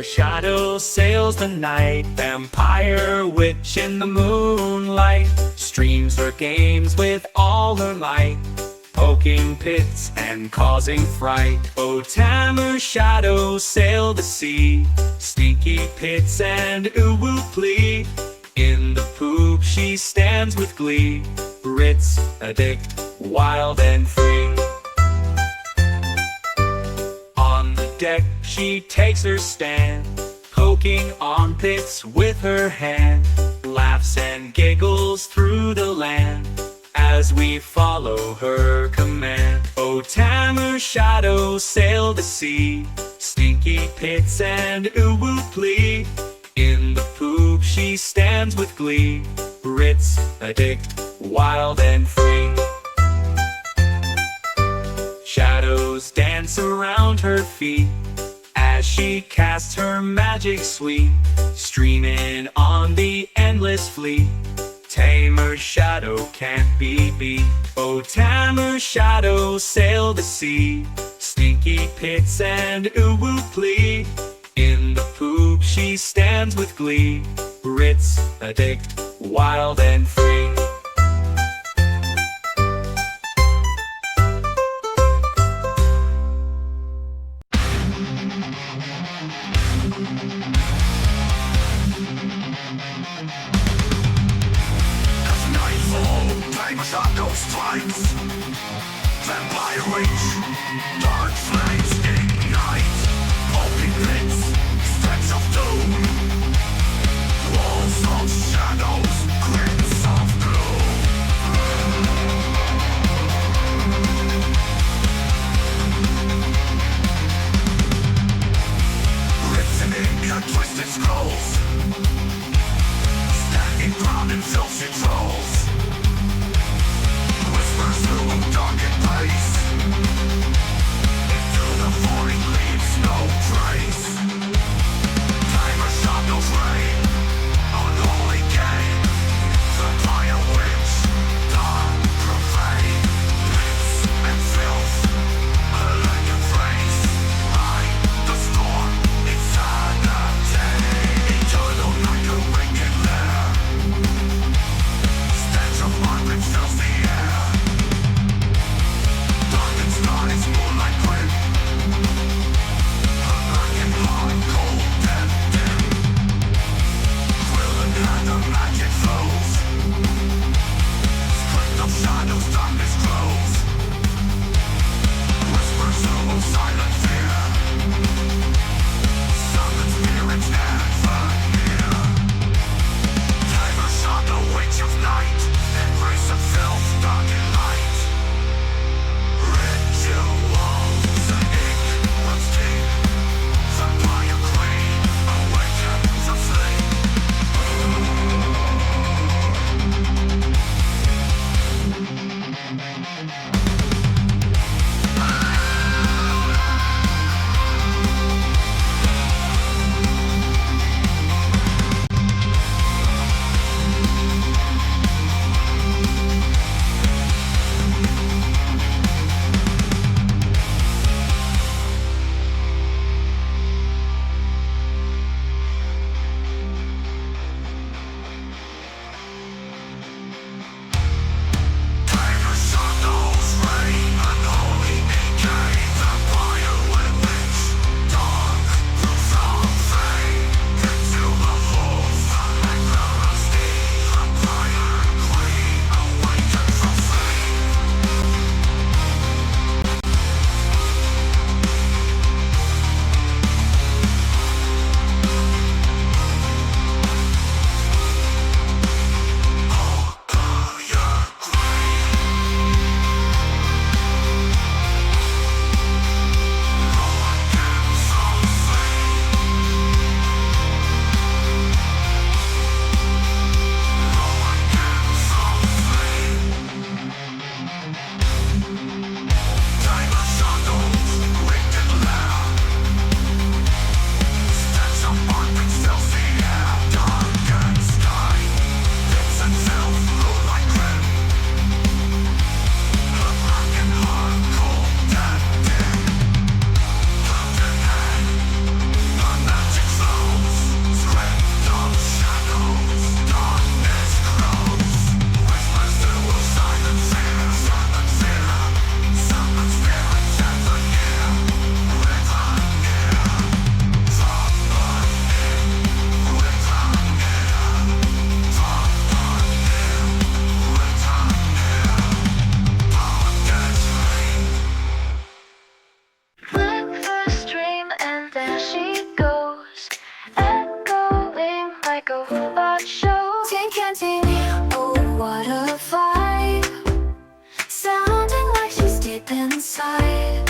Tamershadow sails the night, vampire witch in the moonlight, streams her games with all her might, poking pits and causing fright. Oh, Tamershadow sail the sea, stinky pits and ooh-woo plea. In the poop she stands with glee, Ritz, addict, wild and free. On the deck she takes her stand, poking on pits with her hand, laughs and giggles through the land as we follow her command. Oh, Tamershadow sail the sea, stinky pits and ooh-woo plea. In the poop she stands with glee, Ritz, addict, wild and free. Shadows dance around her feet as she casts her magic sweep, streaming on the endless fleet. Tamershadow can't be beat. Oh, Tamershadow sail the sea, stinky pits and ooh-woo plea. In the poop she stands with glee, Ritz, addict, wild and free. As nightfall, Tamershadow strikes, vampire rage, dark flames ignite, open pits, stretch of doom, walls of shadows, grips of gloom. Written ink and twisted scrolls, stacking ground in filthy trolls, whispers through a darkened place, into the echo that show. Tink and Tamey, oh what a vibe, sounding like she's deep inside.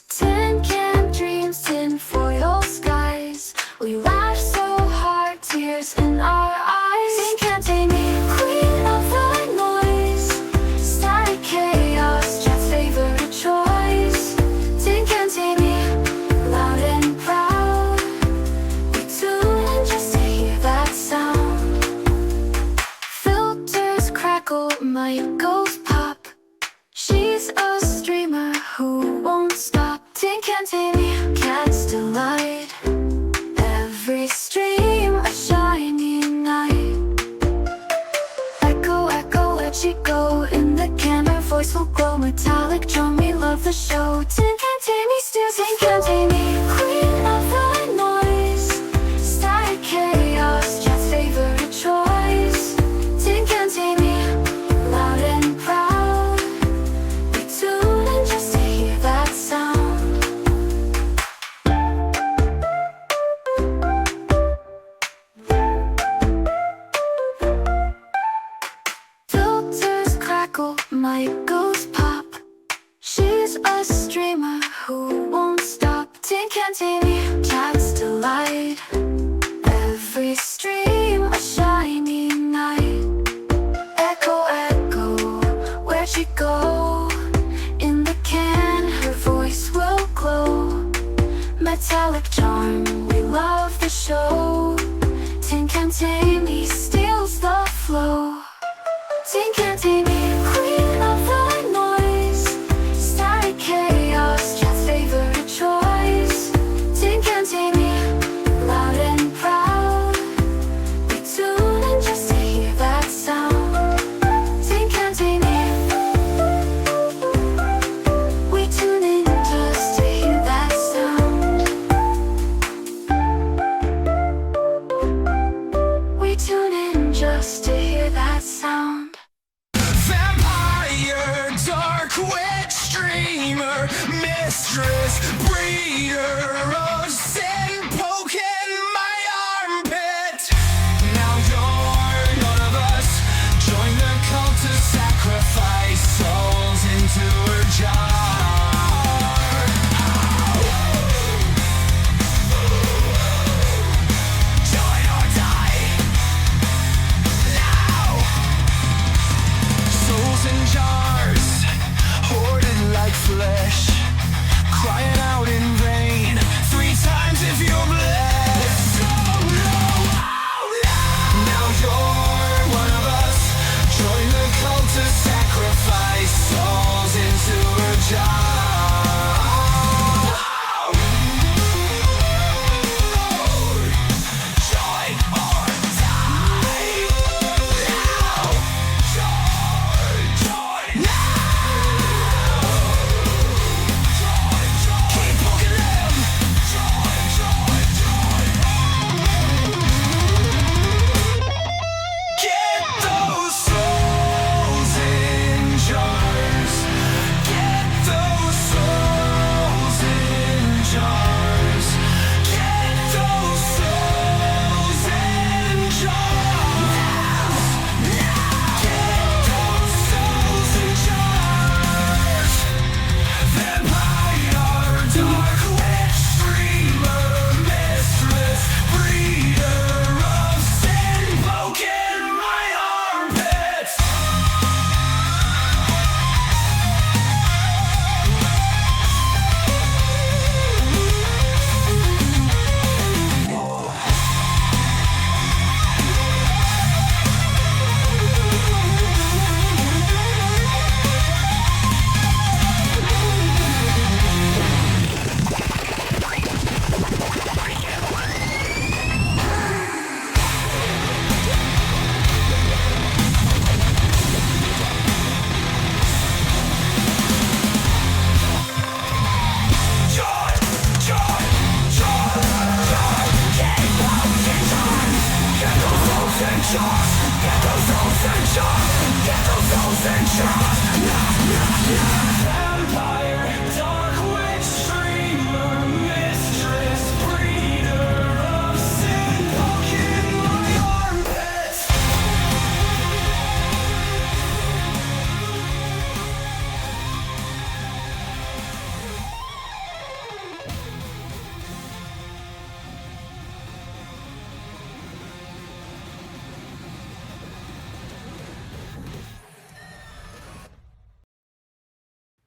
Tin can dreams, tin foil skies. We laugh so hard, tears in our eyes. Tink and Tamey, queen of the noise, static chaos, Chat's favorite choice. Tink and Tamey, loud and proud. We tune in just to hear that sound. Filters crackle, mic goes pop. She's a streamer who won't stop. Tink and Tamey, cat's delight. Every stream a shiny night. Echo, echo, where'd she go? In the can her voice will glow. Metallic drum, we love the show. Tink and Tamey still. Tink and Tamey, queen of the noise, static chaos, Chat's favorite choice. Tink and Tamey, loud and proud. We tune in just to hear that sound. Filters crackle, mic goes pop. She's a streamer who won't stop. Tink and Tamey, Chat's delight. Every stream a shiny night. Echo, echo, where'd she go? In the can her voice will glow. Metallic charm, we love the show. Tink and Tamey steals the flow. Tink and Tamey, queen of the noise, static chaos, Chat's favorite choice. Tink and Tamey, loud and proud. We tune in just to hear that sound. Tink and Tamey, we tune in just to hear that sound. We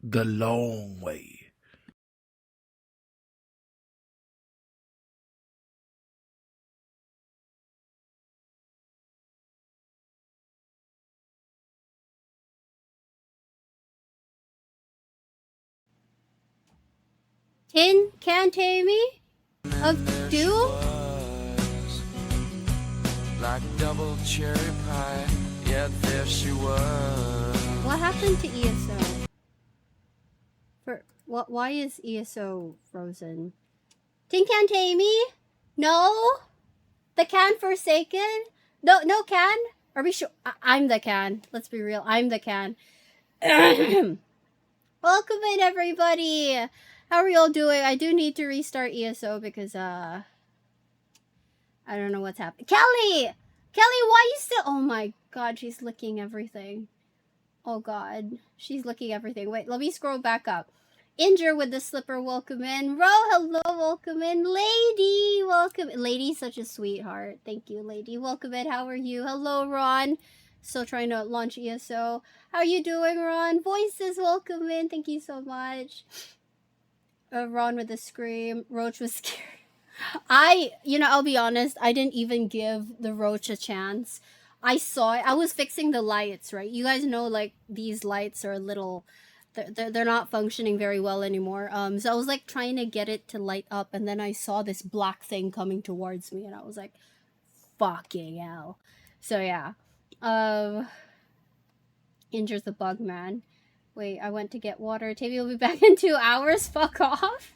the long way. Tin can Tamey of Doom? Like double cherry pie, yeah, there she was. What happened to ESO? Why is ESO frozen? Tin can Tamey? No? The can Forsaken? No can? Are we sure? I'm the can. Let's be real. I'm the can. Welcome in, everybody. How are y'all doing? I do need to restart ESO because, I don't know what's happening. Kelly! Kelly, why you still... Oh my god, she's licking everything. Oh god, she's licking everything. Wait, let me scroll back up. Injure with the slipper, welcome in. Ro, hello, welcome in. Lady, welcome. Lady's such a sweetheart. Thank you, lady. Welcome in. How are you? Hello, Ron. Still trying to launch ESO. How are you doing, Ron? Voices, welcome in. Thank you so much. Ron with a scream. Roach was scared. I'll be honest, I didn't even give the Roach a chance. I saw it. I was fixing the lights, right? You guys know, like, these lights are a little... They're not functioning very well anymore. So I was, like, trying to get it to light up, and then I saw this black thing coming towards me, and I was like, fucking hell. So, yeah. Injures the bug, man. Wait, I went to get water. Tavy will be back in 2 hours. Fuck off.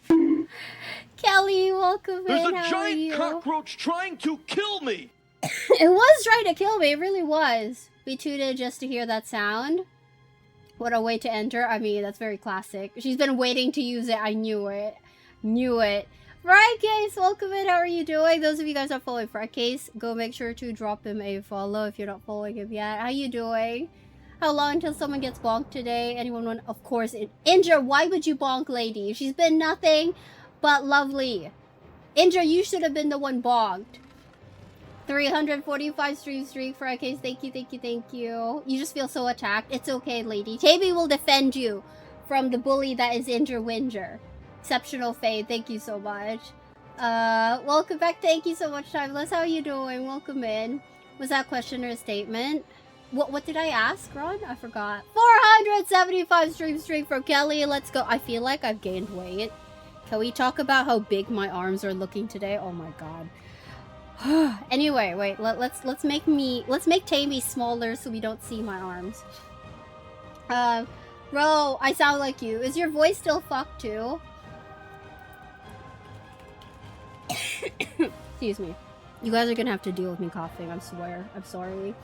Kelly, welcome in. There's a How are giant you? cockroach trying to kill me! It was trying to kill me. It really was. We tuned just to hear that sound. What a way to enter. I mean, that's very classic. She's been waiting to use it. I knew it. Knew it. Fricase, welcome in. How are you doing? Those of you guys are following Fricase, go make sure to drop him a follow if you're not following him yet. How you doing? How long until someone gets bonked today? Anyone want? Of course, Injure, why would you bonk lady? She's been nothing but lovely. Injure, you should have been the one bonked. 345 streak for a case. Thank you, thank you, thank you. You just feel so attacked. It's okay, lady. Tamey will defend you from the bully that is Injure Winger. Exceptional fade. Thank you so much. Welcome back. Thank you so much, Timeless. How are you doing? Welcome in. Was that question or a statement? What did I ask, Ron? I forgot. 475 streak from Kelly. Let's go. I feel like I've gained weight. Can we talk about how big my arms are looking today? Oh my god. Anyway, wait. Let's make Tamey smaller so we don't see my arms. Ro, I sound like you. Is your voice still fucked too? Excuse me. You guys are gonna have to deal with me coughing. I swear. I'm sorry.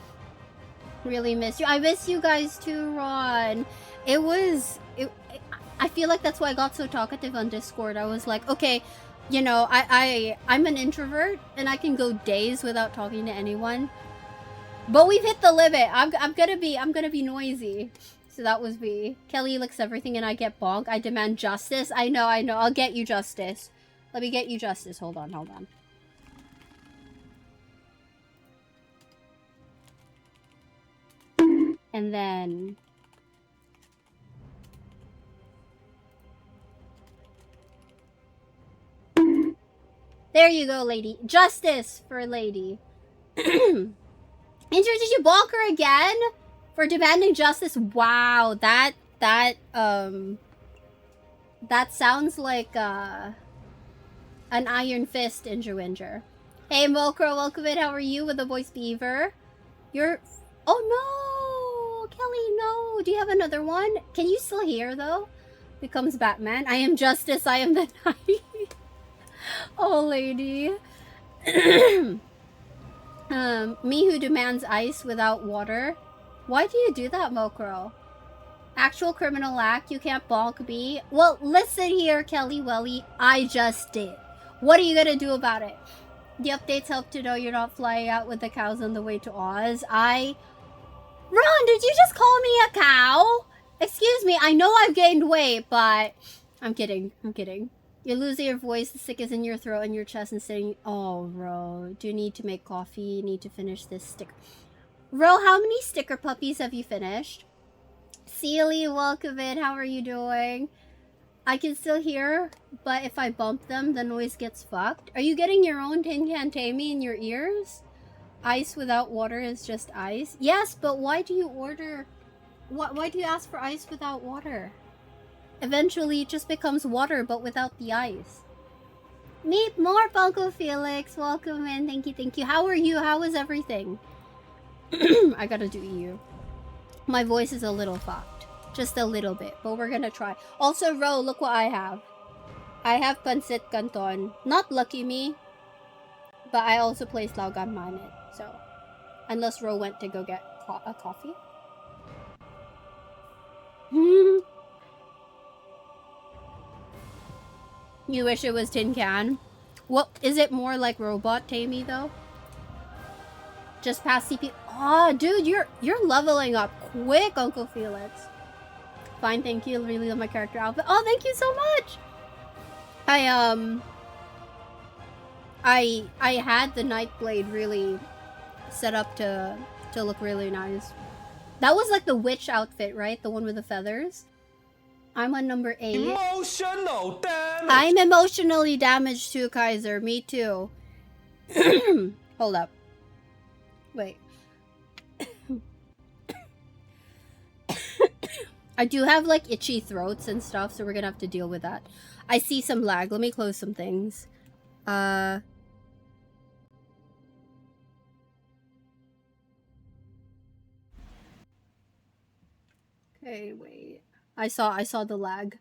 Really miss you. I miss you guys too, Ron. I feel like that's why I got so talkative on Discord. I was like, okay, you know, I'm an introvert and I can go days without talking to anyone. But we've hit the limit. I'm gonna be noisy. So that was me. Kelly licks everything and I get bonk. I demand justice. I know. I'll get you justice. Let me get you justice. Hold on. And then... There you go, lady. Justice for lady. Injure, did you bonk her again? For demanding justice? Wow, that sounds like, an iron fist, Injure. Hey, Mokro, welcome in. How are you with the voice beaver? You're... Oh, no! Kelly, no! Do you have another one? Can you still hear, though? Becomes Batman. I am justice, I am the night. Oh, lady. Me who demands ice without water. Why do you do that, Mokro? Actual criminal act, you can't bonk me. Well, listen here, Kelly Welly. I just did. What are you gonna do about it? The updates help to know you're not flying out with the cows on the way to Oz. Ron, did you just call me a cow? Excuse me, I know I've gained weight, but... I'm kidding. You're losing your voice, the sick is in your throat and your chest and saying, oh, Ro, do you need to make coffee? You need to finish this sticker. Ro, how many sticker puppies have you finished? Sealy, welcome in. How are you doing? I can still hear, but if I bump them, the noise gets fucked. Are you getting your own tin can Tamey in your ears? Ice without water is just ice. Yes, but why do you order... Why do you ask for ice without water? Eventually, it just becomes water, but without the ice. Meet more, Bunko Felix. Welcome in. Thank you, thank you. How are you? How is everything? I gotta do you. My voice is a little fucked. Just a little bit, but we're gonna try. Also, Ro, look what I have. I have pancit canton. Not lucky me, but I also placed laogan in it. So, unless Ro went to go get a coffee. You wish it was tin can. What is it more like robot Tamey though? Just past CP. Oh, dude, you're leveling up quick, Uncle Felix. Fine, thank you. Really love my character outfit. Oh, thank you so much. I had the Nightblade really set up to look really nice. That was like the witch outfit, right? The one with the feathers. I'm on number 8. Emotional damage. I'm emotionally damaged too, Kaiser. Me too. Hold up. Wait. I do have like itchy throats and stuff, so we're gonna have to deal with that. I see some lag. Let me close some things. Okay, wait. I saw the lag.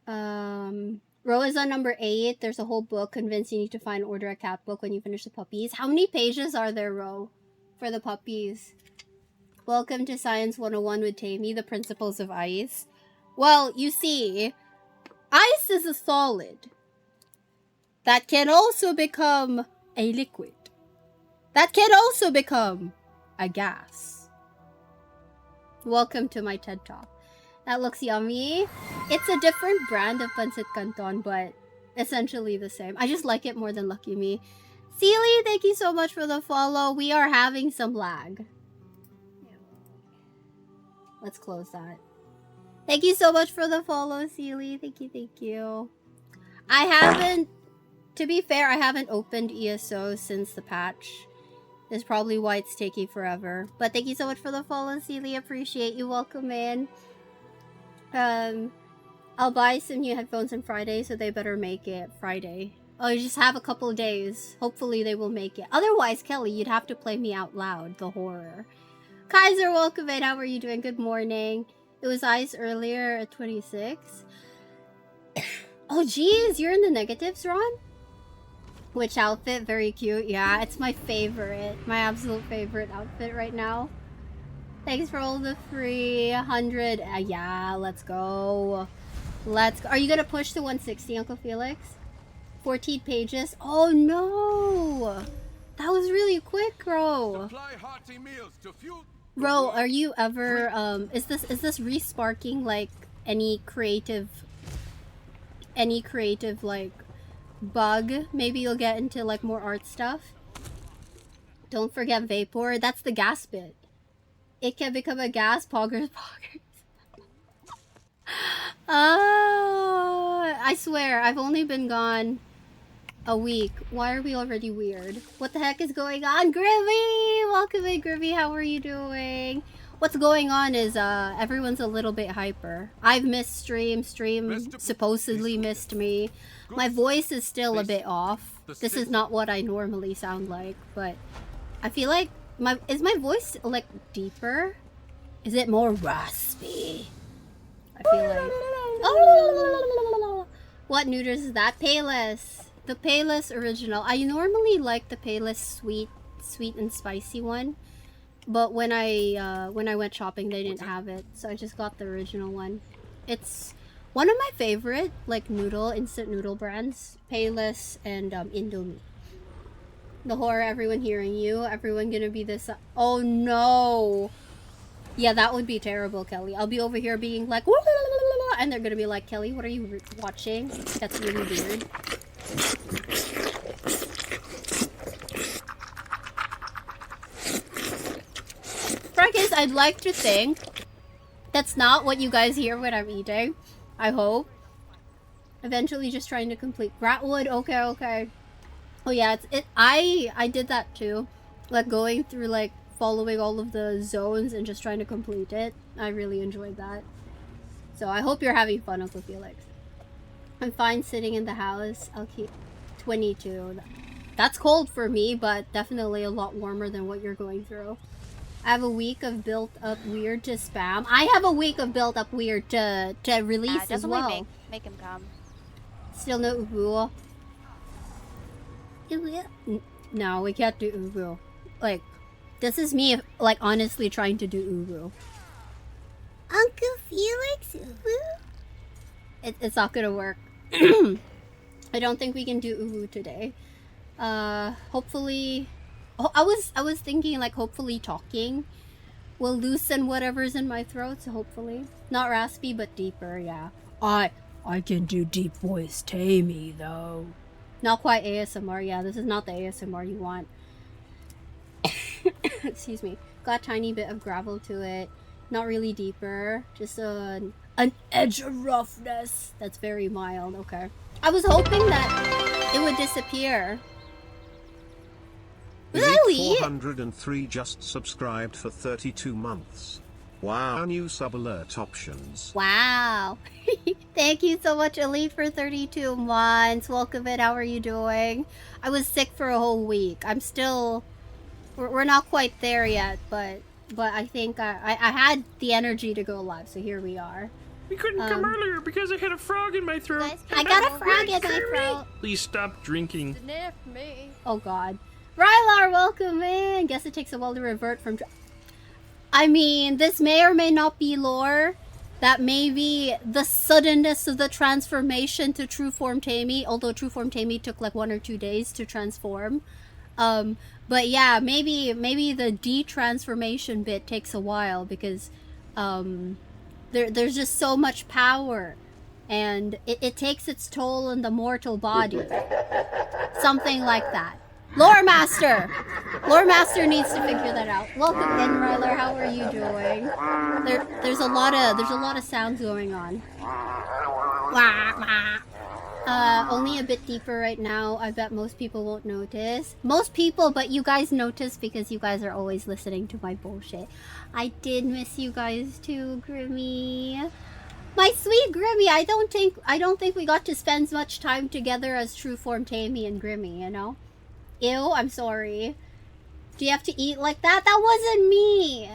Ro is on number 8. There's a whole book. Convinced you need to find order a cat book when you finish the puppies. How many pages are there, Ro, for the puppies? Welcome to Science 101 with Tamey, the principles of ice. Well, you see, ice is a solid that can also become a liquid. That can also become a gas. Welcome to my TED Talk. That looks yummy. It's a different brand of pancit canton, but essentially the same. I just like it more than Lucky Me. Sealy, thank you so much for the follow. We are having some lag. Let's close that. Thank you so much for the follow, Sealy. Thank you, thank you. I haven't, to be fair, I haven't opened ESO since the patch. That's probably why it's taking forever. But thank you so much for the follow, Sealy. Appreciate you. Welcome in. I'll buy some new headphones on Friday, so they better make it Friday. Oh, you just have a couple of days. Hopefully they will make it. Otherwise, Kelly, you'd have to play me out loud, the horror. Kaiser, welcome in. How are you doing? Good morning. It was ice earlier at 26. Oh, geez. You're in the negatives, Ron? Which outfit? Very cute. Yeah, it's my favorite. My absolute favorite outfit right now. Thanks for all the free 100. Yeah, let's go. Let's go. Are you going to push to 160, Uncle Felix? 14 pages. Oh, no. That was really quick, bro. Bro, are you ever is this re-sparking like any creative like bug? Maybe you'll get into like more art stuff. Don't forget vapor. That's the gas bit. It can become a gas. Poggers. I swear, I've only been gone a week. Why are we already weird? What the heck is going on? Grimmy! Welcome in, Grimmy. How are you doing? What's going on is everyone's a little bit hyper. I've missed stream. Stream supposedly missed me. My voice is still a bit off. This is not what I normally sound like, but I feel like is my voice like deeper? Is it more raspy? I feel like what noodles is that? Payless. The Payless original. I normally like the Payless sweet and spicy one, but when I went shopping, they didn't have it, so I just got the original one. It's one of my favorite like instant noodle brands. Payless and Indomie. The horror. Everyone hearing you. Everyone gonna be this. Oh no. Yeah, that would be terrible, Kelly. I'll be over here being like, and they're gonna be like, Kelly, what are you watching? That's really weird. Frank is, I'd like to think That's not what you guys hear when I'm eating. I hope. Eventually just trying to complete Gratwood. Okay, okay. Oh yeah, I did that too. Like going through like following all of the zones and just trying to complete it. I really enjoyed that. So I hope you're having fun, Uncle Felix. I'm fine sitting in the house. I'll keep 22. That's cold for me, but definitely a lot warmer than what you're going through. I have a week of built up weird to spam. I have a week of built up weird to release as well. Make him come. Still no ubu. No, we can't do ubu. Like, this is me, like, honestly trying to do ubu. Uncle Felix, ubu? It's not gonna work. I don't think we can do ubu today. Hopefully... Oh, I was thinking, like, hopefully talking will loosen whatever's in my throat, so hopefully. Not raspy, but deeper, yeah. I can do deep voice Tamey, though. Not quite ASMR, yeah, this is not the ASMR you want. Excuse me. Got a tiny bit of gravel to it. Not really deeper. Just an edge of roughness. That's very mild, okay. I was hoping that it would disappear. Really? 403 just subscribed for 32 months. Wow, new sub alert options. Wow. Thank you so much, Elite, for 32 months. Welcome in. How are you doing? I was sick for a whole week. I'm still... We're not quite there yet, but I think I had the energy to go live, so here we are. We couldn't come earlier because I had a frog in my throat. I got a frog in my throat. Please stop drinking. Sniff me. Oh god. Rylar, welcome in! Guess it takes a while to revert from... I mean, this may or may not be lore. That may be the suddenness of the transformation to true form Tamey, although true form Tamey took like 1 or 2 days to transform. But yeah, maybe the de-transformation bit takes a while because there's just so much power and it takes its toll on the mortal body. Something like that. Lore Master! Lore Master needs to figure that out. Welcome in, Ryler. How are you doing? There's a lot of sounds going on. Only a bit deeper right now. I bet most people won't notice. Most people, but you guys notice because you guys are always listening to my bullshit. I did miss you guys too, Grimmy. My sweet Grimmy, I don't think we got to spend much time together as true form Tamey and Grimmy, you know? Ew, I'm sorry. Do you have to eat like that? That wasn't me!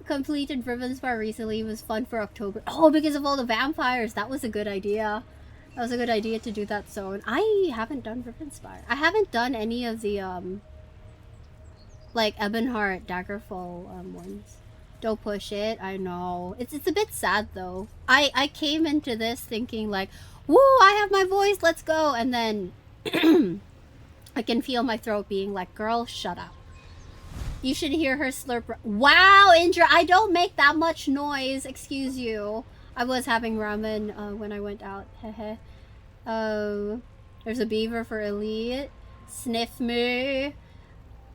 Completed Ribbonspire recently. It was fun for October. Oh, because of all the vampires. That was a good idea. That was a good idea to do that zone. I haven't done Ribbonspire. I haven't done any of the, like, Ebonheart, Daggerfall, ones. Don't push it. I know. It's a bit sad, though. I came into this thinking, like, woo, I have my voice, let's go! And then... I can feel my throat being like, girl, shut up. You should hear her slurp. Wow, Indra, I don't make that much noise. Excuse you. I was having ramen when I went out. Hehe. There's a beaver for Elite. Sniff me.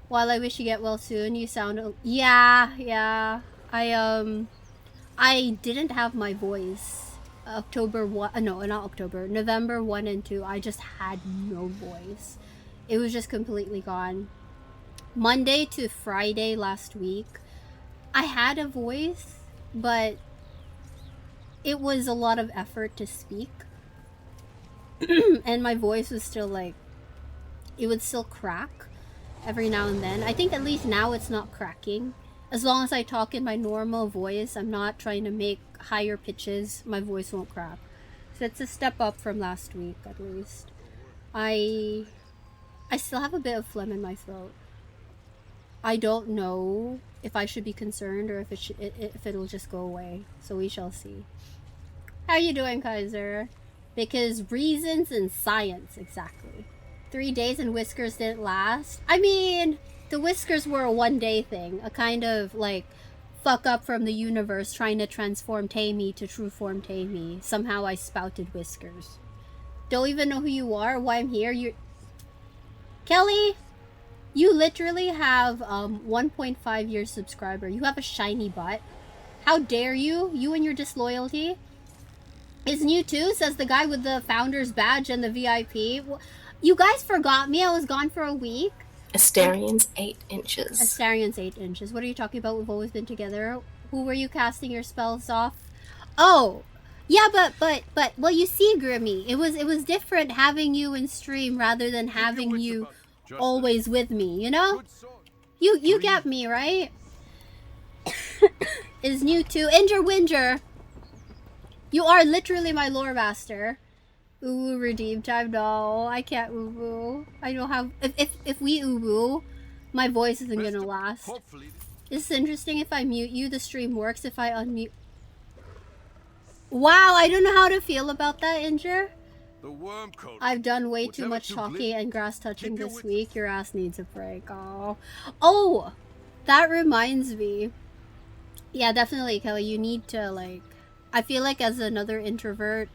While I wish you get well soon, you sound... Yeah. I didn't have my voice. October 1... No, not October. November 1 and 2. I just had no voice. It was just completely gone. Monday to Friday last week, I had a voice, but it was a lot of effort to speak. And my voice was still like, it would still crack every now and then. I think at least now it's not cracking. As long as I talk in my normal voice, I'm not trying to make higher pitches, my voice won't crack. So it's a step up from last week at least. I still have a bit of phlegm in my throat. I don't know if I should be concerned or if it'll just go away. So we shall see. How you doing, Kaiser? Because reasons and science, exactly. 3 days and whiskers didn't last. I mean, the whiskers were a 1-day thing. A kind of, like, fuck up from the universe trying to transform Tamey to true form Tamey. Somehow I spouted whiskers. Don't even know who you are, why I'm here. You're... Kelly, you literally have 1.5 year subscriber. You have a shiny butt. How dare you? You and your disloyalty. Is new too, says the guy with the founder's badge and the VIP. You guys forgot me. I was gone for a week. Astarion's 8 inches. Astarion's 8 inches. What are you talking about? We've always been together. Who were you casting your spells off? Oh, yeah, but well, you see, Grimmy, it was different having you in stream rather than having you always with me. You know, you get me, right? Is new too. Injure Winger. You are literally my lore master. Ooh, redeem time. No, I can't ooh. I don't have. If we ooh, my voice isn't gonna last. This is interesting. If I mute you, the stream works. If I unmute. Wow, I don't know how to feel about that, Injure. I've done way too much talking and grass touching this week. Your ass needs a break. Oh, that reminds me. Yeah, definitely, Kelly. You need to like. I feel like as another introvert,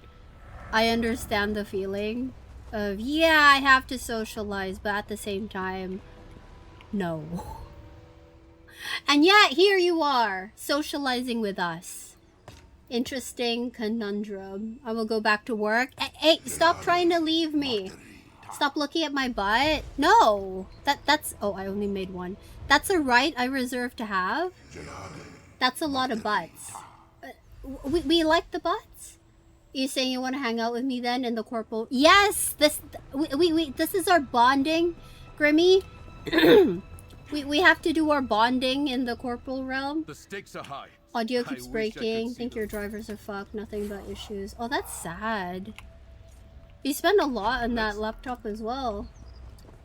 I understand the feeling of, yeah, I have to socialize, but at the same time, no. And yet, here you are, socializing with us. Interesting conundrum. I will go back to work. Hey, stop trying to leave me. Stop looking at my butt. No. That's... Oh, I only made one. That's a right I reserve to have. That's a lot of butts. We like the butts? You saying you want to hang out with me then in the corporal? Yes! This is our bonding, Grimmy. we have to do our bonding in the corporal realm. The stakes are high. Audio keeps breaking. Think your drivers are fucked. Nothing but issues. Oh, that's sad. You spend a lot on that laptop as well.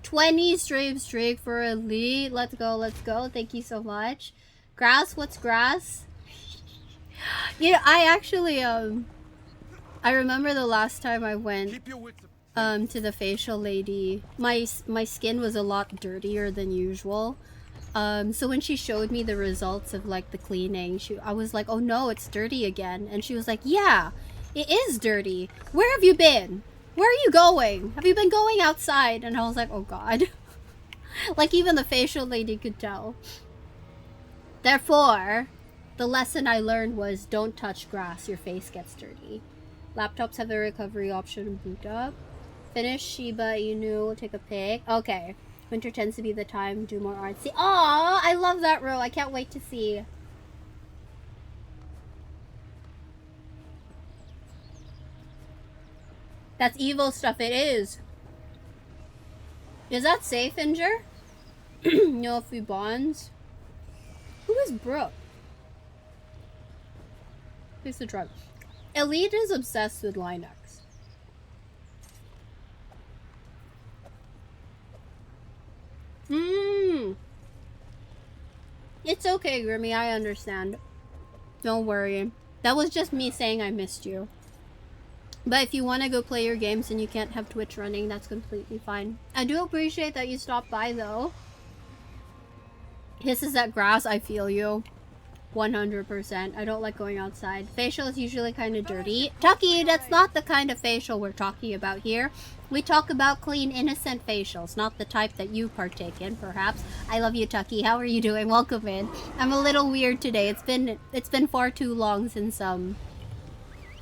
20 stream streak for Elite. Let's go, let's go. Thank you so much. Grass? What's grass? You know, I actually, I remember the last time I went, to the facial lady, my skin was a lot dirtier than usual. So when she showed me the results of, like, the cleaning, I was like, oh no, it's dirty again. And she was like, yeah, it is dirty. Where have you been? Where are you going? Have you been going outside? And I was like, oh god. Like, even the facial lady could tell. Therefore, the lesson I learned was don't touch grass, your face gets dirty. Laptops have the recovery option boot up. Finish Shiba Inu, take a pic. Okay. Winter tends to be the time, do more artsy. Aw, I love that row. I can't wait to see. That's evil stuff, it is. Is that safe, Injure? No free bonds. Who is Brooke? Who's the drug? Elite is obsessed with Linux. It's okay, Grimmy. I understand. Don't worry. That was just me saying I missed you. But if you want to go play your games and you can't have Twitch running, that's completely fine. I do appreciate that you stopped by, though. Hisses at grass, I feel you. 100%. I don't like going outside. Facial is usually kind of dirty. Tucky, that's not the kind of facial we're talking about here. We talk about clean, innocent facials, not the type that you partake in, perhaps. I love you, Tucky. How are you doing? Welcome in. I'm a little weird today. It's been far too long since I've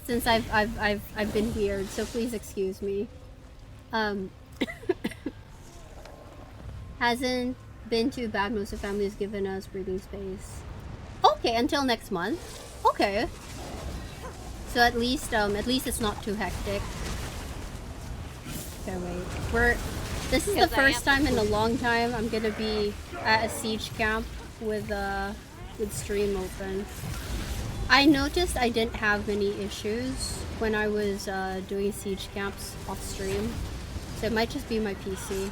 been weird, so please excuse me. Hasn't been too bad. Most of the family has given us breathing space. Okay, until next month. Okay. So at least it's not too hectic. Okay, wait. This is the first time in a long time I'm gonna be at a siege camp with stream open. I noticed I didn't have many issues when I was doing siege camps off stream. So it might just be my PC.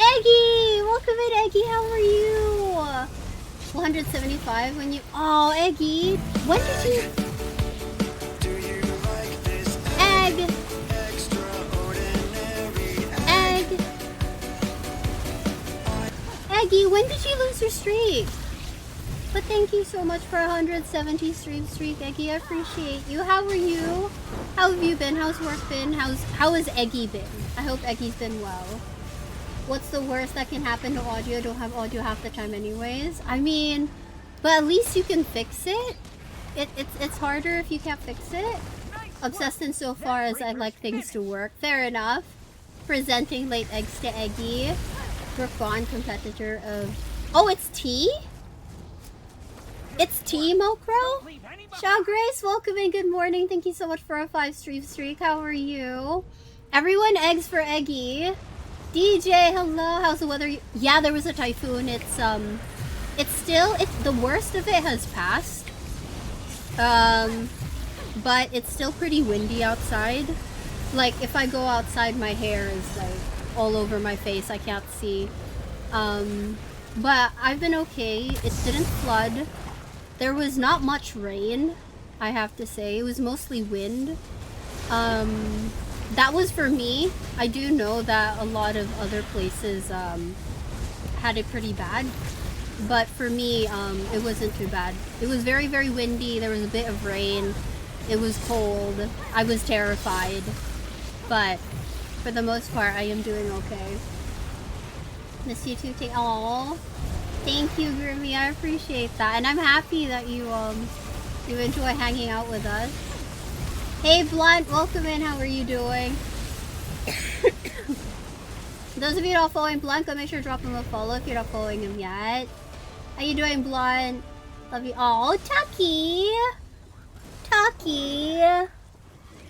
Eggy! Welcome in, Eggy. How are you? 175 when you... Oh, Eggy. When did you... Egg! Egg! Eggy, when did you lose your streak? But thank you so much for 170 streak, Eggy. I appreciate you. How are you? How have you been? How's work been? How has Eggy been? I hope Eggy's been well. What's the worst that can happen to audio? I don't have audio half the time anyways. I mean, but at least you can fix it. It's harder if you can't fix it. Obsessed insofar as I like things to work. Fair enough. Presenting late eggs to Eggy. Brookbond, competitor of... Oh, it's tea? It's tea, Mokro? Shaw Grace, welcome in. Good morning. Thank you so much for a 5-stream streak. How are you? Everyone eggs for Eggy. DJ, hello. How's the weather? Yeah, there was a typhoon. It's the worst of it has passed. But it's still pretty windy outside. Like, if I go outside, my hair is like all over my face. I can't see. But I've been okay. It didn't flood. There was not much rain, I have to say. It was mostly wind. That was for me. I do know that a lot of other places had it pretty bad. But for me, it wasn't too bad. It was very, very windy. There was a bit of rain. It was cold. I was terrified. But for the most part, I am doing okay. Miss you too. Aww. Thank you, Grimmy. I appreciate that. And I'm happy that you enjoy hanging out with us. Hey, Blunt. Welcome in. How are you doing? Those of you not following Blunt, go make sure to drop him a follow if you're not following him yet. How you doing, Blunt? Love you. Oh, Tucky! Tucky!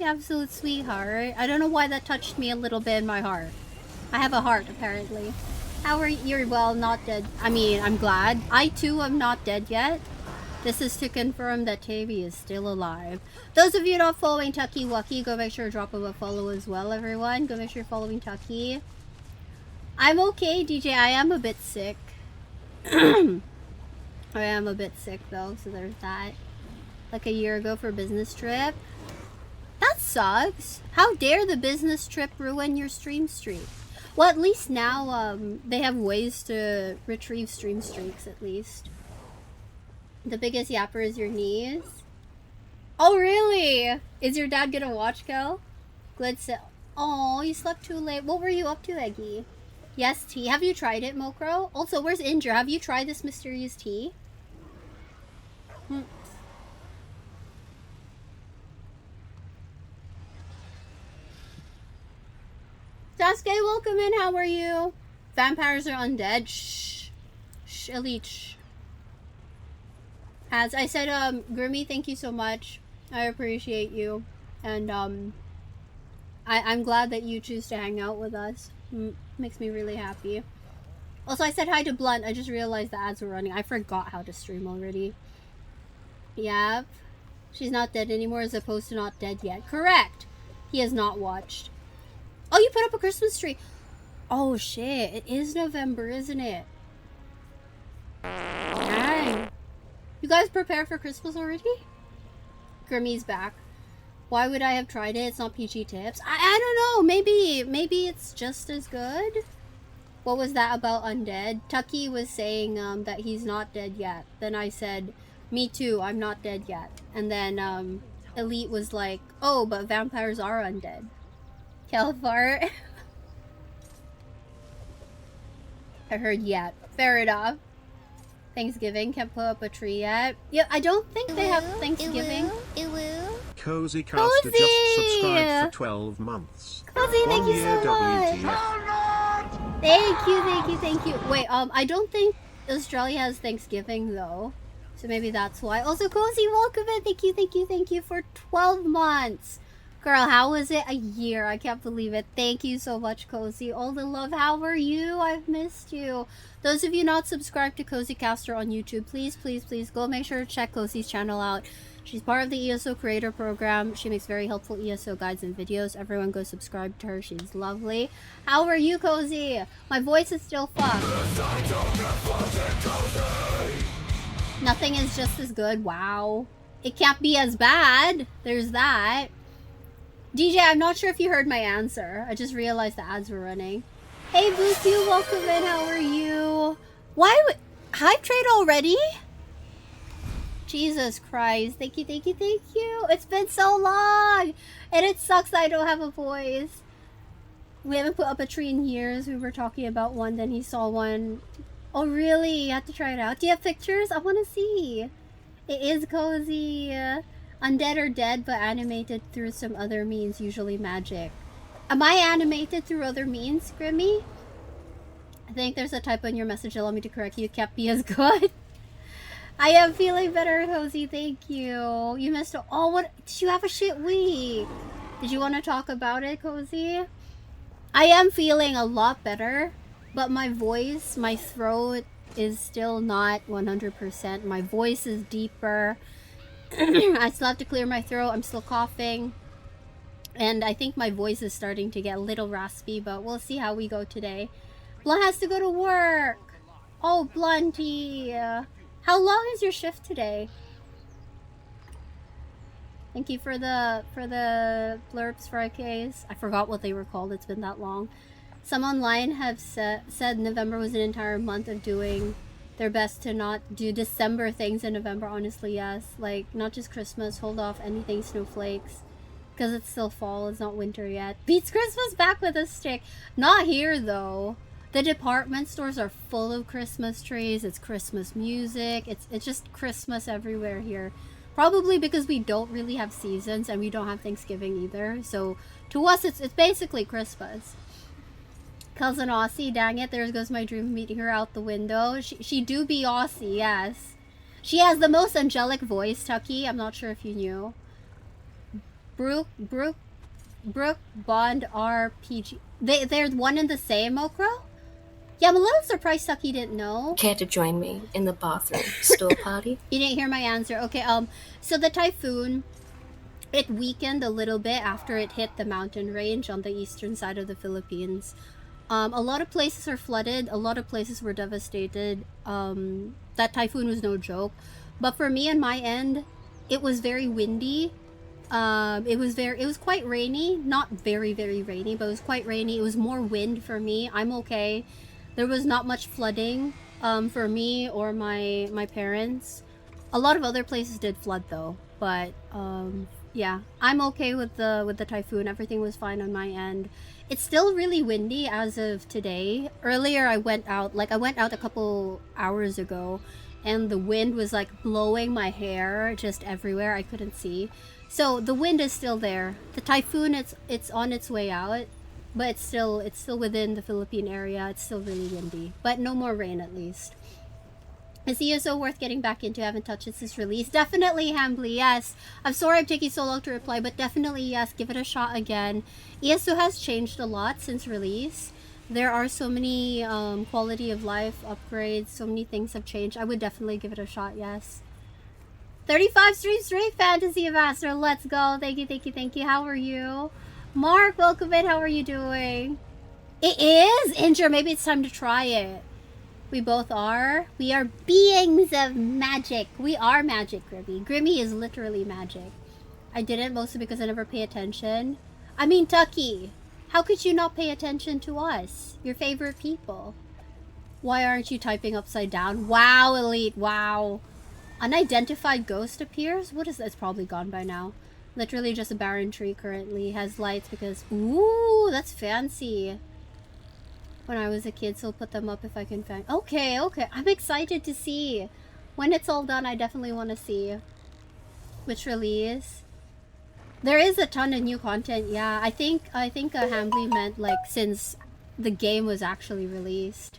You absolute sweetheart. I don't know why that touched me a little bit in my heart. I have a heart, apparently. How are you? You're well, not dead. I mean, I'm glad. I, too, am not dead yet. This is to confirm that Tamey is still alive. Those of you not following Tucky Wucky, go make sure to drop him a follow as well, everyone. Go make sure you're following Tucky. I'm okay, DJ. I am a bit sick. I am a bit sick, though, so there's that. Like a year ago for a business trip. That sucks. How dare the business trip ruin your stream streak? Well, at least now they have ways to retrieve stream streaks, at least. The biggest yapper is your knees. Oh, really? Is your dad gonna watch, Kel? Glitz. Oh, you slept too late. What were you up to, Eggy? Yes, tea. Have you tried it, Mokro? Also, where's Indra? Have you tried this mysterious tea? Sasuke, welcome in. How are you? Vampires are undead. Shh. Shh, Elite. Shh. As I said, Grimmy, thank you so much. I appreciate you. And, I'm glad that you choose to hang out with us. Makes me really happy. Also, I said hi to Blunt. I just realized the ads were running. I forgot how to stream already. Yep. She's not dead anymore as opposed to not dead yet. Correct! He has not watched. Oh, you put up a Christmas tree. Oh, shit. It is November, isn't it? Dang. You guys prepared for Christmas already? Grimmy's back. Why would I have tried it? It's not PG tips. I don't know. Maybe it's just as good. What was that about undead? Tucky was saying that he's not dead yet. Then I said, me too. I'm not dead yet. And then Elite was like, oh, but vampires are undead. Kelfart. I heard yet. Fair enough. Thanksgiving. Can't put up a tree yet. Yeah, I don't think they have Thanksgiving. It will. Cozy Caster just subscribed for 12 months. Cozy, thank you so much. Thank you. Wait, I don't think Australia has Thanksgiving though. So maybe that's why. Also, Cozy, welcome in. Thank you for 12 months. Girl, how was it? A year. I can't believe it. Thank you so much, Cozy. All the love. How are you? I've missed you. Those of you not subscribed to Cozy Caster on YouTube, please go make sure to check Cozy's channel out. She's part of the ESO Creator Program. She makes very helpful ESO guides and videos. Everyone go subscribe to her. She's lovely. How are you, Cozy? My voice is still fucked. Nothing is just as good. Wow. It can't be as bad. There's that. DJ, I'm not sure if you heard my answer. I just realized the ads were running. Hey, Boothie, welcome in. How are you? Why would... Hype trade already? Jesus Christ. Thank you. It's been so long. And it sucks that I don't have a voice. We haven't put up a tree in years. We were talking about one, then he saw one. Oh really? You have to try it out. Do you have pictures? I want to see. It is cozy. Undead or dead, but animated through some other means, usually magic. Am I animated through other means, Grimmy? I think there's a typo in your message. Allow me to correct you. Cappy is good. I am feeling better, Cozy. Thank you. You missed. Oh, what? Did you have a shit week? Did you want to talk about it, Cozy? I am feeling a lot better, but my voice, my throat is still not 100%. My voice is deeper. I still have to clear my throat. I'm still coughing. And I think my voice is starting to get a little raspy, but we'll see how we go today. Blunt has to go to work. Oh, Blunty. How long is your shift today? Thank you for the blurbs for IKs. I forgot what they were called. It's been that long. Some online have said November was an entire month of doing their best to not do December things in November. Honestly, yes. Like, not just Christmas. Hold off anything snowflakes. Because it's still fall. It's not winter yet. Beats Christmas back with a stick. Not here, though. The department stores are full of Christmas trees. It's Christmas music. It's just Christmas everywhere here. Probably because we don't really have seasons and we don't have Thanksgiving either. So to us, it's basically Christmas. Cousin Aussie, dang it, there goes my dream of meeting her out the window. She do be Aussie, yes. She has the most angelic voice, Tucky. I'm not sure if you knew. Brooke, Bond, RPG. They're one and the same, Okro? Yeah, I'm a little surprised Tucky didn't know. Care to join me in the bathroom stool party? You didn't hear my answer. Okay, so the typhoon, it weakened a little bit after it hit the mountain range on the eastern side of the Philippines. A lot of places are flooded. A lot of places were devastated. That typhoon was no joke. But for me and my end, it was very windy. It was quite rainy. Not very, very rainy, but it was quite rainy. It was more wind for me. I'm okay. There was not much flooding for me or my parents. A lot of other places did flood though, but yeah, I'm okay with the typhoon. Everything was fine on my end. It's still really windy as of today. Earlier I went out a couple hours ago and the wind was like blowing my hair just everywhere. I couldn't see. So the wind is still there. The typhoon, it's on its way out. But it's still within the Philippine area. It's still really windy. But no more rain at least. Is ESO worth getting back into? I haven't touched it since release. Definitely, Hambly, yes. I'm sorry I'm taking so long to reply, but definitely yes, give it a shot again. ESO has changed a lot since release. There are so many quality of life upgrades. So many things have changed. I would definitely give it a shot, yes. 35 streams straight, Fantasy Master. Let's go. Thank you. How are you? Mark, welcome in. How are you doing? It is? Injure, maybe it's time to try it. We both are. We are beings of magic. We are magic, Grimmy. Grimmy is literally magic. I didn't, mostly because I never pay attention. I mean, Tucky, how could you not pay attention to us? Your favorite people. Why aren't you typing upside down? Wow, Elite, wow. Unidentified ghost appears? What is that? It's probably gone by now. Literally just a barren tree currently. Has lights because... Ooh, that's fancy. When I was a kid, so I'll put them up if I can find... Okay. I'm excited to see. When it's all done, I definitely want to see. Which release? There is a ton of new content, yeah. I think Hambly meant, like, since the game was actually released.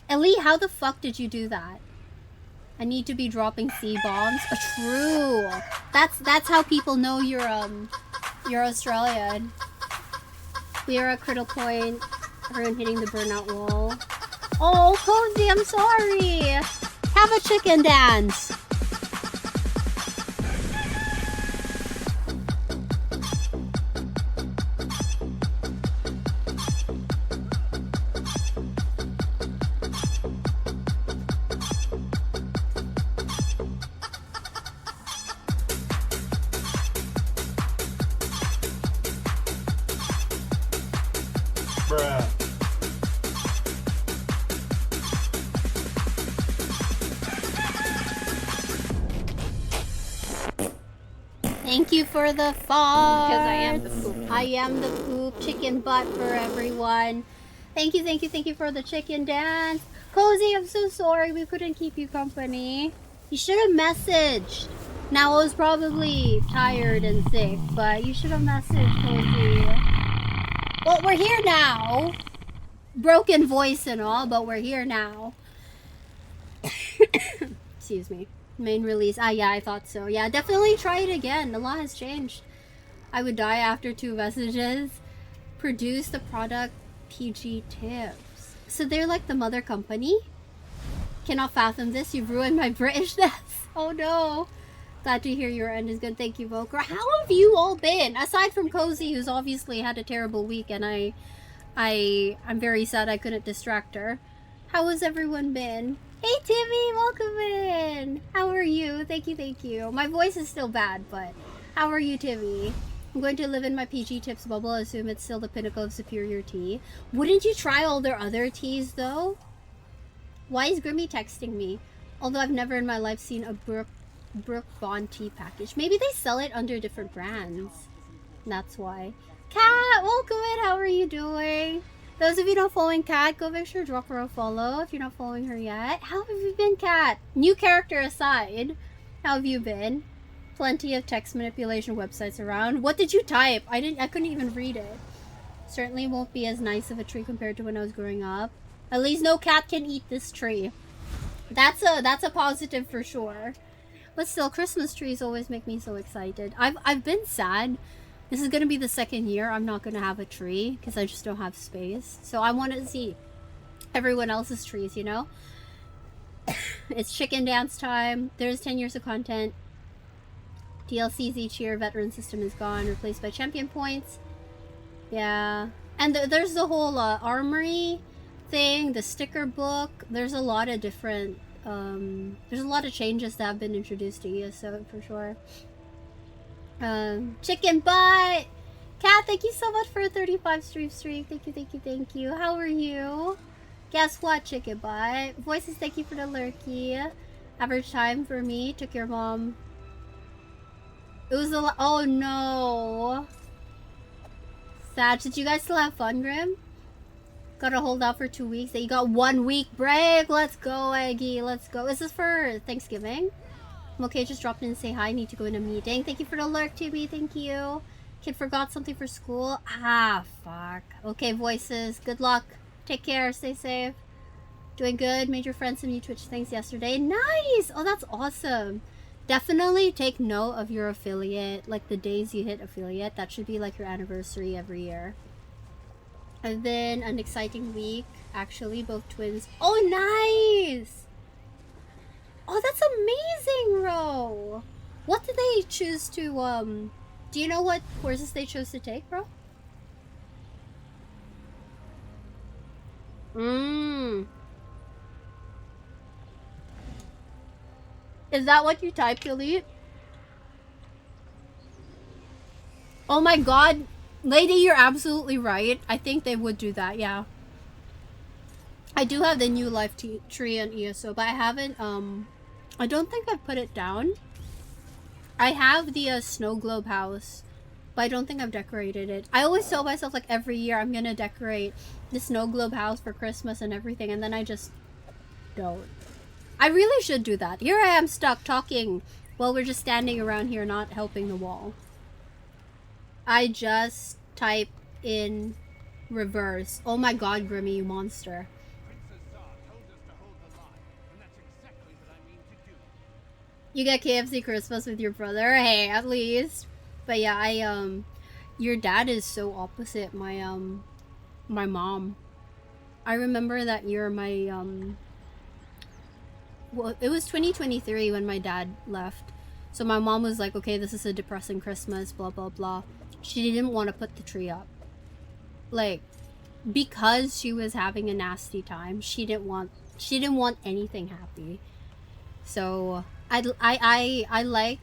Ellie, how the fuck did you do that? I need to be dropping C-bombs. True. That's how people know you're Australian. We are at critical point. Everyone hitting the burnout wall. Oh, Cozy, I'm sorry. Have a chicken dance. Thank you for the farts. Because I am the poop. I am the poop. Chicken butt for everyone. Thank you, thank you, thank you for the chicken dance. Cozy, I'm so sorry we couldn't keep you company. You should have messaged. Now, I was probably tired and sick, but you should have messaged, Cozy. Well, we're here now. Broken voice and all, but we're here now. Excuse me. Main release. Ah, yeah, I thought so. Yeah, definitely try it again. A lot has changed. I would die after 2 messages. Produce the product PG tips. So they're like the mother company? Cannot fathom this. You've ruined my Britishness. Oh no. Glad to hear your end is good. Thank you, Volker. How have you all been? Aside from Cozy, who's obviously had a terrible week, and I'm very sad I couldn't distract her. How has everyone been? Hey Timmy, welcome in. How are you? Thank you, thank you. My voice is still bad, but how are you, Timmy? I'm going to live in my PG tips bubble. Assume it's still the pinnacle of superior tea. Wouldn't you try all their other teas though? Why is Grimmy texting me? Although I've never in my life seen a Brook Bond tea package. Maybe they sell it under different brands. That's why. Kat, welcome in. How are you doing? Those of you not following Kat, go make sure to drop her a follow if you're not following her yet. How have you been, Kat? New character aside, how have you been? Plenty of text manipulation websites around. What did you type? I couldn't even read it. Certainly won't be as nice of a tree compared to when I was growing up. At least no cat can eat this tree. That's a positive for sure. But still, Christmas trees always make me so excited. I've been sad. This is gonna be the 2nd year I'm not gonna have a tree because I just don't have space. So I want to see everyone else's trees, you know? It's chicken dance time. There's 10 years of content. DLCs each year. Veteran system is gone, replaced by champion points. Yeah. And there's the whole armory thing, the sticker book. There's a lot of different, there's a lot of changes that have been introduced to ESO for sure. Chicken butt! Kat, thank you so much for a 35 streak. Thank you, thank you, thank you. How are you? Guess what, chicken butt? Voices, thank you for the lurky. Average time for me, took your mom. It was a lot. Oh no. Sad. Did you guys still have fun, Grim? Gotta hold out for 2 weeks. You got 1 week break. Let's go, Eggy. Let's go. Is this for Thanksgiving? I'm okay, just dropped in and say hi. Need to go in a meeting. Thank you for the lurk, Timmy. Thank you. Kid forgot something for school. Ah, fuck. Okay, voices. Good luck. Take care. Stay safe. Doing good. Made your friends some new Twitch things yesterday. Nice! Oh, that's awesome. Definitely take note of your affiliate. Like the days you hit affiliate. That should be like your anniversary every year. And then an exciting week. Actually, both twins. Oh, nice! Oh, that's amazing, Ro! What did they choose to, do you know what courses they chose to take, bro? Is that what you typed, Elite? Oh my god. Lady, you're absolutely right. I think they would do that, yeah. I do have the new life tree on ESO, but I haven't, I don't think I've put it down. I have the snow globe house, but I don't think I've decorated it. I always tell myself like every year I'm gonna decorate the snow globe house for Christmas and everything, and then I just don't. I really should do that. Here I am stuck talking while we're just standing around here not helping the wall. I just type in reverse. Oh my god, Grimmy, you monster. You get KFC Christmas with your brother? Hey, at least. But yeah, your dad is so opposite my mom. I remember that year well, it was 2023 when my dad left. So my mom was like, okay, this is a depressing Christmas, blah, blah, blah. She didn't want to put the tree up. Like, because she was having a nasty time, she didn't want anything happy. So I like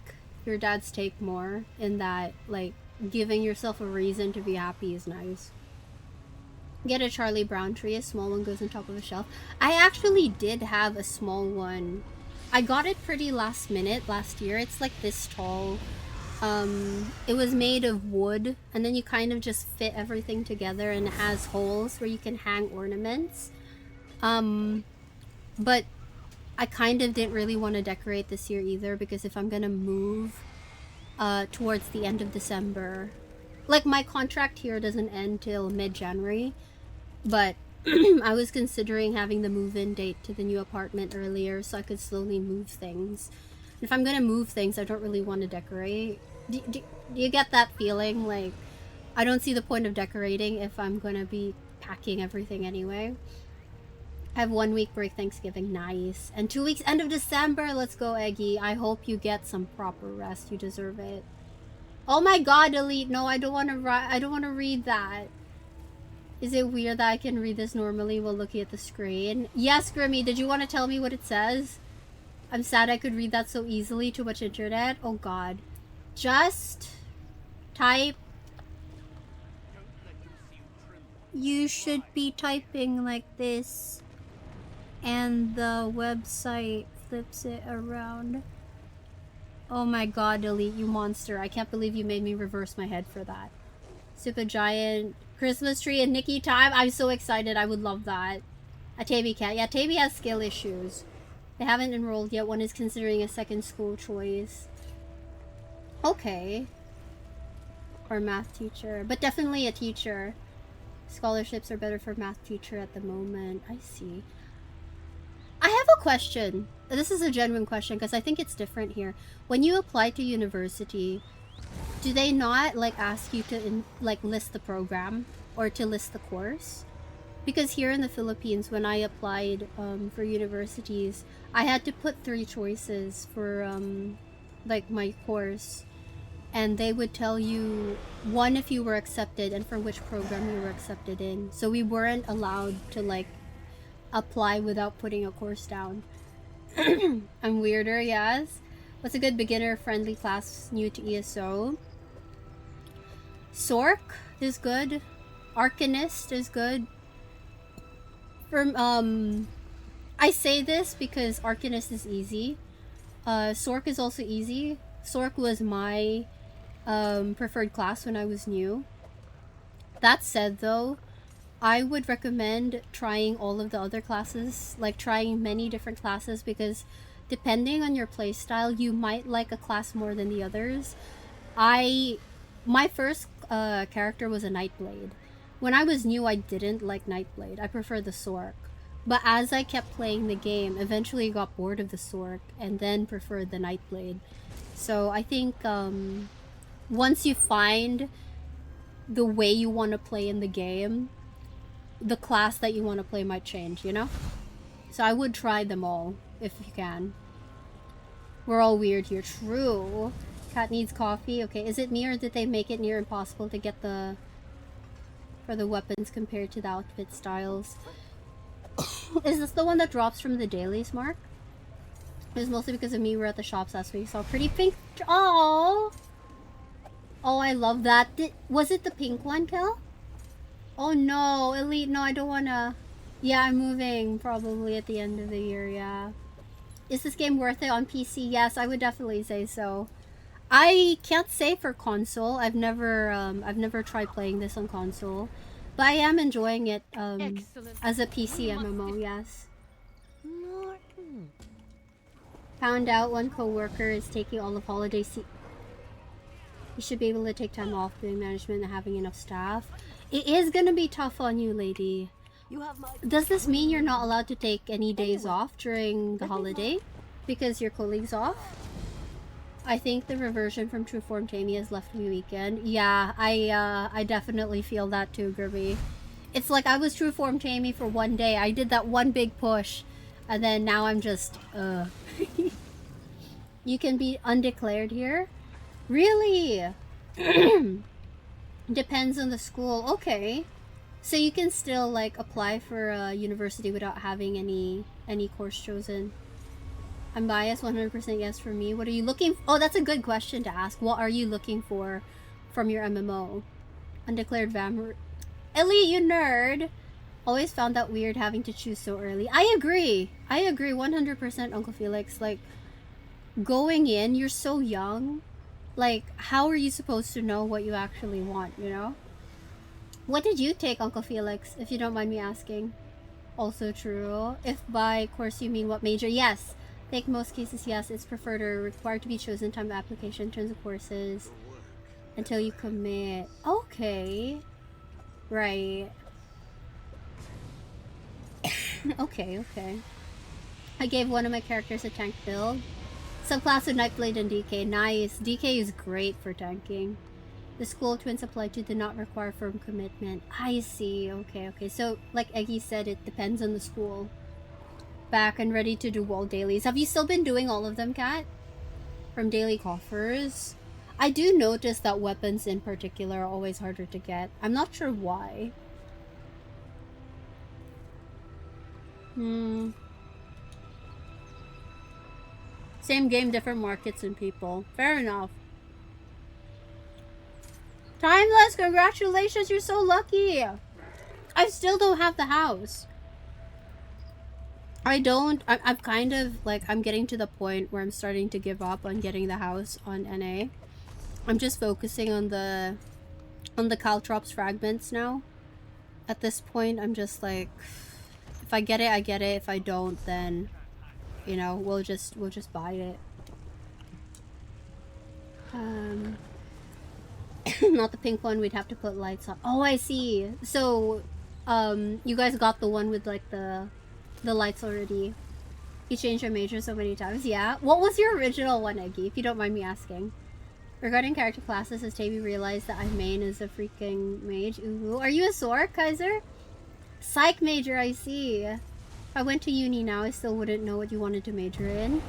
your dad's take more in that, like, giving yourself a reason to be happy is nice. Get a Charlie Brown tree. A small one goes on top of a shelf. I actually did have a small one. I got it pretty last minute last year. It's like this tall. It was made of wood, and then you kind of just fit everything together, and it has holes where you can hang ornaments. But I kind of didn't really want to decorate this year either, because if I'm gonna move towards the end of December, like my contract here doesn't end till mid-January, but I was considering having the move-in date to the new apartment earlier so I could slowly move things. If I'm gonna move things, I don't really want to decorate. Do you get that feeling? Like, I don't see the point of decorating if I'm gonna be packing everything anyway. I have 1 week break Thanksgiving, nice. And 2 weeks end of December, let's go Eggy. I hope you get some proper rest, you deserve it. Oh my god, Elite, no, I don't want to read that. Is it weird that I can read this normally while looking at the screen? Yes, Grimmy, did you want to tell me what it says? I'm sad I could read that so easily, too much internet. Oh god. Just type. You should be typing like this, and the website flips it around. Oh my god, Elite, you monster. I can't believe you made me reverse my head for that. Super giant Christmas tree and Nikki time. I'm so excited. I would love that. A Tamey cat. Yeah, Tamey has skill issues. They haven't enrolled yet. One is considering a second school choice. Okay. Or math teacher. But definitely a teacher. Scholarships are better for math teacher at the moment. I see. I have a question. This is a genuine question because I think it's different here. When you apply to university, do they not like ask you to like list the program or to list the course? Because here in the Philippines, when I applied for universities, I had to put 3 choices for like my course, and they would tell you one if you were accepted and for which program you were accepted in. So we weren't allowed to like apply without putting a course down. I'm weirder, yes. What's a good beginner friendly class new to ESO? Sork is good. Arcanist is good. I say this because Arcanist is easy. Sork is also easy. Sork was my preferred class when I was new. That said though, I would recommend trying all of the other classes, like trying many different classes, because depending on your playstyle, you might like a class more than the others. My first character was a Nightblade. When I was new, I didn't like Nightblade. I prefer the Sork. But as I kept playing the game, eventually I got bored of the Sork and then preferred the Nightblade. So I think once you find the way you want to play in the game, the class that you want to play might change, you know? So I would try them all, if you can. We're all weird here. True. Cat needs coffee. Okay, is it me or did they make it near impossible to get for the weapons compared to the outfit styles? Is this the one that drops from the dailies, Mark? It was mostly because of me. We were at the shops last week. Saw pretty pink. Oh, I love that. Was it the pink one, Kel? Oh no, Elite, no, I don't wanna. Yeah, I'm moving probably at the end of the year, yeah. Is this game worth it on PC? Yes, I would definitely say so. I can't say for console. I've never tried playing this on console. But I am enjoying it as a PC MMO, yes. Found out one coworker is taking all of holiday You should be able to take time off doing management and having enough staff. It is gonna be tough on you, lady. Does this mean you're not allowed to take any days off during the holiday? Because your colleague's off? I think the reversion from True Form Tamey has left me weekend. Yeah, I definitely feel that too, Grimmy. It's like I was True Form Tamey for 1 day. I did that one big push. And then now I'm just, You can be undeclared here? Really? Depends on the school. Okay. So you can still like apply for a university without having any course chosen. I'm biased, 100% yes for me. What are you looking for? Oh, that's a good question to ask. What are you looking for from your MMO? Undeclared Vammer. Ellie, you nerd! Always found that weird having to choose so early. I agree 100%, Uncle Felix. Like, going in, you're so young. like, how are you supposed to know what you actually want, you know? What did you take, Uncle Felix, if you don't mind me asking? Also true. If by course you mean what major, yes. I think most cases, yes, it's preferred or required to be chosen time of application in terms of courses until you commit. Okay. Right. Okay. I gave one of my characters a tank build. Subclass of Nightblade and DK. Nice. DK is great for tanking. The school twins applied to did not require firm commitment. I see. Okay. So, like Eggy said, it depends on the school. Back and ready to do wall dailies. Have you still been doing all of them, Kat? From daily coffers? I do notice that weapons in particular are always harder to get. I'm not sure why. Same game, different markets and people. Fair enough. Timeless, congratulations, you're so lucky. I still don't have the house. I'm kind of like, I'm getting to the point where I'm starting to give up on getting the house on NA. I'm just focusing on the Caltrops fragments now. At this point, I'm just like, if I get it, I get it. If I don't, then, you know, we'll just buy it. Not the pink one, we'd have to put lights on. Oh, I see. So, you guys got the one with like the lights already. You changed your major so many times. Yeah. What was your original one, Eggy, if you don't mind me asking? Regarding character classes, has Tamey realized that I main as a freaking mage? Ooh. Are you a Sork, Kaiser? Psych major, I see. If I went to uni now, I still wouldn't know what you wanted to major in.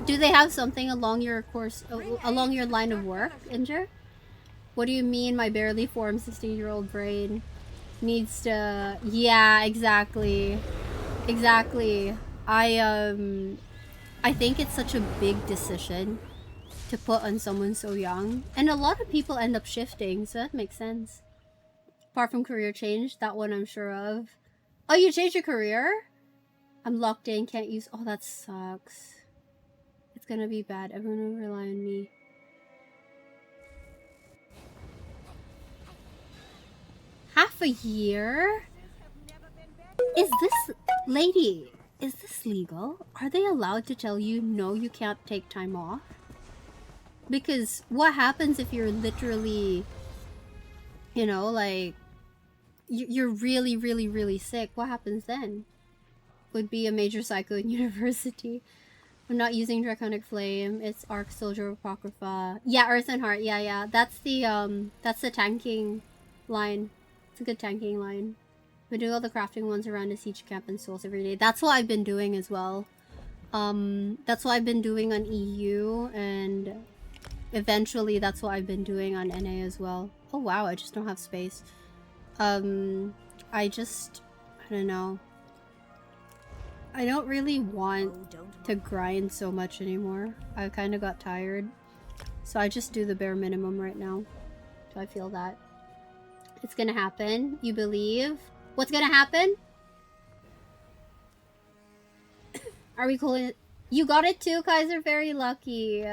Do they have something along your course, along your line of work, Inger? What do you mean my barely formed 16-year-old brain needs to... Yeah, exactly. Exactly. I think it's such a big decision to put on someone so young. And a lot of people end up shifting, so that makes sense. Apart from career change, that one I'm sure of. Oh, you changed your career? I'm locked in, can't use... Oh, that sucks. It's gonna be bad. Everyone will rely on me. Half a year? Is this... Lady, is this legal? Are they allowed to tell you, no, you can't take time off? Because what happens if you're literally, you know, like, you're really, really, really sick? What happens then? Would be a major psycho in university. I'm not using Draconic Flame. It's Arc Soldier Apocrypha. Yeah, Earth and Heart. Yeah. That's the tanking line. It's a good tanking line. We do all the crafting ones around the siege camp and souls every day. That's what I've been doing as well. That's what I've been doing on EU, and eventually that's what I've been doing on NA as well. Oh wow, I just don't have space. I don't know. I don't really want to grind so much anymore. I kind of got tired. So I just do the bare minimum right now. So I feel that. It's gonna happen. You believe? What's gonna happen? Are we calling it? You got it too, Kaiser? Very lucky.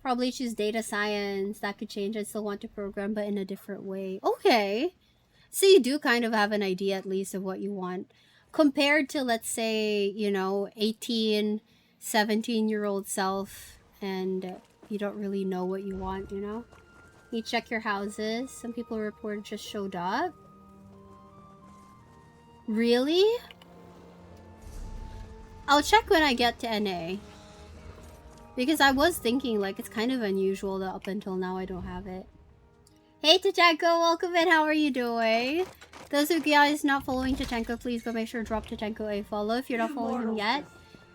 Probably choose data science. That could change. I still want to program, but in a different way. Okay. So you do kind of have an idea at least of what you want. Compared to, let's say, you know, 18, 17-year-old self, and you don't really know what you want, you know? You check your houses. Some people report just showed up. Really? I'll check when I get to NA. Because I was thinking, like, it's kind of unusual that up until now I don't have it. Hey, Tachanko, welcome in. How are you doing? Those of you guys not following Tachanko, please go make sure to drop Tachanko a follow if you're not following him yet.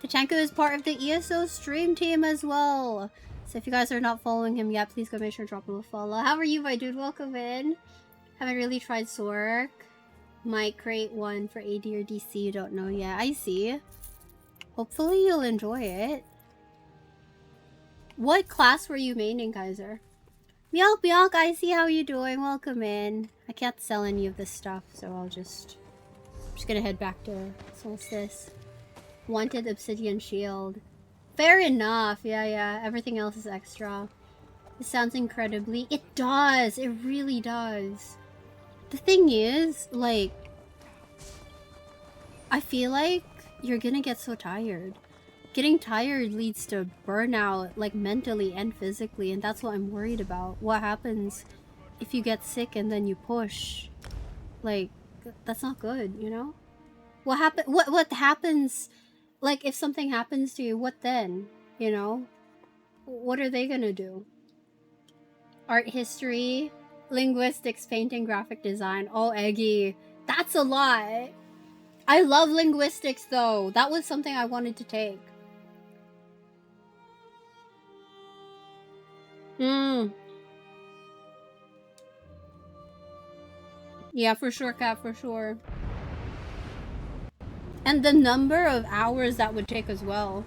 Tachanko is part of the ESO stream team as well. So if you guys are not following him yet, please go make sure to drop him a follow. How are you, my dude? Welcome in. Haven't really tried Sork. Might create one for AD or DC, you don't know yet. I see. Hopefully you'll enjoy it. What class were you maining, Kaiser? Meowk, I see how you doing. Welcome in. I can't sell any of this stuff, so I'm just gonna head back to Solstice. Wanted Obsidian Shield. Fair enough. Yeah. Everything else is extra. It sounds incredibly. It does. It really does. The thing is, like, I feel like you're gonna get so tired. Getting tired leads to burnout, like mentally and physically, and that's what I'm worried about. What happens if you get sick and then you push? Like, that's not good, you know? What happens, like, if something happens to you, what then? You know? What are they gonna do? Art history, linguistics, painting, graphic design. Oh, Eggy. That's a lot. I love linguistics, though. That was something I wanted to take. Yeah, for sure, Kat, for sure. And the number of hours that would take as well.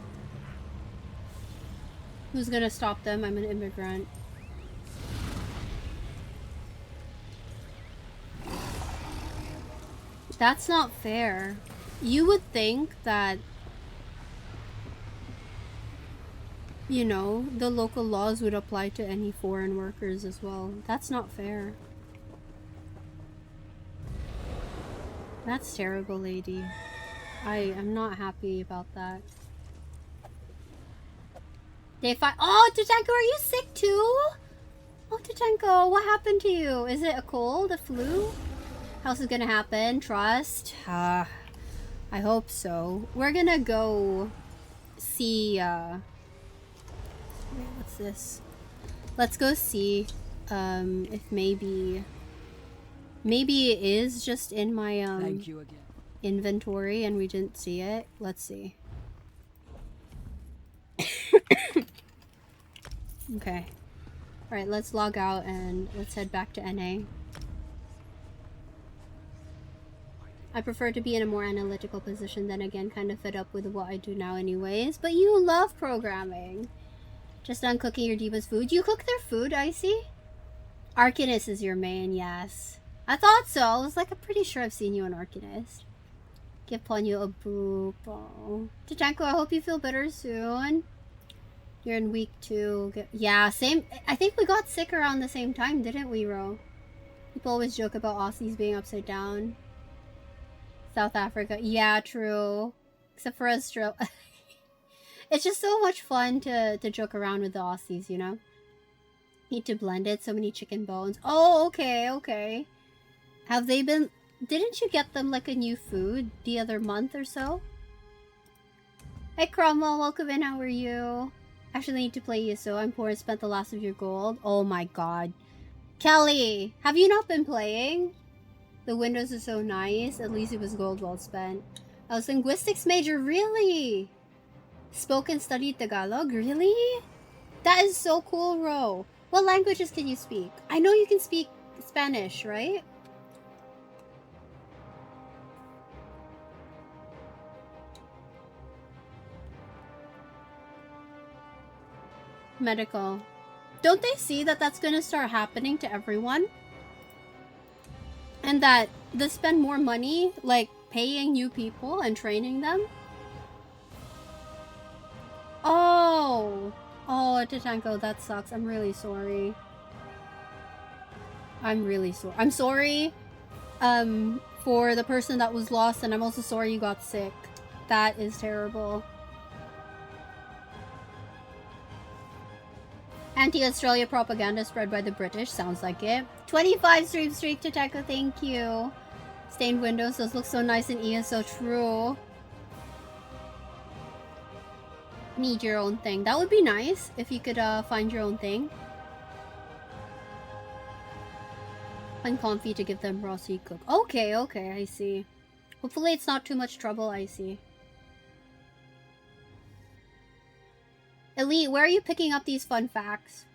Who's gonna stop them? I'm an immigrant. That's not fair. You would think that, you know, the local laws would apply to any foreign workers as well. That's not fair. That's terrible, lady. I am not happy about that. Day 5. Oh, Tachenko, are you sick too? Oh, Tachenko, what happened to you? Is it a cold? A flu? How's it gonna happen? Trust? I hope so. We're gonna go see, wait, what's this? Let's go see, if maybe it is just in my, Thank you again. inventory and we didn't see it. Let's see. Okay. Alright, let's log out and let's head back to NA. I prefer to be in a more analytical position, then again, kind of fed up with what I do now anyways. But you love programming. Just done cooking your diva's food. You cook their food, Icy? Arcanist is your main, yes. I thought so. I was like, I'm pretty sure I've seen you on Arcanist. Give Ponyo a boop. Oh. Tachenko, I hope you feel better soon. You're in week 2. Yeah, same. I think we got sick around the same time, didn't we, Ro? People always joke about Aussies being upside down. South Africa. Yeah, true. Except for Australia. It's just so much fun to joke around with the Aussies, you know? Need to blend it. So many chicken bones. Oh, okay, okay. Have they been... Didn't you get them like a new food the other month or so? Hey Cromwell, welcome in. How are you? Actually need to play you, so I'm poor and spent the last of your gold. Oh my god. Kelly, have you not been playing? The windows are so nice. At least it was gold well spent. I was linguistics major, really? Spoke and studied Tagalog, really? That is so cool, Ro. What languages can you speak? I know you can speak Spanish, right? Medical. Don't they see that that's gonna start happening to everyone? And that they spend more money, like, paying new people and training them? Oh! Oh, Tachenko, that sucks. I'm really sorry. I'm really sorry. I'm sorry, for the person that was lost, and I'm also sorry you got sick. That is terrible. Anti-Australia propaganda spread by the British. Sounds like it. 25 stream streak to Tachenko, thank you. Stained windows, those look so nice in ESO, true. Need your own thing. That would be nice if you could find your own thing. Uncomfy to give them raw so you cook. Okay, okay, I see. Hopefully it's not too much trouble, I see. Elite, where are you picking up these fun facts?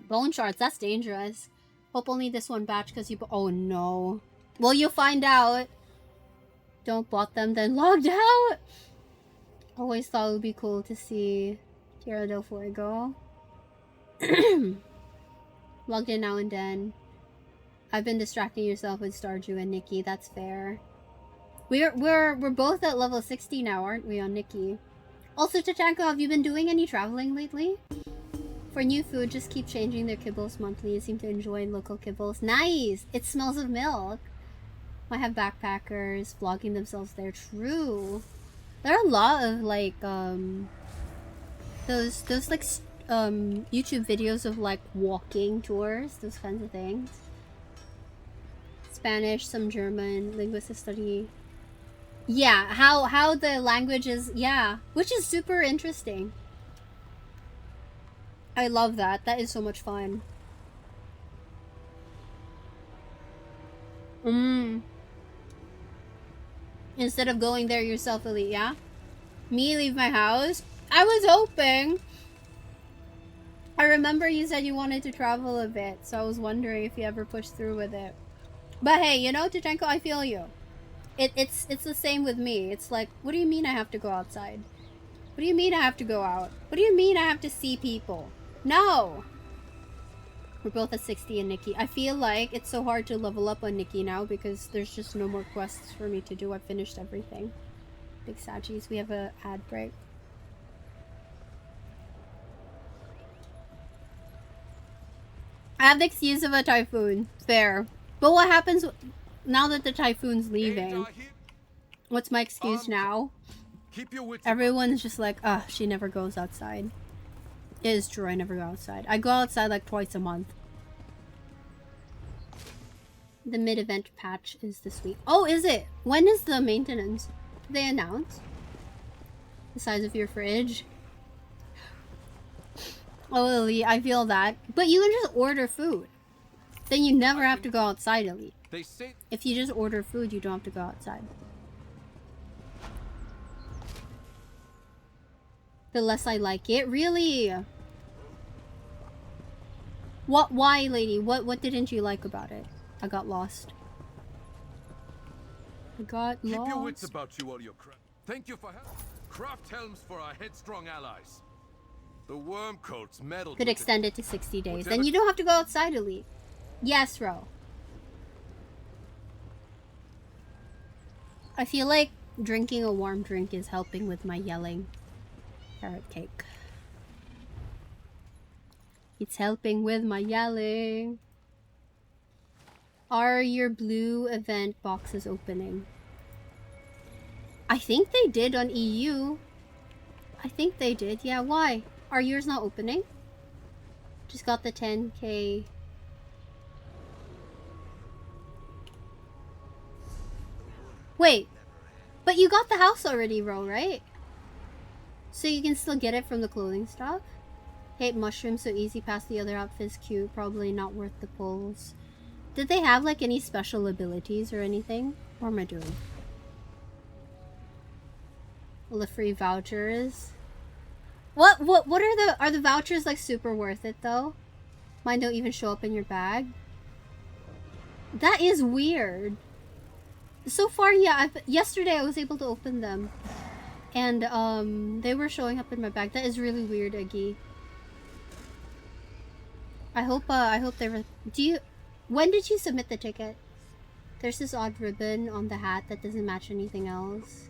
Bone shards, that's dangerous. Hope only this one batch because you... Oh no. Well, you'll find out. Don't bought them, then logged out. Always thought it would be cool to see Tierra del Fuego. Logged in now and then. I've been distracting yourself with Stardew and Nikki. That's fair. We're both at level 60 now, aren't we, on Nikki? Also, Tachanko, have you been doing any traveling lately? For new food, just keep changing their kibbles monthly. You seem to enjoy local kibbles. Nice! It smells of milk. I have backpackers vlogging themselves there. True. There are a lot of like those like YouTube videos of like walking tours, those kinds of things. Spanish, some German, linguistic study. Yeah, how the language is, yeah, which is super interesting. I love that. That is so much fun. Instead of going there yourself, Elite, yeah? Me leave my house? I was hoping. I remember you said you wanted to travel a bit, so I was wondering if you ever pushed through with it. But hey, you know, Tachenko, I feel you. It's the same with me. It's like, what do you mean I have to go outside? What do you mean I have to go out? What do you mean I have to see people? No! We're both at 60 and Nikki. I feel like it's so hard to level up on Nikki now because there's just no more quests for me to do. I've finished everything. Big Sagis, we have a ad break. I have the excuse of a typhoon. Fair. But what happens now that the typhoon's leaving? What's my excuse now? Everyone's just like, ugh, she never goes outside. It is true, I never go outside. I go outside like twice a month. The mid-event patch is this week. Oh, is it? When is the maintenance? Did they announce? The size of your fridge? Oh, Elite, I feel that. But you can just order food. Then you never have to go outside, Elite. If you just order food, you don't have to go outside. The less I like it. Really? What? Why, lady? What didn't you like about it? I got lost. I got lost. Keep your wits about you, all your crap. Thank you for help. Craft helms for our headstrong allies. The worm coats meddled. Could extend it to 60 days. Then you don't have to go outside, Elite. Yes, Ro. I feel like drinking a warm drink is helping with my yelling. Carrot cake. It's helping with my yelling. Are your blue event boxes opening? I think they did on EU. I think they did. Yeah, why? Are yours not opening? Just got the 10k. Wait. But you got the house already, Ro, right? So you can still get it from the clothing stock? Hate mushrooms so easy past the other outfits cute. Probably not worth the pulls. Did they have like any special abilities or anything? What am I doing? All the free vouchers. What are the vouchers like super worth it though? Mine don't even show up in your bag. That is weird. So far, yeah, yesterday I was able to open them. And they were showing up in my bag. That is really weird, Eggy. I hope they were. When did you submit the ticket? There's this odd ribbon on the hat that doesn't match anything else.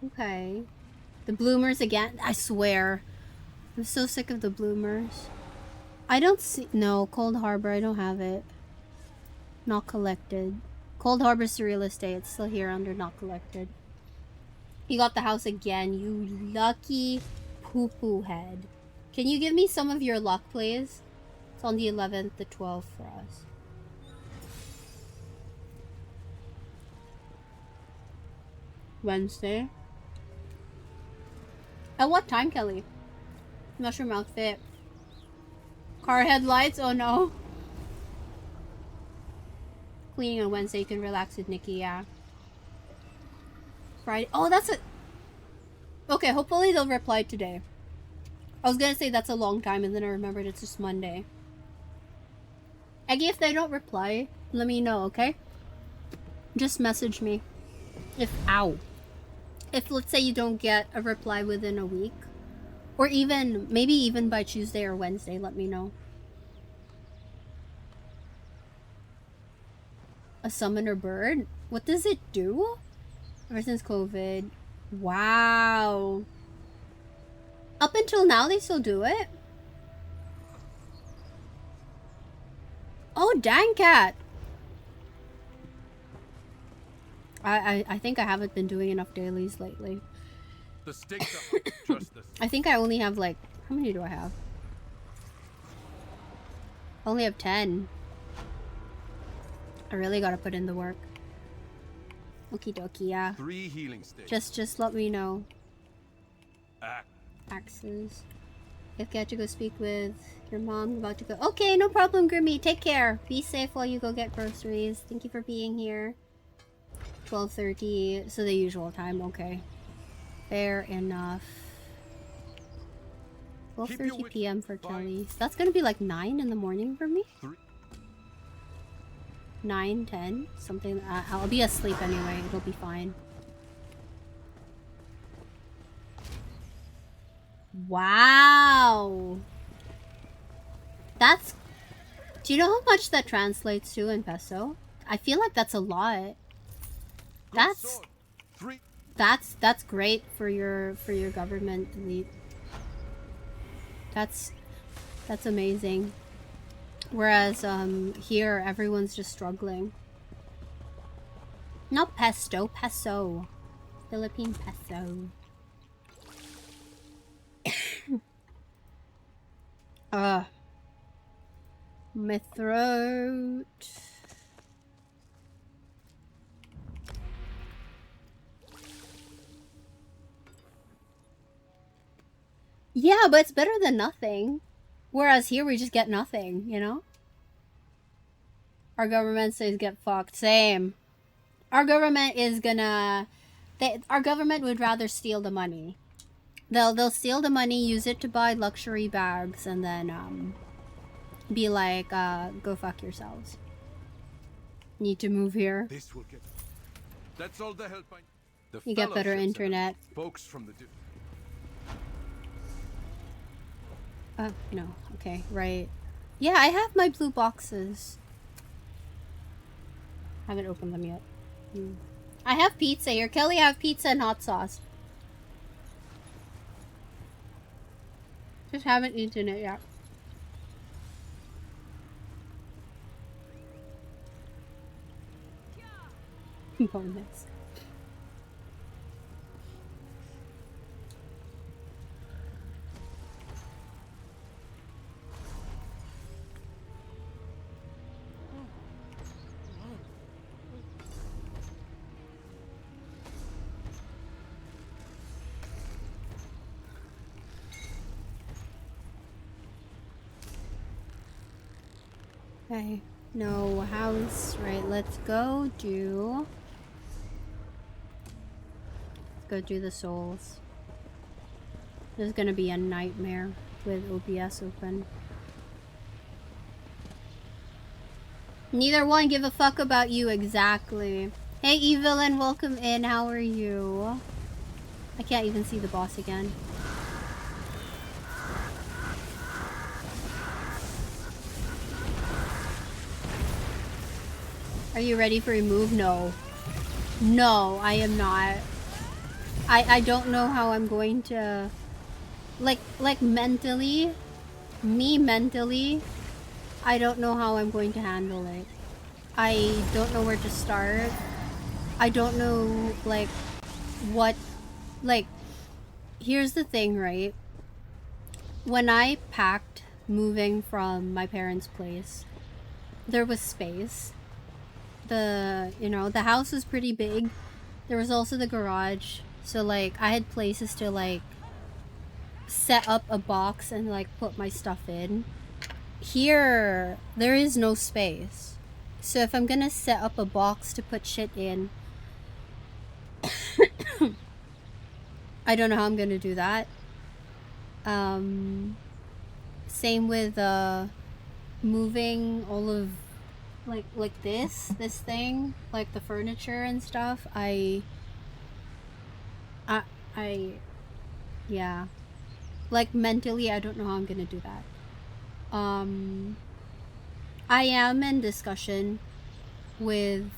Okay. The bloomers again. I swear. I'm so sick of the bloomers. I don't see. No, Cold Harbor. I don't have it. Not collected. Cold Harbor's the real estate. It's still here under not collected. You got the house again, you lucky poo-poo head. Can you give me some of your luck, please? It's on the 11th, the 12th for us. Wednesday. At what time, Kelly? Mushroom outfit. Car headlights? Oh no. Cleaning on Wednesday, you can relax with Nikki, yeah. Friday. Oh, that's it. Okay, hopefully they'll reply today. I was gonna say that's a long time, and then I remembered it's just Monday. Eggy, if they don't reply, let me know, okay? Just message me. If let's say you don't get a reply within a week, or even, maybe even by Tuesday or Wednesday, let me know. A summoner bird? What does it do? Ever since COVID. Wow. Up until now, they still do it? Oh, dang cat. I think I haven't been doing enough dailies lately. The stakes are just the I think I only have like, how many do I have? I only have 10. I really gotta put in the work. Okie dokie, yeah. 3 healing stakes. Just let me know. Act. Axes. If you have to go speak with your mom, about to go. Okay, no problem, Grimmy. Take care. Be safe while you go get groceries. Thank you for being here. 12:30, so the usual time. Okay. Fair enough. 12:30 p.m. for Kelly. So that's gonna be like 9 in the morning for me? 9, 10, something. I'll be asleep anyway. It'll be fine. Wow. That's... Do you know how much that translates to in peso? I feel like that's a lot. That's great for your government elite. That's amazing. Whereas here everyone's just struggling. Not pesto, peso. Philippine peso. My throat. Yeah, but it's better than nothing. Whereas here we just get nothing, you know? Our government says get fucked. Same. Our government is gonna... our government would rather steal the money. They'll steal the money, use it to buy luxury bags, and then be like, go fuck yourselves. Need to move here. This will get. That's all the help I. You get better internet. Folks from the. No. Okay, right. Yeah, I have my blue boxes. Haven't opened them yet. I have pizza here. Kelly, I have pizza and hot sauce. Just haven't eaten it yet. Bonus. Okay, no house. Right, let's go do the souls. This is gonna be a nightmare with OBS open. Neither one give a fuck about you, exactly. Hey Evelyn, welcome in. How are you? I can't even see the boss again. Are you ready for a move? No. No, I am not. I don't know how I'm going to... Like mentally... Me mentally... I don't know how I'm going to handle it. I don't know where to start. I don't know, like... What... Like... Here's the thing, right? When I packed moving from my parents' place, there was space. The house was pretty big. There was also the garage. So, like, I had places to, like, set up a box and, like, put my stuff in. Here, there is no space. So if I'm gonna set up a box to put shit in, I don't know how I'm gonna do that. Same with, moving all of... like this thing, like the furniture and stuff. Yeah, like mentally I don't know how I'm gonna do that. I am in discussion with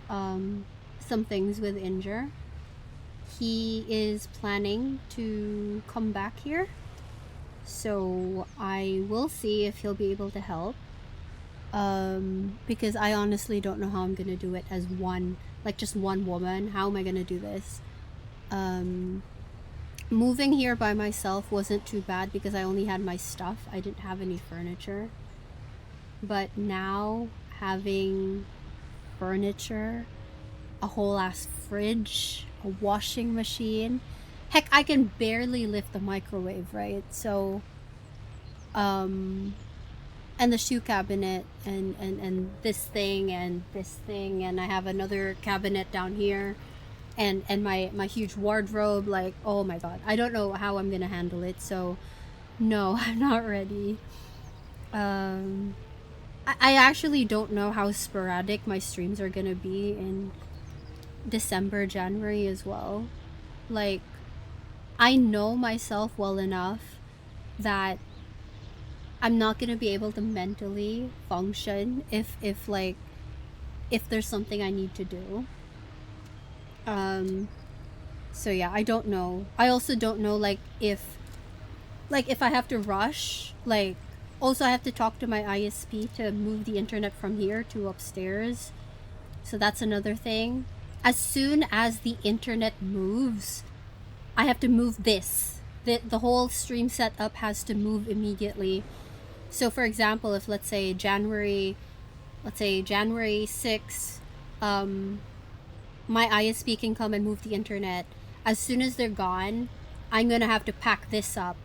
some things with Injure, he is planning to come back here. So I will see if he'll be able to help. Because I honestly don't know how I'm gonna do it as one, like just one woman. How am I gonna do this? Moving here by myself wasn't too bad because I only had my stuff. I didn't have any furniture. But now having furniture, a whole ass fridge, a washing machine. Heck, I can barely lift the microwave, right? So, and the shoe cabinet and this thing and this thing, and I have another cabinet down here, and my huge wardrobe. Like, oh my god, I don't know how I'm gonna handle it. So no, I'm not ready. I actually don't know how sporadic my streams are gonna be in December, January as well. Like, I know myself well enough that I'm not gonna be able to mentally function if there's something I need to do. So yeah, I don't know. I also don't know if I have to rush, also I have to talk to my ISP to move the internet from here to upstairs. So that's another thing. As soon as the internet moves, I have to move this. The whole stream setup has to move immediately. So for example, if let's say January 6th, my ISP can come and move the internet. As soon as they're gone, I'm gonna have to pack this up,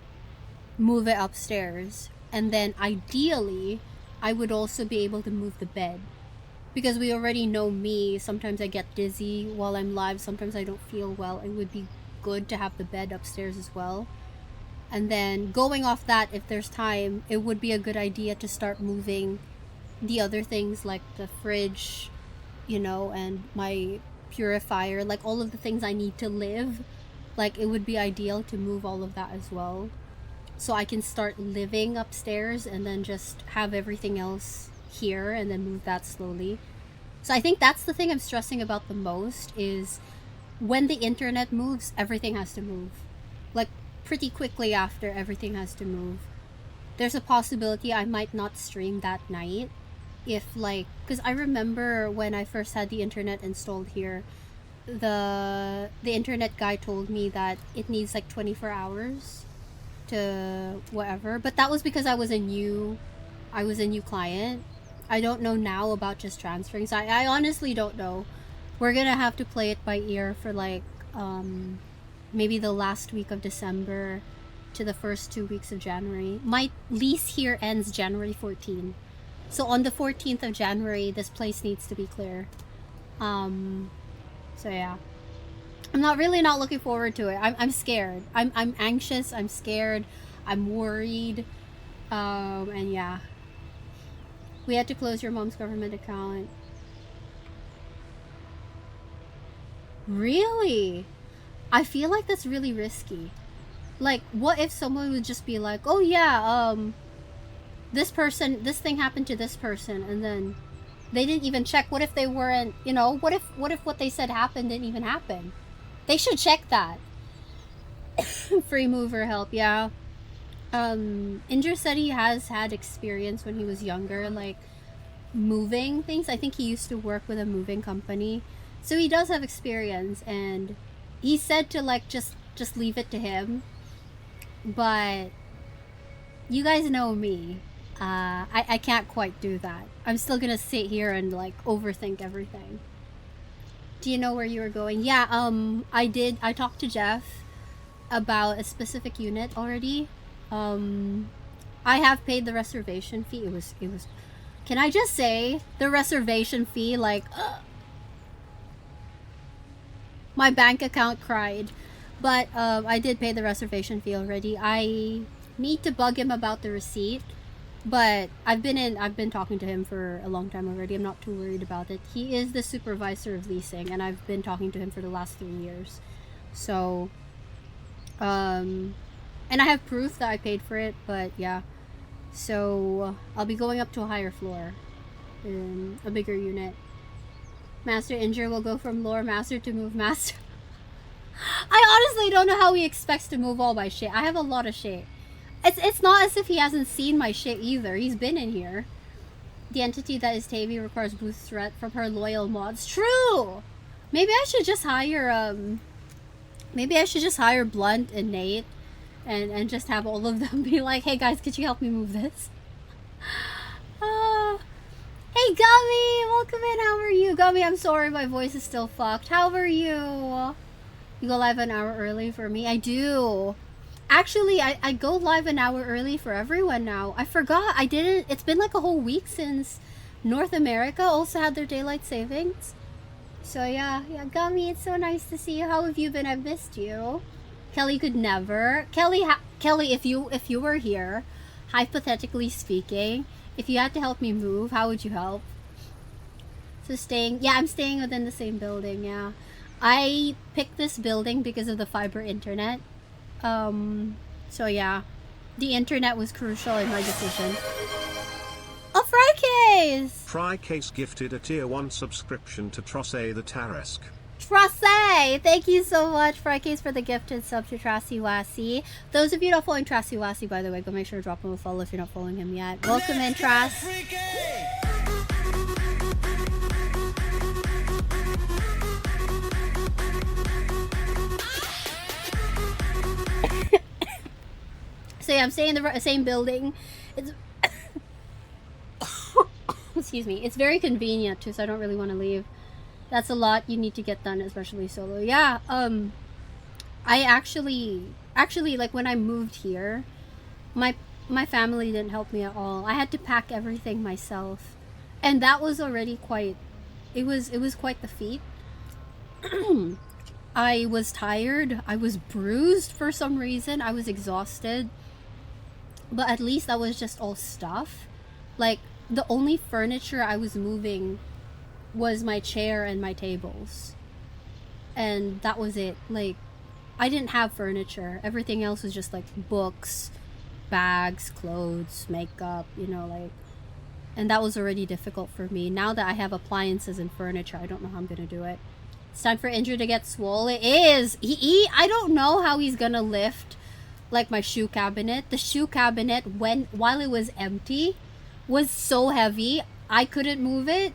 move it upstairs, and then ideally, I would also be able to move the bed. Because we already know me, sometimes I get dizzy while I'm live, sometimes I don't feel well. It would be good to have the bed upstairs as well. And then going off that, if there's time, it would be a good idea to start moving the other things like the fridge, and my purifier, like all of the things I need to live. Like, it would be ideal to move all of that as well, so I can start living upstairs and then just have everything else here and then move that slowly. So I think that's the thing I'm stressing about the most, is when the internet moves, everything has to move. Like, pretty quickly after, everything has to move. There's a possibility I might not stream that night if because I remember when I first had the internet installed here, the internet guy told me that it needs 24 hours to whatever, but that was because I was a new client. I don't know now about just transferring, so I honestly don't know. We're gonna have to play it by ear for maybe the last week of December to the first 2 weeks of January. My lease here ends January 14th. So on the 14th of January, this place needs to be clear. So yeah. I'm not looking forward to it. I'm scared. I'm anxious, I'm scared, I'm worried. And yeah. We had to close your mom's government account. Really? I feel like that's really risky. Like, what if someone would just be like, oh yeah, this thing happened to this person, and then they didn't even check. What if they weren't, what if what they said happened didn't even happen? They should check that. Free mover help, yeah. Indra said he has had experience when he was younger, moving things. I think he used to work with a moving company. So he does have experience, and he said to just leave it to him. But you guys know me. I can't quite do that. I'm still gonna sit here and overthink everything. Do you know where you were going? Yeah, I did. I talked to Jeff about a specific unit already. I have paid the reservation fee. It was can I just say the reservation fee, my bank account cried. But I did pay the reservation fee already. I need to bug him about the receipt, but I've been talking to him for a long time already. I'm not too worried about it. He is the supervisor of leasing, and I've been talking to him for the last 3 years. So, and I have proof that I paid for it, but yeah. So, I'll be going up to a higher floor, in a bigger unit. Master Injure will go from lore master to move master. I honestly don't know how he expects to move all my shit. I have a lot of shit. It's not as if he hasn't seen my shit either. He's been in here. The entity that is Tamey requires boost threat from her loyal mods. True! Maybe I should just hire, maybe I should just hire Blunt and Nate and just have all of them be like, hey guys, could you help me move this? Hey Gummy! Welcome in, how are you? Gummy, I'm sorry my voice is still fucked. How are you? You go live an hour early for me? I do. Actually, I go live an hour early for everyone now. I forgot. I didn't. It's been like a whole week since North America also had their daylight savings. So yeah, Gummy, it's so nice to see you. How have you been? I've missed you. Kelly could never. Kelly, if you were here, hypothetically speaking, if you had to help me move, how would you help? So I'm staying within the same building, yeah. I picked this building because of the fiber internet. So yeah, the internet was crucial in my decision. Oh, Frykes! Frykes gifted a tier 1 subscription to Trosse the Taresk. Trasse! Thank you so much, Frykes, for the gifted sub to Trassi-Wassi. Those of you not following Trassi-Wassi, by the way, go make sure to drop him a follow if you're not following him yet. Welcome in, Trass. So yeah, I'm staying in the same building. It's excuse me. It's very convenient too, so I don't really want to leave. That's a lot you need to get done, especially solo. Yeah. I actually like when I moved here, my family didn't help me at all. I had to pack everything myself, and that was already quite. It was quite the feat. I was tired. I was bruised for some reason. I was exhausted. But at least that was just all stuff. Like, the only furniture I was moving was my chair and my tables. And that was it. Like, I didn't have furniture. Everything else was just like books, bags, clothes, makeup, you know, like. And that was already difficult for me. Now that I have appliances and furniture, I don't know how I'm gonna do it. It's time for Indra to get swole. It is! I don't know how he's gonna lift like my shoe cabinet. The shoe cabinet, while it was empty, was so heavy I couldn't move it.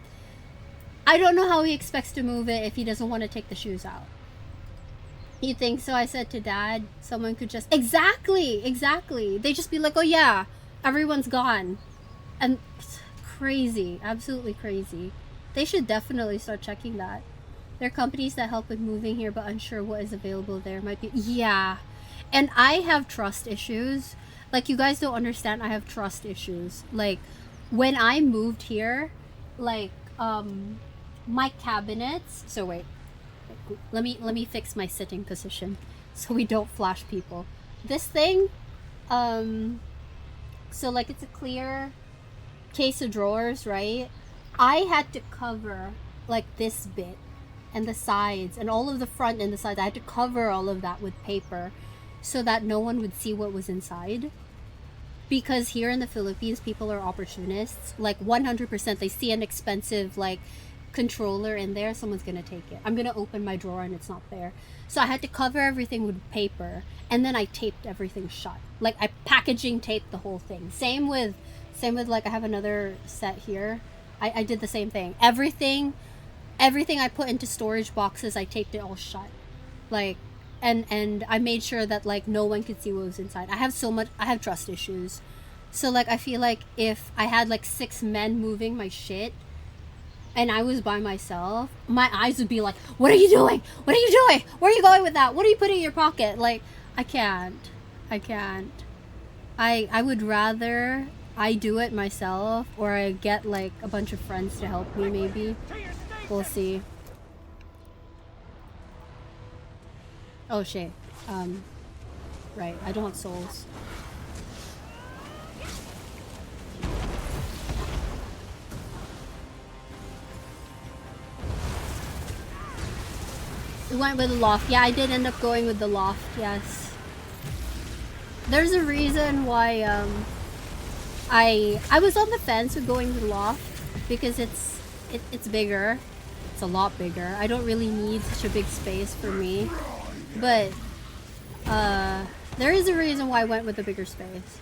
I don't know how he expects to move it if he doesn't want to take the shoes out. You think so? I said to Dad, someone could just exactly they just be like, oh yeah, everyone's gone. And it's crazy, absolutely crazy. They should definitely start checking that. There are companies that help with moving here but unsure what is available there. Might be, yeah. And I have trust issues. Like, you guys don't understand, I have trust issues. Like, when I moved here, like, my cabinets... So wait. Let me fix my sitting position so we don't flash people. This thing, so like it's a clear case of drawers, right? I had to cover like this bit and the sides and all of the front and the sides. I had to cover all of that with paper so that no one would see what was inside. Because here in the Philippines, people are opportunists. Like 100%, they see an expensive like controller in there, someone's gonna take it. I'm gonna open my drawer and it's not there. So I had to cover everything with paper, and then I taped everything shut. Like I packaging taped the whole thing. Same with like I have another set here. I did the same thing. Everything I put into storage boxes, I taped it all shut. Like and I made sure that like no one could see what was inside. I have trust issues. So like I feel like if I had like 6 men moving my shit and I was by myself, my eyes would be like, what are you doing? What are you doing? Where are you going with that? What are you putting in your pocket? Like, I can't. I would rather I do it myself, or I get like a bunch of friends to help me maybe. We'll see. Oh shit. Right, I don't have souls. We went with the loft. Yeah, I did end up going with the loft, yes. There's a reason why I was on the fence with going with the loft because it's bigger. It's a lot bigger. I don't really need such a big space for me. But there is a reason why I went with the bigger space.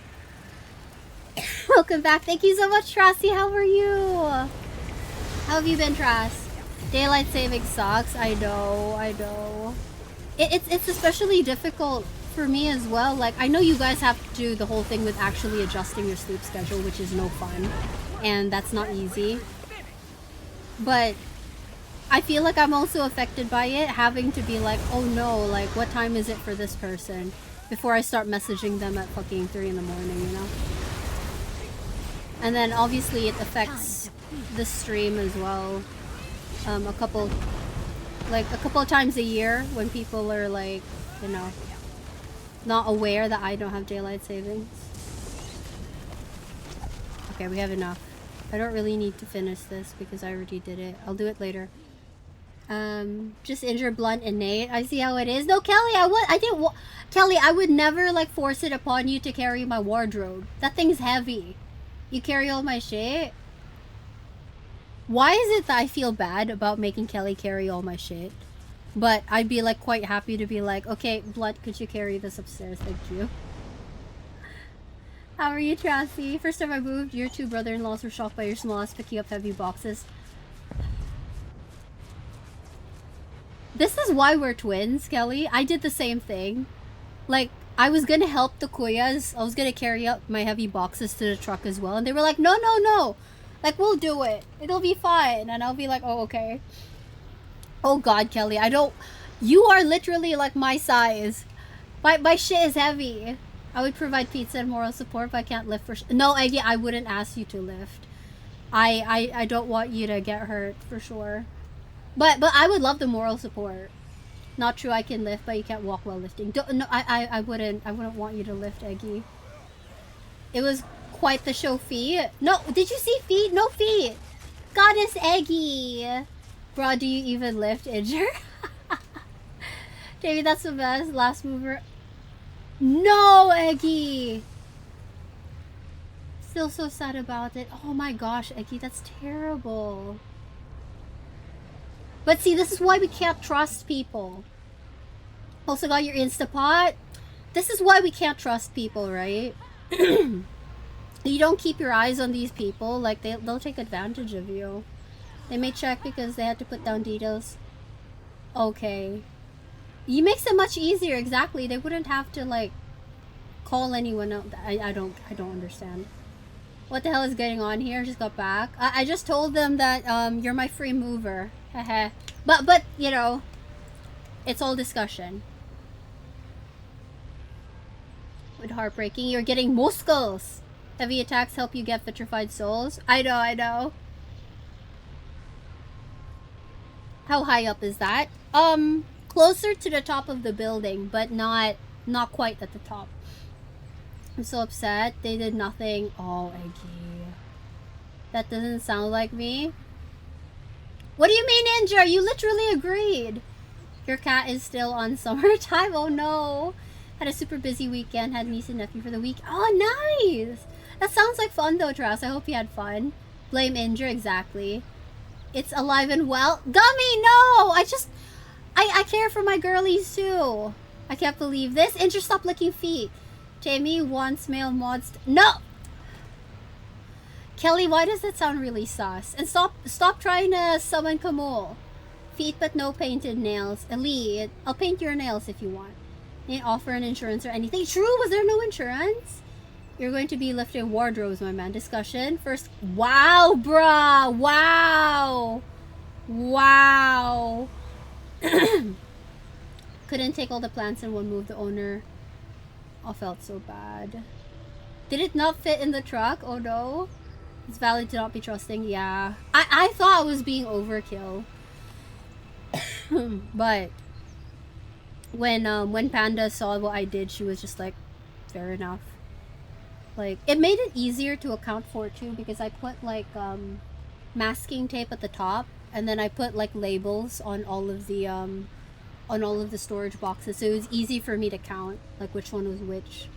Welcome back. Thank you so much, Trasty. How are you? How have you been, Tras? Daylight saving sucks. I know. It's especially difficult for me as well. Like, I know you guys have to do the whole thing with actually adjusting your sleep schedule, which is no fun. And that's not easy. But I feel like I'm also affected by it, having to be like, oh no, like, what time is it for this person? Before I start messaging them at fucking 3 in the morning, you know? And then obviously it affects the stream as well. A couple of times a year when people are like, you know, not aware that I don't have daylight savings. Okay, we have enough. I don't really need to finish this because I already did it. I'll do it later. Just injure Blunt and Nate. I see how it is. No, Kelly, Kelly, I would never like force it upon you to carry my wardrobe. That thing's heavy. You carry all my shit? Why is it that I feel bad about making Kelly carry all my shit? But I'd be like quite happy to be like, okay, Blunt, could you carry this upstairs? Thank you. How are you, Trasty? First time I moved, your two brother-in-laws were shocked by your small ass picking up heavy boxes. This is why we're twins, Kelly. I did the same thing. Like, I was gonna help the Kuyas. I was gonna carry up my heavy boxes to the truck as well. And they were like, no, no, no. Like, we'll do it. It'll be fine. And I'll be like, oh, okay. Oh, God, Kelly. You are literally, like, my size. My shit is heavy. I would provide pizza and moral support, but I can't lift for no, Eggy, I wouldn't ask you to lift. I don't want you to get hurt, for sure. But I would love the moral support. Not true, I can lift, but you can't walk while lifting. No, I wouldn't want you to lift, Eggy. It was quite the show, feet. No, did you see feet? No feet. Goddess Eggy. Bro, do you even lift, injure? Maybe that's the best. Last mover. No, Eggy. Still so sad about it. Oh my gosh, Eggy, that's terrible. But see, this is why we can't trust people. Also got your Instapot. This is why we can't trust people, right? You don't keep your eyes on these people, like they'll take advantage of you. They may check because they had to put down details. Okay. You makes it much easier, exactly. They wouldn't have to like call anyone else. I don't understand. What the hell is going on here? Just got back. I just told them that you're my free mover. but you know, it's all discussion. With heartbreaking, you're getting muscles. Heavy attacks help you get vitrified souls. I know. How high up is that? Closer to the top of the building, but not quite at the top. I'm so upset. They did nothing. Oh, Eggy. That doesn't sound like me. What do you mean, Ninja? You literally agreed. Your cat is still on summertime. Oh no. Had a super busy weekend. Had niece and nephew for the week. Oh, nice. That sounds like fun though, Travis. I hope you had fun. Blame Injure, exactly. It's alive and well. Gummy, no! I care for my girlies too. I can't believe this. Injure, stop licking feet. Tamey wants male mods. No! Kelly, why does that sound really sus? And stop trying to summon Kamul. Feet but no painted nails. Elite, I'll paint your nails if you want. Didn't offer an insurance or anything. True, was there no insurance? You're going to be lifting wardrobes, my man. Discussion. First, wow, bruh. Wow. Couldn't take all the plants in one move. The owner all felt so bad. Did it not fit in the truck? Oh no. It's valid to not be trusting. Yeah. I thought I was being overkill. But when Panda saw what I did, she was just like, fair enough. Like, it made it easier to account for too, because I put like masking tape at the top, and then I put like labels on all of the storage boxes, so it was easy for me to count like which one was which.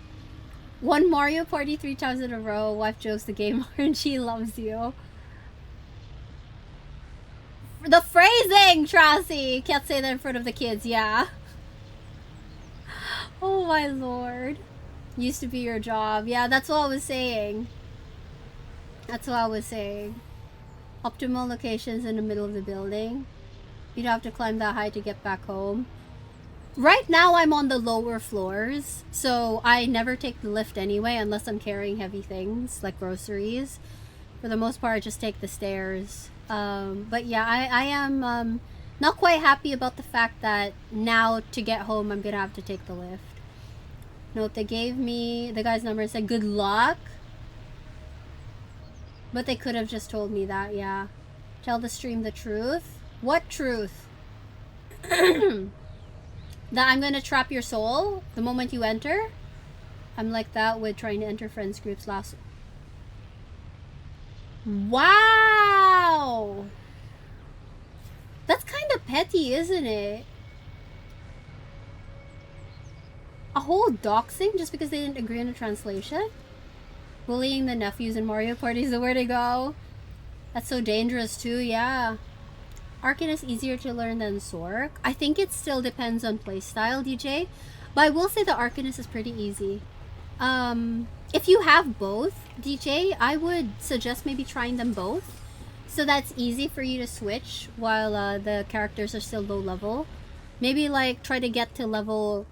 Won Mario Party 3 times in a row. Wife jokes the gamer and she loves you. The phrasing, Tracy! Can't say that in front of the kids, yeah. Oh my lord. Used to be your job. Yeah, that's what I was saying. That's what I was saying. Optimal locations in the middle of the building. You'd have to climb that high to get back home. Right now I'm on the lower floors, so I never take the lift anyway unless I'm carrying heavy things like groceries. For the most part, I just take the stairs. But yeah, I am not quite happy about the fact that now to get home I'm gonna have to take the lift. Note, they gave me the guy's number and said good luck. But they could have just told me that, yeah. Tell the stream the truth. What truth? That I'm gonna trap your soul the moment you enter? I'm like that with trying to enter friends groups last. Wow! That's kind of petty, isn't it? A whole doxing just because they didn't agree on a translation? Bullying the nephews in Mario Party is the way to go. That's so dangerous too, yeah. Arcan is easier to learn than Sork. I think it still depends on playstyle, DJ. But I will say the Arcanist is pretty easy. If you have both, DJ, I would suggest maybe trying them both. So that's easy for you to switch while the characters are still low level. Maybe like try to get to level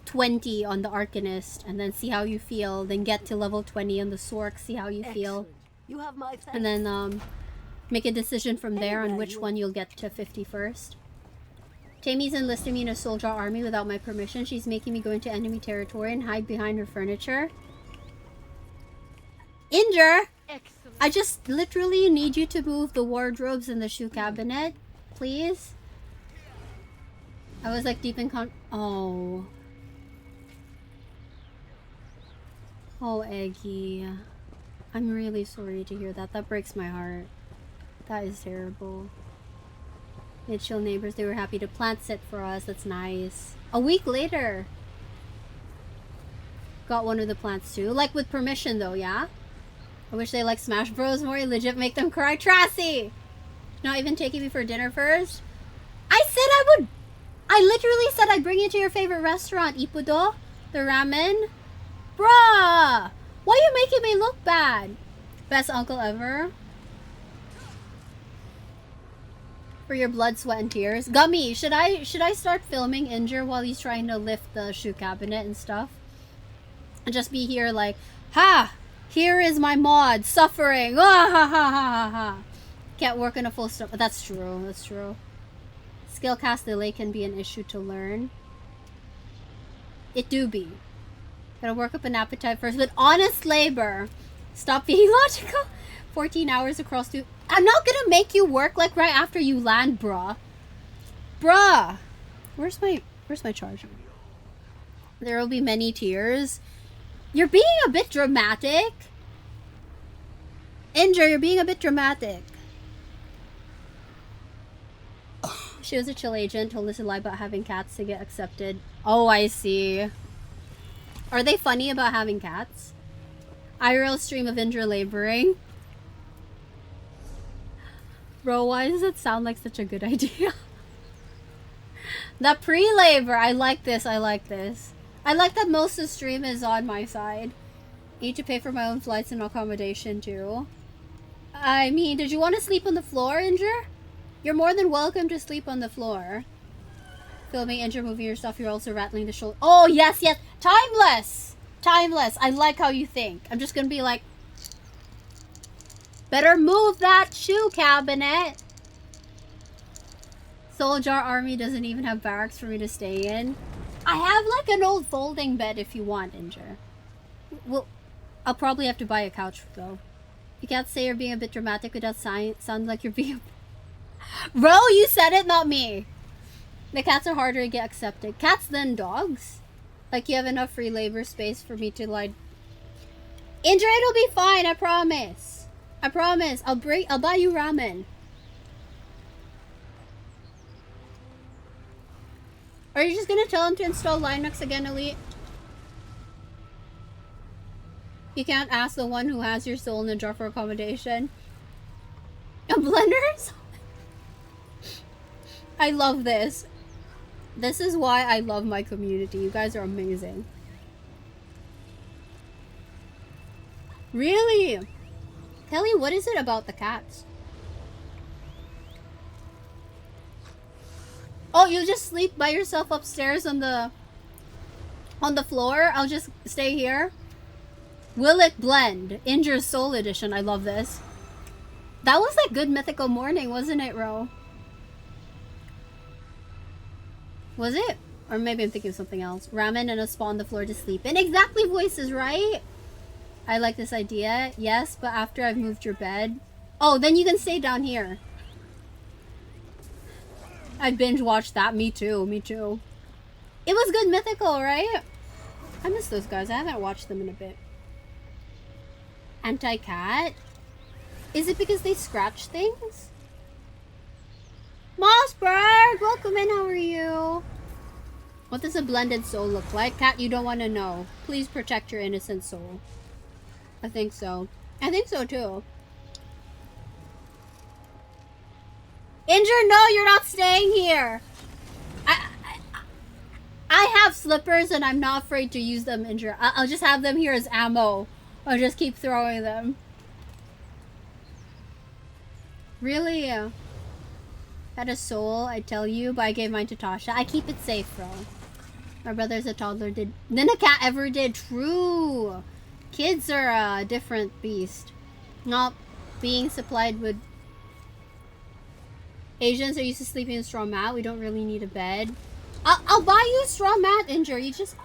20 on the Arcanist and then see how you feel. Then get to level 20 on the Sork, see how you feel. You have my thanks. And then make a decision from there on which one you'll get to 50 first. Tamey's enlisted me in a soldier army without my permission. She's making me go into enemy territory and hide behind her furniture. Inger! Excellent. I just literally need you to move the wardrobes in the shoe cabinet, please. I was like deep in oh. Oh, Eggy. I'm really sorry to hear that. That breaks my heart. That is terrible. We had chill neighbors. They were happy to plant sit for us. That's nice. A week later. Got one of the plants too. Like with permission though, yeah? I wish they like Smash Bros more. You legit make them cry. Tracy! Not even taking me for dinner first? I said I would... I literally said I'd bring you to your favorite restaurant, Ippudo. The ramen. Bruh! Why are you making me look bad? Best uncle ever. For your blood, sweat, and tears. Gummy, should I start filming Inger while he's trying to lift the shoe cabinet and stuff? And just be here like, ha! Here is my mod suffering. Ah, ha, ha, ha, ha. Can't work in a full stop. That's true. That's true. Skill cast delay can be an issue to learn. It do be. Gotta work up an appetite first with honest labor. Stop being logical. 14 hours across two. I'm not gonna make you work like right after you land, bruh. Bruh. Where's my charger? There will be many tears. You're being a bit dramatic. Inger, you're being a bit dramatic. She was a chill agent, told us to lie about having cats to get accepted. Oh, I see. Are they funny about having cats? IRL stream of Inger laboring. Bro, why does it sound like such a good idea? The pre-labor. I like this. I like this. I like that most of the stream is on my side. Need to pay for my own flights and accommodation too. I mean, did you want to sleep on the floor, Inger? You're more than welcome to sleep on the floor. Filming Inger moving your stuff, you're also rattling the shoulder. Oh, yes, yes. Timeless. Timeless. I like how you think. I'm just gonna be like, better move that shoe cabinet. Soldier Army doesn't even have barracks for me to stay in. I have like an old folding bed if you want, Inger. Well, I'll probably have to buy a couch though. You can't say you're being a bit dramatic without sound like you're being... Bro, you said it, not me. The cats are harder to get accepted. Cats then dogs? Like you have enough free labor space for me to like... Inger, it'll be fine, I promise. I promise. I'll buy you ramen. Are you just gonna tell him to install Linux again, Elite? You can't ask the one who has your soul in a jar for accommodation. A blender? I love this. This is why I love my community. You guys are amazing. Really? Kelly, what is it about the cats? Oh, you just sleep by yourself upstairs on the floor? I'll just stay here. Will it blend? Injure Soul Edition. I love this. That was like good mythical morning, wasn't it, Ro? Was it? Or maybe I'm thinking of something else. Ramen and a spa on the floor to sleep in. Exactly, Voices, right? I like this idea. Yes, but after I've moved your bed. Oh, then you can stay down here. I binge watched that. Me too. Me too. It was good mythical, right? I miss those guys. I haven't watched them in a bit. Anti-cat? Is it because they scratch things? Mossberg! Welcome in, how are you? What does a blended soul look like? Cat, you don't want to know. Please protect your innocent soul. I think so. I think so too. Injure, no, you're not staying here. I have slippers and I'm not afraid to use them, Injure. I'll just have them here as ammo. I'll just keep throwing them. Really? Had a soul, I tell you, but I gave mine to Tasha. I keep it safe, bro. My brother's a toddler did. Then a cat ever did. True. Kids are a different beast. Not being supplied with... Asians are used to sleeping in straw mat. We don't really need a bed. I'll buy you a straw mat, Injure. You just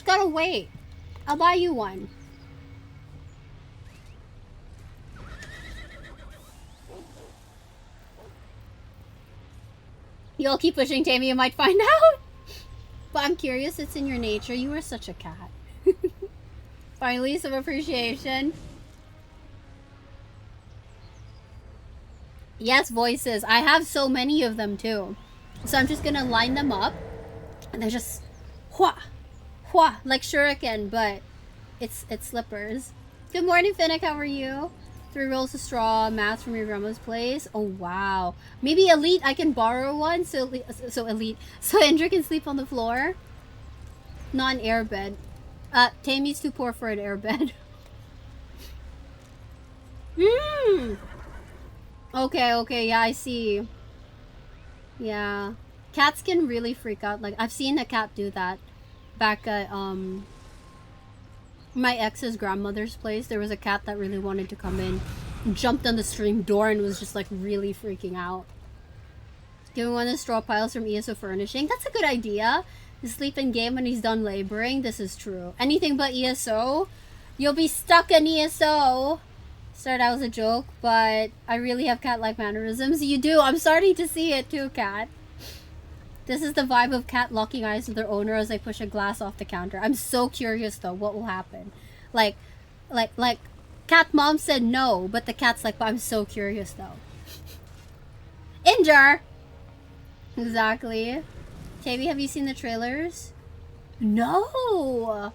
gotta wait. I'll buy you one. You'll keep pushing, Tamey. You might find out. But I'm curious. It's in your nature. You are such a cat. Finally, some appreciation. Yes, Voices. I have so many of them too. So I'm just gonna line them up. And they're just... Hua! Hua! Like shuriken, but it's slippers. Good morning, Finnick. How are you? 3 rolls of straw mats from your grandma's place. Oh, wow. Maybe Elite, I can borrow one. So Elite. So Indra can sleep on the floor. Not an airbed. Tamey's too poor for an airbed. Okay, yeah, I see. Yeah. Cats can really freak out. Like, I've seen a cat do that. Back at, my ex's grandmother's place, there was a cat that really wanted to come in, jumped on the stream door and was just like really freaking out. Giving one of the straw piles from ESO furnishing. That's a good idea. To sleep in game when he's done laboring. This is true. Anything but ESO, you'll be stuck in ESO. Started out as a joke, but I really have cat-like mannerisms. You do. I'm starting to see it too, cat. This is the vibe of cat locking eyes with their owner as I push a glass off the counter. I'm so curious though, what will happen? Like, cat mom said no, but the cat's like, but I'm so curious though. Injure! Exactly. Tamey, have you seen the trailers? No!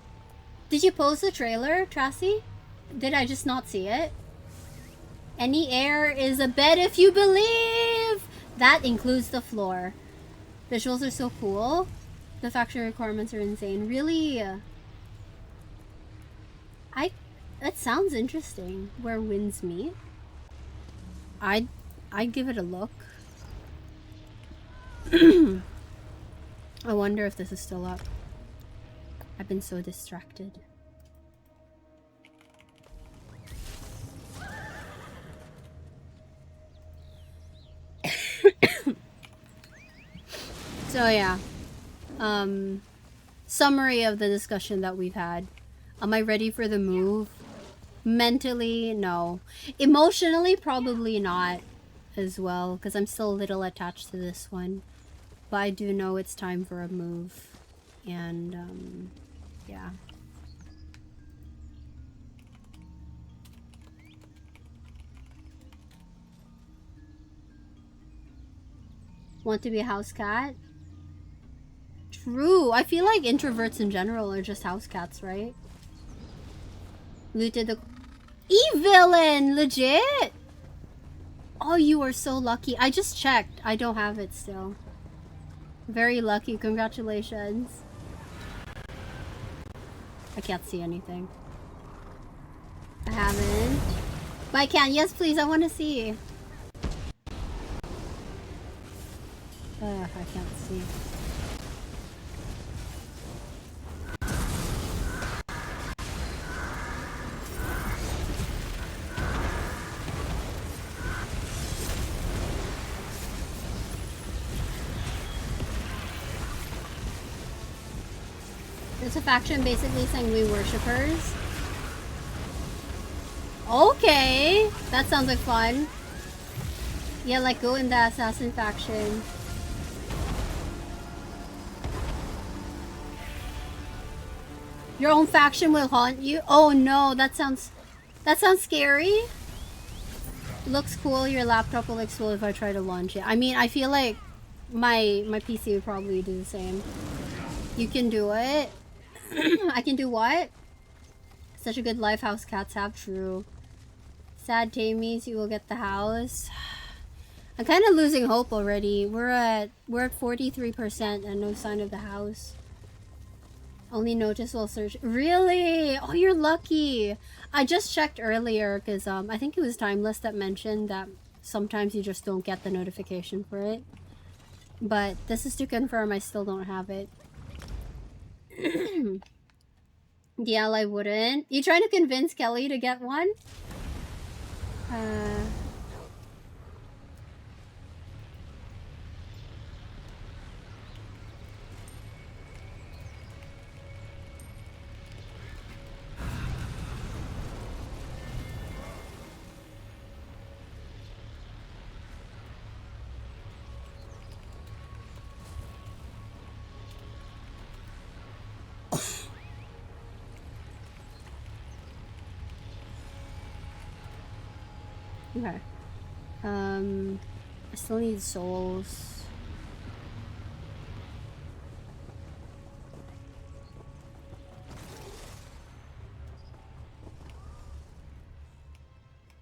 Did you post the trailer, Tracy? Did I just not see it? Any air is a bed if you believe! That includes the floor. Visuals are so cool. The factory requirements are insane. Really? That sounds interesting. Where winds meet. I'd give it a look. I wonder if this is still up. I've been so distracted. So yeah, summary of the discussion that we've had. Am I ready for the move? Mentally, no. Emotionally, probably not as well, because I'm still a little attached to this one. But I do know it's time for a move. And, yeah. Want to be a house cat? True. I feel like introverts in general are just house cats, right? Looted the... E-villain! Legit! Oh, you are so lucky. I just checked. I don't have it still. Very lucky. Congratulations. I can't see anything. I haven't. But I can. Yes, please. I want to see. I can't see. It's a faction basically saying we worshippers. Okay, that sounds like fun. Yeah, like go in the assassin faction. Your own faction will haunt you? Oh no, that sounds scary. Looks cool. Your laptop will explode if I try to launch it. I mean, I feel like my PC would probably do the same. You can do it. I can do what? Such a good life house cats have. True. Sad Tamies, you will get the house. I'm kind of losing hope already. We're at 43% and no sign of the house. Only notice while search. Really? Oh, you're lucky. I just checked earlier because I think it was Timeless that mentioned that sometimes you just don't get the notification for it. But this is to confirm I still don't have it. Yeah, I wouldn't. You trying to convince Kelly to get one? Okay. I still need souls.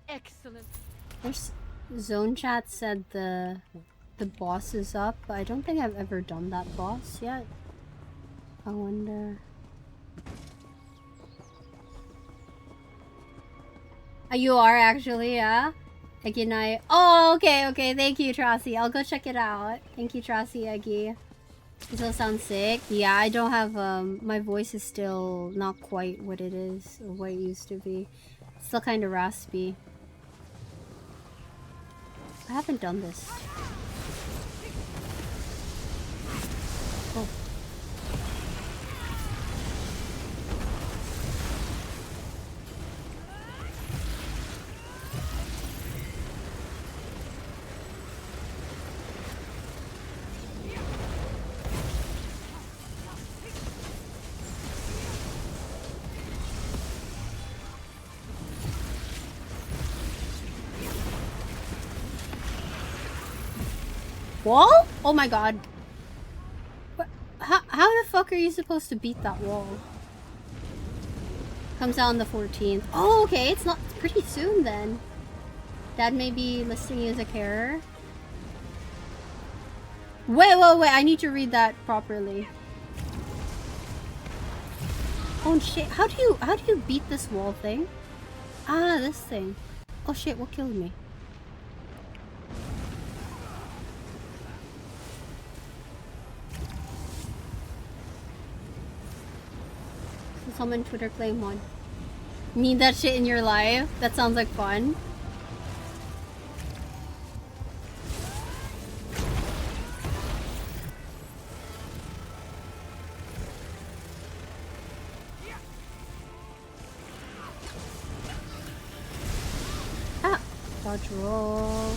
Excellent. There's Zone Chat said the boss is up, but I don't think I've ever done that boss yet. I wonder. You are actually, yeah? Again, oh, okay. Thank you, Trassi. I'll go check it out. Thank you, Trassi, Eggy. Does that sound sick? Yeah, I don't have, my voice is still not quite what it is, or what it used to be. It's still kind of raspy. I haven't done this. Oh. Wall? Oh my god. What? How the fuck are you supposed to beat that wall? Comes out on the 14th. Oh, okay. It's pretty soon then. Dad may be listing you as a carer. Wait. I need to read that properly. Oh shit. How do you beat this wall thing? Ah, this thing. Oh shit, what killed me? Someone Twitter claim one. Need that shit in your life? That sounds like fun. Ah! Dodge roll.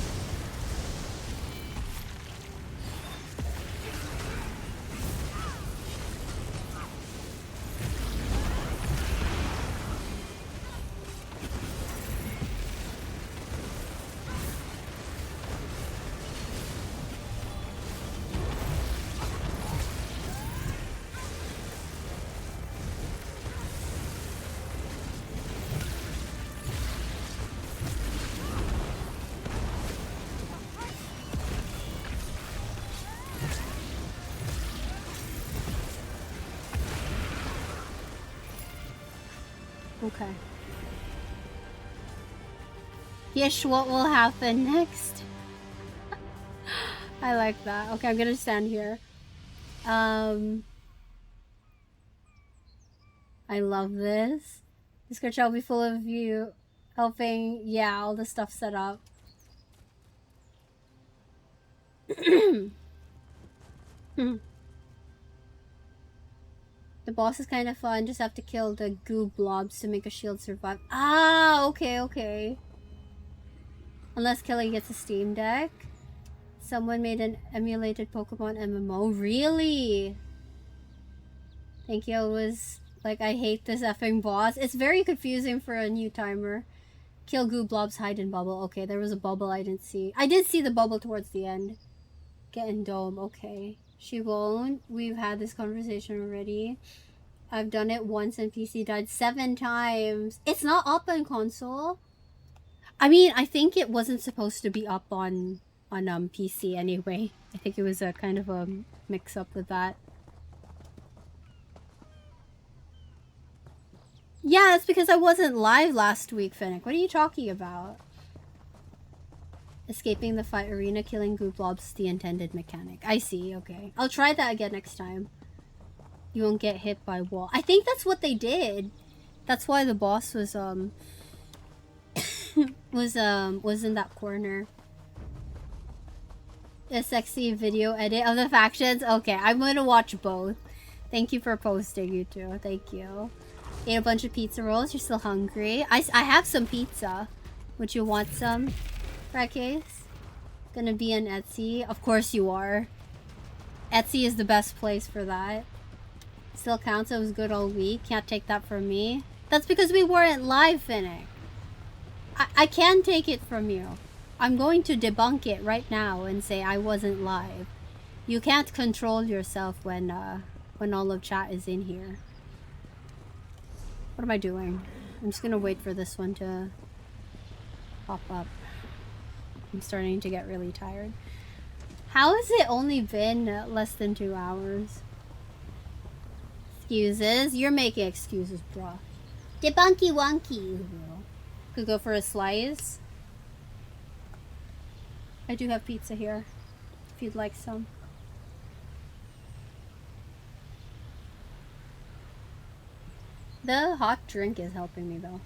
Okay. Yish, what will happen next? I like that. Okay, I'm gonna stand here. I love this. This Discord shall be full of you helping, yeah, all the stuff set up. The boss is kind of fun, just have to kill the goo blobs to make a shield survive. Ah, okay, okay. Unless Kelly gets a Steam Deck. Someone made an emulated Pokemon MMO. Really? Thank you. It was like, I hate this effing boss. It's very confusing for a new timer. Kill goo blobs, hide in bubble. Okay, there was a bubble I didn't see. I did see the bubble towards the end. Get in dome. Okay. She won't. We've had this conversation already. I've done it once and PC died 7 times. It's not up on console. I mean, I think it wasn't supposed to be up on PC anyway. I think it was a kind of a mix-up with that. Yeah, it's because I wasn't live last week, Finnick. What are you talking about? Escaping the fight arena, killing goo blobs, the intended mechanic. I see, okay. I'll try that again next time. You won't get hit by wall. I think that's what they did. That's why the boss was was in that corner. A sexy video edit of the factions. Okay, I'm gonna watch both. Thank you for posting, you two. Thank you. Ate a bunch of pizza rolls. You're still hungry. I have some pizza. Would you want some? Case? Gonna be on Etsy. Of course you are. Etsy is the best place for that. Still counts. It was good all week. Can't take that from me. That's because we weren't live, Finnick. I can take it from you. I'm going to debunk it right now and say I wasn't live. You can't control yourself when all of chat is in here. What am I doing? I'm just gonna wait for this one to pop up. I'm starting to get really tired. How has it only been less than 2 hours? Excuses? You're making excuses, bro. Debunky wonky. Could go for a slice. I do have pizza here, if you'd like some. The hot drink is helping me though.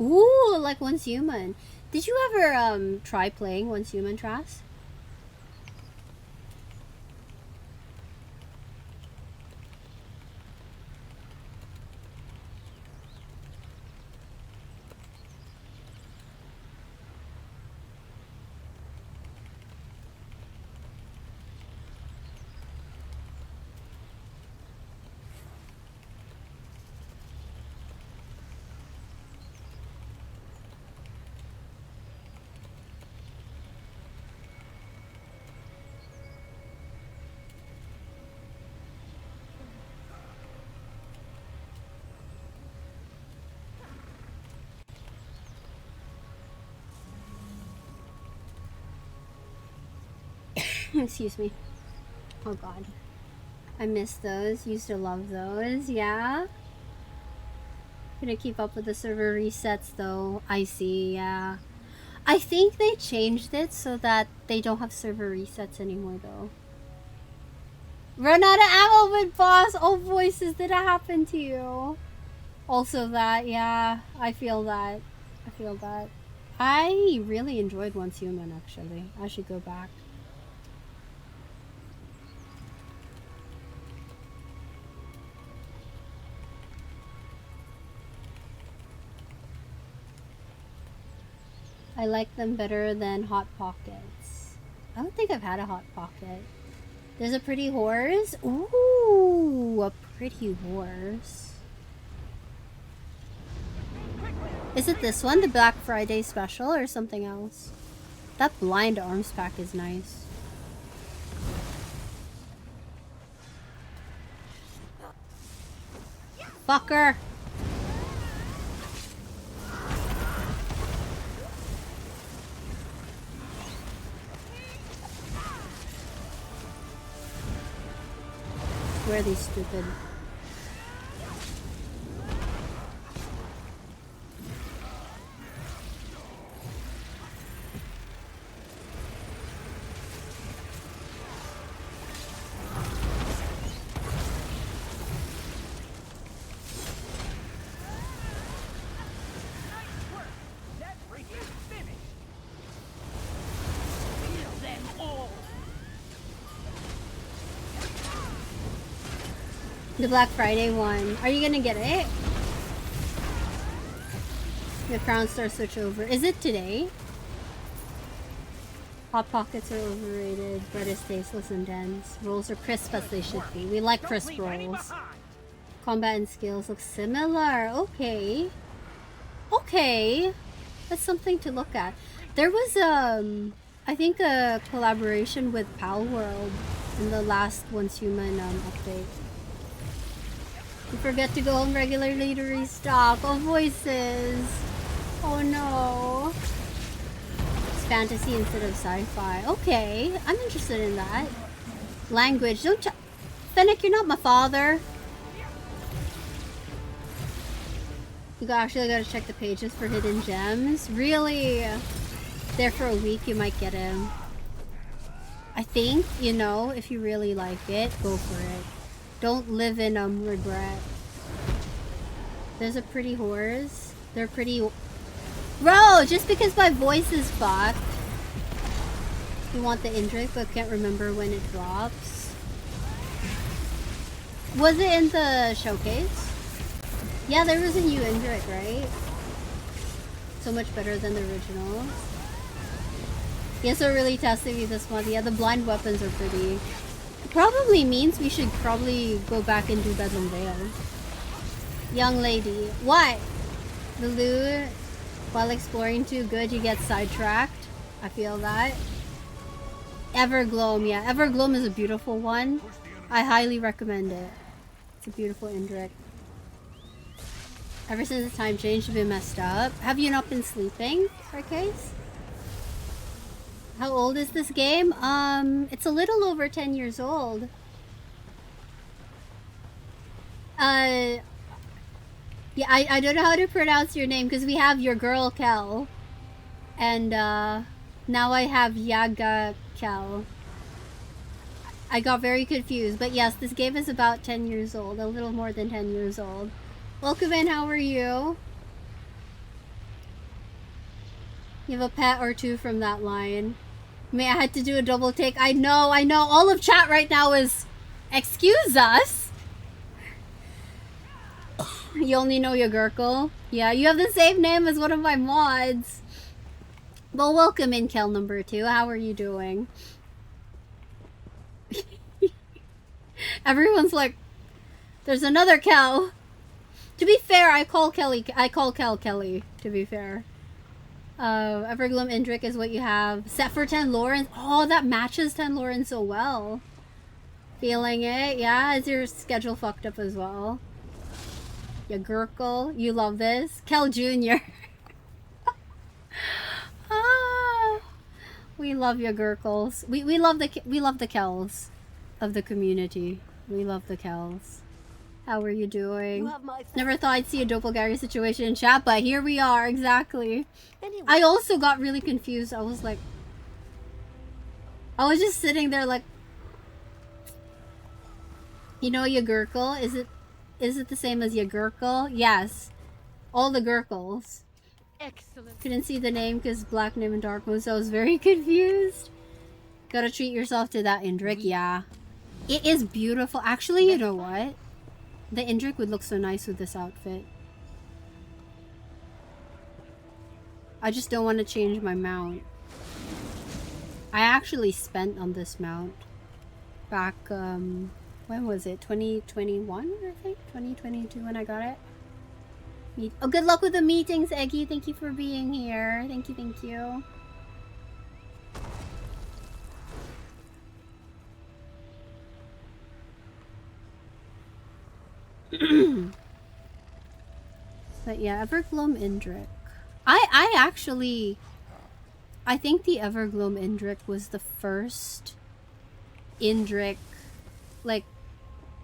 Ooh, like Once Human. Did you ever try playing Once Human, Trask? Excuse me. Oh god. I miss those. Used to love those. Yeah? Gonna keep up with the server resets though. I see, yeah. I think they changed it so that they don't have server resets anymore though. Run out of ammo with boss! Oh voices, did it happen to you? Also that, yeah. I feel that. I feel that. I really enjoyed Once Human actually. I should go back. I like them better than Hot Pockets. I don't think I've had a Hot Pocket. There's a pretty horse. Ooh, a pretty horse. Is it this one, the Black Friday special, or something else? That blind arms pack is nice. Fucker! Where are these stupid? The Black Friday one. Are you gonna get it? The Crown Star switch over. Is it today? Hot Pockets are overrated. Bread is tasteless and dense. Rolls are crisp as they should be. We like crisp rolls. Combat and skills look similar. Okay. Okay. That's something to look at. There was, I think a collaboration with Pal World in the last Once Human update. You forget to go home regularly to restock. Oh, voices. Oh no. It's fantasy instead of sci-fi. Okay, I'm interested in that. Language. Don't Fennec, you're not my father. You actually gotta check the pages for hidden gems. Really? There for a week, you might get him. I think, you know, if you really like it, go for it. Don't live in regret. There's a pretty horse. They're pretty. Bro, just because my voice is fucked. You want the Indrik, but can't remember when it drops. Was it in the showcase? Yeah, there was a new Indrik, right? So much better than the original. Yes, we're really testing me this month. Yeah, the blind weapons are pretty. Probably means we should probably go back and do Bedlam Vale. Young lady. What? The loot, while exploring too good, you get sidetracked. I feel that. Evergloam, yeah. Evergloam is a beautiful one. I highly recommend it. It's a beautiful Indrik. Ever since the time change, you've been messed up. Have you not been sleeping, Case? How old is this game? It's a little over 10 years old. Yeah, I don't know how to pronounce your name because we have your girl Kel. And, now I have Yaga Kel. I got very confused, but yes, this game is about 10 years old, a little more than 10 years old. Welcome in, how are you? You have a pet or two from that line. May I had to do a double take. I know. All of chat right now is, excuse us. You only know your Gurkle. Yeah, you have the same name as one of my mods. Well, welcome in, Kel number 2. How are you doing? Everyone's like, there's another Kel. To be fair, I call Kel Kelly, to be fair. Evergloam Indrik is what you have. Set for 10 Lauren. Oh, that matches 10 Lauren so well. Feeling it? Yeah, is your schedule fucked up as well? Yeah, Gurkle, you love this. Kel Jr. Ah, we love your Gurkles. We love the Kels of the community. We love the Kels. How are you doing? Never thought I'd see a doppelganger situation in chat, but here we are, exactly. Anyway. I also got really confused. I was just sitting there like, you know, your Gurkle? Is it the same as your Gurkle? Yes. All the Gurkles. Excellent. Couldn't see the name because black name and dark mode, so I was very confused. Gotta treat yourself to that Indrik, yeah. It is beautiful. Actually, you know what? The Indrik would look so nice with this outfit. I just don't want to change my mount. I actually spent on this mount back, when was it? 2021, I think? 2022 when I got it. Oh, good luck with the meetings, Eggy. Thank you for being here. Thank you. But yeah, Evergloam Indrik. I think the Evergloam Indrik was the first Indrik, like,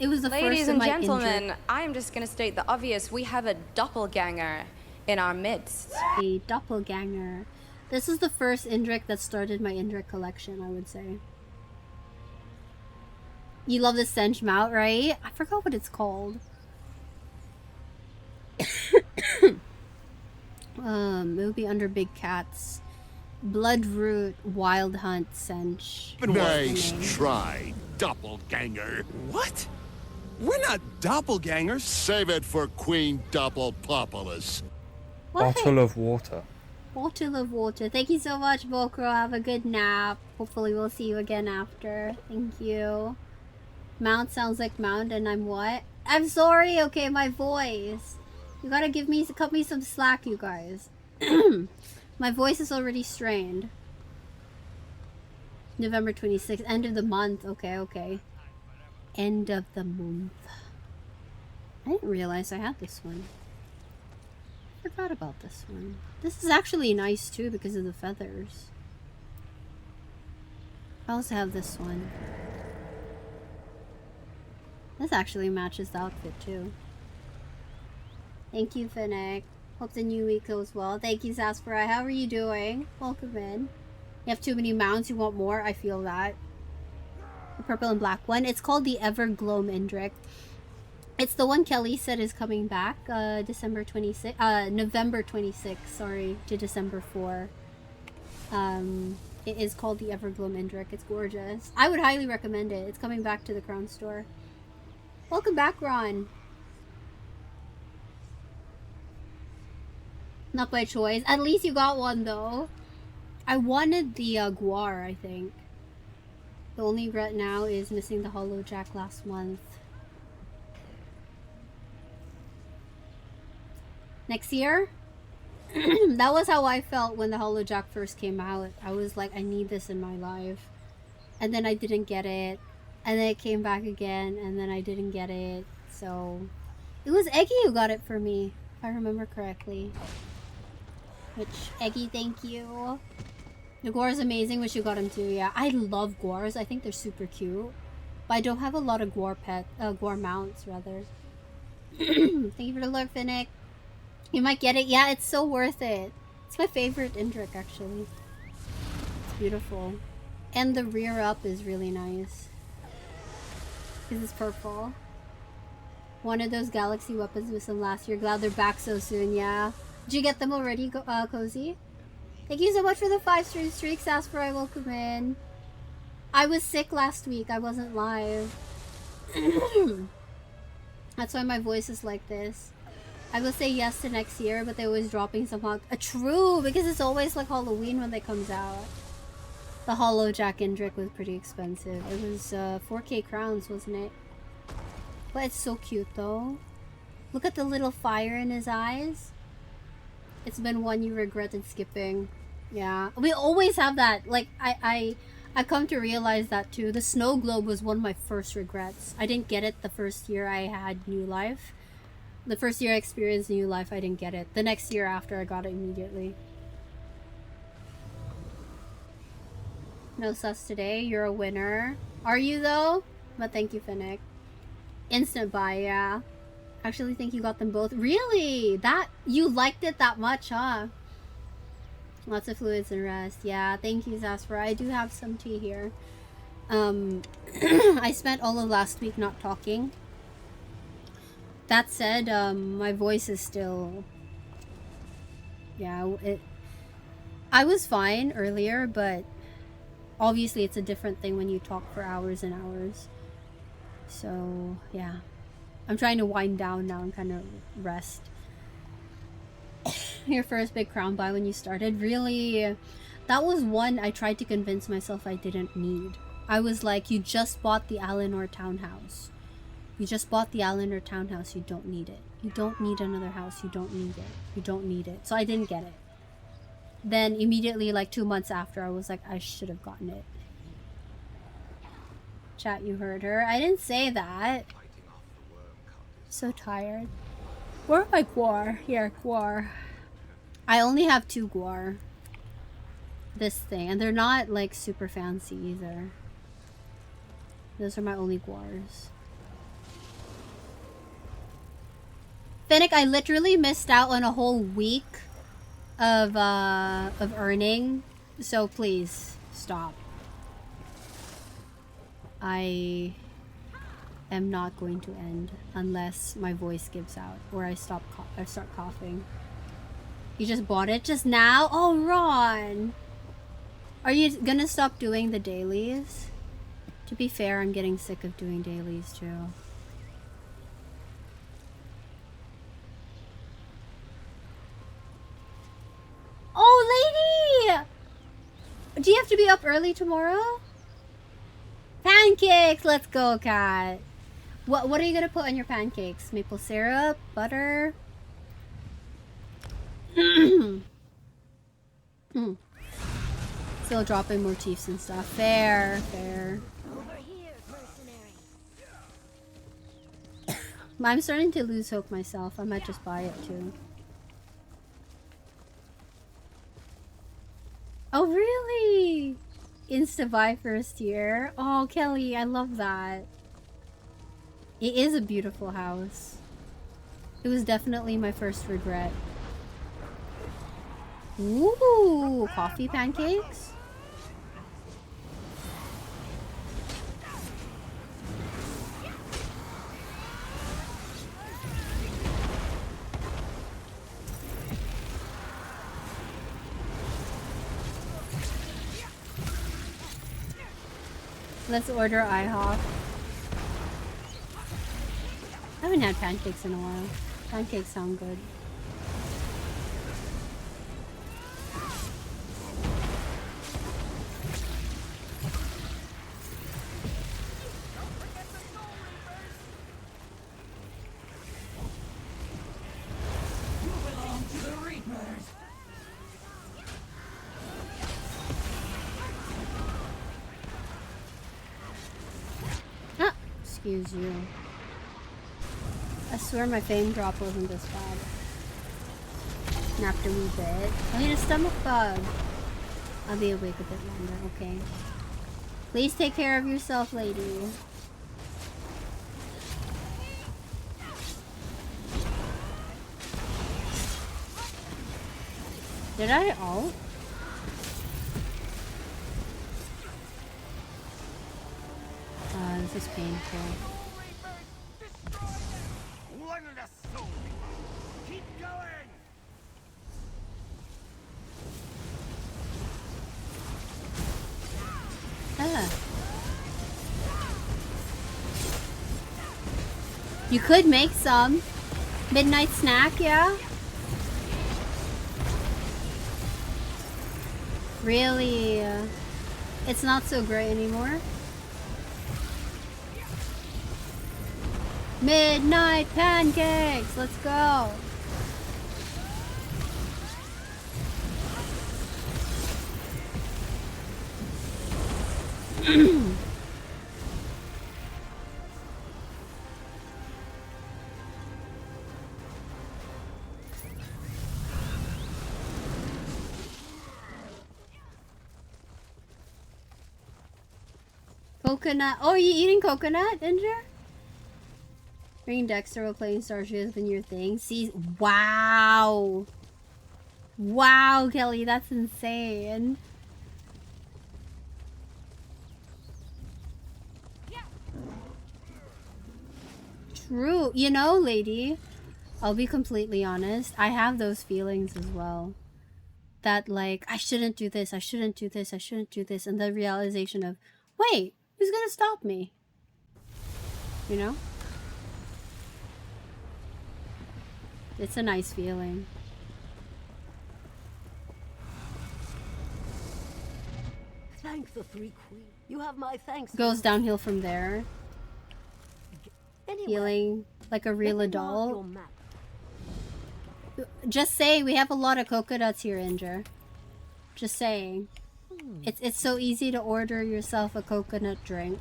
It was the Ladies first and of my gentlemen, Indrik. I am just gonna state the obvious. We have a doppelganger in our midst. A doppelganger. This is the first Indrik that started my Indrik collection, I would say. You love the Sench mount, right? I forgot what it's called. It would be under Big Cats. Bloodroot, Wild Hunt, Sench. Nice try, doppelganger. What? We're not doppelgangers. Save it for Queen Doppelpopulus. What? Bottle of water. Bottle of water. Thank you so much, Bokro. Have a good nap. Hopefully we'll see you again after. Thank you. Mount sounds like Mount and I'm what? I'm sorry, okay, my voice. You gotta cut me some slack, you guys. My voice is already strained. November 26th, end of the month. Okay, okay. End of the month. I didn't realize I had this one. I forgot about this one. This is actually nice too because of the feathers. I also have this one. This actually matches the outfit too. Thank you, Finnick. Hope the new week goes well. Thank you, Saspera. How are you doing? Welcome in. You have too many mounts. You want more? I feel that. The purple and black one. It's called the Everglow Indrik. It's the one Kelly said is coming back. November 26th, sorry, to December 4. It is called the Everglow Indrik. It's gorgeous. I would highly recommend it. It's coming back to the Crown Store. Welcome back, Ron. Not by choice. At least you got one, though. I wanted the Guar, I think. The only regret now is missing the Hollow Jack last month. Next year? That was how I felt when the Hollow Jack first came out. I was like, I need this in my life. And then I didn't get it. And then it came back again, and then I didn't get it. So, it was Eggy who got it for me, if I remember correctly. Which, Eggy, thank you. The Guar is amazing, wish you got him too, yeah. I love Guars, I think they're super cute. But I don't have a lot of Guar mounts, rather. Thank you for the lurk, Finnick. You might get it, yeah, it's so worth it. It's my favorite Indrik, actually. It's beautiful. And the rear up is really nice. Because it's purple. One of those galaxy weapons with them last year. Glad they're back so soon, yeah. Did you get them already, Cozy? Thank you so much for the 5 streaks. Ask for I welcome in. I was sick last week. I wasn't live. That's why my voice is like this. I will say yes to next year, but they're always dropping somehow. True, because it's always like Halloween when they comes out. The Hollow Jack Indrik was pretty expensive. It was 4K crowns, wasn't it? But it's so cute though. Look at the little fire in his eyes. It's been one you regretted skipping. Yeah, we always have that. Like I come to realize that too. The snow globe was one of my first regrets. I didn't get it the first year I had New Life. The first year I experienced New Life, I didn't get it. The next year after, I got it immediately. No sus today. You're a winner. Are you though? But thank you, Finnick. Instant buy, yeah. Actually think you got them both. Really? That you liked it that much, huh? Lots of fluids and rest. Yeah, thank you, Zaspera. I do have some tea here. I spent all of last week not talking. That said, my voice is still... Yeah, I was fine earlier, but obviously it's a different thing when you talk for hours and hours. So, yeah. I'm trying to wind down now and kind of rest. Your first big crown buy when you started? Really? That was one I tried to convince myself I didn't need. I was like, you just bought the Alinor townhouse. You just bought the Alinor townhouse, you don't need it. You don't need another house, you don't need it. You don't need it. So I didn't get it. Then immediately, like 2 months after, I was like, I should have gotten it. Chat, you heard her. I didn't say that. So tired. Where are my Guar? Here, Guar. I only have 2 Guar. This thing. And they're not like super fancy either. Those are my only Guars. Fennec, I literally missed out on a whole week of earning, so please stop. I am not going to end unless my voice gives out or I start coughing. You just bought it just now? Oh, Ron! Are you gonna stop doing the dailies? To be fair, I'm getting sick of doing dailies too. Oh, lady! Do you have to be up early tomorrow? Pancakes! Let's go, cat. What are you gonna put on your pancakes? Maple syrup? Butter? Still dropping motifs and stuff. Fair, fair. I'm starting to lose hope myself. I might just buy it too. Oh, really? Insta buy first year? Oh, Kelly, I love that. It is a beautiful house. It was definitely my first regret. Ooh, coffee pancakes? Let's order IHOP. I haven't had pancakes in a while. Pancakes sound good. Ah, excuse you. I swear my fame drop wasn't this bad. Napped a wee bit. I need a stomach bug. I'll be awake a bit longer, okay. Please take care of yourself, lady. Did I ult? This is painful. Keep going! Ah. You could make some midnight snack, yeah? Really? It's not so great anymore. Midnight pancakes! Let's go! Coconut. Oh, are you eating coconut, Ginger? Bringing Dexter while playing Starship has been your thing. See, wow. Wow, Kelly, that's insane. True. You know, lady, I'll be completely honest. I have those feelings as well. That, like, I shouldn't do this, I shouldn't do this, I shouldn't do this. And the realization of, wait, who's gonna stop me? You know? It's a nice feeling. Thank the Three Queen. You have my thanks. Goes downhill from there. Anyway, Feeling like a real let me mark adult. your map. Just saying, we have a lot of coconuts here, Inger. Just saying. It's so easy to order yourself a coconut drink.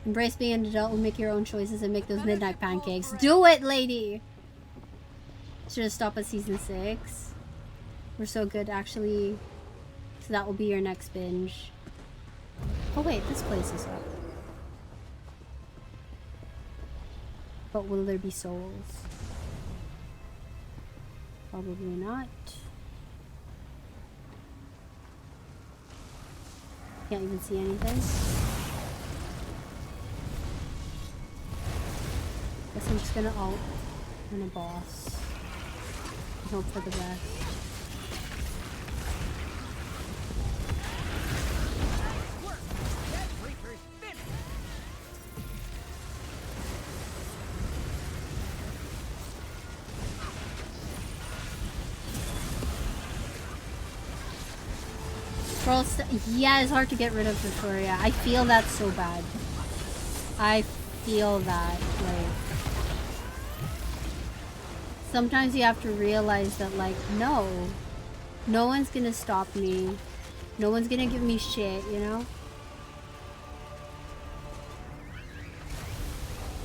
Embrace being an adult and make your own choices and make those midnight pancakes. Do it, lady! Should have stopped at season 6. We're so good, actually. So that will be your next binge. Oh wait, this place is up. But will there be souls? Probably not. Can't even see anything. Guess I'm just gonna ult and a boss. And hope for the best. Girl, yeah, it's hard to get rid of Victoria. I feel that so bad. I feel that, like... Sometimes you have to realize that, like, no one's gonna stop me. No one's gonna give me shit, you know?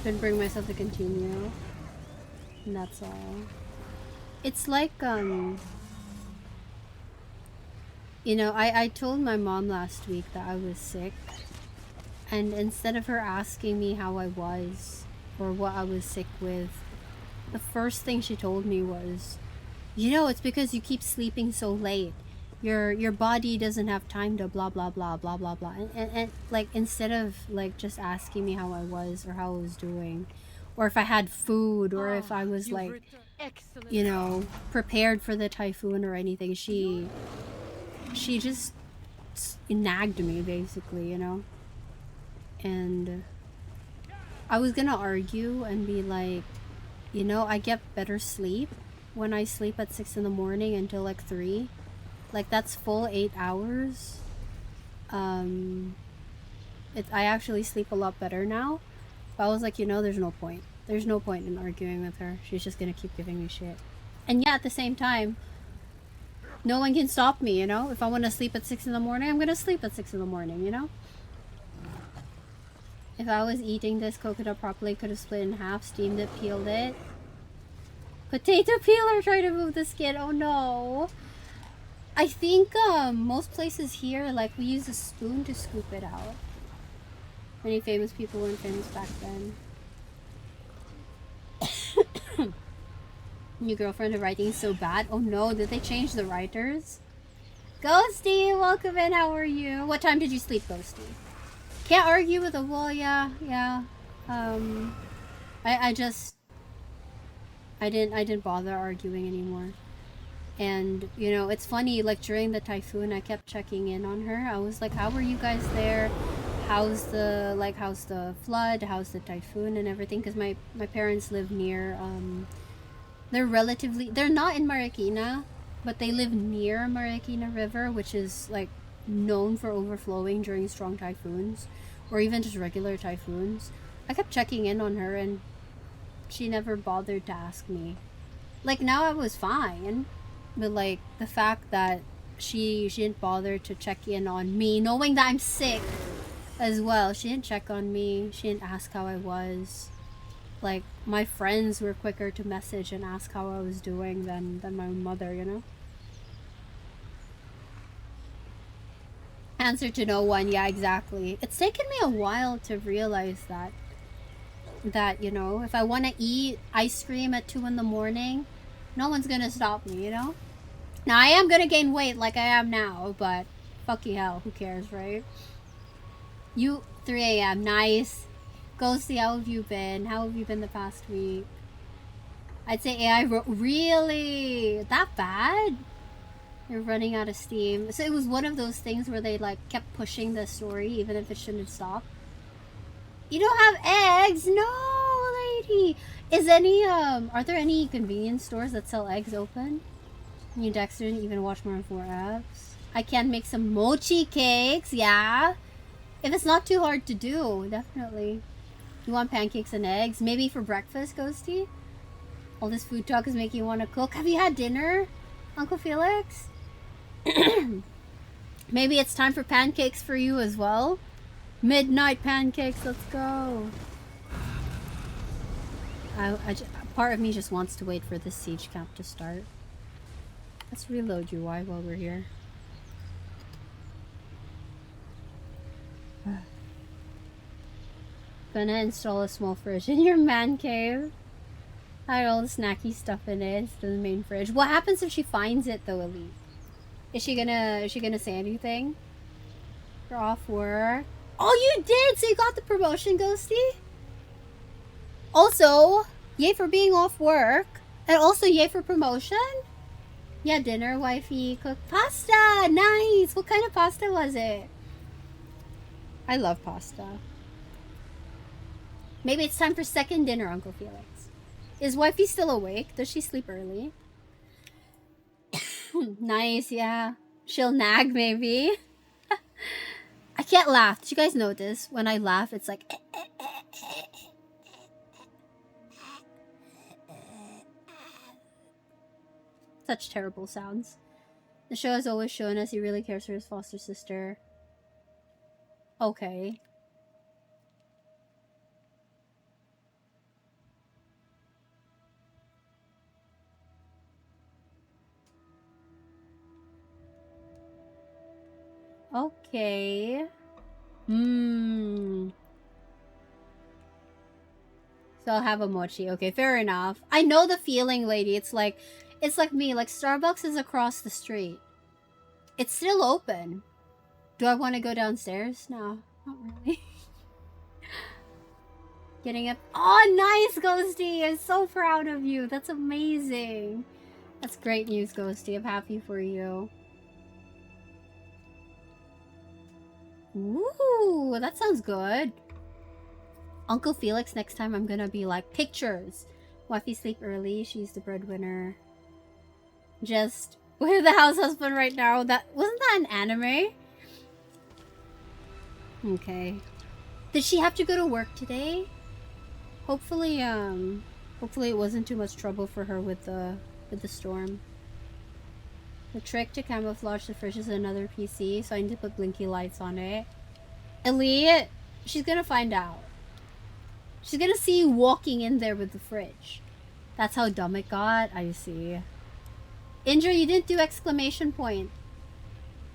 Couldn't bring myself to continue. And that's all. It's like, you know, I told my mom last week that I was sick. And instead of her asking me how I was, or what I was sick with, the first thing she told me was, you know, it's because you keep sleeping so late. Your body doesn't have time to blah blah blah blah blah blah. And like, instead of like just asking me how I was or how I was doing, or if I had food, or if I was like, you know, prepared for the typhoon or anything, she just nagged me basically, you know. And I was gonna argue and be like, you know, I get better sleep when I sleep at 6 in the morning until like 3. Like, that's full 8 hours. I actually sleep a lot better now. But I was like, you know, there's no point. There's no point in arguing with her. She's just gonna keep giving me shit. And yeah, at the same time, no one can stop me, you know? If I want to sleep at 6 in the morning, I'm gonna sleep at 6 in the morning, you know? If I was eating this coconut properly, could have split it in half, steamed it, peeled it. Potato peeler trying to move the skin. Oh no. I think most places here, like, we use a spoon to scoop it out. Many famous people weren't famous back then. New girlfriend, the writing is so bad. Oh no, did they change the writers? Ghosty, welcome in, how are you? What time did you sleep, Ghosty? Can't argue with a wall, yeah. I didn't bother arguing anymore. And, you know, it's funny, like, during the typhoon, I kept checking in on her. I was like, how are you guys there? How's the flood? How's the typhoon and everything? Because my parents live near, they're not in Marikina, but they live near Marikina River, which is, like, known for overflowing during strong typhoons, or even just regular typhoons. I kept checking in on her, and she never bothered to ask me. Like, now I was fine, but, like, the fact that she didn't bother to check in on me, knowing that I'm sick as well. She didn't check on me. She didn't ask how I was. Like, my friends were quicker to message and ask how I was doing than my mother, you know? Answer to no one. Yeah, exactly. It's taken me a while to realize that, you know, if I want to eat ice cream at 2 in the morning, no one's gonna stop me, you know? Now, I am gonna gain weight like I am now, but fucking hell, who cares, right? You, 3 a.m. Nice. Ghosty, how have you been? How have you been the past week? I'd say AI really? That bad? You're running out of steam. So it was one of those things where they, like, kept pushing the story even if it shouldn't stop. You don't have eggs? No, lady. Are there any convenience stores that sell eggs open? You Dexter didn't even watch more than 4 apps. I can make some mochi cakes, yeah. If it's not too hard to do, definitely. You want pancakes and eggs? Maybe for breakfast, Ghosty? All this food talk is making you want to cook. Have you had dinner, Uncle Felix? Maybe it's time for pancakes for you as well? Midnight pancakes, let's go. Part of me just wants to wait for this siege camp to start. Let's reload UI while we're here. Gonna install a small fridge in your man cave. I had all the snacky stuff in it instead of the main fridge. What happens if she finds it though, Elite? Is she gonna say anything? You're off work. Oh, you did! So you got the promotion, Ghosty? Also, yay for being off work. And also yay for promotion? Yeah, dinner, wifey, cooked pasta! Nice! What kind of pasta was it? I love pasta. Maybe it's time for second dinner, Uncle Felix. Is wifey still awake? Does she sleep early? Nice, yeah. She'll nag, maybe. I can't laugh. Did you guys notice? When I laugh, it's like... Such terrible sounds. The show has always shown us he really cares for his foster sister. Okay. Okay. So I'll have a mochi. Okay, fair enough. I know the feeling, lady. It's like me. Like Starbucks is across the street. It's still open. Do I want to go downstairs? No, not really. Getting up. Oh, nice, Ghosty. I'm so proud of you. That's amazing. That's great news, Ghosty. I'm happy for you. Ooh, that sounds good. Uncle Felix, next time I'm gonna be like, pictures. Wifey sleep early, she's the breadwinner. Just with the house husband right now. That wasn't that an anime? Okay. Did she have to go to work today? Hopefully it wasn't too much trouble for her with the storm. The trick to camouflage the fridge is another PC, so I need to put blinky lights on it. Elite, she's gonna find out. She's gonna see you walking in there with the fridge. That's how dumb it got? I see. Indra, you didn't do exclamation point.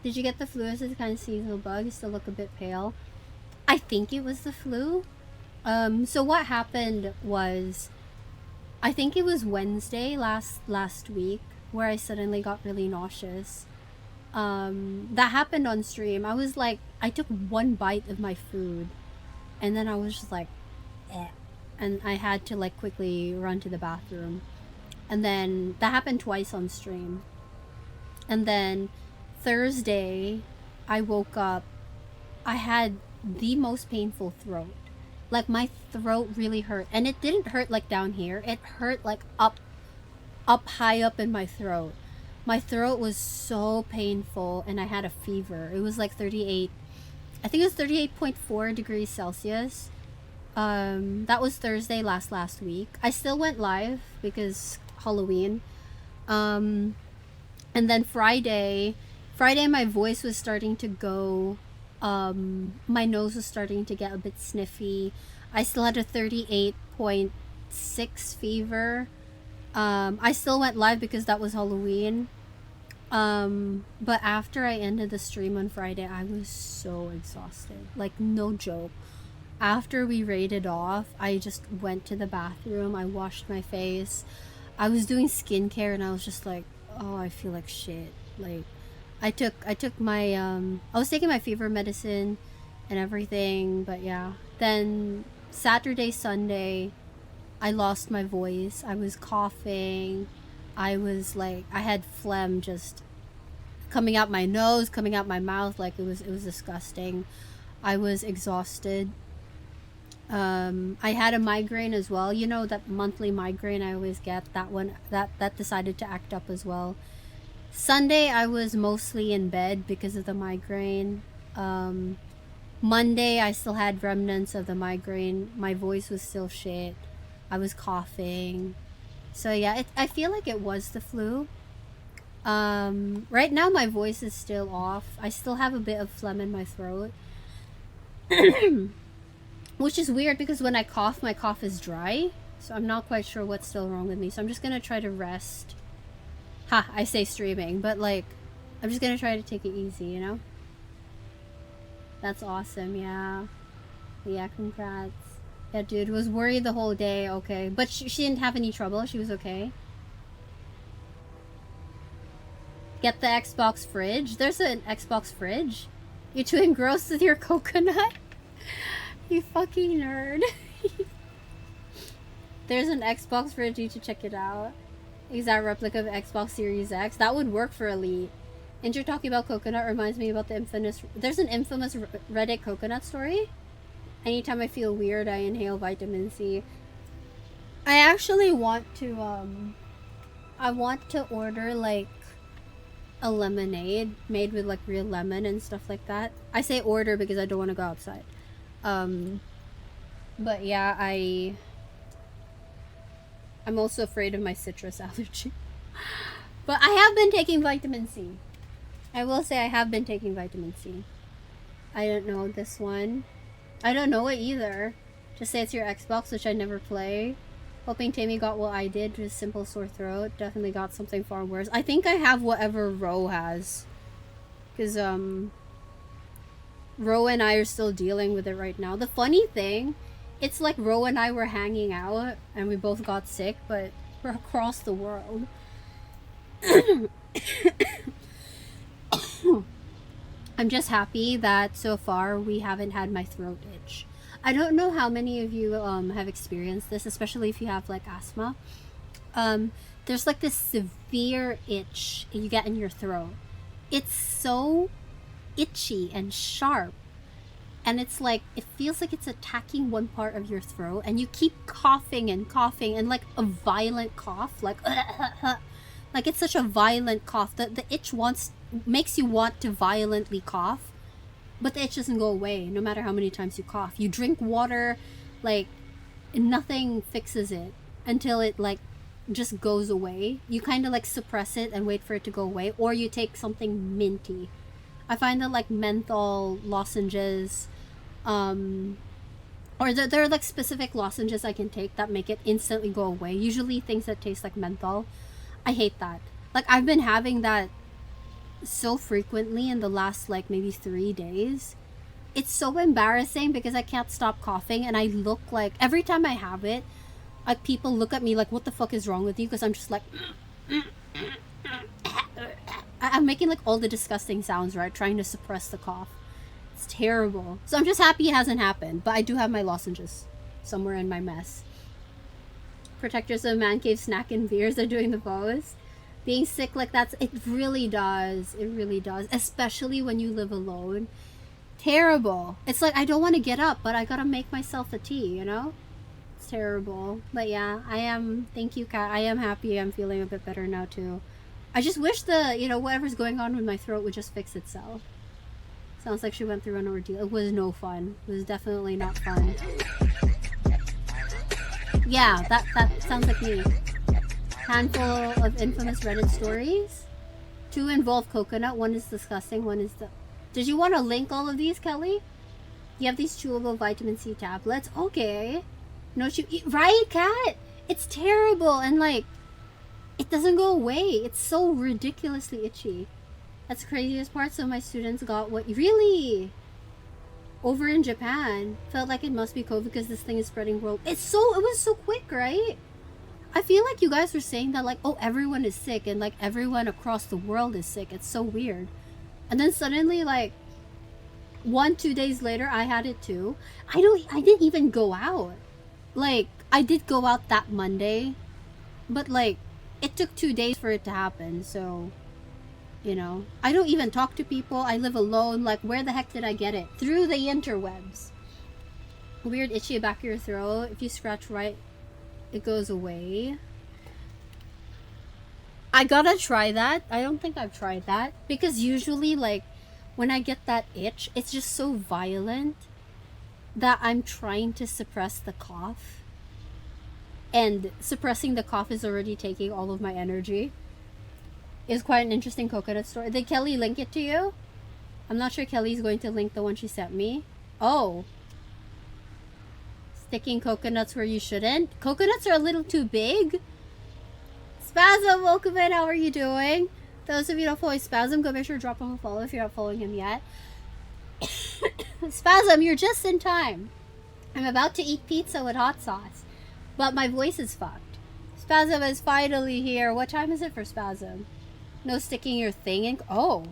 Did you get the flu? Is it kind of seasonal bug? You still look a bit pale. I think it was the flu. So what happened was, I think it was Wednesday last week, where I suddenly got really nauseous. That happened on stream. I was like, I took one bite of my food, and then I was just like, eh. And I had to like quickly run to the bathroom. And then that happened twice on stream. And then Thursday, I woke up, I had the most painful throat. Like my throat really hurt. And it didn't hurt like down here. It hurt like up high up in my throat. My throat was so painful and I had a fever. It was like 38, I think it was 38.4 degrees Celsius. That was Thursday last week. I still went live because Halloween. And then Friday my voice was starting to go. My nose was starting to get a bit sniffy. I still had a 38.6 fever. I still went live because that was Halloween. But after I ended the stream on Friday, I was so exhausted. Like, no joke. After we raided off, I just went to the bathroom. I washed my face. I was doing skincare and I was just like, oh, I feel like shit. Like, I took my, I was taking my fever medicine and everything, but yeah. Then Saturday, Sunday, I lost my voice. I was coughing. I was like, I had phlegm just coming out my nose, coming out my mouth. Like it was disgusting. I was exhausted. I had a migraine as well. You know, that monthly migraine I always get, that one, that decided to act up as well. Sunday, I was mostly in bed because of the migraine. Monday, I still had remnants of the migraine. My voice was still shit. I was coughing. So yeah, I feel like it was the flu. Right now my voice is still off. I still have a bit of phlegm in my throat. Which is weird because when I cough, my cough is dry. So I'm not quite sure what's still wrong with me. So I'm just gonna try to rest. Ha, I say streaming, but like, I'm just gonna try to take it easy, you know? That's awesome, yeah. Yeah, congrats. Yeah, dude, was worried the whole day. Okay, but she didn't have any trouble. She was okay. Get the Xbox fridge. There's an Xbox fridge. You're too engrossed with your coconut. You fucking nerd. There's an Xbox fridge. You should check it out. Exact replica of Xbox Series X. That would work for Elite. And you're talking about coconut reminds me about the infamous... There's an infamous Reddit coconut story. Anytime I feel weird, I inhale vitamin C. I actually want to, I want to order, like, a lemonade made with, like, real lemon and stuff like that. I say order because I don't want to go outside. But yeah, I'm also afraid of my citrus allergy. But I have been taking vitamin C. I will say I have been taking vitamin C. I don't know this one. I don't know it either. Just say it's your Xbox, which I never play. Hoping Tamey got what I did, just simple sore throat. Definitely got something far worse. I think I have whatever Ro has. Because, Ro and I are still dealing with it right now. The funny thing, it's like Ro and I were hanging out, and we both got sick, but we're across the world. I'm just happy that so far we haven't had my throat itch. I don't know how many of you have experienced this, especially if you have like asthma. There's like this severe itch you get in your throat. It's so itchy and sharp, and it's like it feels like it's attacking one part of your throat, and you keep coughing and like a violent cough, like like it's such a violent cough that the itch makes you want to violently cough, but the itch doesn't go away no matter how many times you cough. You drink water, like nothing fixes it until it like just goes away. You kind of like suppress it and wait for it to go away, or you take something minty. I find that like menthol lozenges, or there are like specific lozenges I can take that make it instantly go away. Usually things that taste like menthol. I hate that. Like I've been having that so frequently in the last like maybe 3 days. It's so embarrassing because I can't stop coughing, and I look like every time I have it, like people look at me like, what the fuck is wrong with you? Because I'm just like I'm making like all the disgusting sounds, right, trying to suppress the cough. It's terrible. So I'm just happy it hasn't happened, but I do have my lozenges somewhere in my mess. Protectors of Man Cave snack and beers are doing the pose. Being sick like that, it really does. It really does. Especially when you live alone. Terrible. It's like I don't want to get up, but I gotta make myself a tea, you know? It's terrible. But yeah, I am, thank you, Kat. I am happy I'm feeling a bit better now too. I just wish whatever's going on with my throat would just fix itself. Sounds like she went through an ordeal. It was no fun. It was definitely not fun. Yeah, that sounds like me. Handful of infamous Reddit stories. 2 involve coconut. 1 is disgusting. 1 is the... Did you want to link all of these, Kelly? You have these chewable vitamin C tablets. Okay. No right, Kat? It's terrible, and like it doesn't go away. It's so ridiculously itchy. That's the craziest part. So my students got what really over in Japan. Felt like it must be COVID because this thing is spreading world. It was so quick, right? I feel like you guys were saying that like, oh, everyone is sick and like everyone across the world is sick. It's so weird. And then suddenly like 1-2 days later I had it too. I didn't even go out. Like I did go out that Monday, but like it took 2 days for it to happen. So, you know, I don't even talk to people. I live alone. Like where the heck did I get it? Through the interwebs. Weird itchy back of your throat. If you scratch right, it goes away. I gotta try that. I don't think I've tried that. Because usually, like, when I get that itch, it's just so violent that I'm trying to suppress the cough. And suppressing the cough is already taking all of my energy. It's quite an interesting coconut story. Did Kelly link it to you? I'm not sure Kelly's going to link the one she sent me. Oh. Sticking coconuts where you shouldn't. Coconuts are a little too big. Spasm, welcome in. How are you doing? Those of you who don't follow Spasm, go make sure to drop him a follow if you're not following him yet. Spasm, you're just in time. I'm about to eat pizza with hot sauce, but my voice is fucked. Spasm is finally here. What time is it for Spasm? No sticking your thing in. Oh.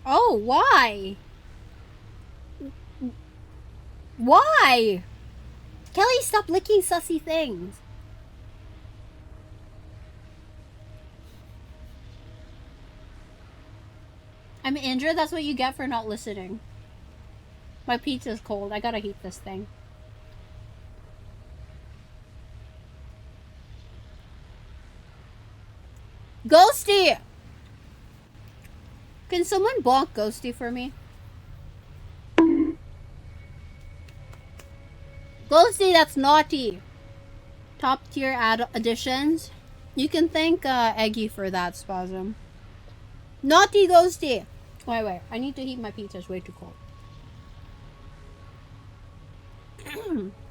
Oh, why? Why? Kelly, stop licking sussy things. I'm Indra, that's what you get for not listening. My pizza's cold. I gotta heat this thing. Ghosty! Can someone bonk Ghosty for me? Ghosty, that's naughty. Top tier additions. You can thank Eggy for that, Spasm. Naughty Ghosty! Wait. I need to heat my pizza. It's way too cold.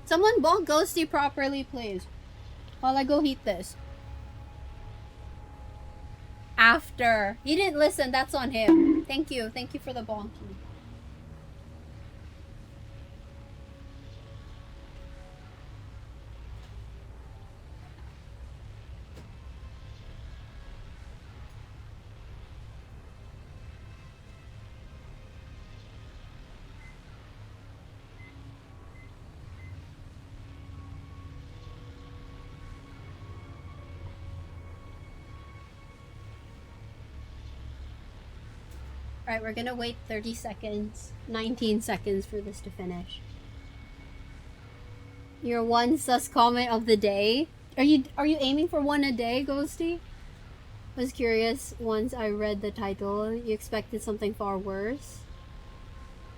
Someone bonk Ghosty properly, please. While I go heat this. After. He didn't listen. That's on him. Thank you. Thank you for the bonking. Alright, we're gonna wait 30 seconds, 19 seconds for this to finish. Your one sus comment of the day? Are you aiming for one a day, Ghosty? Was curious once I read the title. You expected something far worse?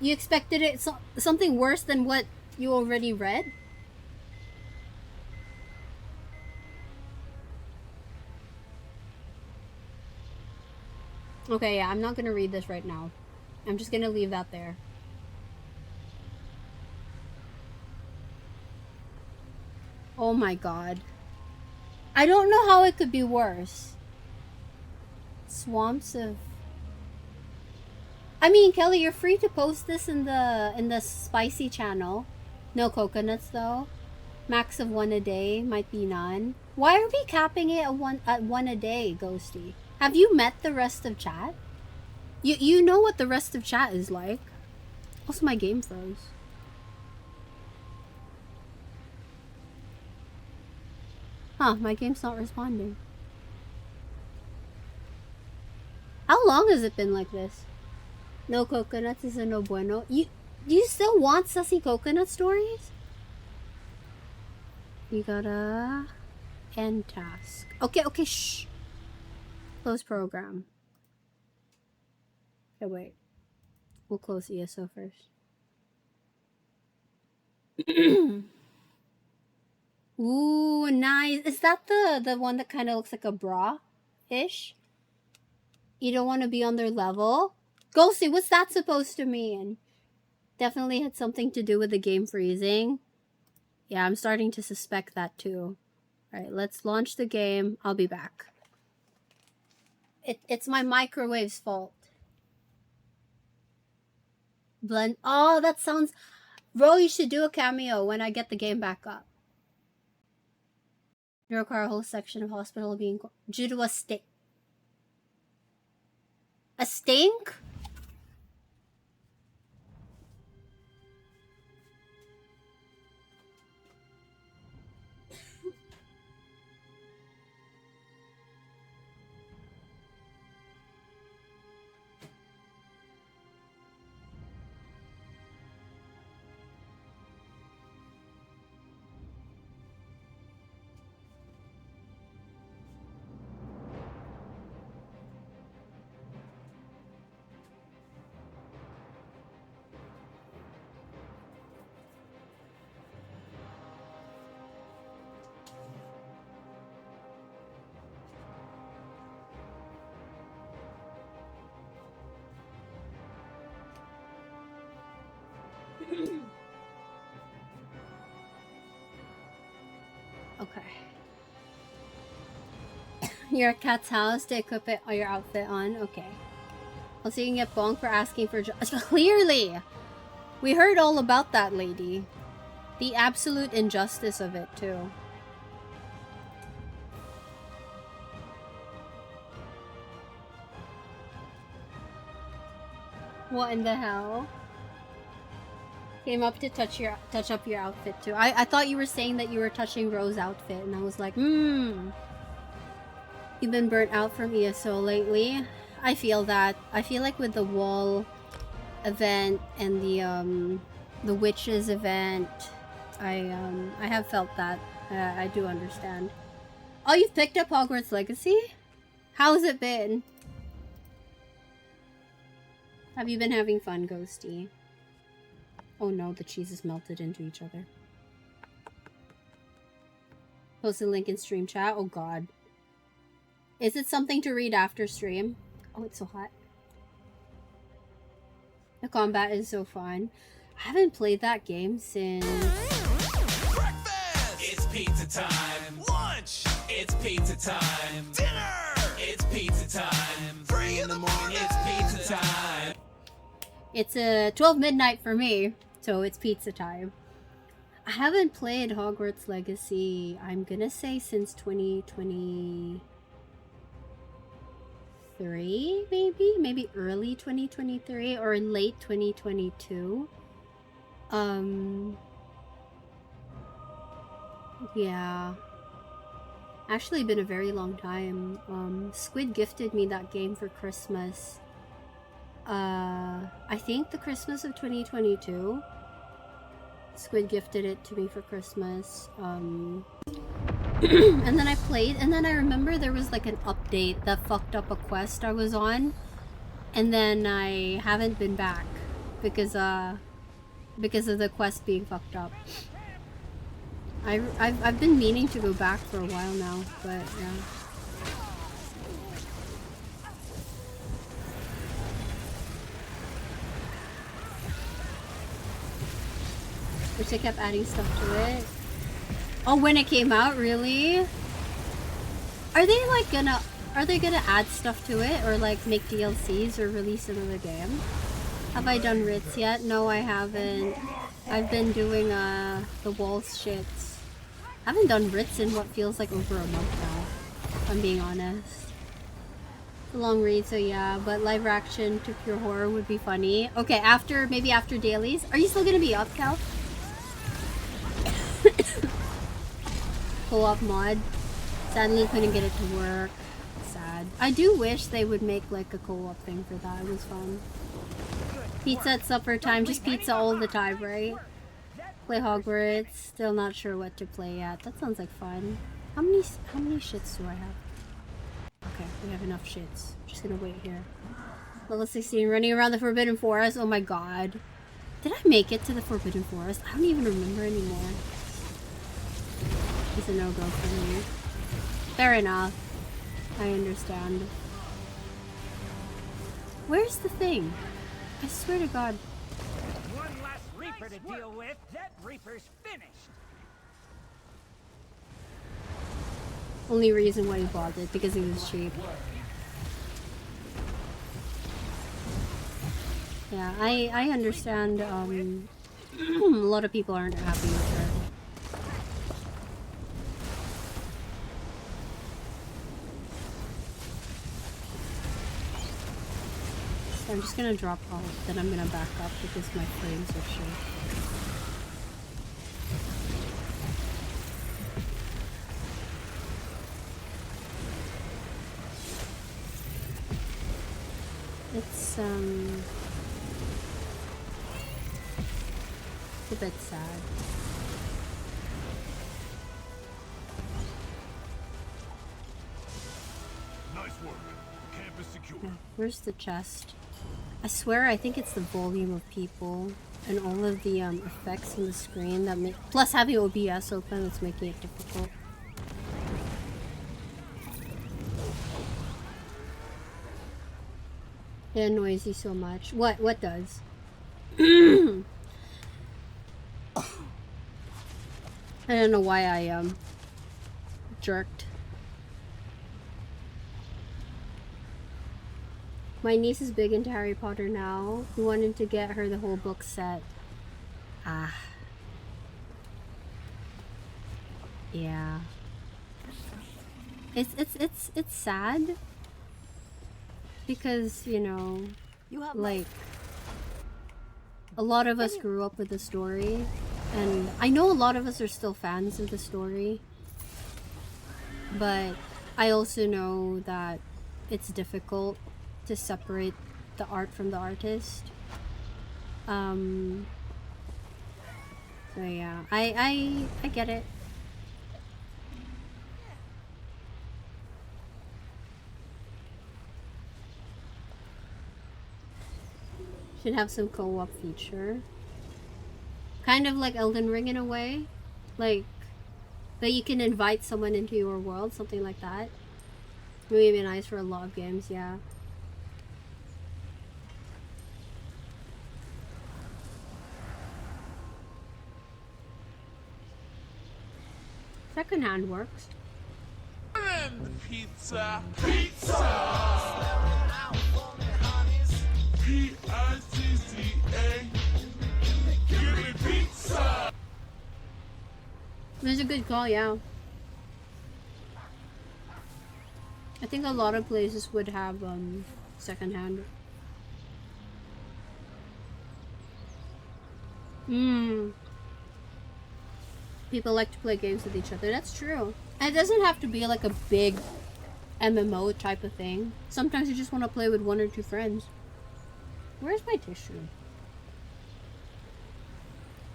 You expected it something worse than what you already read? Okay, yeah, I'm not gonna read this right now. I'm just gonna leave that there. Oh my god. I don't know how it could be worse. Swamps of... I mean, Kelly, you're free to post this in the spicy channel. No coconuts though. Max of 1 a day, might be none. Why are we capping it at one a day, Ghosty? Have you met the rest of chat? You know what the rest of chat is like. Also, my game froze. Huh, my game's not responding. How long has it been like this? No coconuts is a no bueno. Do you still want sussy coconut stories? You gotta end task. Okay, shh. Close program. Okay, wait. We'll close ESO first. Ooh, nice. Is that the one that kind of looks like a bra-ish? You don't want to be on their level? Ghosty, what's that supposed to mean? Definitely had something to do with the game freezing. Yeah, I'm starting to suspect that too. Alright, let's launch the game. I'll be back. It's my microwave's fault. Blend. Oh, that sounds... Bro, you should do a cameo when I get the game back up. You require a whole section of hospital being... due to a stink. A stink? Okay. You're at Cat's house to equip it or your outfit on? Okay. Also, you can get bonked for asking for jobs. Clearly! We heard all about that lady. The absolute injustice of it, too. What in the hell? Came up to touch up your outfit too. I thought you were saying that you were touching Rose's outfit, and I was like, You've been burnt out from ESO lately. I feel that. I feel like with the wall event and the witches event, I have felt that. I do understand. Oh, you've picked up Hogwarts Legacy? How's it been? Have you been having fun, Ghosty? Oh no, the cheeses melted into each other. Post a link in stream chat. Oh god. Is it something to read after stream? Oh, it's so hot. The combat is so fun. I haven't played that game since... Breakfast! It's pizza time. Lunch! It's pizza time. Dinner! It's pizza time. 3 in the morning, it's pizza time. It's 12 midnight for me, so it's pizza time. I haven't played Hogwarts Legacy, I'm gonna say, since 2023, maybe? Maybe early 2023 or late 2022. Yeah. Actually been a very long time. Squid gifted me that game for Christmas. I think the Christmas of 2022. Squid gifted it to me for Christmas. And then I played, and then I remember there was like an update that fucked up a quest I was on, and then I haven't been back because of the quest being fucked up. I've been meaning to go back for a while now, but yeah. Which they kept adding stuff to it. Oh, when it came out, really? Are they like gonna add stuff to it, or like make DLCs or release another game? Have I done writs yet? No, I haven't. I've been doing the walls shits. I haven't done writs in what feels like over a month now, if I'm being honest. It's a long read, so yeah, but live action to pure horror would be funny. Okay, maybe after dailies. Are you still gonna be up, Cal? Co-op mod. Sadly couldn't get it to work. Sad. I do wish they would make like a co-op thing for that. It was fun. Pizza at supper time. Just pizza all the time, right? Play Hogwarts. Still not sure what to play yet. That sounds like fun. How many shits do I have? Okay, we have enough shits. Just gonna wait here. Level 16, running around the Forbidden Forest. Oh my god. Did I make it to the Forbidden Forest? I don't even remember anymore. It's a no-go for me. Fair enough. I understand. Where's the thing? I swear to god. One last Reaper to deal with. That Reaper's finished. Only reason why he bought it, because it was cheap. Yeah, I understand, a lot of people aren't happy with her. So I'm just gonna drop off, then I'm gonna back up because my frames are short. It's a bit sad. Nice work. The camp is secure. Yeah, where's the chest? I swear I think it's the volume of people and all of the effects on the screen that make, plus having OBS open, that's making it difficult. It annoys you so much. What does? I don't know why I jerked. My niece is big into Harry Potter now. We wanted to get her the whole book set. Ah. Yeah. It's sad because, you know, like a lot of us grew up with the story, and I know a lot of us are still fans of the story, but I also know that it's difficult to separate the art from the artist. So yeah, I get it. Should have some co-op feature. Kind of like Elden Ring in a way. Like, that you can invite someone into your world, something like that. Maybe nice for a lot of games, yeah. Secondhand works. Pizza. Pizza. P-I-Z-Z-A. Give me pizza. That's a good call, yeah. I think a lot of places would have secondhand. People like to play games with each other. That's true. And it doesn't have to be like a big MMO type of thing. Sometimes you just want to play with one or two friends. Where's my tissue?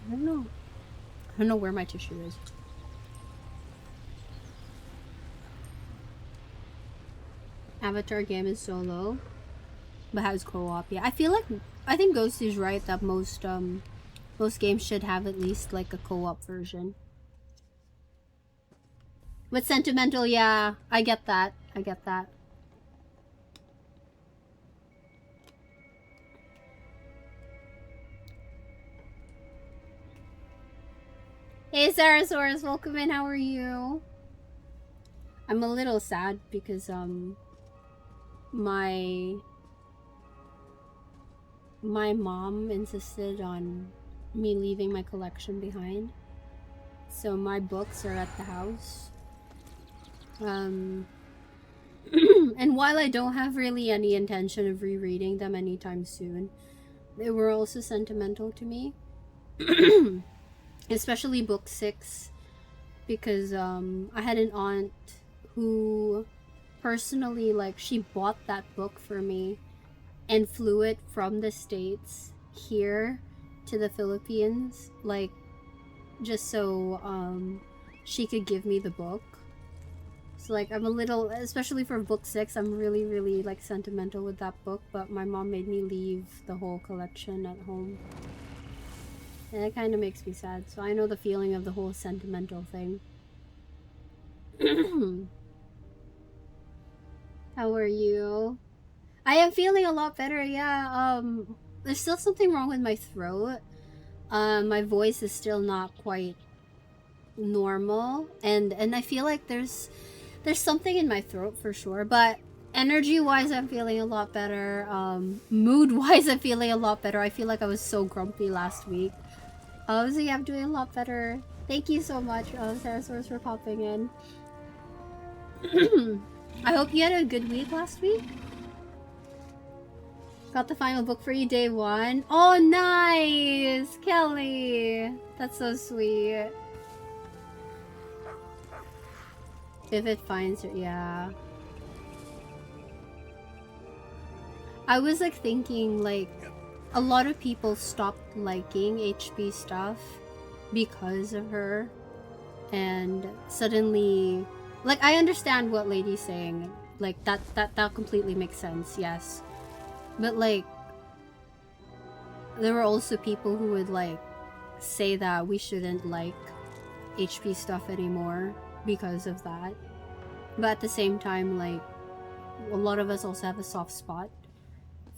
I don't know. I don't know where my tissue is. Avatar game is solo, but has co-op. Yeah, I think Ghost is right that most games should have at least like a co-op version. But sentimental, yeah, I get that. I get that. Hey Sarasaurus, welcome in, how are you? I'm a little sad because my mom insisted on me leaving my collection behind. So my books are at the house. And while I don't have really any intention of rereading them anytime soon, they were also sentimental to me. Especially book 6, because I had an aunt who personally, like, she bought that book for me and flew it from the States here to the Philippines, like, just so she could give me the book. So like, I'm a little, especially for book 6, I'm really like sentimental with that book, but my mom made me leave the whole collection at home. And it kind of makes me sad, so I know the feeling of the whole sentimental thing. How are you? I am feeling a lot better, yeah. There's still something wrong with my throat. My voice is still not quite normal, and I feel like there's something in my throat for sure, but energy-wise I'm feeling a lot better. Mood-wise I'm feeling a lot better. I feel like I was so grumpy last week. So yeah, I'm doing a lot better. Thank you so much, Sarasaurus, for popping in. I hope you had a good week last week. Got the final book for you day 1. Oh, nice! Kelly! That's so sweet. If it finds her, yeah. I was like thinking, like, a lot of people stopped liking HP stuff because of her, and suddenly, like, I understand what Lady's saying, like, that completely makes sense, yes, but like, there were also people who would like say that we shouldn't like HP stuff anymore because of that, but at the same time, like, a lot of us also have a soft spot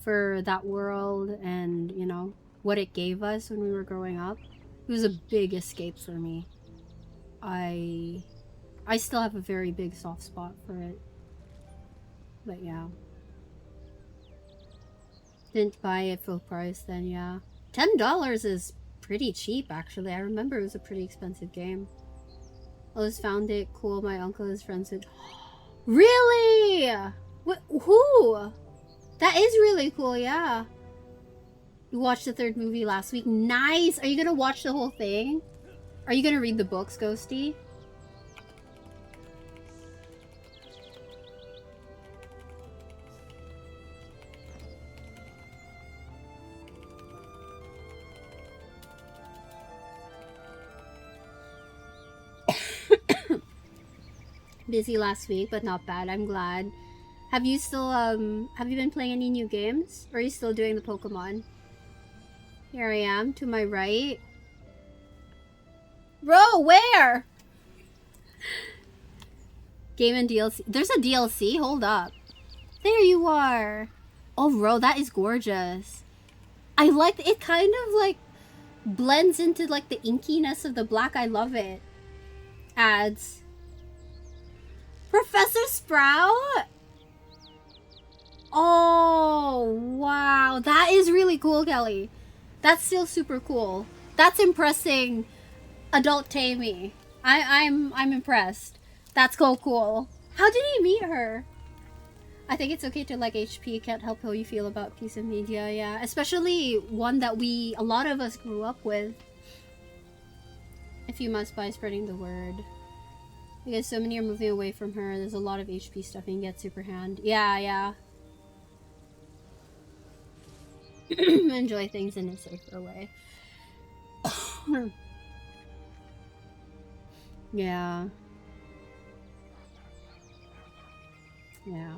for that world, and you know what it gave us when we were growing up. It was a big escape for me. I still have a very big soft spot for it, but yeah. Didn't buy it full price then, yeah. $10 is pretty cheap, actually. I remember it was a pretty expensive game. I always found it cool. My uncle is friends with... Really? Who? That is really cool, yeah. You watched the 3rd movie last week. Nice! Are you gonna watch the whole thing? Are you gonna read the books, Ghosty? Busy last week, but not bad. I'm glad. Have you still, have you been playing any new games? Or are you still doing the Pokemon? Here I am, to my right. Bro, where? Game and DLC. There's a DLC? Hold up. There you are. Oh, bro, that is gorgeous. I like it. Kind of like blends into like the inkiness of the black. I love it. Ads. Professor Sprout? Oh, wow. That is really cool, Kelly. That's still super cool. That's impressing adult Tamey. I'm impressed. That's so cool. How did he meet her? I think it's okay to like HP. Can't help how you feel about piece of media, yeah. Especially one that a lot of us grew up with. If you must by spreading the word. Because so many are moving away from her. There's a lot of HP stuff you can get super hand. Yeah, yeah. Enjoy things in a safer way. Yeah. Yeah.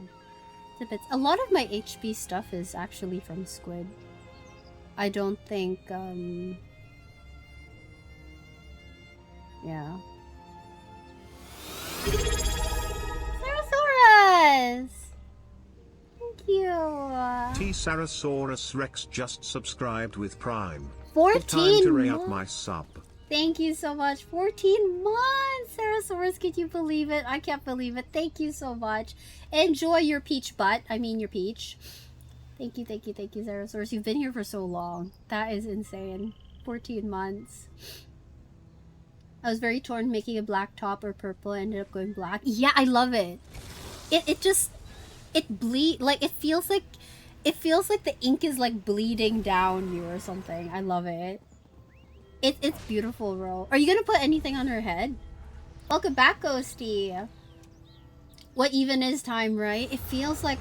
A lot of my HP stuff is actually from Squid. I don't think, yeah. Sarasaurus! Thank you! T Sarasaurus Rex just subscribed with Prime. 14 Good time to re up months. my sub. Thank you so much. 14 months! Sarasaurus, can you believe it? I can't believe it. Thank you so much. Enjoy your peach butt. I mean your peach. Thank you, Sarasaurus. You've been here for so long. That is insane. 14 months. I was very torn making a black top or purple. I ended up going black. Yeah, I love it. It feels like the ink is like bleeding down you or something. I love it. It's beautiful, bro. Are you gonna put anything on her head? Welcome back, Ghosty. What even is time, right? It feels like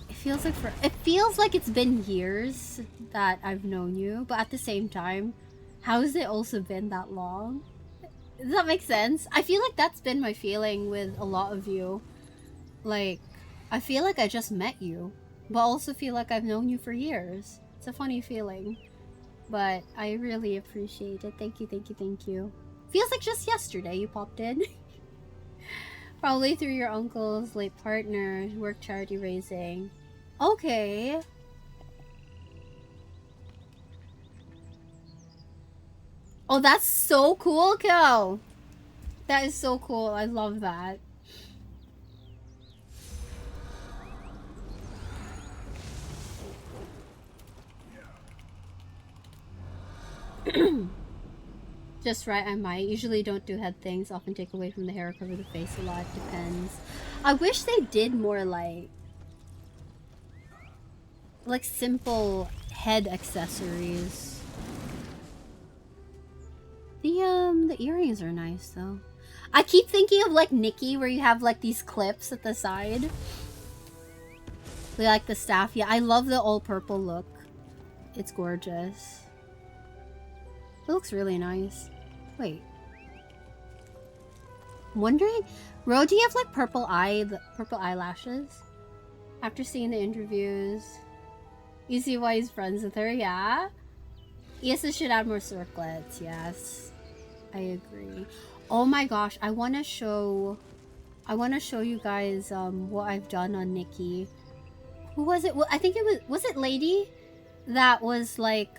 it's been years that I've known you, but at the same time, how has it also been that long? Does that make sense? I feel like that's been my feeling with a lot of you. Like, I feel like I just met you, but also feel like I've known you for years. It's a funny feeling, but I really appreciate it. Thank you. Feels like just yesterday you popped in. Probably through your uncle's late partner, work charity raising. Okay. Oh, that's so cool, Kel. That is so cool. I love that. Just right, I might. Usually don't do head things. Often take away from the hair, cover the face a lot. Depends. I wish they did more like simple head accessories. The earrings are nice though. I keep thinking of like Nikki, where you have like these clips at the side. They like the staff. Yeah, I love the all purple look. It's gorgeous. It looks really nice. Wait. I'm wondering, Ro, do you have like purple eyelashes? After seeing the interviews, you see why he's friends with her, yeah? Yes, it should add more circlets, yes. I agree. Oh my gosh, I wanna show you guys what I've done on Nikki. Who was it? Well, I think it was it Lady? That was like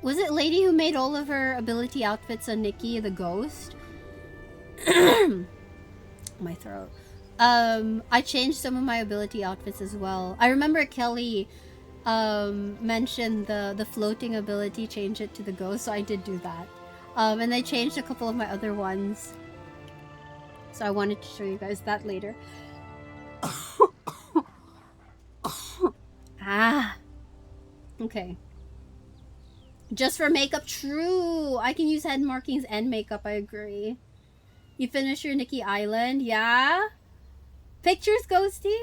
was it Lady who made all of her ability outfits on Nikki the Ghost? My throat. I changed some of my ability outfits as well. I remember Kelly mentioned the floating ability, change it to the ghost, so I did do that. And I changed a couple of my other ones. So I wanted to show you guys that later. Ah. Okay. Just for makeup, true! I can use head markings and makeup, I agree. You finish your Nikki Island, yeah? Pictures, Ghosty?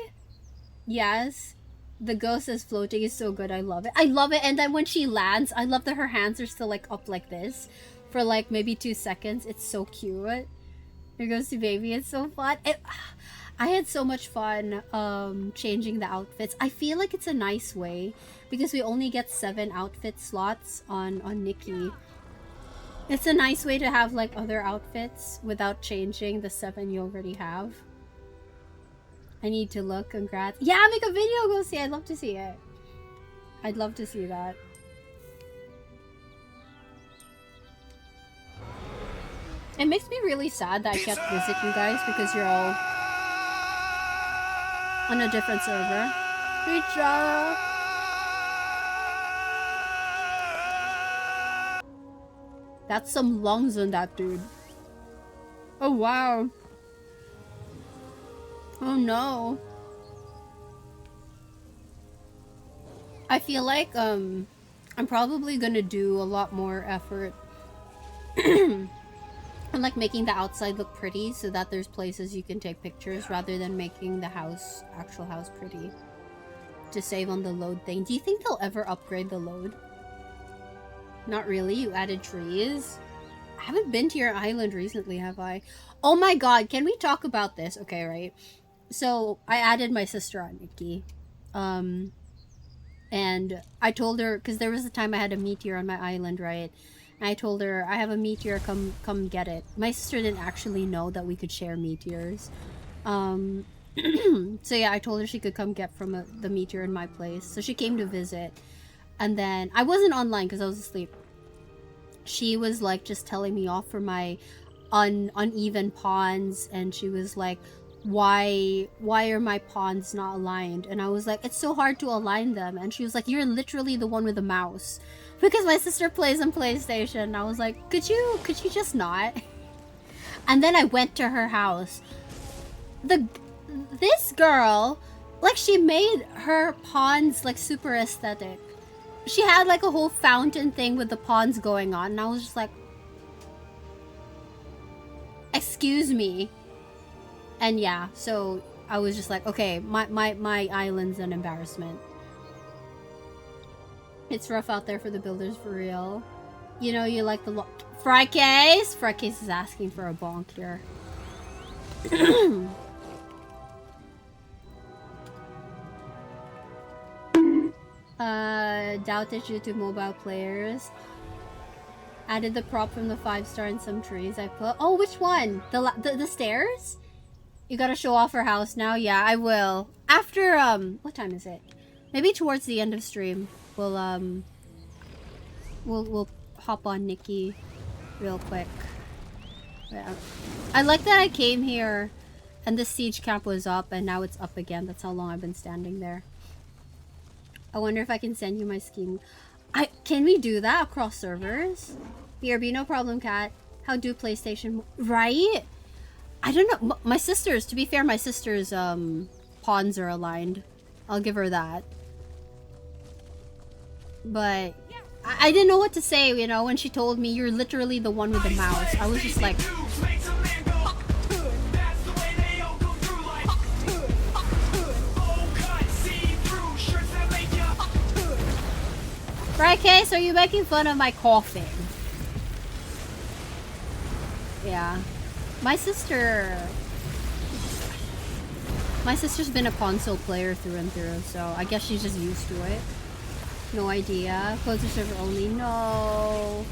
Yes. The ghost is floating is so good, I love it. I love it, and then when she lands, I love that her hands are still like up like this for like maybe 2 seconds. It's so cute. Here goes to baby, it's so fun. I had so much fun changing the outfits. I feel like it's a nice way because we only get 7 outfit slots on Nikki. It's a nice way to have like other outfits without changing the 7 you already have. I need to look, congrats. Yeah, make a video, go see it. I'd love to see it. I'd love to see that. It makes me really sad that I can't visit you guys because you're all on a different server. Richa! That's some lungs on that dude. Oh wow. Oh no. I feel like I'm probably gonna do a lot more effort on like making the outside look pretty so that there's places you can take pictures rather than making the actual house pretty to save on the load thing. Do you think they'll ever upgrade the load? Not really. You added trees. I haven't been to your island recently, have I? Oh my god, can we talk about this? Okay, right. So I added my sister on Nikki. And I told her, because there was a time I had a meteor on my island, right? And I told her, I have a meteor, come get it. My sister didn't actually know that we could share meteors. So yeah, I told her she could come get from the meteor in my place. So she came to visit. And then, I wasn't online because I was asleep. She was like just telling me off for my uneven pawns. And she was like, why are my pawns not aligned? And I was like, it's so hard to align them. And she was like, you're literally the one with the mouse. Because my sister plays on PlayStation. And I was like, could you just not? And then I went to her house. This girl, like, she made her pawns like super aesthetic. She had like a whole fountain thing with the pawns going on. And I was just like, excuse me. And yeah, so I was just like, okay, my island's an embarrassment. It's rough out there for the builders, for real. You know, you like the Fricase? Fricase is asking for a bonk here. Doubt it's due to mobile players. Added the prop from the 5-star and some trees I put. Oh, which one? The stairs? You gotta show off her house now? Yeah, I will. After, what time is it? Maybe towards the end of stream, we'll hop on Nikki real quick. Yeah. I like that I came here and the siege camp was up and now it's up again. That's how long I've been standing there. I wonder if I can send you my scheme. Can we do that across servers? BRB, no problem, cat. How do PlayStation... Right? I don't know. My sister's, to be fair, my sister's pawns are aligned. I'll give her that. But I didn't know what to say, you know, when she told me you're literally the one with the mouse. I was just like... Right, Case? Are you making fun of my coughing? Yeah. My sister's been a console player through and through, so I guess she's just used to it. No idea. Closer server only. No.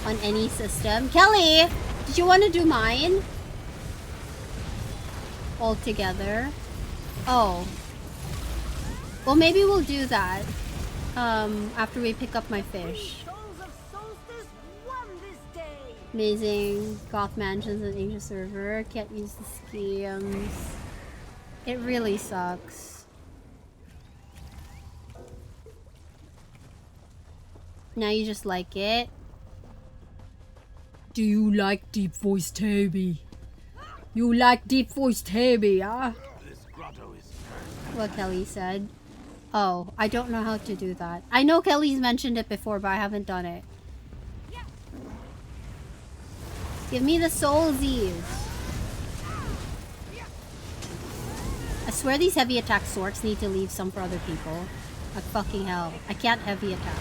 On any system. Kelly! Did you want to do mine? All together? Oh. Well, maybe we'll do that. After we pick up my fish. Amazing. Goth Mansions and Asia server. Can't use the schemes. It really sucks. Now you just like it. Do you like deep voice Tamey? You like deep voice Tamey, huh? What Kelly said. Oh, I don't know how to do that. I know Kelly's mentioned it before, but I haven't done it. Give me the soulsies. I swear these heavy attack swords need to leave some for other people. Like fucking hell. I can't heavy attack.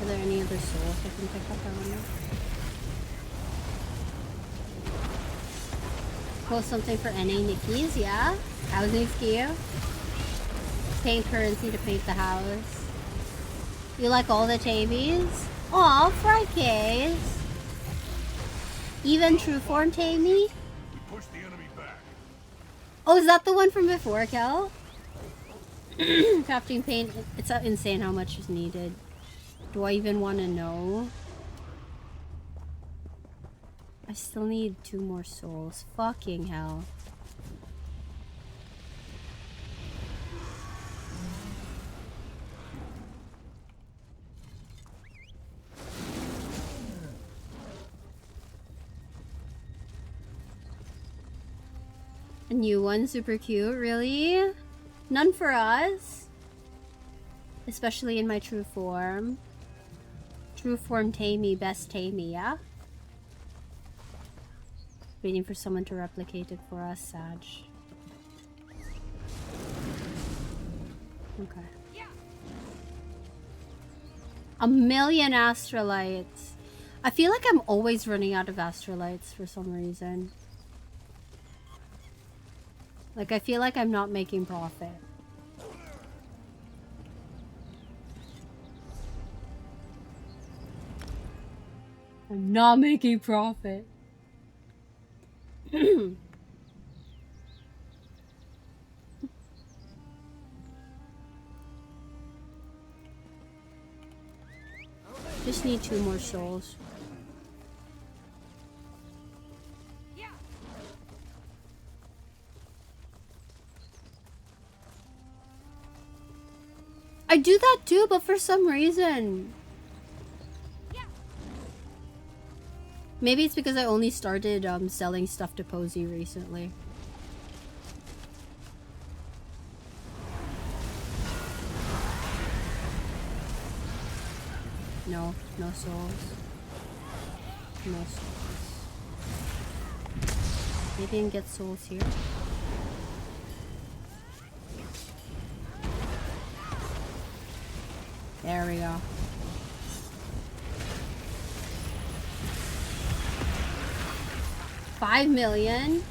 Are there any other souls I can pick up? I don't know. Post something for NA Nikki's, yeah? Housing skill. Paint currency to paint the house. You like all the Tameys? Aw, Frikes! Even true form Tamey? Oh, is that the one from before, Kel? Crafting paint, it's insane how much is needed. Do I even want to know? I still need 2 more souls. Fucking hell. A new one, super cute, really? None for us? Especially in my true form. True form Tamey, best Tamey, yeah? Waiting for someone to replicate it for us, Sag. Okay. 1,000,000 astrolites. I feel like I'm always running out of astrolites for some reason. Like, I feel like I'm not making profit. I'm not making profit. Just need 2 more souls. I do that too, but for some reason. Maybe it's because I only started selling stuff to Posey recently. No, no souls. No souls. Maybe I can get souls here. There we go. $5,000,000.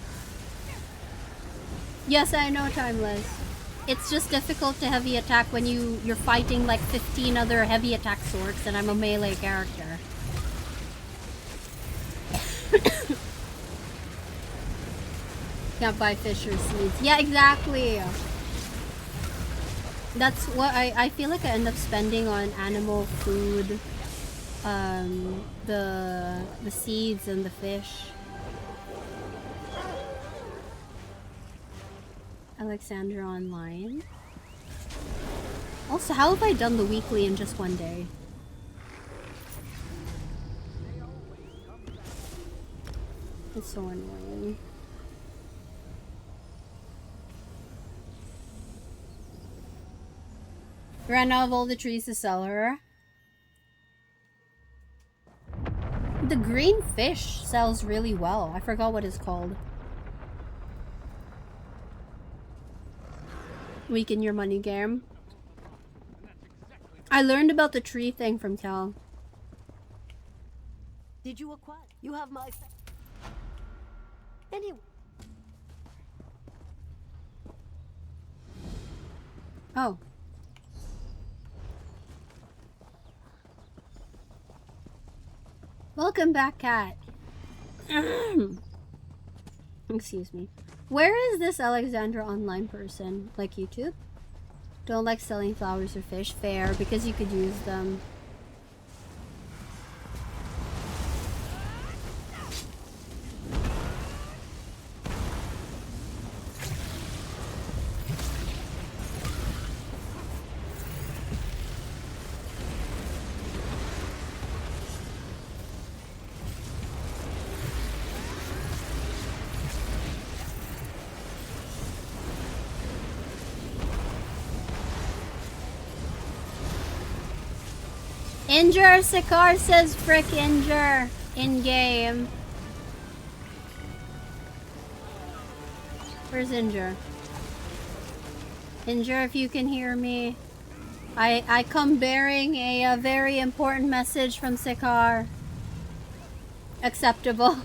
Yes, I know, Timeless. It's just difficult to heavy attack when you're fighting like 15 other heavy attack swords and I'm a melee character. Can't buy fish or seeds. Yeah, exactly. That's what I feel like I end up spending on animal food, the seeds and the fish. Alexandra online. Also, how have I done the weekly in just one day? It's so annoying. Ran out of all the trees to sell her. The green fish sells really well. I forgot what it's called. Weaken your money game. I learned about the tree thing from Cal. Did you acquire? You have my... Anyway. Oh. Welcome back, cat. Excuse me. Where is this Alexandra online person? Like YouTube? Don't like selling flowers or fish. Fair, because you could use them. Injure, Sikar says frick injure in game. Where's Injure? Injure, if you can hear me. I come bearing a very important message from Sikar. Acceptable.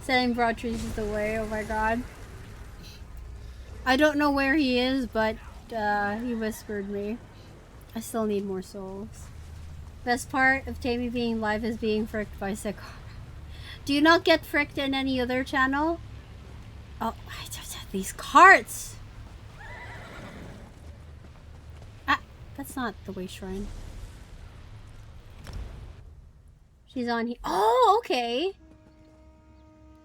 Setting broad trees is the way, oh my god. I don't know where he is, but he whispered me. I still need more souls. Best part of Tamey being live is being fricked by Sikar. Do you not get fricked in any other channel? Oh, I just have these carts! Ah, that's not the way shrine. She's on here. Oh, okay.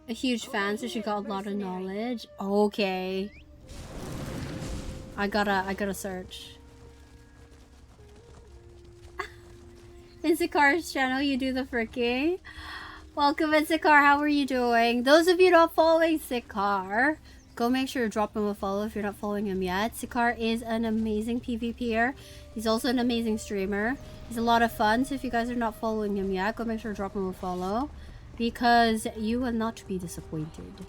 A huge fan, so she got a lot of knowledge. Okay. I gotta search. In Sikar's channel, you do the fricking. Welcome, Sikar. How are you doing? Those of you not following Sikar, go make sure to drop him a follow if you're not following him yet. Sikar is an amazing PvPer. He's also an amazing streamer. He's a lot of fun, so if you guys are not following him yet, go make sure to drop him a follow. Because you will not be disappointed.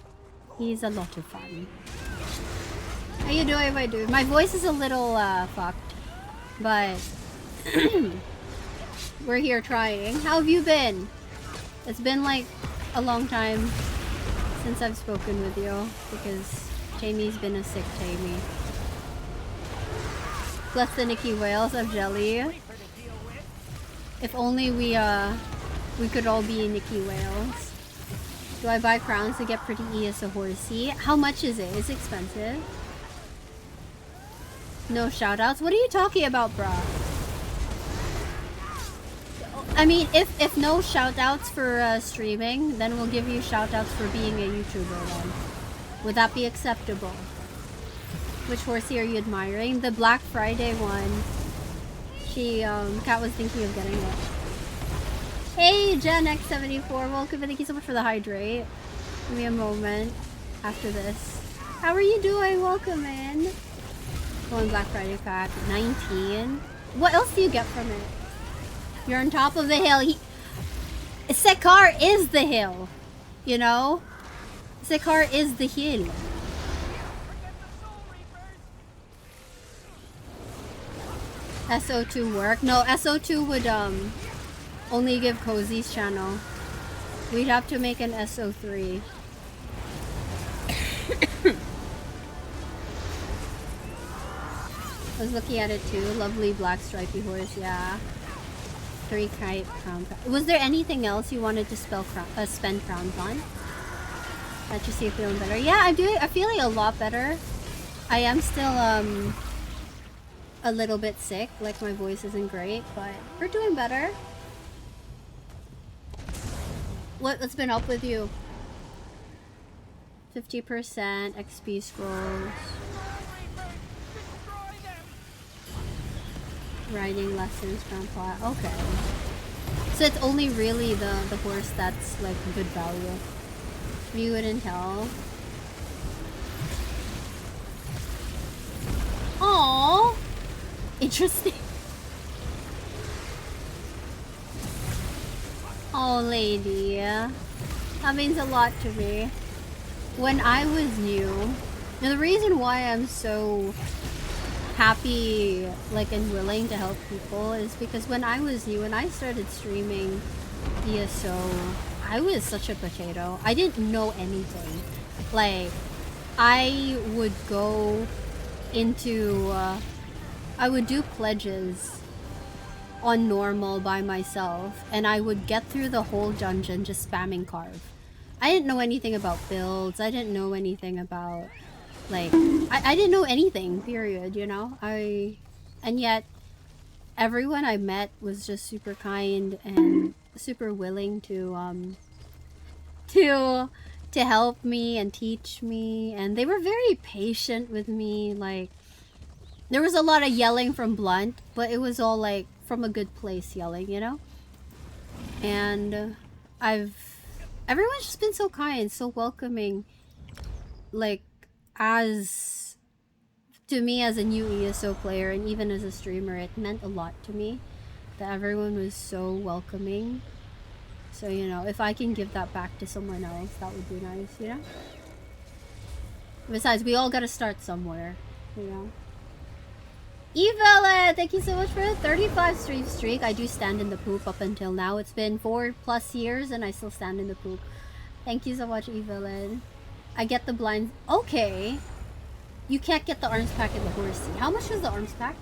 He's a lot of fun. How you doing, my dude? My voice is a little fucked. But... we're here trying. How have you been? It's been like a long time since I've spoken with you because Tamey's been a sick Tamey. Bless the Nikki Whales of Jelly. If only we could all be Nikki Whales. Do I buy crowns to get pretty E as a horsey? How much is it? It's expensive. No shoutouts? What are you talking about, bruh? I mean, if no shoutouts for streaming, then we'll give you shoutouts for being a YouTuber then. Would that be acceptable? Which horsey are you admiring? The Black Friday one. Kat was thinking of getting it. Hey, Gen X74, welcome and thank you so much for the hydrate. Give me a moment after this. How are you doing? Welcome in. Going Black Friday pack. 19. What else do you get from it? You're on top of the hill. Sikar is the hill. You know? Sikar is the hill. SO2 work? No, SO2 would only give Cozy's channel. We'd have to make an SO3. I was looking at it too. Lovely black stripy horse, yeah. 3 kite crown. Was there anything else you wanted to spend crowns on? That you see feeling better? Yeah, I'm feeling a lot better. I am still a little bit sick, like my voice isn't great, but we're doing better. What's been up with you? 50% XP scrolls. Riding lessons, grandpa. Okay. So it's only really the horse that's like good value. You wouldn't tell. Aww. Interesting. Oh, lady. That means a lot to me. When I was new, and the reason why I'm so happy, like, and willing to help people is because when I was new, when I started streaming ESO, I was such a potato. I didn't know anything. Like, I would go into, I would do pledges on normal by myself, and I would get through the whole dungeon just spamming carve. I didn't know anything about builds. I didn't know anything about, like, I didn't know anything, period, you know? And yet, everyone I met was just super kind and super willing to help me and teach me, and they were very patient with me. Like, there was a lot of yelling from Blunt, but it was all like from a good place yelling, you know? And everyone's just been so kind, so welcoming. Like, as to me as a new ESO player and even as a streamer, it meant a lot to me that everyone was so welcoming. So, you know, if I can give that back to someone else, that would be nice, you know? Besides, we all gotta start somewhere, you know? Evela, thank you so much for the 35 stream streak. I do stand in the poop up until now. It's been 4+ years and I still stand in the poop. Thank you so much, Evelyn. I get the blinds. Okay. You can't get the arms pack in the horsey. How much was the arms pack?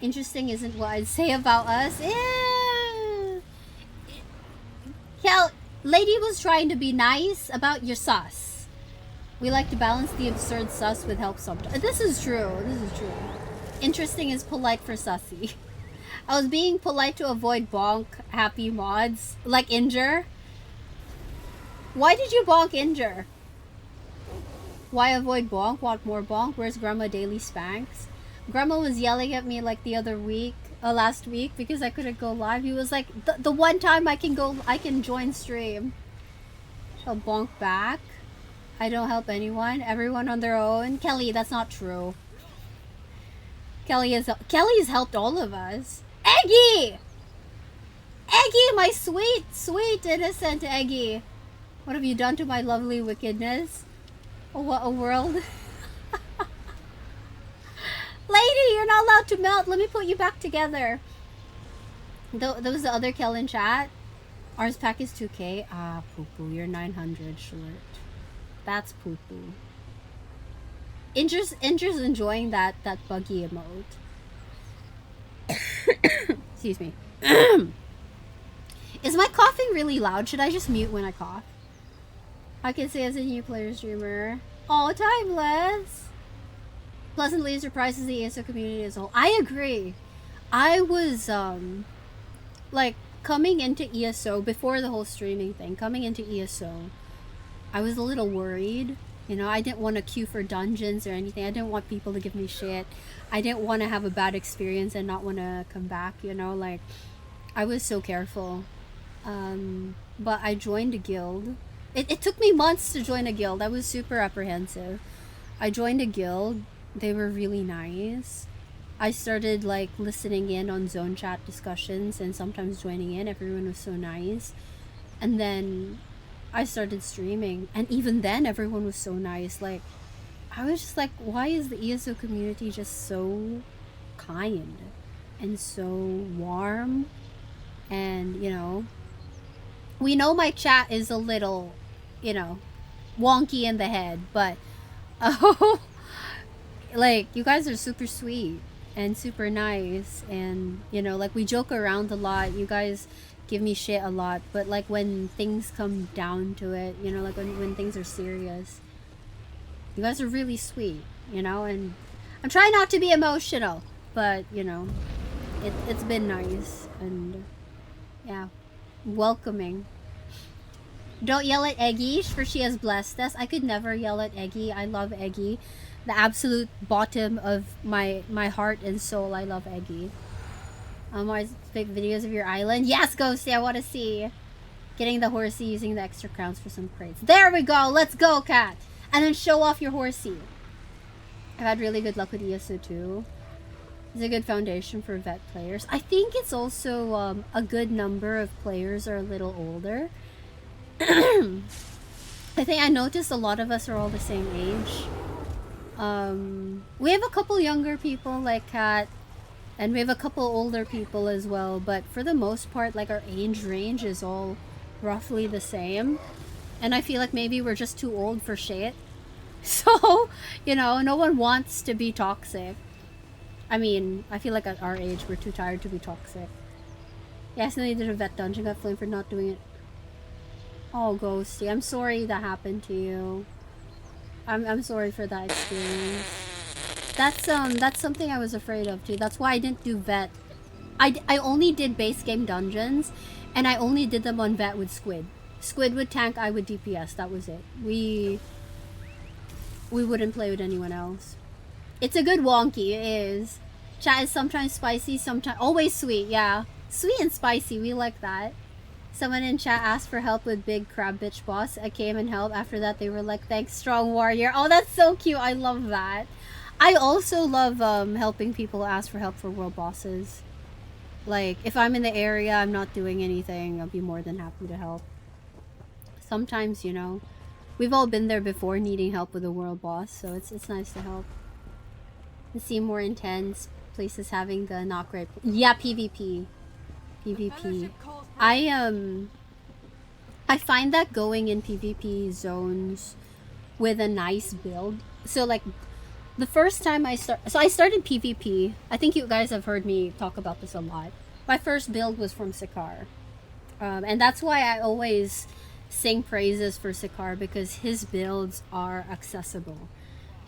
Interesting isn't what I'd say about us. Lady was trying to be nice about your sus. We like to balance the absurd sus with help sometimes. This is true. This is true. Interesting is polite for sussy. I was being polite to avoid bonk happy mods. Like injure. Why did you bonk injure? Why avoid bonk? Want more bonk? Where's Grandma Daily Spanks? Grandma was yelling at me like the other week, last week, because I couldn't go live. He was like, the one time I can join stream. She'll bonk back. I don't help anyone. Everyone on their own. Kelly, that's not true. Kelly's helped all of us. Eggy! Eggy, my sweet, sweet, innocent Eggy. What have you done to my lovely wickedness? Oh, what a world. Lady, you're not allowed to melt. Let me put you back together. That was the other Kel in chat. Ours pack is 2K. Ah, poo-poo. You're 900 short. That's poo-poo. Inger's enjoying that buggy emote. Excuse me. Is my coughing really loud? Should I just mute when I cough? I can say as a new player streamer. Oh, timeless! Pleasantly surprises the ESO community as a whole. I agree. I was, like, coming into ESO, before the whole streaming thing, coming into ESO, I was a little worried. You know, I didn't want to queue for dungeons or anything. I didn't want people to give me shit. I didn't want to have a bad experience and not want to come back, you know? Like, I was so careful. But I joined a guild. It took me months to join a guild. I was super apprehensive. I joined a guild. They were really nice. I started, like, listening in on zone chat discussions and sometimes joining in. Everyone was so nice. And then I started streaming, and even then everyone was so nice. Like, I was just like, why is the ESO community just so kind and so warm? And, you know, we know my chat is a little, you know, wonky in the head, but like, you guys are super sweet and super nice, and, you know, like, we joke around a lot. You guys give me shit a lot, but, like, when things come down to it, you know, like, when things are serious, you guys are really sweet, you know. And I'm trying not to be emotional, but, you know, it's been nice, and yeah, welcoming. Don't yell at Eggy, for she has blessed us. I could never yell at Eggy. I love Eggy. The absolute bottom of my heart and soul, I love Eggy. I take videos of your island. Yes, Ghosty, I want to see. Getting the horsey, using the extra crowns for some crates. There we go. Let's go, cat. And then show off your horsey. I've had really good luck with ESO too. It's a good foundation for vet players. I think it's also a good number of players are a little older. I think I noticed a lot of us are all the same age. We have a couple younger people like Kat, and we have a couple older people as well, but for the most part, like, our age range is all roughly the same. And I feel like maybe we're just too old for shit. So, you know, no one wants to be toxic. I mean, I feel like at our age, we're too tired to be toxic. Yes, and they did a vet dungeon, got flamed for not doing it. Oh, Ghosty, I'm sorry that happened to you. I'm sorry for that experience. That's something I was afraid of too. That's why I didn't do vet. I only did base game dungeons, and I only did them on vet with Squid. Squid would tank, I would DPS. That was it. We wouldn't play with anyone else. It's a good wonky, it is. Chat is sometimes spicy, sometimes always sweet, yeah. Sweet and spicy, we like that. Someone in chat asked for help with big crab bitch boss. I came and helped. After that they were like, thanks strong warrior. Oh, that's so cute. I love that. I also love helping people ask for help for world bosses. Like, if I'm in the area, I'm not doing anything, I'll be more than happy to help. Sometimes, you know, we've all been there before needing help with a world boss, so it's nice to help. It seem more intense, places having the not great... Yeah, PvP. PvP. I find that going in PvP zones with a nice build. So, like, the first time I started PvP. I think you guys have heard me talk about this a lot. My first build was from Sikaar. And that's why I always sing praises for Sikaar, because his builds are accessible.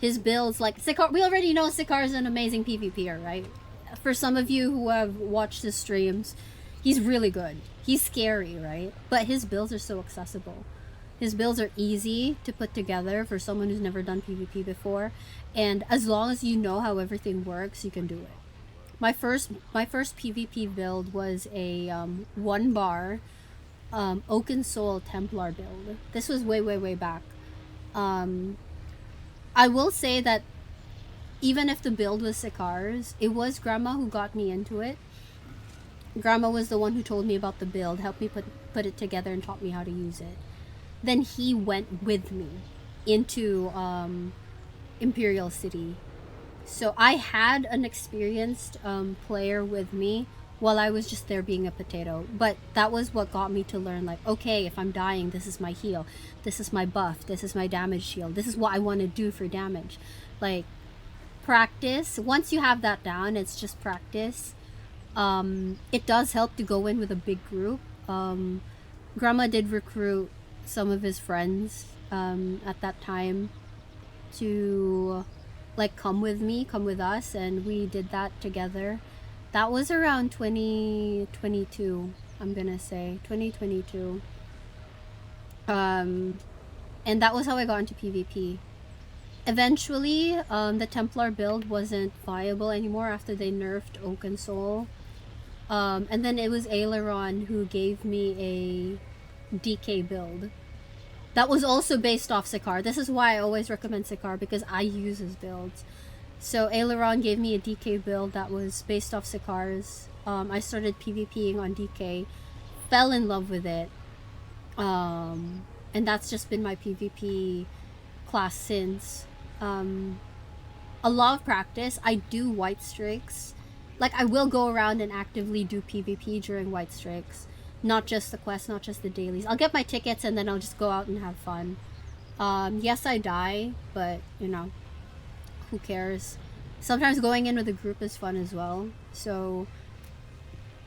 His builds, like, Sikaar, we already know Sikaar is an amazing PvPer, right? For some of you who have watched his streams, he's really good. He's scary, right? But his builds are so accessible. His builds are easy to put together for someone who's never done PvP before. And as long as you know how everything works, you can do it. My first PvP build was a 1 bar Oaken Soul Templar build. This was way back. I will say that even if the build was Sikaar's, it was Grandma who got me into it. Grandma was the one who told me about the build, helped me put it together, and taught me how to use it. Then he went with me into Imperial City. So I had an experienced player with me while I was just there being a potato. But that was what got me to learn, like, okay, if I'm dying, this is my heal. This is my buff. This is my damage shield. This is what I want to do for damage. Like, practice. Once you have that down, it's just practice. It does help to go in with a big group. Grandma did recruit some of his friends at that time to, like, come with us, and we did that together. That was around 2022, I'm gonna say 2022. And that was how I got into PvP. Eventually, the Templar build wasn't viable anymore after they nerfed Oaken Soul. And then it was Aileron who gave me a DK build. That was also based off Sikaar. This is why I always recommend Sikaar, because I use his builds. So Aileron gave me a DK build that was based off Sikaar's. I started PvPing on DK, fell in love with it. And that's just been my PvP class since. A lot of practice. I do white streaks. Like, I will go around and actively do PvP during white streaks. Not just the quests, not just the dailies. I'll get my tickets and then I'll just go out and have fun. Yes, I die, but, you know, who cares? Sometimes going in with a group is fun as well. So,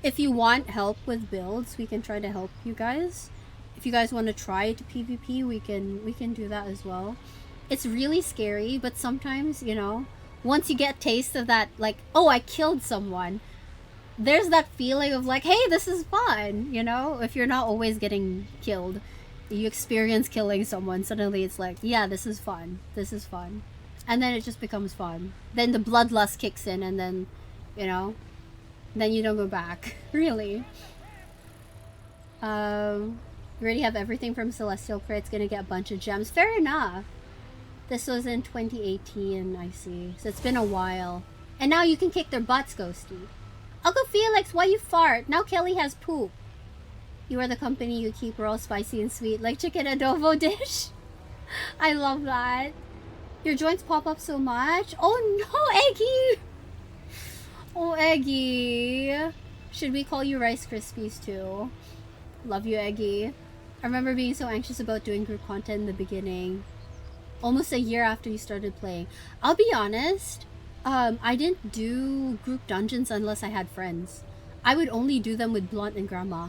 if you want help with builds, we can try to help you guys. If you guys want to try to PvP, we can do that as well. It's really scary, but sometimes, you know, once you get a taste of that, like, oh, I killed someone, there's that feeling of like, hey, this is fun, you know? If you're not always getting killed, you experience killing someone, suddenly it's like, yeah, this is fun. This is fun. And then it just becomes fun. Then the bloodlust kicks in, and then, you know, then you don't go back. Really. You already have everything from Celestial Crate's gonna get a bunch of gems. Fair enough. This was in 2018, I see. So it's been a while. And now you can kick their butts, Ghosty. Uncle Felix, why you fart? Now Kelly has poop. You are the company you keep. We're all spicy and sweet, like chicken adobo dish. I love that. Your joints pop up so much. Oh no, Eggy! Oh, Eggy. Should we call you Rice Krispies too? Love you, Eggy. I remember being so anxious about doing group content in the beginning. Almost a year after you started playing. I'll be honest, I didn't do group dungeons unless I had friends. I would only do them with Blunt and Grandma.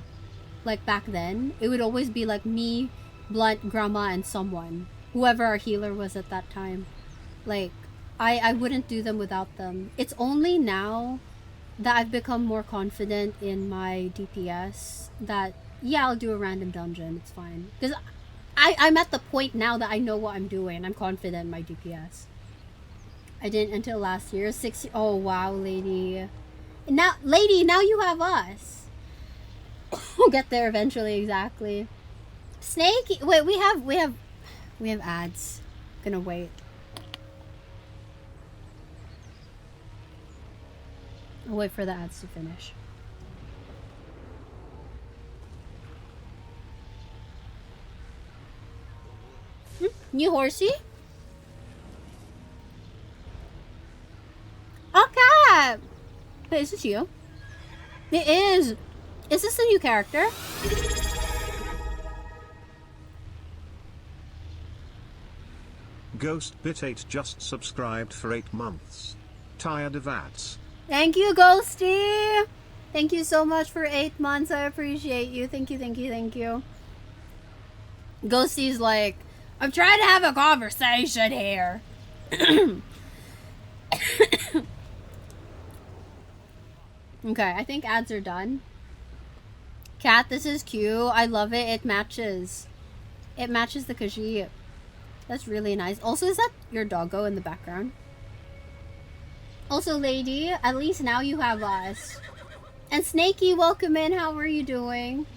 Like back then, it would always be like me, Blunt, Grandma, and someone. Whoever our healer was at that time. Like, I wouldn't do them without them. It's only now that I've become more confident in my DPS that, yeah, I'll do a random dungeon. It's fine. Because I'm at the point now that I know what I'm doing. I'm confident in my DPS. I didn't until last year. Oh, wow, lady. Now, lady, now you have us. We'll get there eventually, exactly. Snake, wait, we have ads. Gonna wait. I'll wait for the ads to finish. New horsey? Okay. Wait, is this you? It is. Is this a new character? Ghost Bit 8 just subscribed for 8 months. Tired of ads. Thank you, Ghosty. Thank you so much for 8 months. I appreciate you. Thank you, thank you, thank you. Ghosty's like, I'm trying to have a conversation here. Okay, I think ads are done. Cat, this is cute. I love it. It matches. It matches the Khajiit. That's really nice. Also, is that your doggo in the background? Also, lady, at least now you have us. And Snakey, welcome in. How are you doing?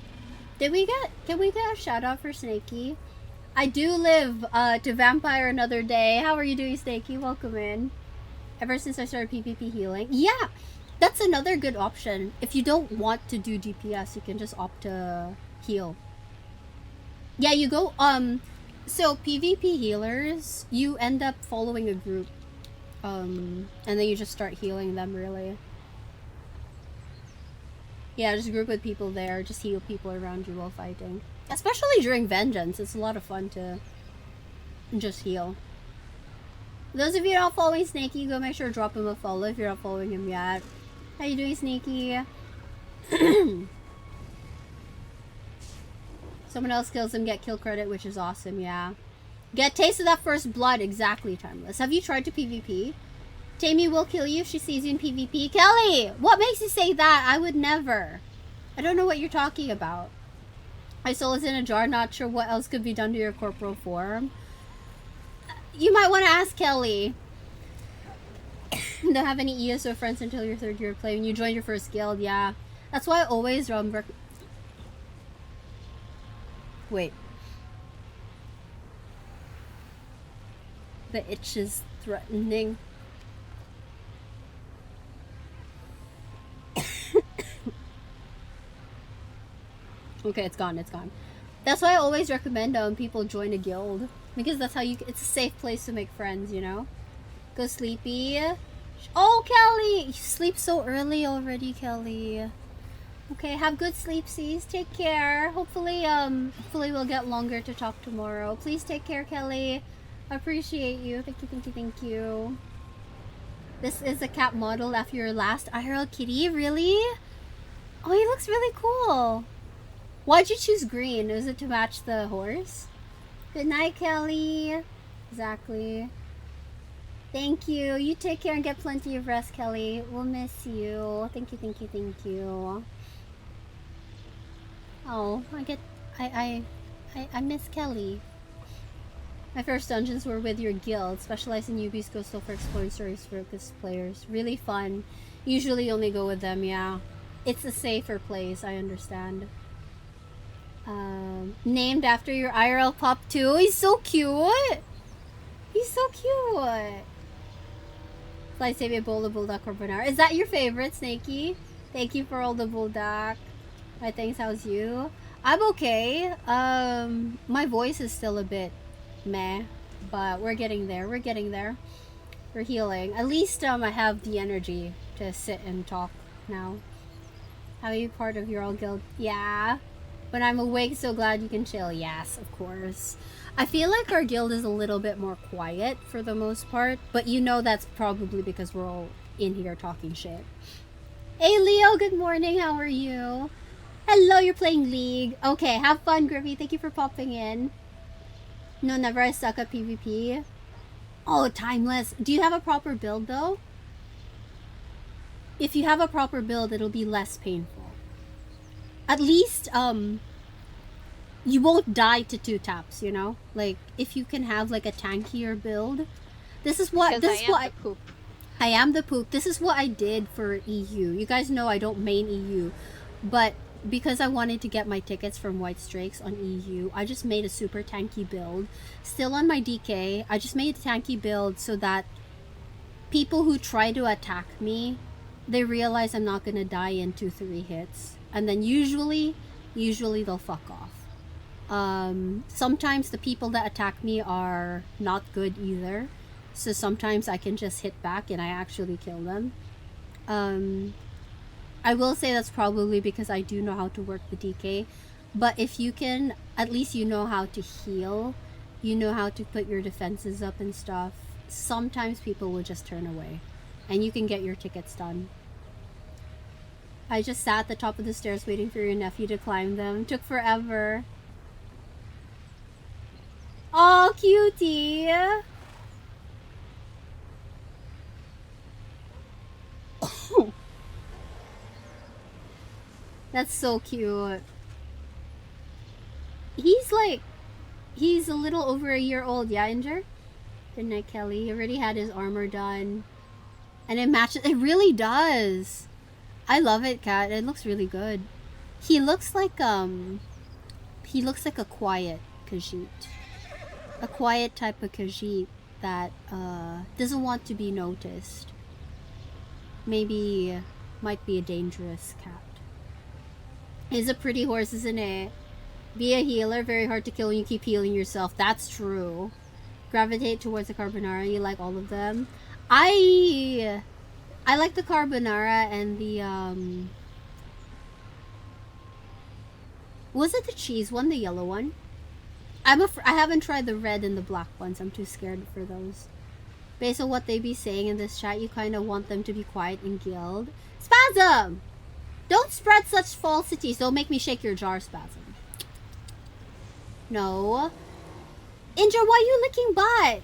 Can we get a shout out for Snakey? I do live to vampire another day. How are you doing, Snakey? Welcome in. Ever since I started PvP healing. Yeah, that's another good option. If you don't want to do DPS, you can just opt to heal. Yeah, you go, so PvP healers, you end up following a group. And then you just start healing them, really. Yeah, just group with people there. Just heal people around you while fighting. Especially during Vengeance. It's a lot of fun to just heal. Those of you not following Snakey, go make sure to drop him a follow if you're not following him yet. How you doing, Snakey? Someone else kills him, get kill credit, which is awesome, yeah. Get taste of that first blood, exactly, Timeless. Have you tried to PvP? Tamey will kill you if she sees you in PvP. Kelly! What makes you say that? I would never. I don't know what you're talking about. My soul is in a jar, not sure what else could be done to your corporal form. You might want to ask Kelly. Don't have any ESO friends until your 3rd year of play. When you join your first guild, yeah. That's why I always wait. The itch is threatening. Okay, it's gone, it's gone. That's why I always recommend people join a guild. Because that's how it's a safe place to make friends, you know? Go sleepy. Oh, Kelly! You sleep so early already, Kelly. Okay, have good sleepsies. Take care. Hopefully we'll get longer to talk tomorrow. Please take care, Kelly. I appreciate you. Thank you, thank you, thank you. This is a cat model after your last IRL kitty? Really? Oh, he looks really cool. Why'd you choose green? Was it to match the horse? Good night, Kelly. Exactly. Thank you. You take care and get plenty of rest, Kelly. We'll miss you. Thank you, thank you, thank you. Oh, I miss Kelly. My first dungeons were with your guild. Specialized in newbies, go still for exploring stories for focused players. Really fun. Usually only go with them, yeah. It's a safer place, I understand. Named after your IRL pup too. He's so cute. He's so cute. Lightsaber bowl of bulldog carbonara. Is that your favorite, Snakey? Thank you for all the bulldog. My thanks. How's you? I'm okay. My voice is still a bit meh. but we're getting there. We're getting there. We're healing. At least I have the energy to sit and talk now. How are you part of your old guild? Yeah. When I'm awake, so glad you can chill. Yes, of course. I feel like our guild is a little bit more quiet for the most part, but you know that's probably because we're all in here talking shit. Hey Leo, good morning. How are you? Hello, you're playing League. Okay, have fun, Griffy. Thank you for popping in. No, never. I suck at PvP. Oh, timeless. Do you have a proper build though? If you have a proper build, it'll be less painful. At least, you won't die to 2 taps, you know? Like, if you can have like a tankier build. This is what, I am the poop. This is what I did for EU. You guys know I don't main EU, but because I wanted to get my tickets from White Strakes on EU, I just made a super tanky build. Still on my DK, I just made a tanky build so that people who try to attack me, they realize I'm not gonna die in 2-3 hits. And then usually they'll fuck off. Sometimes the people that attack me are not good either. So sometimes I can just hit back and I actually kill them. I will say that's probably because I do know how to work the DK. But if you can, at least you know how to heal. You know how to put your defenses up and stuff. Sometimes people will just turn away. And you can get your tickets done. I just sat at the top of the stairs waiting for your nephew to climb them. Took forever. Oh, cutie! That's so cute. He's a little over a year old, yeah, Inger? Good night, Kelly. He already had his armor done. And it matches, it really does. I love it, Kat. It looks really good. He looks like a quiet Khajiit. A quiet type of Khajiit that doesn't want to be noticed. Maybe might be a dangerous cat. He's a pretty horse, isn't it? Be a healer, very hard to kill when you keep healing yourself. That's true. Gravitate towards the carbonara. You like all of them? I like the carbonara and the was it the cheese one, the yellow one? I haven't tried the red and the black ones. I'm too scared for those. Based on what they be saying in this chat, you kind of want them to be quiet in guild. Spasm! Don't spread such falsities. Don't make me shake your jar, Spasm. No. Inger, why are you licking butt?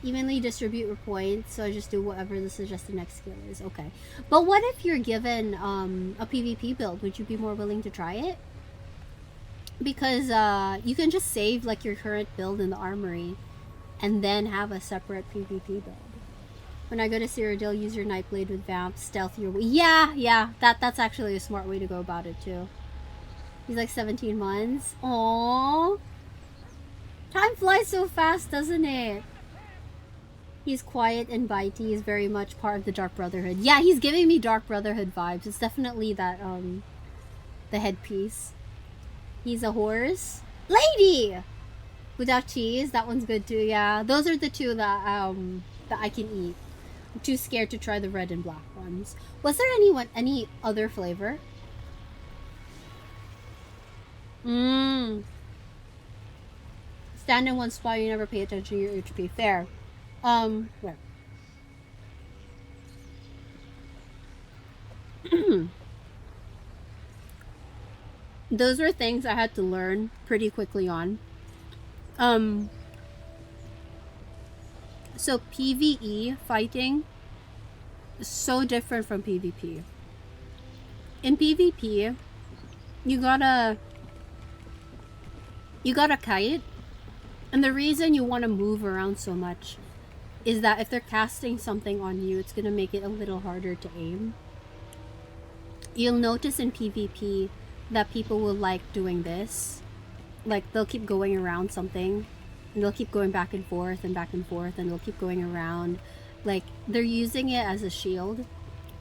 Evenly distribute your points, so I just do whatever the suggested next skill is. Okay. But what if you're given a PvP build? Would you be more willing to try it? Because you can just save like your current build in the armory and then have a separate PvP build. When I go to Cyrodiil, use your Nightblade with Vamp, stealth your way. Yeah, that's actually a smart way to go about it too. He's like 17 months. Aww. Time flies so fast, doesn't it? He's quiet and bitey. He's very much part of the Dark Brotherhood. Yeah, he's giving me Dark Brotherhood vibes. It's definitely that, the headpiece. He's a horse. Lady! Without cheese, that one's good too, yeah. Those are the two that, that I can eat. I'm too scared to try the red and black ones. Was there any other flavor? Stand in one spot, you never pay attention to your HP. Fair. Where? Those were things I had to learn pretty quickly on. So PvE fighting is so different from PvP. In PvP, you gotta kite, and the reason you want to move around so much is that if they're casting something on you, it's gonna make it a little harder to aim. You'll notice in PvP that people will like doing this. Like, they'll keep going around something, and they'll keep going back and forth, and they'll keep going around. Like, they're using it as a shield.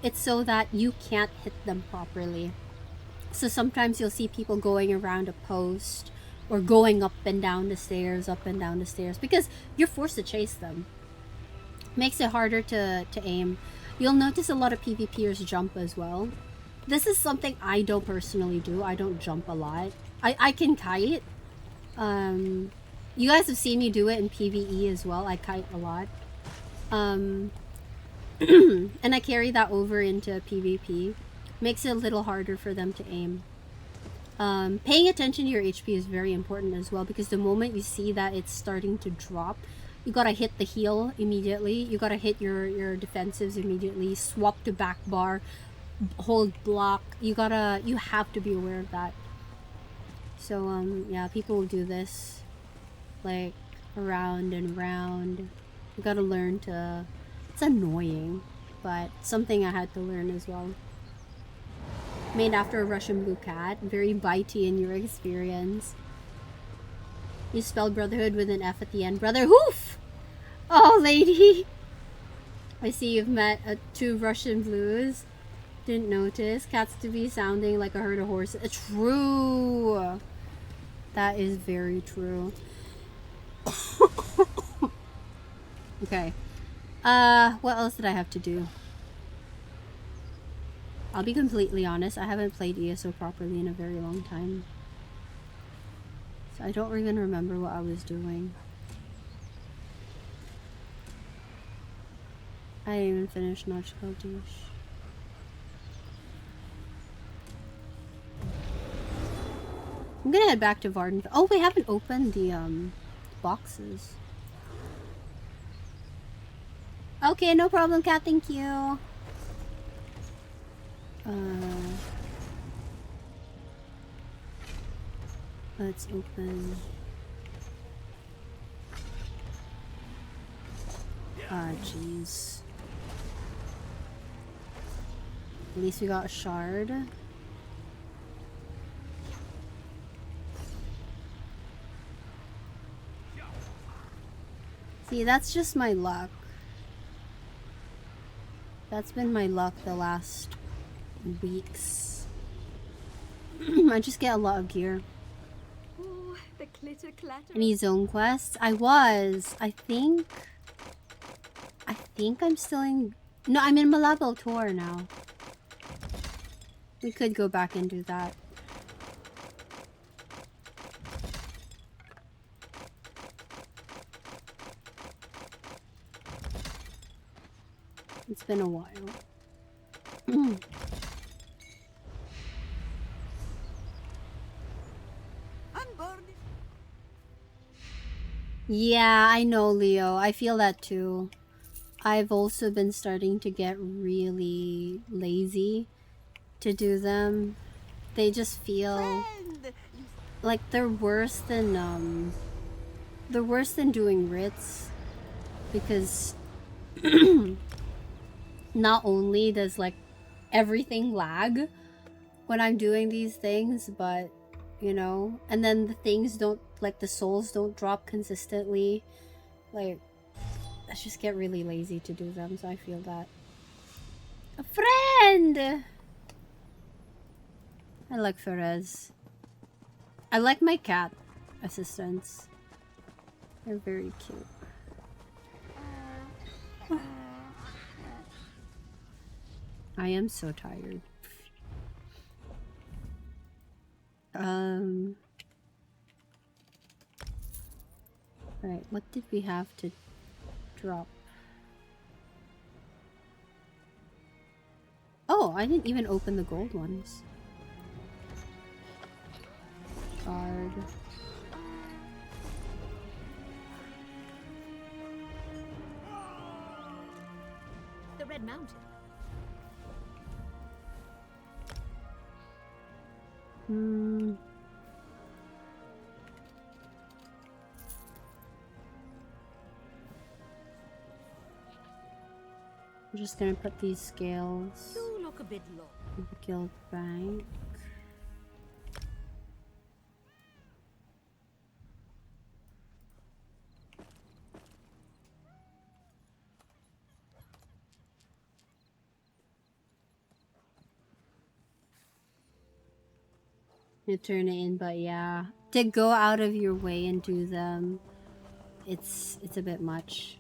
It's so that you can't hit them properly. So sometimes you'll see people going around a post, or going up and down the stairs, because you're forced to chase them. Makes it harder to aim. You'll notice a lot of PvPers jump as well. This is something I don't personally do. I don't jump a lot. I can kite. You guys have seen me do it in PvE as well. I kite a lot. And I carry that over into PvP. Makes it a little harder for them to aim. Paying attention to your HP is very important as well, because the moment you see that it's starting to drop, you gotta hit the heal immediately. You gotta hit your defensives immediately. Swap to back bar. Hold block. You have to be aware of that. So yeah, people will do this like around and around. You gotta learn to. It's annoying, but something I had to learn as well. Made after a Russian blue cat. Very bitey in your experience. You spelled brotherhood with an F at the end. Brother hoof! Oh, lady! I see you've met 2 Russian blues. Didn't notice. Cats to be sounding like a herd of horses. True! That is very true. Okay. What else did I have to do? I'll be completely honest, I haven't played ESO properly in a very long time. So I don't even remember what I was doing. I didn't even finish Nautical Dish. I'm gonna head back to Varden. Oh, we haven't opened the boxes. Okay, no problem, cat, thank you. Let's open. Ah, jeez. At least we got a shard. See, that's just my luck. That's been my luck the last weeks. I just get a lot of gear. Oh, the clitter clatter. Any zone quests? I think I'm still in... No, I'm in Malabo Tour now. We could go back and do that. It's been a while. Yeah, I know, Leo. I feel that too. I've also been starting to get really lazy to do them. They just feel like they're worse than doing writs, because not only does like everything lag when I'm doing these things, but you know, and then the things don't, like the souls don't drop consistently. Like, I just get really lazy to do them, so I feel that. A friend! I like Ferez. I like my cat assistants. They're very cute. I am so tired. Right, what did we have to drop? Oh, I didn't even open the gold ones. Guard. The Red Mountain. I'm just gonna put these scales You look a bit low. in the guild bank. You turn it in, but yeah. To go out of your way and do them, it's a bit much.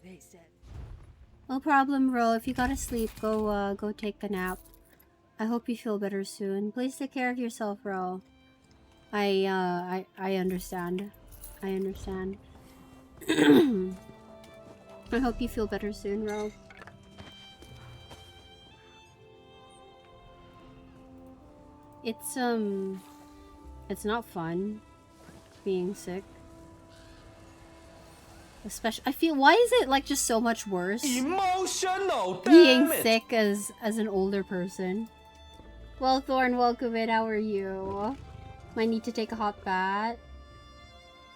They said. No problem, Ro. If you gotta sleep, go take a nap. I hope you feel better soon. Please take care of yourself, Ro. I understand. I understand. I hope you feel better soon, Ro. It's not fun being sick. Especially, I feel, why is it like just so much worse Emotional being damage. sick as an older person? Well, Thorn, welcome in. How are you? Might need to take a hot bath.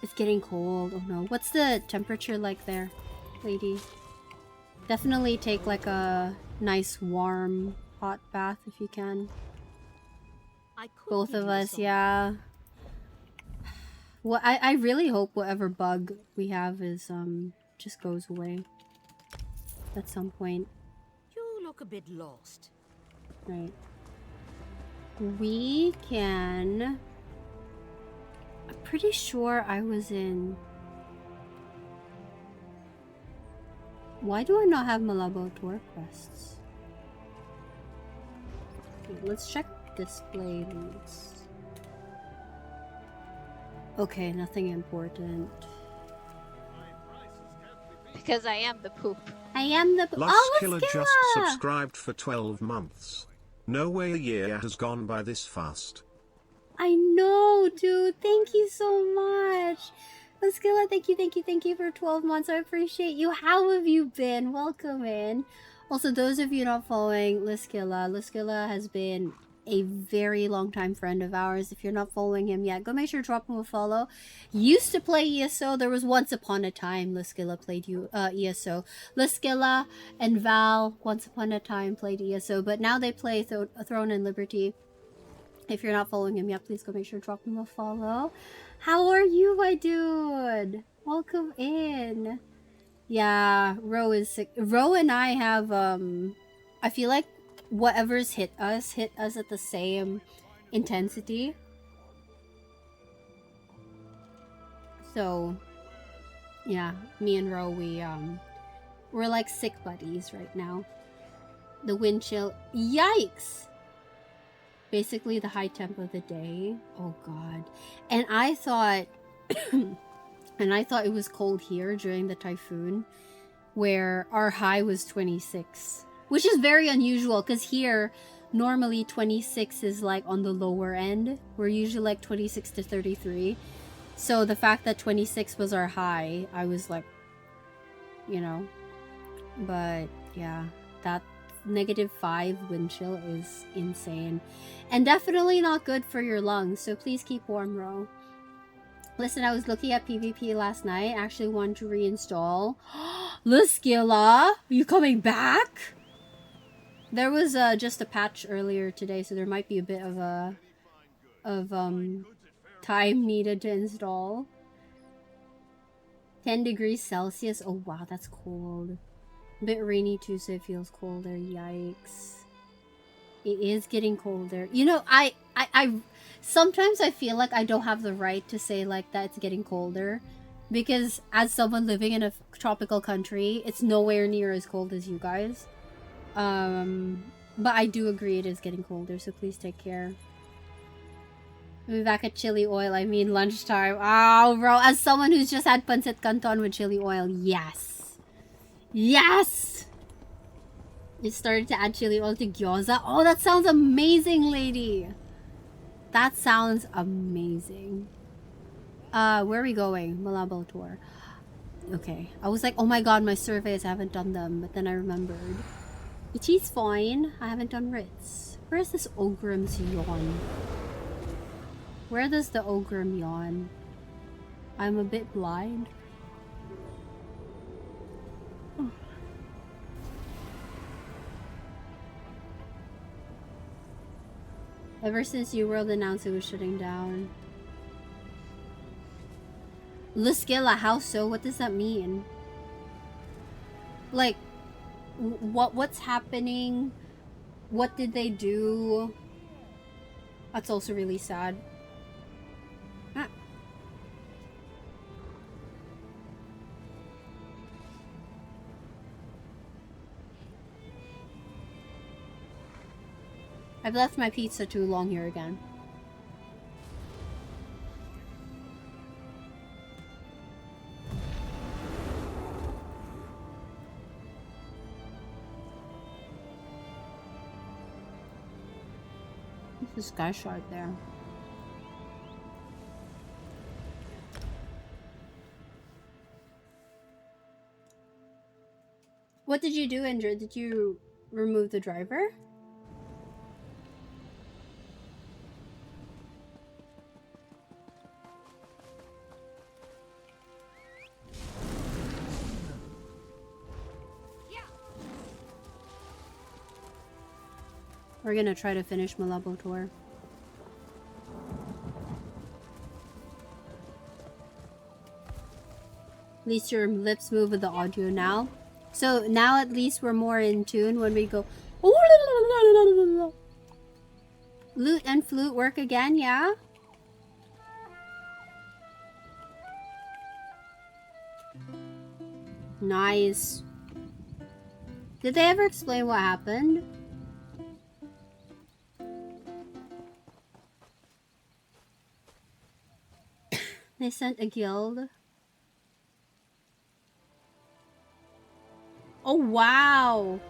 It's getting cold. Oh no. What's the temperature like there, lady? Definitely take like a nice warm hot bath if you can. Both of us, yeah. Well, I really hope whatever bug we have is just goes away at some point. You look a bit lost. Right. We can... I'm pretty sure I was in... Why do I not have Malabo tour quests? Okay, let's check display leads. Okay, nothing important. Because I am the poop. I am the Lust oh, Killer Skilla! just subscribed for 12 months. No way a year has gone by this fast. I know, dude. Thank you so much. Laskilla, thank you for 12 months. I appreciate you. How have you been? Welcome in. Also, those of you not following Laskilla has been a very long time friend of ours. If you're not following him yet, go make sure to drop him a follow. Used to play ESO. There was once upon a time Laskilla played ESO. Laskilla and Val once upon a time played ESO, but now they play Throne and Liberty. If you're not following him yet, please go make sure to drop him a follow. How are you, my dude? Welcome in. Yeah, Ro is sick. Ro and I have, I feel like whatever's hit us at the same intensity. So, yeah, me and Ro, we're like sick buddies right now. The wind chill. Yikes! Basically the high temp of the day. Oh god. And I thought it was cold here during the typhoon, where our high was 26, which is very unusual because here normally 26 is like on the lower end. We're usually like 26 to 33. So the fact that 26 was our high, I was like, you know, but yeah, that -5 wind chill is insane and definitely not good for your lungs, so please keep warm, Ro. Listen, I was looking at PvP last night. I actually wanted to reinstall. Laskilla, you coming back? There was just a patch earlier today, so there might be a bit of time needed to install. 10 degrees Celsius. Oh wow, that's cold. A bit rainy too, so it feels colder. Yikes. It is getting colder. You know, I sometimes I feel like I don't have the right to say like that it's getting colder, because as someone living in a tropical country, it's nowhere near as cold as you guys. But I do agree it is getting colder, so please take care. I'll be back at chili oil. I mean lunchtime. Oh, bro, as someone who's just had pancit canton with chili oil, yes. Yes! You started to add chili oil to gyoza. Oh, that sounds amazing, lady. That sounds amazing. Where are we going? Malabo tour. Okay. I was like, oh my god, my surveys, I haven't done them. But then I remembered. Ichi's fine. I haven't done Ritz. Where is this Ogrim's yawn? Where does the Ogrim yawn? I'm a bit blind. Ever since UWorld announced it was shutting down. Laskilla, how so? What does that mean? Like, what's happening? What did they do? That's also really sad. Ah. I've left my pizza too long here again. What's this guy shard there? What did you do, Indra? Did you remove the driver? We're gonna try to finish Malabo tour. At least your lips move with the audio now. So now at least we're more in tune when we go. Lute and flute work again, yeah? Nice. Did they ever explain what happened? They sent a guild. Oh wow!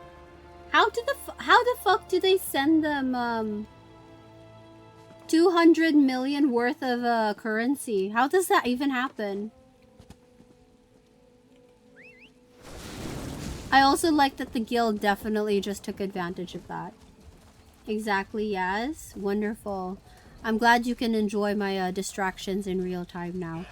How the fuck do they send them 200 million worth of currency? How does that even happen? I also like that the guild definitely just took advantage of that. Exactly, yes. Wonderful. I'm glad you can enjoy my distractions in real time now.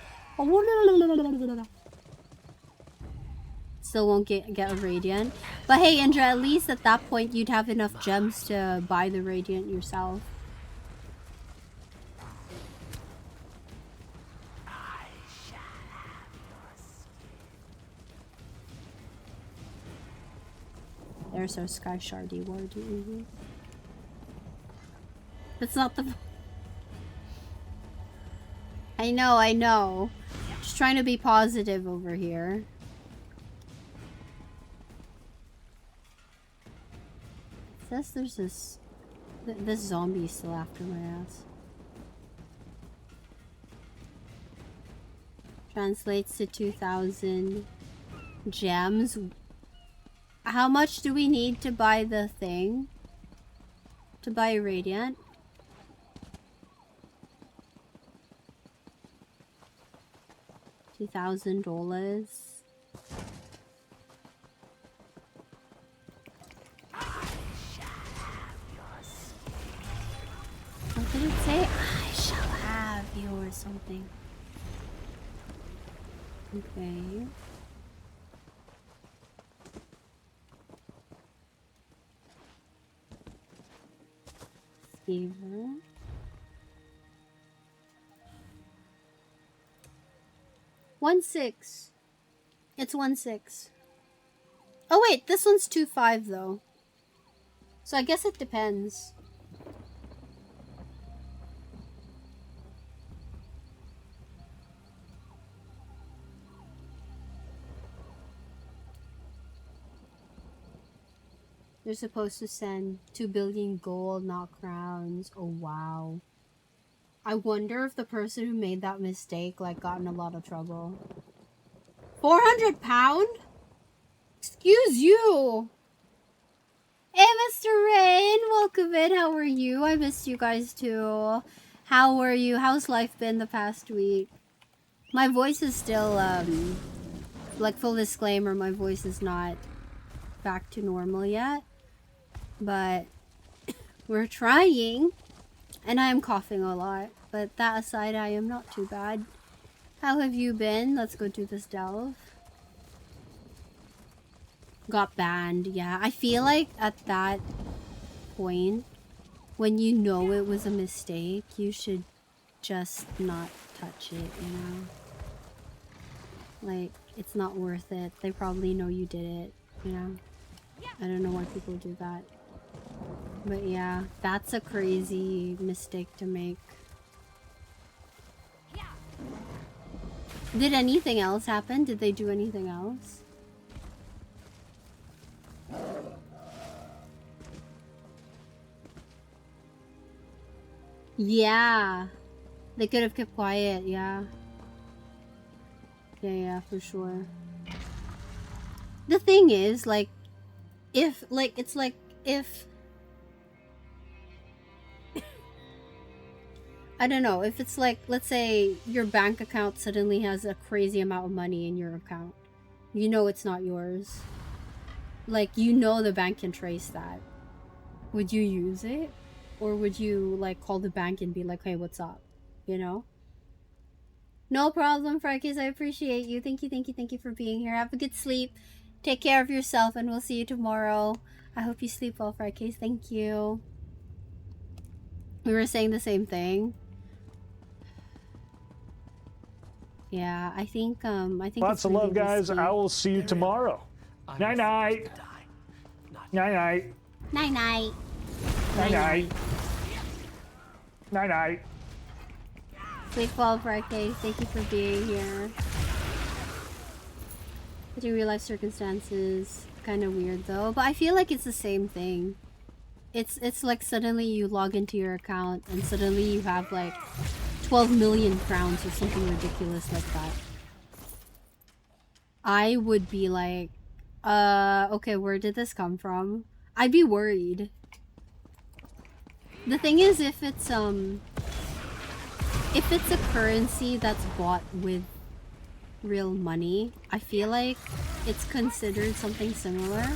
Still won't get a radiant. But hey, Indra, at least at that point you'd have enough gems to buy the radiant yourself. There's our Sky Shardy ward. That's not the... I know. Just trying to be positive over here. It says there's this zombie still after my ass. Translates to 2,000 gems. How much do we need to buy the thing? To buy a radiant? $2,000. What did it say? I shall have you or something. Okay. Skeever. $1.6. It's $1.6. Oh wait, this one's $2.5 though. So I guess it depends. They're supposed to send 2 billion gold, not crowns. Oh wow. I wonder if the person who made that mistake like got in a lot of trouble. £400? Excuse you. Hey Mr. Rain, welcome in. How are you? I missed you guys too. How are you? How's life been the past week? My voice is still like full disclaimer, my voice is not back to normal yet. But we're trying. And I am coughing a lot. But that aside, I am not too bad. How have you been? Let's go do this delve. Got banned, yeah. I feel like at that point, when you know it was a mistake, you should just not touch it, you know? Like, it's not worth it. They probably know you did it, you know? I don't know why people do that. But yeah, that's a crazy mistake to make. Did anything else happen? Did they do anything else? Yeah. They could have kept quiet, yeah. Yeah, for sure. The thing is, like, if, like, it's like, if... I don't know, if it's like, let's say your bank account suddenly has a crazy amount of money in your account. You know it's not yours. Like, you know the bank can trace that. Would you use it? Or would you, like, call the bank and be like, hey, what's up? You know? No problem, Frikis. I appreciate you. Thank you for being here. Have a good sleep. Take care of yourself, and we'll see you tomorrow. I hope you sleep well, Frikis. Thank you. We were saying the same thing. Yeah, I think Lots of love, guys. I will see you tomorrow. Night night. Night night. Night night. Night night. Night night. Sleep well, Frikis. Thank you for being here. Putting real life circumstances, kind of weird though. But I feel like it's the same thing. It's like suddenly you log into your account and suddenly you have like 12 million crowns or something ridiculous like that. I would be like, okay, where did this come from? I'd be worried. The thing is, if it's a currency that's bought with real money, I feel like it's considered something similar.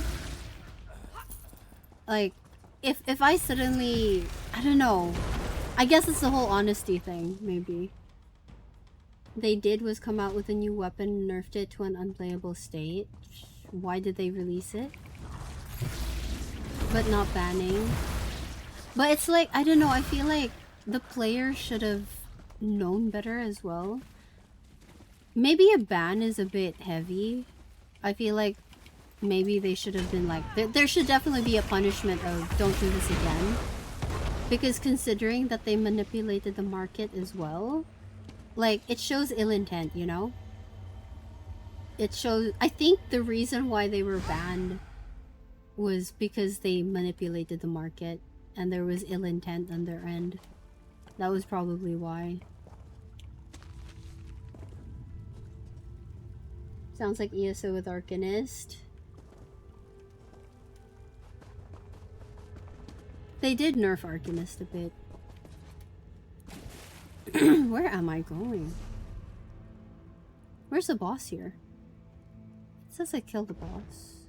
Like, if I suddenly, I don't know, I guess it's the whole honesty thing, maybe. They did was come out with a new weapon and nerfed it to an unplayable state. Why did they release it? But not banning. But it's like, I don't know, I feel like the player should have known better as well. Maybe a ban is a bit heavy. I feel like maybe they should have been like, there should definitely be a punishment of don't do this again. Because considering that they manipulated the market as well, like, it shows ill intent, you know? It shows, I think the reason why they were banned was because they manipulated the market and there was ill intent on their end. That was probably why. Sounds like ESO with Arcanist. They did nerf Arcanist a bit. Where am I going? Where's the boss here? It says I killed the boss.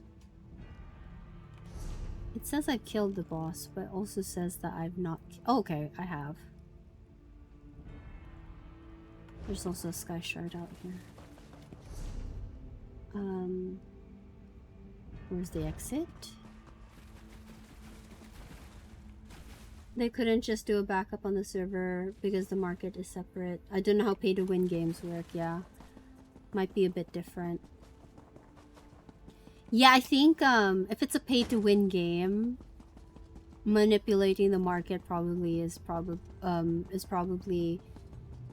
It says I killed the boss, but also says that I've not... Oh, okay, I have. There's also a sky shard out here. Where's the exit? They couldn't just do a backup on the server because the market is separate. I don't know how pay-to-win games work, yeah. Might be a bit different. Yeah, I think if it's a pay-to-win game, manipulating the market probably is probably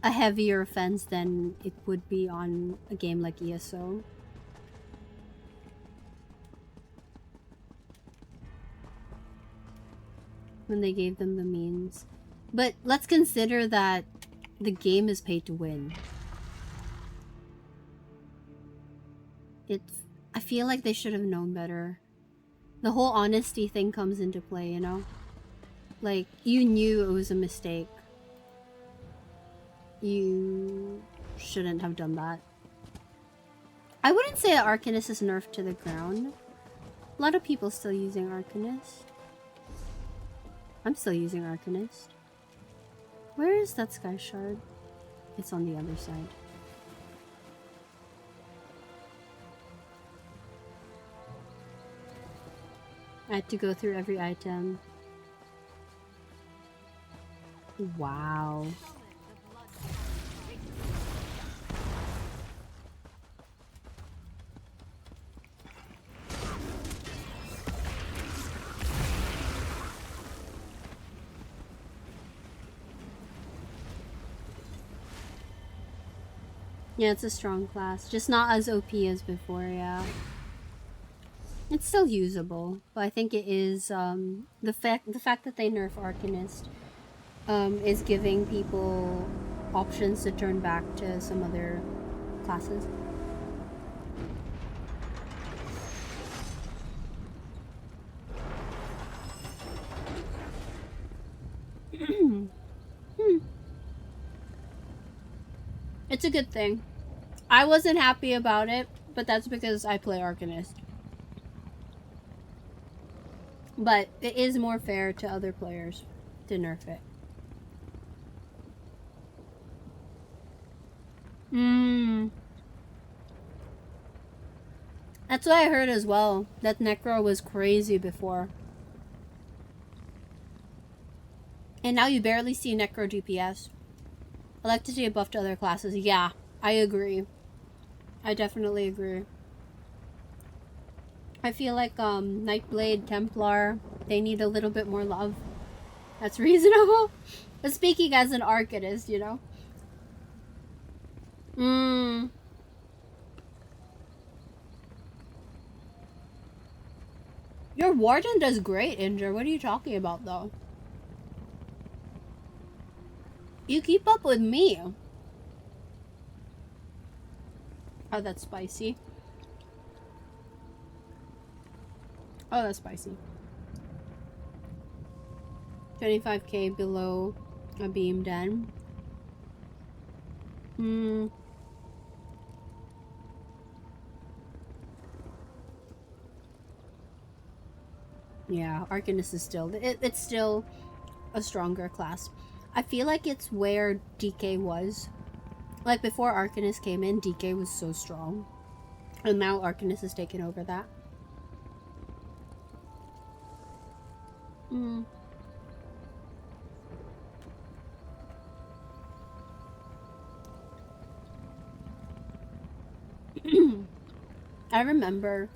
a heavier offense than it would be on a game like ESO. When they gave them the means. But let's consider that the game is pay to win. I feel like they should have known better. The whole honesty thing comes into play, you know? Like, you knew it was a mistake. You shouldn't have done that. I wouldn't say Arcanist is nerfed to the ground. A lot of people still using Arcanist. I'm still using Arcanist. Where is that sky shard? It's on the other side. I had to go through every item. Wow. Yeah, it's a strong class. Just not as OP as before, yeah. It's still usable, but I think it is, the fact that they nerf Arcanist, is giving people options to turn back to some other classes. It's a good thing. I wasn't happy about it, but that's because I play Arcanist. But it is more fair to other players to nerf it. That's what I heard as well, that Necro was crazy before. And now you barely see Necro DPS. I like to see it buffed to other classes. Yeah, I agree. I definitely agree. I feel like Nightblade, Templar, they need a little bit more love. That's reasonable. But speaking as an Arcanist, you know. Your Warden does great, Indra. What are you talking about, though? You keep up with me. Oh, that's spicy. Oh, that's spicy. 25k below a beam den. Yeah, Arcanist is still... It's still a stronger class. I feel like it's where DK was. Like, before Arcanist came in, DK was so strong. And now Arcanist has taken over that. I remember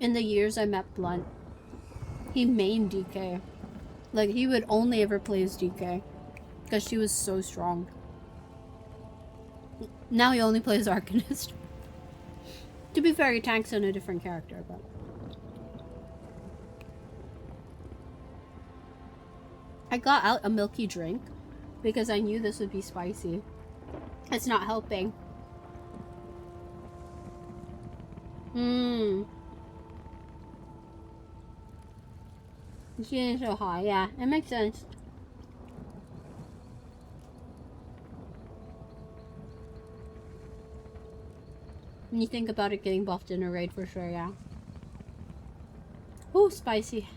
in the years I met Blunt, he mained DK. Like, he would only ever play as DK because she was so strong. Now he only plays Arcanist. To be fair, he tanks on a different character, but... I got out a milky drink because I knew this would be spicy. It's not helping. It's getting so hot, yeah. It makes sense. When you think about it getting buffed in a raid, for sure, yeah. Ooh, spicy.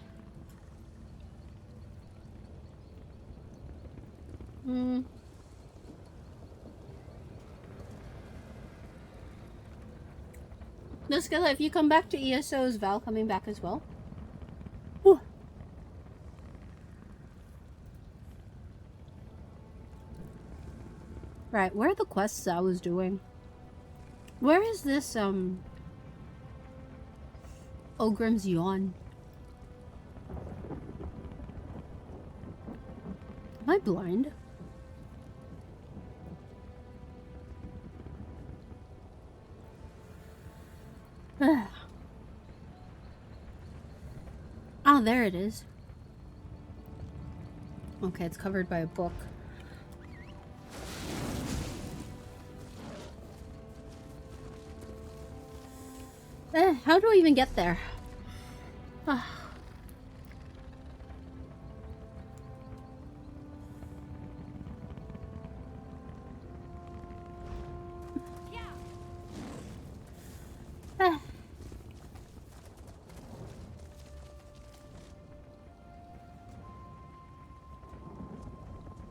Let's go. If you come back to ESO, is Val coming back as well? Whew. Right, where are the quests I was doing? Where is this, Ogrim's Yawn? Am I blind? Oh, there it is. Okay, it's covered by a book. How do I even get there?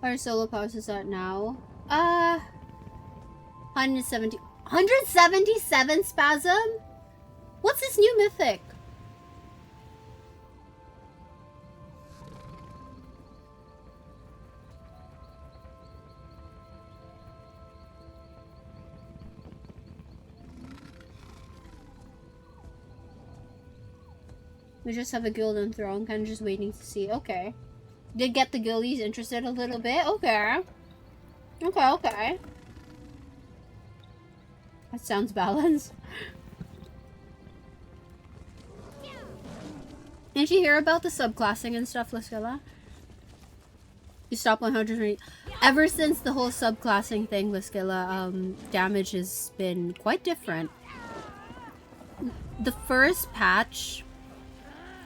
Our solo pause is at now. 177 spasm? What's this new mythic? We just have a guild on throne, kind of just waiting to see. Okay. Did get the guildies interested a little bit. Okay. Okay, okay. That sounds balanced. Didn't you hear about the subclassing and stuff, Liskilla? You stop 120. Ever since the whole subclassing thing, Liskilla, damage has been quite different. The first patch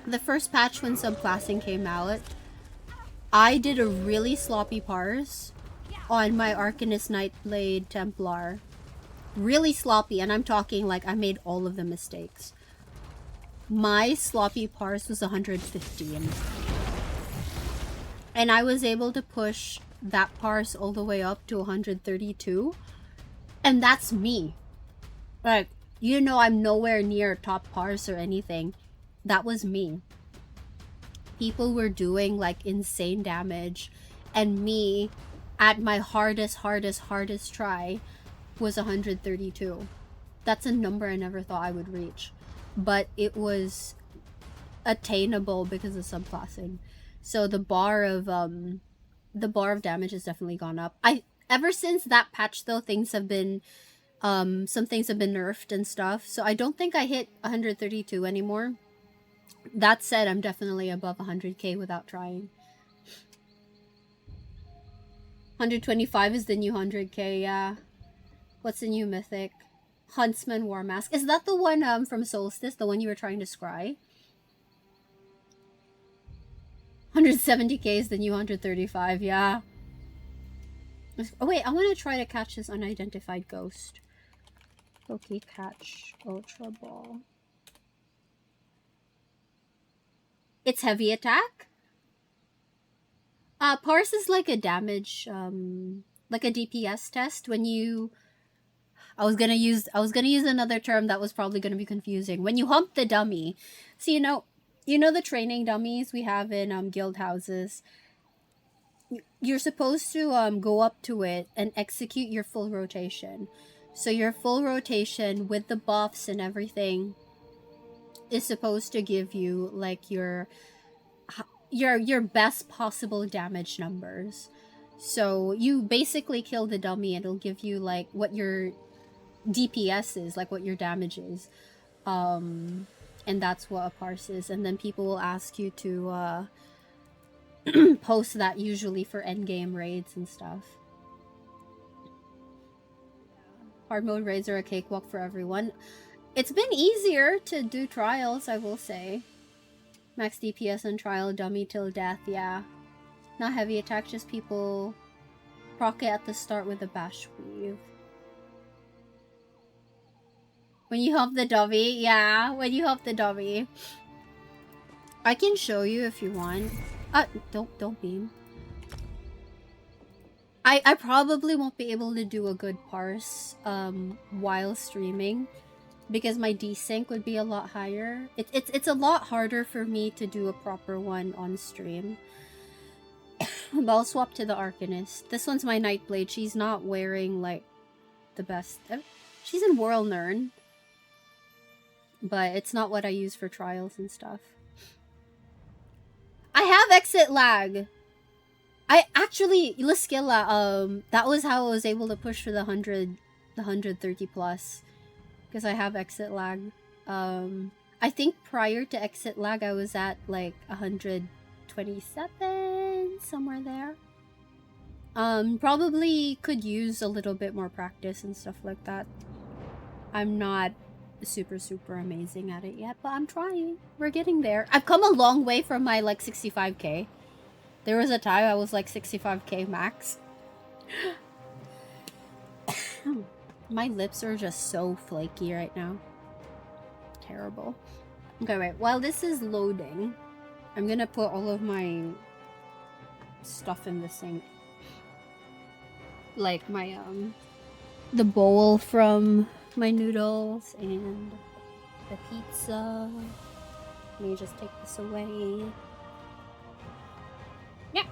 when subclassing came out, I did a really sloppy parse on my Arcanist Nightblade Templar. Really sloppy, and I'm talking like I made all of the mistakes. My sloppy parse was 115. And I was able to push that parse all the way up to 132. And that's me. Like, you know, I'm nowhere near top parse or anything. That was me. People were doing like insane damage. And me, at my hardest try, was 132. That's a number I never thought I would reach. But it was attainable because of subclassing. So the bar of damage has definitely gone up. Ever since that patch though, things have been some things have been nerfed and stuff. So I don't think I hit 132 anymore. That said, I'm definitely above 100k without trying. 125 is the new 100k, yeah. What's the new mythic? Huntsman War Mask. Is that the one from Solstice, the one you were trying to scry? 170k is the new 135, yeah. Oh wait, I want to try to catch this unidentified ghost. Okay, catch Ultra Ball. It's heavy attack? Parse is like a damage, like a DPS test when you... I was gonna use another term that was probably gonna be confusing. When you hump the dummy. So you know the training dummies we have in guild houses. You're supposed to go up to it and execute your full rotation. So your full rotation with the buffs and everything is supposed to give you like your best possible damage numbers. So you basically kill the dummy and it'll give you like what your DPS is, like what your damage is. And that's what a parse is. And then people will ask you to post that usually for endgame raids and stuff. Hard mode raids are a cakewalk for everyone. It's been easier to do trials, I will say. Max DPS on trial, dummy till death, yeah. Not heavy attack, just people proc it at the start with a bash weave. When you help the dummy, yeah, when you help the dummy. I can show you if you want. Don't beam. I probably won't be able to do a good parse while streaming because my desync would be a lot higher. It's a lot harder for me to do a proper one on stream. But I'll swap to the Arcanist. This one's my Nightblade. She's not wearing like the best. She's in Whirlnern, but it's not what I use for trials and stuff. I have Exitlag. I actually, Liskilla, that was how I was able to push for the 130 plus. Because I have Exitlag. I think prior to Exitlag, I was at like 127, somewhere there. Probably could use a little bit more practice and stuff like that. I'm not super amazing at it yet, but I'm trying. We're getting there. I've come a long way from my like 65k. There was a time I was like 65k max. My lips are just so flaky right now. Terrible. Okay, wait. While this is loading, I'm gonna put all of my stuff in the sink. Like my, the bowl from my noodles and the pizza. Let me just take this away. Yeah.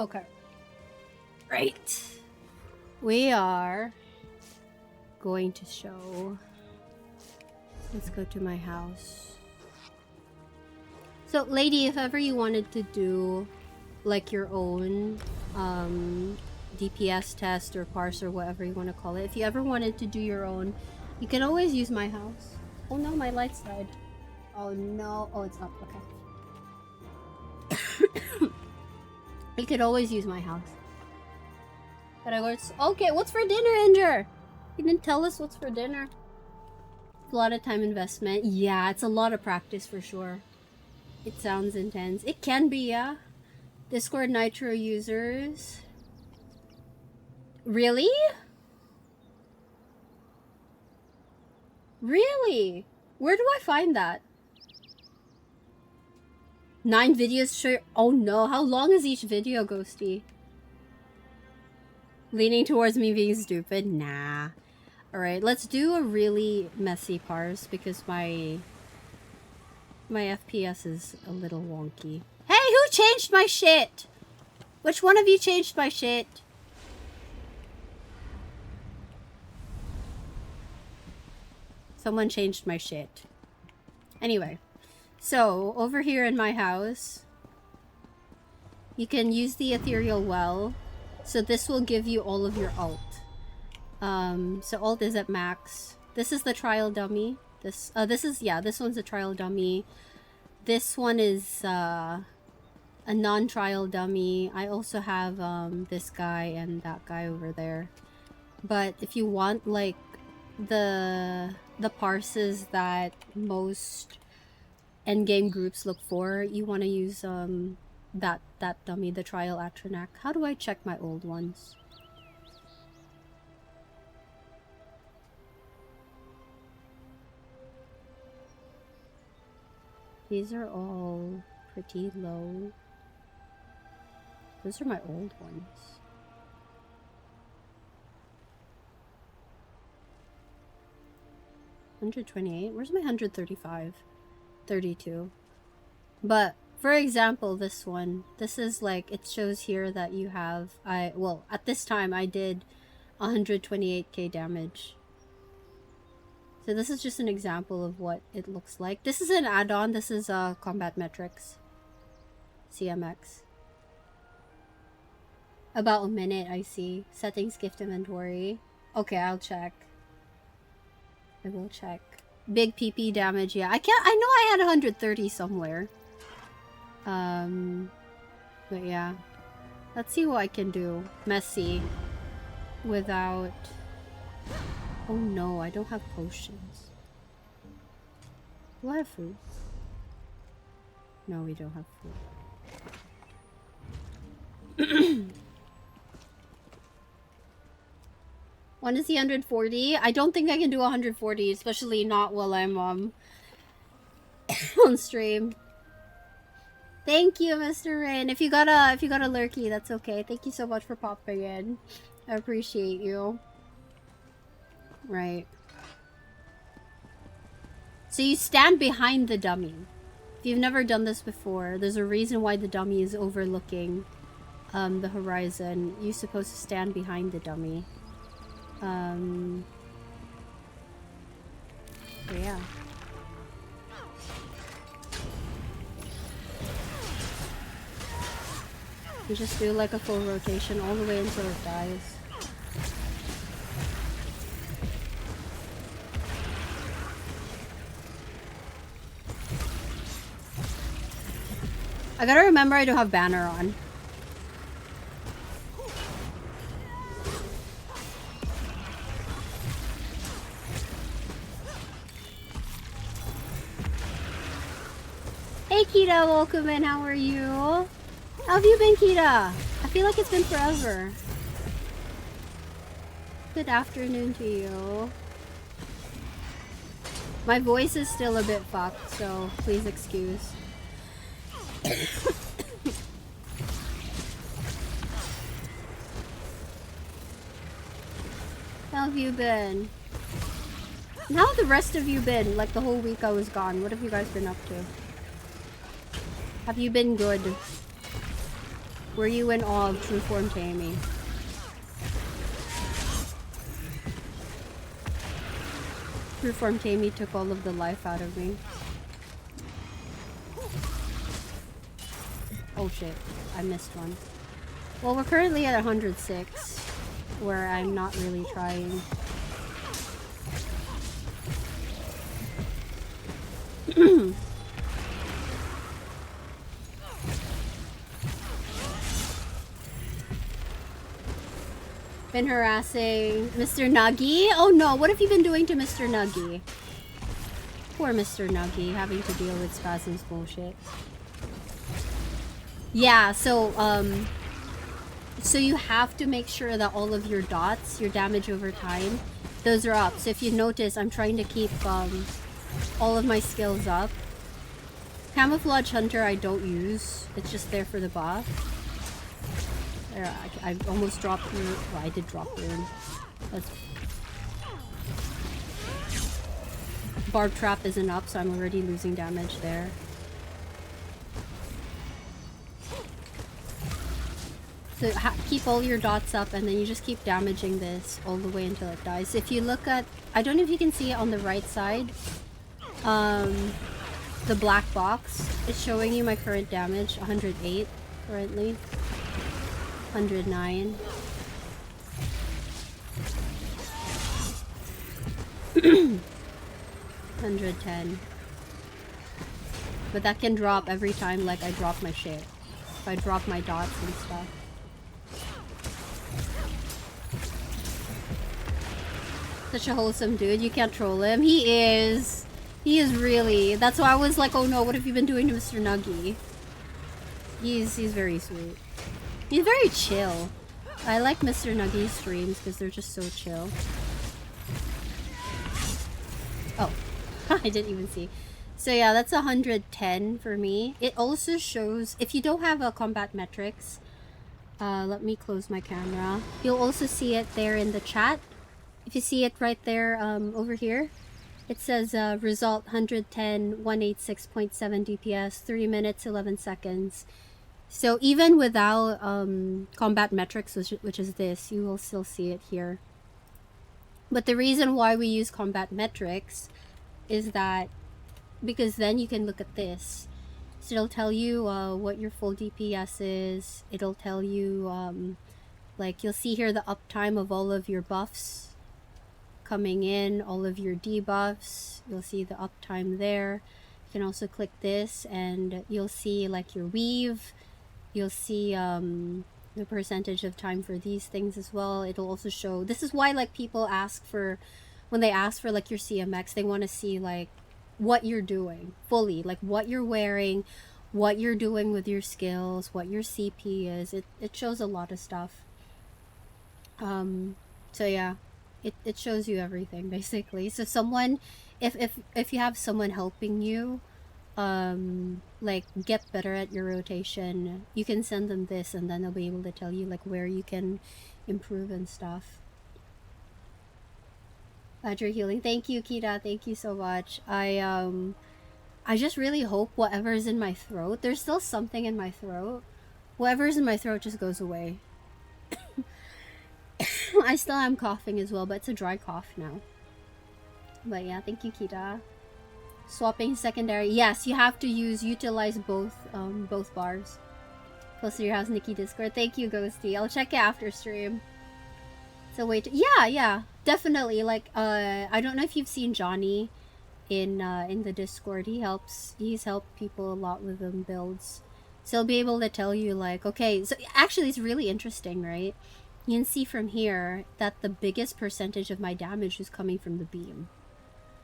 Okay. Right. We are going to show. Let's go to my house. So, lady, if ever you wanted to do like your own DPS test or parse or whatever you want to call it, if you ever wanted to do your own, you can always use my house. Oh no, my lights died. Oh no. Oh, it's up. Okay. You could always use my house. But I was okay. What's for dinner, Inger? You didn't tell us what's for dinner. It's a lot of time investment. Yeah, it's a lot of practice for sure. It sounds intense. It can be, yeah. Discord Nitro users. Really? Really? Where do I find that? 9 videos sure. Oh no, how long is each video, Ghosty? Leaning towards me being stupid? Nah. Alright, let's do a really messy parse because my FPS is a little wonky. Hey, who changed my shit? Which one of you changed my shit? Someone changed my shit. Anyway. So, over here in my house, you can use the Ethereal Well. So this will give you all of your alt. So alt is at max. This is the trial dummy. This one's a trial dummy. This one is a non-trial dummy. I also have this guy and that guy over there. But if you want like the parses that most endgame groups look for, you want to use that dummy, the trial Atronac. How do I check my old ones? These are all pretty low. Those are my old ones. $128. Where's my 135? 32. But for example, this one, this is like, it shows here that you have, well, at this time I did 128k damage. So this is just an example of what it looks like. This is an add-on. This is Combat Metrics. CMX. About a minute, I see. Settings, gift inventory. Okay, I'll check. I will check. Big PP damage, yeah. I know I had 130 somewhere. But yeah. Let's see what I can do. Messy. Without... Oh no, I don't have potions. Do I have food? No, we don't have food. When is the 140? I don't think I can do 140, especially not while I'm on stream. Thank you, Mr. Rain. If you got a lurky, that's okay. Thank you so much for popping in. I appreciate you. Right. So you stand behind the dummy. If you've never done this before, there's a reason why the dummy is overlooking the horizon. You're supposed to stand behind the dummy. So yeah. You just do like a full rotation all the way until it dies. I gotta remember I don't have banner on. Hey Kita, welcome in. How are you? How have you been, Kita? I feel like it's been forever. Good afternoon to you. My voice is still a bit fucked, so please excuse. How have you been? And how have the rest of you been? Like the whole week I was gone. What have you guys been up to? Have you been good? Were you in awe of True Form Tamey? True Form Tamey took all of the life out of me. Oh shit, I missed one. Well, we're currently at 106, where I'm not really trying. Been harassing Mr. Nuggy? Oh no, what have you been doing to Mr. Nuggy? Poor Mr. Nuggy, having to deal with spasms bullshit. Yeah, so you have to make sure that all of your dots, your damage over time, those are up. So if you notice, I'm trying to keep all of my skills up. Camouflage Hunter I don't use. It's just there for the buff. There, I almost dropped through. Well, I did drop through. That's... Barb Trap isn't up, so I'm already losing damage there. So keep all your dots up, and then you just keep damaging this all the way until it dies. If you look at... I don't know if you can see it on the right side. The black box is showing you my current damage. 108 currently. 109. 110. But that can drop every time like I drop my shit. If I drop my dots and stuff. Such a wholesome dude. You can't troll him. He is. He is really. That's why I was like, oh no, what have you been doing to Mr. Nuggy? He's very sweet. He's very chill. I like Mr. Nuggy's streams because they're just so chill. Oh, I didn't even see. So yeah, that's 110 for me. It also shows, if you don't have a combat metrics, let me close my camera. You'll also see it there in the chat. If you see it right there over here, it says result 110, 186.7 DPS, 3 minutes, 11 seconds. So even without combat metrics, which is this, you will still see it here. But the reason why we use combat metrics is that because then you can look at this. So it'll tell you what your full DPS is. It'll tell you, like you'll see here the uptime of all of your buffs coming in, all of your debuffs. You'll see the uptime there. You can also click this and you'll see like your weave. You'll see the percentage of time for these things as well. It'll also show, this is why like people ask for, when they ask for like your CMX, they want to see like what you're doing fully, like what you're wearing, what you're doing with your skills, what your CP is. It shows a lot of stuff. So yeah, it shows you everything basically. So someone, if you have someone helping you like get better at your rotation, you can send them this and then they'll be able to tell you like where you can improve and stuff. Badger healing, thank you Kita, thank you so much. I just really hope whatever's in my throat, there's still something in my throat, whatever's in my throat just goes away. I still am coughing as well, but it's a dry cough now. But yeah, thank you Kita. Swapping secondary, yes, you have to utilize both bars. Close to your house, Nikki Discord. Thank you Ghosty, I'll check it after stream. So wait, yeah, definitely. Like I don't know if you've seen Johnny in the Discord. He's helped people a lot with builds, so he'll be able to tell you like, okay, so actually it's really interesting, right? You can see from here that the biggest percentage of my damage is coming from the beam,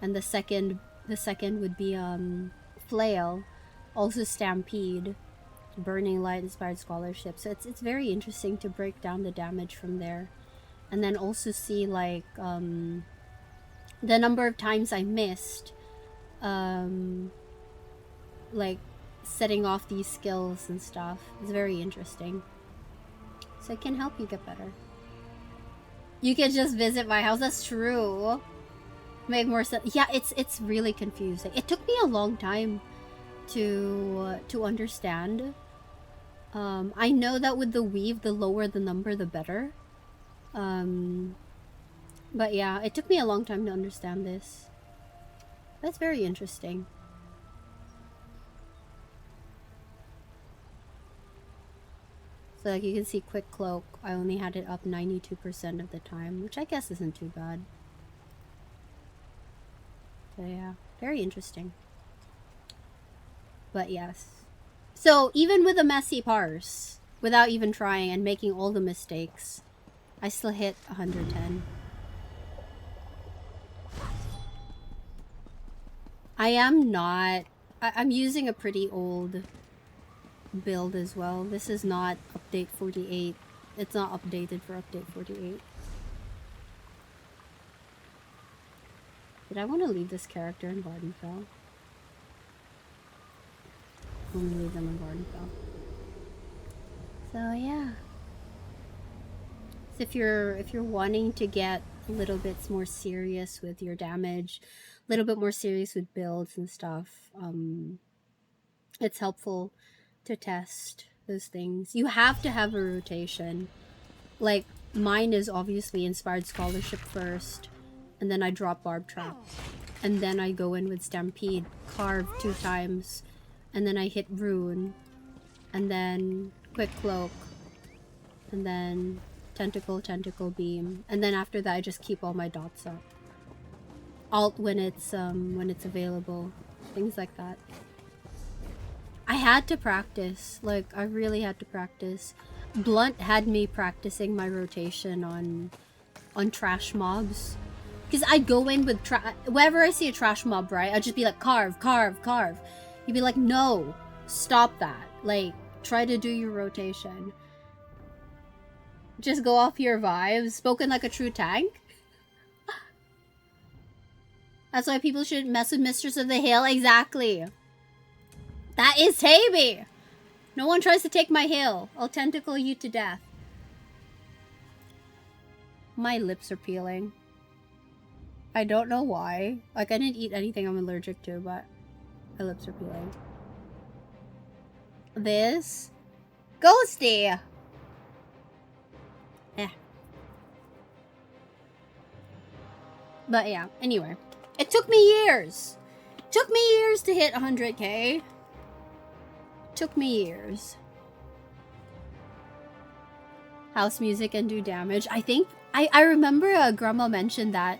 and the second would be flail, also stampede, burning light, inspired scholarship. So it's very interesting to break down the damage from there, and then also see like the number of times I missed like setting off these skills and stuff. It's very interesting, so it can help you get better. You can just visit my house. That's true. Make more sense. Yeah, it's really confusing. It took me a long time to understand I know that with the weave, the lower the number, the better. But yeah, it took me a long time to understand this. That's very interesting. So like you can see quick cloak, I only had it up 92% of the time, which I guess isn't too bad. So yeah, very interesting. But yes. So even with a messy parse, without even trying and making all the mistakes, I still hit 110. I am not... I'm using a pretty old build as well. This is not update 48. It's not updated for update 48. Did I want to leave this character in Vardenfell? I'm gonna leave them in Vardenfell. So yeah. So if you're wanting to get a little bit more serious with your damage, a little bit more serious with builds and stuff, it's helpful to test those things. You have to have a rotation. Like mine is obviously Inspired Scholarship first, and then I drop Barb Trap, and then I go in with Stampede, carve 2 times, and then I hit Rune, and then Quick Cloak, and then Tentacle, Tentacle Beam, and then after that I just keep all my dots up. Alt when it's available, things like that. I had to practice, like I really had to practice. Blunt had me practicing my rotation on trash mobs, because I'd go in with whenever I see a trash mob, right, I'd just be like carve, carve, carve. You'd be like, no, stop that. Like, try to do your rotation. Just go off your vibes. Spoken like a true tank. That's why people should mess with Mistress of the Hill. Exactly. That is Tamey. No one tries to take my hill. I'll tentacle you to death. My lips are peeling. I don't know why. Like, I didn't eat anything I'm allergic to, but my lips are peeling. This? Ghosty! But yeah, anyway. It took me years. Took me years to hit 100k. Took me years. House music and do damage. I think... I remember Grandma mentioned that.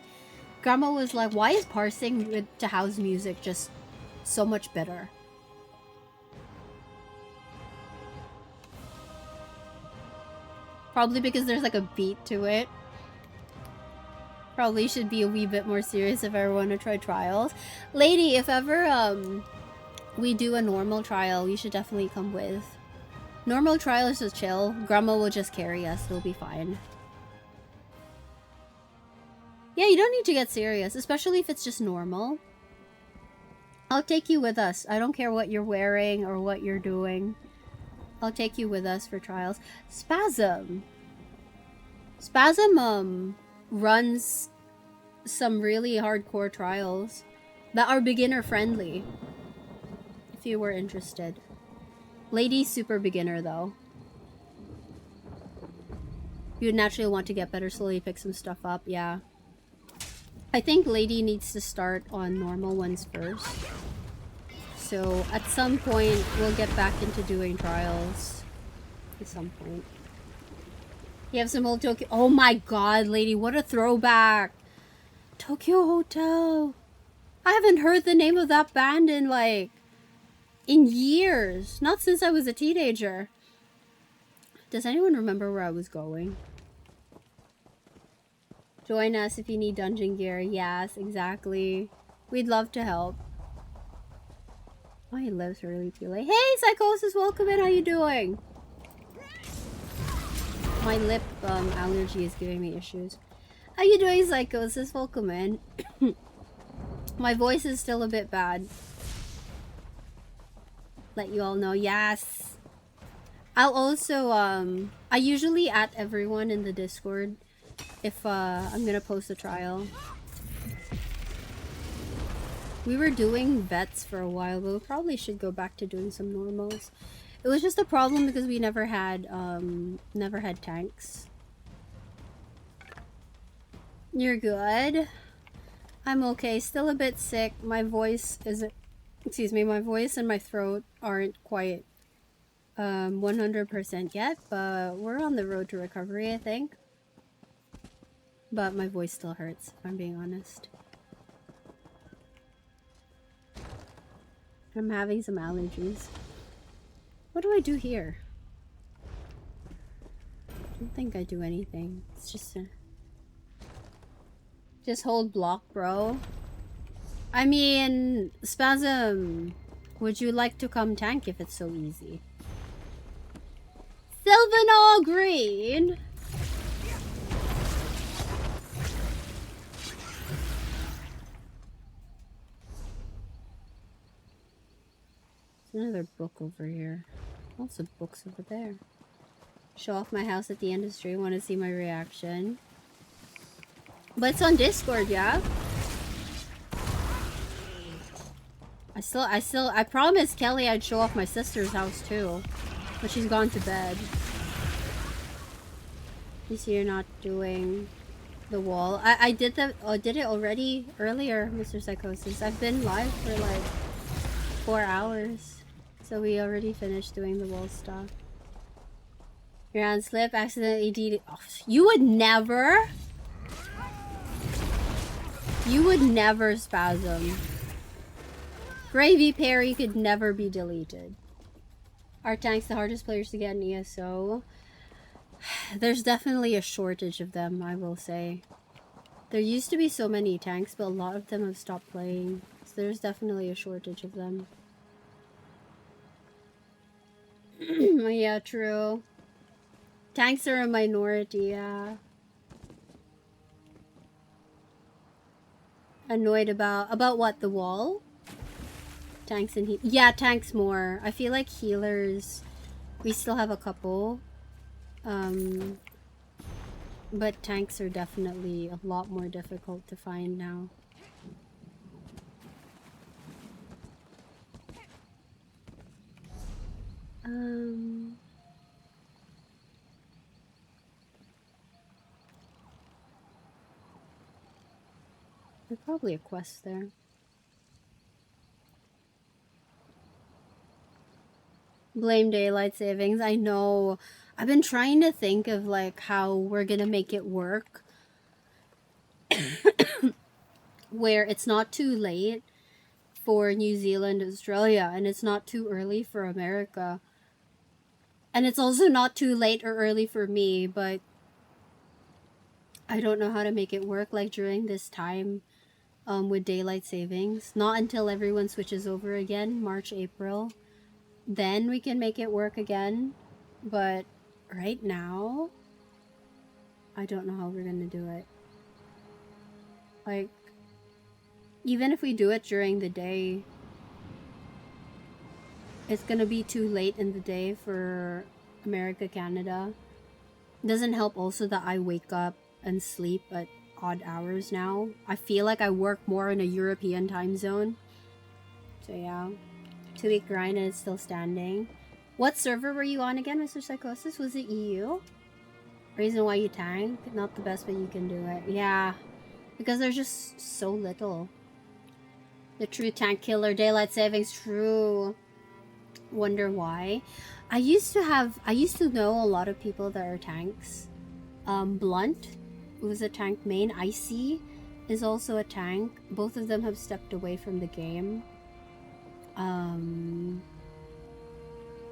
Grandma was like, why is parsing to house music just so much better? Probably because there's like a beat to it. Probably should be a wee bit more serious if I ever want to try trials. Lady, if ever we do a normal trial, you should definitely come with. Normal trial is just chill. Grandma will just carry us. It'll be fine. Yeah, you don't need to get serious, especially if it's just normal. I'll take you with us. I don't care what you're wearing or what you're doing. I'll take you with us for trials. Spasm. Spasm runs some really hardcore trials that are beginner friendly. If you were interested. Lady's super beginner though. You'd naturally want to get better, slowly pick some stuff up, yeah. I think Lady needs to start on normal ones first. So at some point, we'll get back into doing trials. At some point. You have some old Tokyo... Oh my god, Lady, what a throwback! Tokyo Hotel! I haven't heard the name of that band in, like... in years. Not since I was a teenager. Does anyone remember where I was going? Join us if you need dungeon gear. Yes, exactly. We'd love to help. My lips are really peeling. Hey, Psychosis, welcome in. How you doing? My lip allergy is giving me issues. How you doing, Psychosis? Welcome in. My voice is still a bit bad. Let you all know. Yes. I'll also I usually at everyone in the Discord if I'm gonna post a trial. We were doing vets for a while, but we probably should go back to doing some normals. It was just a problem because we never had tanks. You're good. I'm okay. Still a bit sick. My voice isn't, excuse me, my voice and my throat aren't quite 100% yet, but we're on the road to recovery, I think. But my voice still hurts, if I'm being honest. I'm having some allergies. What do I do here? I don't think I do anything. It's just a... Just hold block, bro. I mean, Spasm, would you like to come tank if it's so easy? Sylvanol Green! There's another book over here. Lots of books over there. Show off my house at the industry. Want to see my reaction? But it's on Discord, yeah? I promised Kelly I'd show off my sister's house too. But she's gone to bed. You see you're not doing the wall. I did the did it already earlier, Mr. Psychosis. I've been live for like 4 hours. So we already finished doing the wall stuff. Your hand slip, accidentally did. Oh, you would never. You would never Spasm. Gravy Perry could never be deleted. Are tanks the hardest players to get in ESO? There's definitely a shortage of them, I will say. There used to be so many tanks, but a lot of them have stopped playing. So there's definitely a shortage of them. Yeah, true. Tanks are a minority, yeah. Annoyed about what? The wall? Tanks and heal. Yeah, tanks more. I feel like healers, we still have a couple. But tanks are definitely a lot more difficult to find now. There's probably a quest there. Blame daylight savings. I know. I've been trying to think of like how we're gonna make it work where it's not too late for New Zealand, Australia, and it's not too early for America. And it's also not too late or early for me, but I don't know how to make it work like during this time with daylight savings. Not until everyone switches over again, March, April. Then we can make it work again. But right now, I don't know how we're gonna do it. Like, even if we do it during the day, it's gonna be too late in the day for America, Canada. Doesn't help also that I wake up and sleep at odd hours now. I feel like I work more in a European time zone. So yeah. 2-week grind and it's still standing. What server were you on again, Mr. Psychosis? Was it EU? Reason why you tanked? Not the best, but you can do it. Yeah. Because there's just so little. The true tank killer, daylight savings, true. Wonder why. I used to know a lot of people that are tanks. Blunt, who was a tank main. Icy is also a tank. Both of them have stepped away from the game.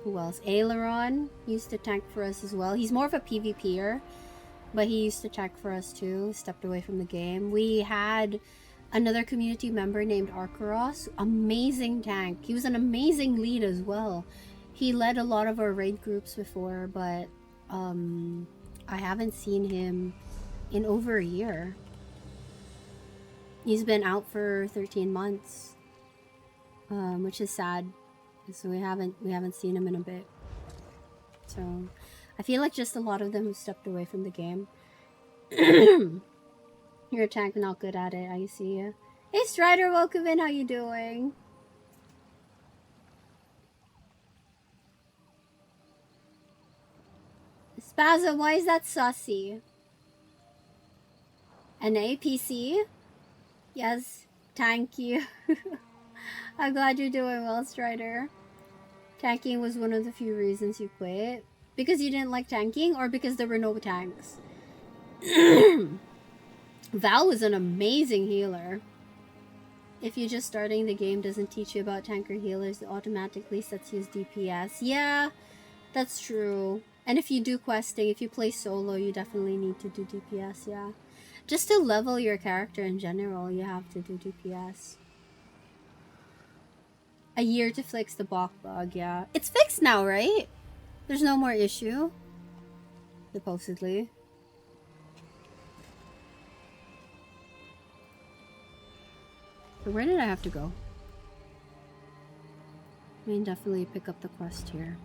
Who else? Aileron used to tank for us as well. He's more of a PvPer, but he used to tank for us too. Stepped away from the game. We had another community member named Arkaros. Amazing tank. He was an amazing lead as well. He led a lot of our raid groups before, but I haven't seen him in over a year. He's been out for 13 months, which is sad. So we haven't seen him in a bit. So I feel like just a lot of them have stepped away from the game. You're a tank, not good at it. I see ya. Hey Strider, welcome in. How you doing? Spasm, why is that sussy? An APC? Yes, thank you. I'm glad you're doing well, Strider. Tanking was one of the few reasons you quit. Because you didn't like tanking, or because there were no tanks? Val was an amazing healer. If you're just starting, the game doesn't teach you about tanker healers, it automatically sets you as DPS. Yeah, that's true. And if you do questing, if you play solo, you definitely need to do DPS, yeah. Just to level your character in general, you have to do DPS. A year to fix the block bug, yeah. It's fixed now, right? There's no more issue. Supposedly. So where did I have to go? I mean, definitely pick up the quest here.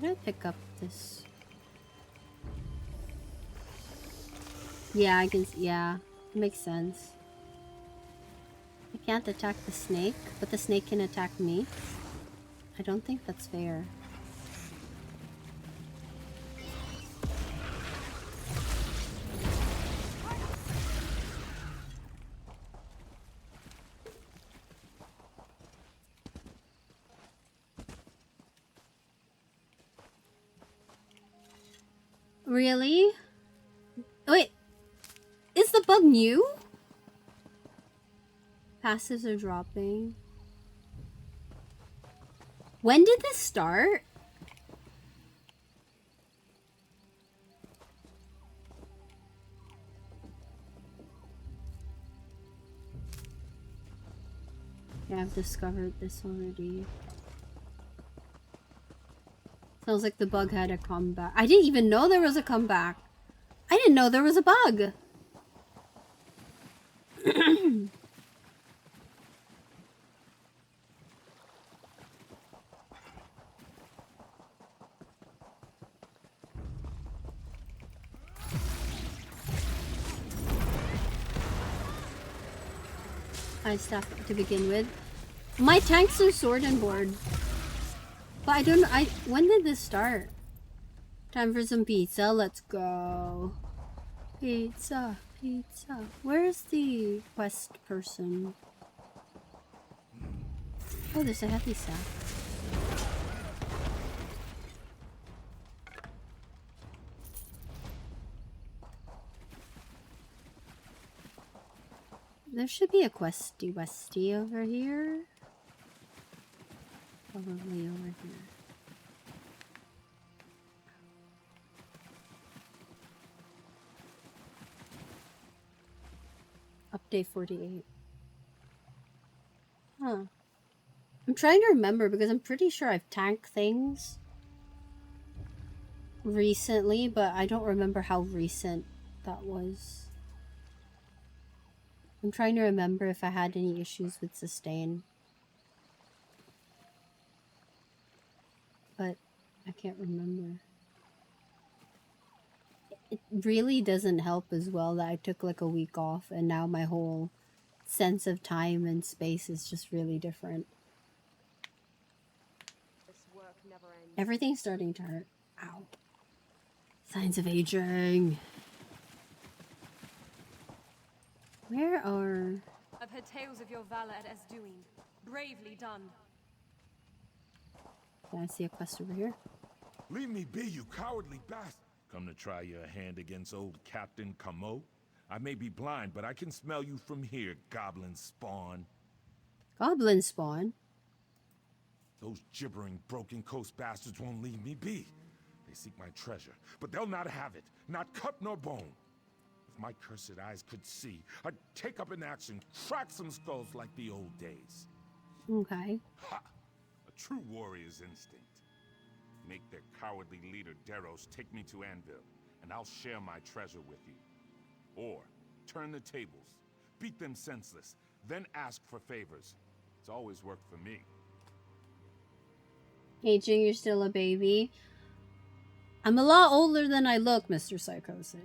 Did I pick up this? Yeah, I can. Yeah, it makes sense. I can't attack the snake, but the snake can attack me. I don't think that's fair. Really? Wait, is the bug new? Passives are dropping. When did this start? Yeah, I've discovered this already. Sounds like the bug had a comeback. I didn't even know there was a comeback. I didn't know there was a bug. I stuff to begin with. My tanks are sword and board. But I don't know. When did this start? Time for some pizza. Let's go. Pizza, pizza. Where's the quest person? Oh, there's a heavy staff. There should be a questy westy over here. Probably over here. Update 48. Huh. I'm trying to remember because I'm pretty sure I've tanked things recently, but I don't remember how recent that was. I'm trying to remember if I had any issues with sustain. But I can't remember. It really doesn't help as well that I took like a week off and now my whole sense of time and space is just really different. Everything's starting to hurt. Ow. Signs of aging. Where are... I've heard tales of your valor at Esduin. Bravely done. Can I see a quest over here? Leave me be, you cowardly bastard. Come to try your hand against old Captain Camo? I may be blind, but I can smell you from here, goblin spawn. Goblin spawn? Those gibbering, broken coast bastards won't leave me be. They seek my treasure, but they'll not have it. Not cut nor bone. If my cursed eyes could see, I'd take up an axe and crack some skulls like the old days. Okay. Ha! A true warrior's instinct. Make their cowardly leader Deros take me to Anvil, and I'll share my treasure with you. Or turn the tables, beat them senseless, then ask for favors. It's always worked for me. Aging, you're still a baby. I'm a lot older than I look, Mr. Psychosis.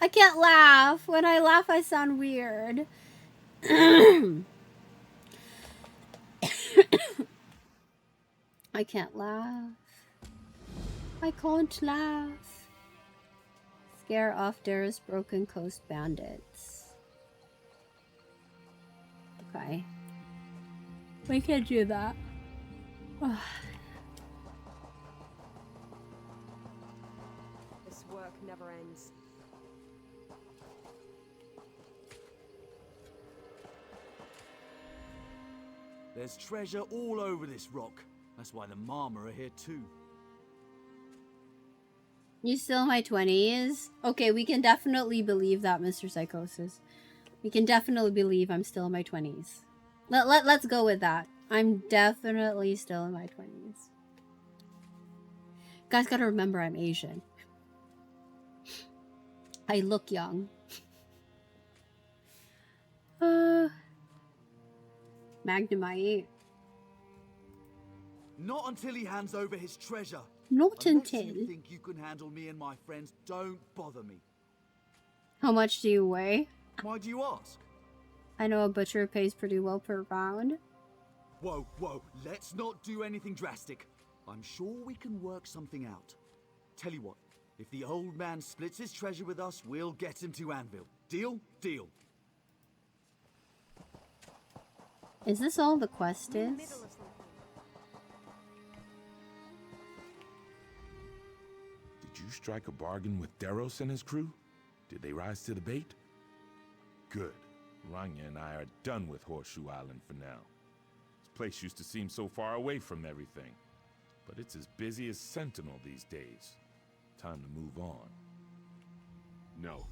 I can't laugh. When I laugh, I sound weird. I can't laugh. I can't laugh. Scare off Dara's Broken Coast bandits. Okay. We can do that. This work never ends. There's treasure all over this rock. That's why the Mama are here too. You still in my 20s? Okay, we can definitely believe that, Mr. Psychosis. We can definitely believe I'm still in my 20s. Let's go with that. I'm definitely still in my 20s. Guys gotta remember I'm Asian. I look young. Magnemite. Not until he hands over his treasure. Not Unless until. you think you can handle me and my friends, don't bother me. How much do you weigh? Why do you ask? I know a butcher pays pretty well per pound. Whoa, whoa, let's not do anything drastic. I'm sure we can work something out. Tell you what, if the old man splits his treasure with us, we'll get him to Anvil. Deal? Deal. Is this all the quest is? Did you strike a bargain with Deros and his crew? Did they rise to the bait? Good. Rania and I are done with Horseshoe Island for now. This place used to seem so far away from everything. But it's as busy as Sentinel these days. Time to move on. No.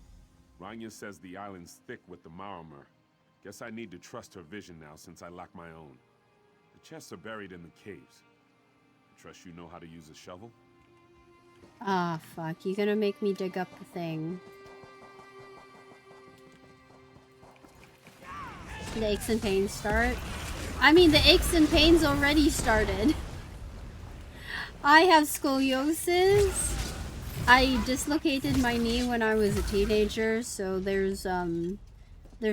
Rania says the island's thick with the Maramur. Guess I need to trust her vision now since I lack my own. The chests are buried in the caves. I trust you know how to use a shovel? Ah, fuck. You're gonna make me dig up the thing. The aches and pains start? I mean, the aches and pains already started. I have scoliosis. I dislocated my knee when I was a teenager, so there's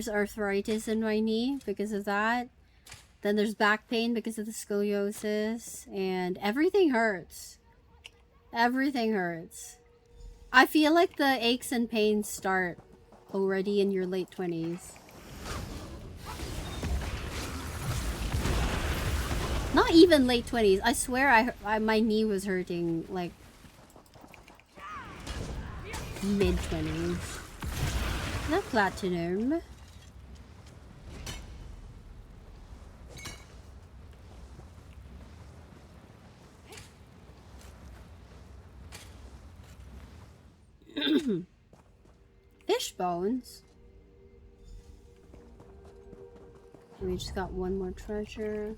arthritis in my knee because of that. Then there's back pain because of the scoliosis, and everything hurts. Everything hurts. I feel like the aches and pains start already in your late 20s. Not even late 20s. I swear my knee was hurting like mid 20s. Not platinum. Fish bones. We just got one more treasure.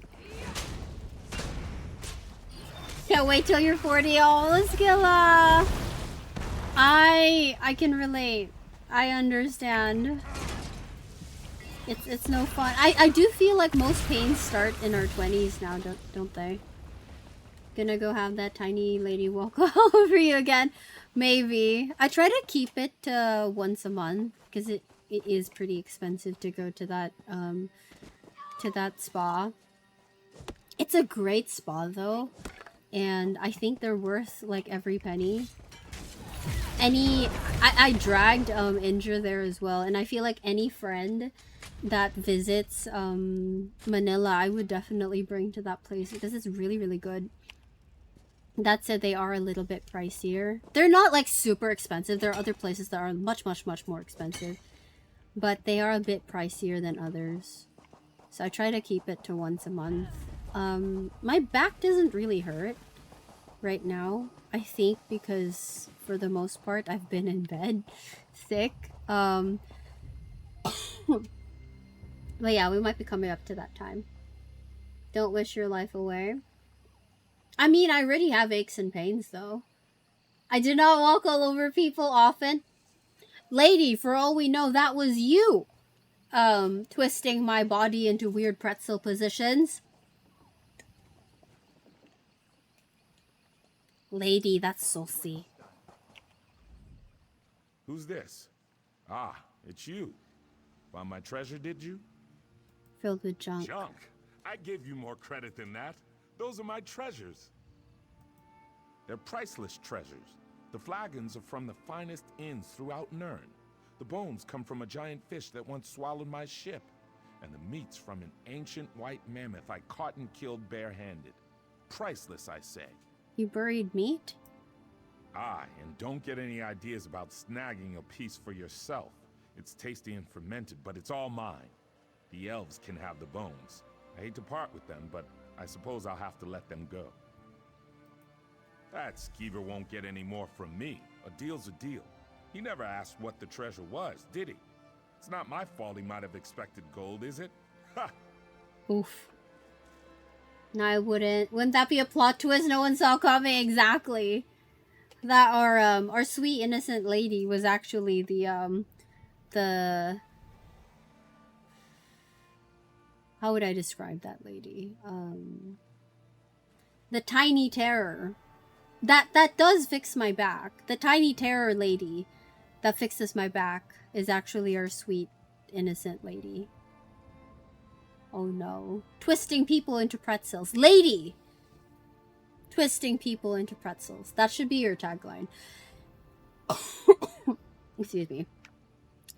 Can't wait till you're 40. Oh, Skilla! I can relate. I understand. It's no fun. I do feel like most pains start in our 20s now, don't they? Gonna go have that tiny lady walk all over you again. Maybe. I try to keep it once a month because it is pretty expensive to go to that spa. It's a great spa though, and I think they're worth like every penny. I dragged Indra there as well, and I feel like any friend that visits Manila, I would definitely bring to that place because it's really, really good. That said, they are a little bit pricier. They're not like super expensive. There are other places that are much, much, much more expensive, but they are a bit pricier than others. So I try to keep it to once a month. My back doesn't really hurt right now, I think, because for the most part I've been in bed sick. But yeah, we might be coming up to that time. Don't wish your life away. I mean, I already have aches and pains though. I do not walk all over people often. Lady, for all we know, that was you twisting my body into weird pretzel positions. Lady, that's saucy. Who's this? Ah, it's you. Found my treasure, did you? Filled with junk. Junk? I gave you more credit than that. Those are my treasures. They're priceless treasures. The flagons are from the finest inns throughout Nern. The bones come from a giant fish that once swallowed my ship. And the meat's from an ancient white mammoth I caught and killed barehanded. Priceless, I say. You buried meat? Ah, and don't get any ideas about snagging a piece for yourself. It's tasty and fermented, but it's all mine. The elves can have the bones. I hate to part with them, but I suppose I'll have to let them go. That skeever won't get any more from me. A deal's a deal. He never asked what the treasure was, did he? It's not my fault he might have expected gold, is it? Ha! Oof. No, I wouldn't. Wouldn't that be a plot twist no one saw coming? Exactly. That our sweet innocent lady was actually the how would I describe that lady? The tiny terror. That does fix my back. The tiny terror lady that fixes my back is actually our sweet innocent lady. Oh no. Twisting people into pretzels. Lady! Twisting people into pretzels. That should be your tagline. Excuse me.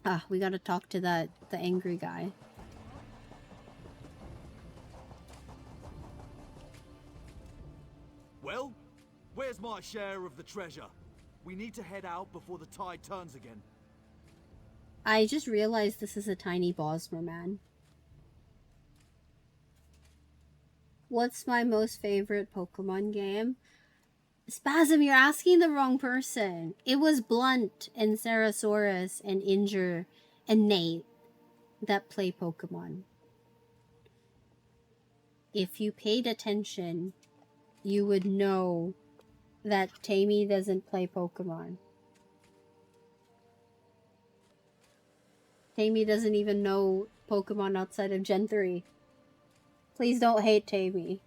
Ah, we gotta talk to the angry guy. Well, where's my share of the treasure? We need to head out before the tide turns again. I just realized this is a tiny Bosmer man. What's my most favorite Pokemon game? Spasm, you're asking the wrong person. It was Blunt and Sarasaurus and Inger and Nate that play Pokemon. If you paid attention, you would know that Tamey doesn't play Pokemon. Tamey doesn't even know Pokemon outside of Gen 3. Please don't hate Tamey.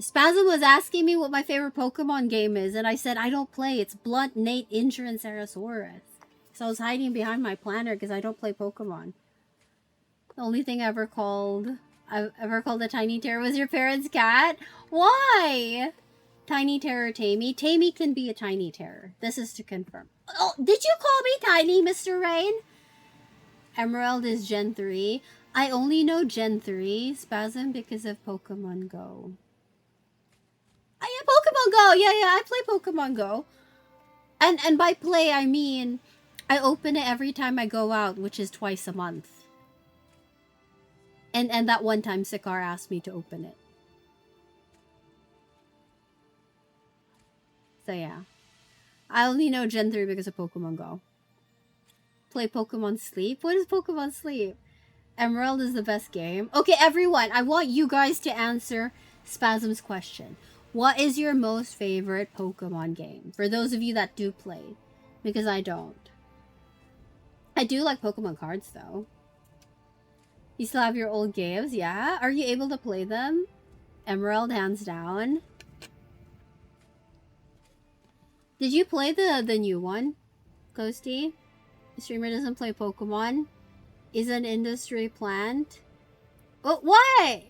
Spasm was asking me what my favorite Pokemon game is, and I said I don't play. It's Blunt, Nate, Inger, and Sarasaurus. So I was hiding behind my planner because I don't play Pokemon. The only thing I've ever called a Tiny Terror was your parents' cat? Why? Tiny Terror Tamey. Tamey can be a Tiny Terror. This is to confirm. Oh, did you call me Tiny, Mr. Rain? Emerald is Gen 3. I only know Gen 3, Spasm, because of Pokemon Go. Oh, yeah, Pokemon Go! Yeah, I play Pokemon Go. And by play, I mean, I open it every time I go out, which is twice a month. And that one time, Sikar asked me to open it. So yeah. I only know Gen 3 because of Pokemon Go. Play Pokemon Sleep? What is Pokemon Sleep? Emerald is the best game. Okay, everyone, I want you guys to answer Spasm's question. What is your most favorite Pokemon game? For those of you that do play. Because I don't. I do like Pokemon cards, though. You still have your old games? Yeah? Are you able to play them? Emerald, hands down. Did you play the new one? Ghosty? The streamer doesn't play Pokemon? Is an industry plant? Oh, why?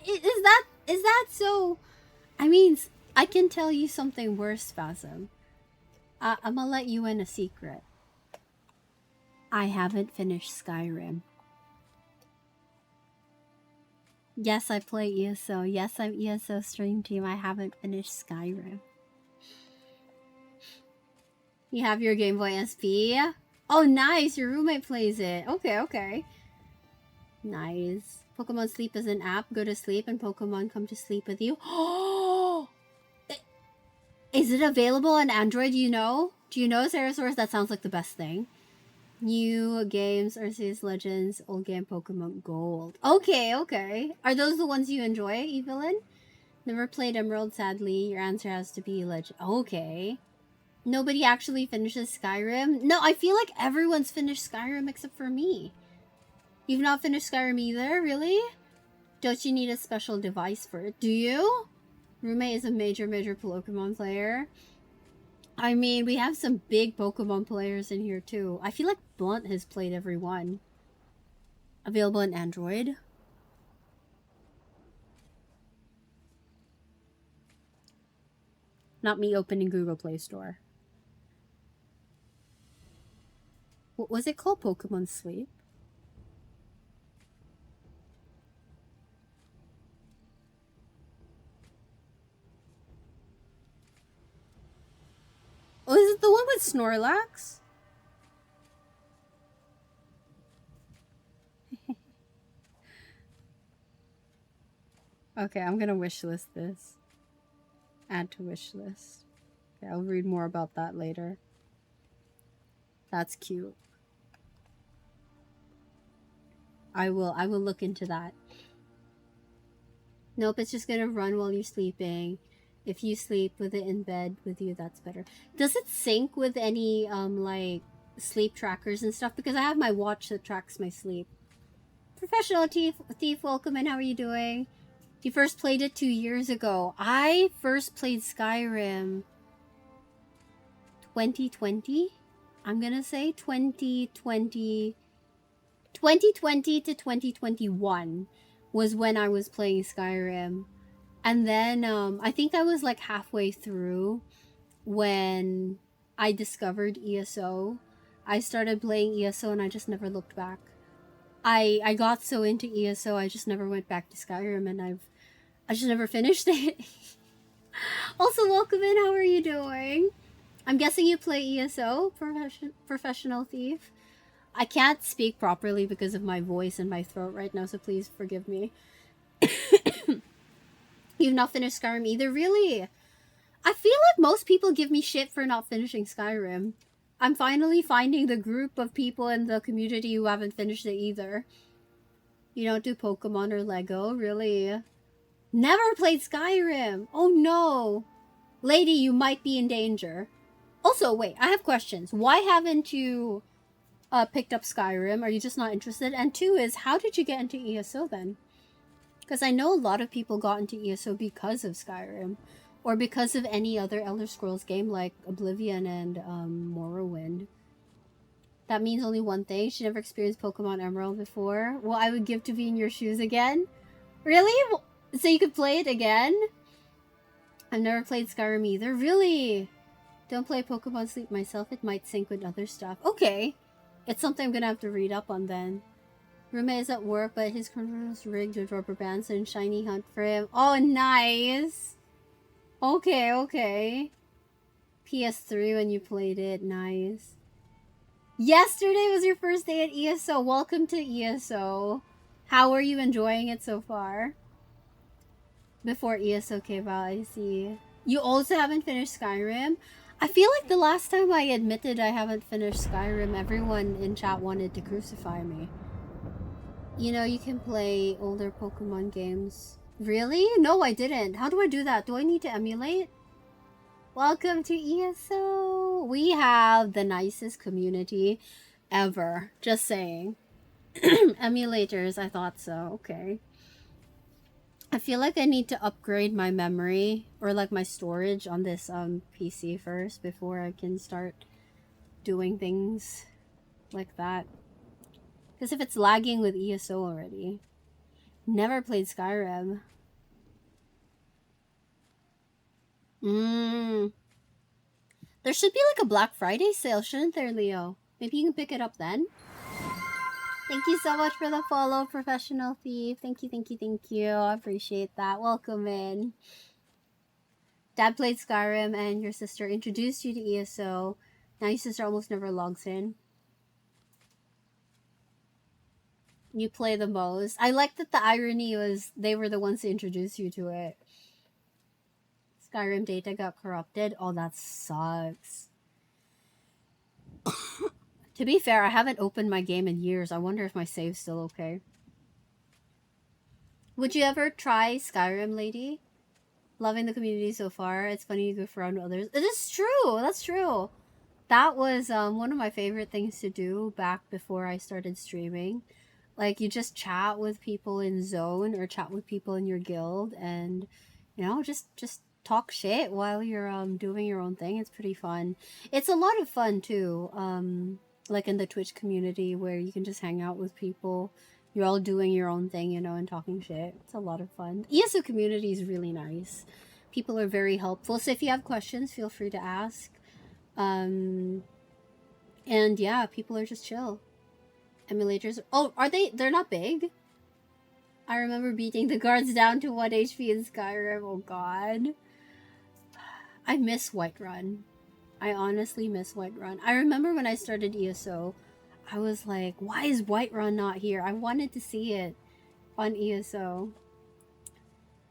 Is that so? I mean, I can tell you something worse, Spasm. I'm gonna let you in a secret. I haven't finished Skyrim. Yes, I play ESO. Yes, I'm ESO stream team. I haven't finished Skyrim. You have your Game Boy SP? Oh, nice. Your roommate plays it. Okay. Nice. Pokemon Sleep is an app. Go to sleep and Pokemon come to sleep with you. Oh! Is it available on Android? Do you know, Sarasaurus? That sounds like the best thing. New games, Arceus Legends, old game Pokemon Gold. Okay. Are those the ones you enjoy, Evelyn? Never played Emerald, sadly. Your answer has to be Legend. Okay. Nobody actually finishes Skyrim? No, I feel like everyone's finished Skyrim except for me. You've not finished Skyrim either? Really? Don't you need a special device for it? Do you? Roommate is a major Pokemon player. I mean, we have some big Pokemon players in here too. I feel like Blunt has played every one. Available on Android? Not me opening Google Play Store. What was it called? Pokemon Sleep? Oh, is it the one with Snorlax? Okay, I'm gonna wishlist this. Add to wishlist. Okay, I'll read more about that later. That's cute. I will look into that. Nope, it's just gonna run while you're sleeping. If you sleep with it in bed with you, that's better. Does it sync with any like sleep trackers and stuff? Because I have my watch that tracks my sleep. Professional Thief, welcome in. How are you doing? You first played it 2 years ago. I first played Skyrim 2020. I'm gonna say 2020 to 2021 was when I was playing Skyrim. And then I think I was like halfway through when I discovered ESO. I started playing ESO and I just never looked back. I got so into ESO, I just never went back to Skyrim, and I just never finished it. Also, welcome in. How are you doing? I'm guessing you play ESO, Professional Thief. I can't speak properly because of my voice and my throat right now, so please forgive me. You've not finished Skyrim either? Really? I feel like most people give me shit for not finishing Skyrim. I'm finally finding the group of people in the community who haven't finished it either. You don't do Pokemon or Lego? Really? Never played Skyrim! Oh no! Lady, you might be in danger. Also, wait, I have questions. Why haven't you picked up Skyrim? Are you just not interested? And two is, how did you get into ESO then? Because I know a lot of people got into ESO because of Skyrim. Or because of any other Elder Scrolls game like Oblivion and Morrowind. That means only one thing. She never experienced Pokemon Emerald before. Well, I would give to be in your shoes again. Really? So you could play it again? I've never played Skyrim either. Really? Don't play Pokemon Sleep myself. It might sync with other stuff. Okay. It's something I'm gonna have to read up on then. Roommate is at work, but his controller is rigged with rubber bands and shiny hunt for him. Oh, nice! Okay, okay. PS3 when you played it. Nice. Yesterday was your first day at ESO. Welcome to ESO. How are you enjoying it so far? Before ESO came out, I see. You also haven't finished Skyrim? I feel like the last time I admitted I haven't finished Skyrim, everyone in chat wanted to crucify me. You know, you can play older Pokemon games. Really? No, I didn't. How do I do that? Do I need to emulate? Welcome to ESO. We have the nicest community ever. Just saying. Emulators, I thought so. Okay. I feel like I need to upgrade my memory or like my storage on this PC first before I can start doing things like that. Because if it's lagging with ESO already. Never played Skyrim. There should be like a Black Friday sale, shouldn't there, Leo? Maybe you can pick it up then? Thank you so much for the follow, Professional Thief. Thank you, thank you, thank you. I appreciate that. Welcome in. Dad played Skyrim and your sister introduced you to ESO. Now your sister almost never logs in. You play the most. I like that the irony was they were the ones to introduce you to it. Skyrim data got corrupted. Oh, that sucks. To be fair, I haven't opened my game in years. I wonder if my save's still okay. Would you ever try Skyrim, lady? Loving the community so far. It's funny you goof around with others. It is true. That's true. That was one of my favorite things to do back before I started streaming. Like, you just chat with people in Zone or chat with people in your guild and, you know, just talk shit while you're doing your own thing. It's pretty fun. It's a lot of fun too. Like in the Twitch community where you can just hang out with people. You're all doing your own thing, you know, and talking shit. It's a lot of fun. ESO community is really nice. People are very helpful. So if you have questions, feel free to ask. And yeah, people are just chill. Emulators. Oh, are they? They're not big. I remember beating the guards down to 1 HP in Skyrim. Oh god. I miss Whiterun. I honestly miss Whiterun. I remember when I started ESO, I was like, why is Whiterun not here? I wanted to see it on ESO.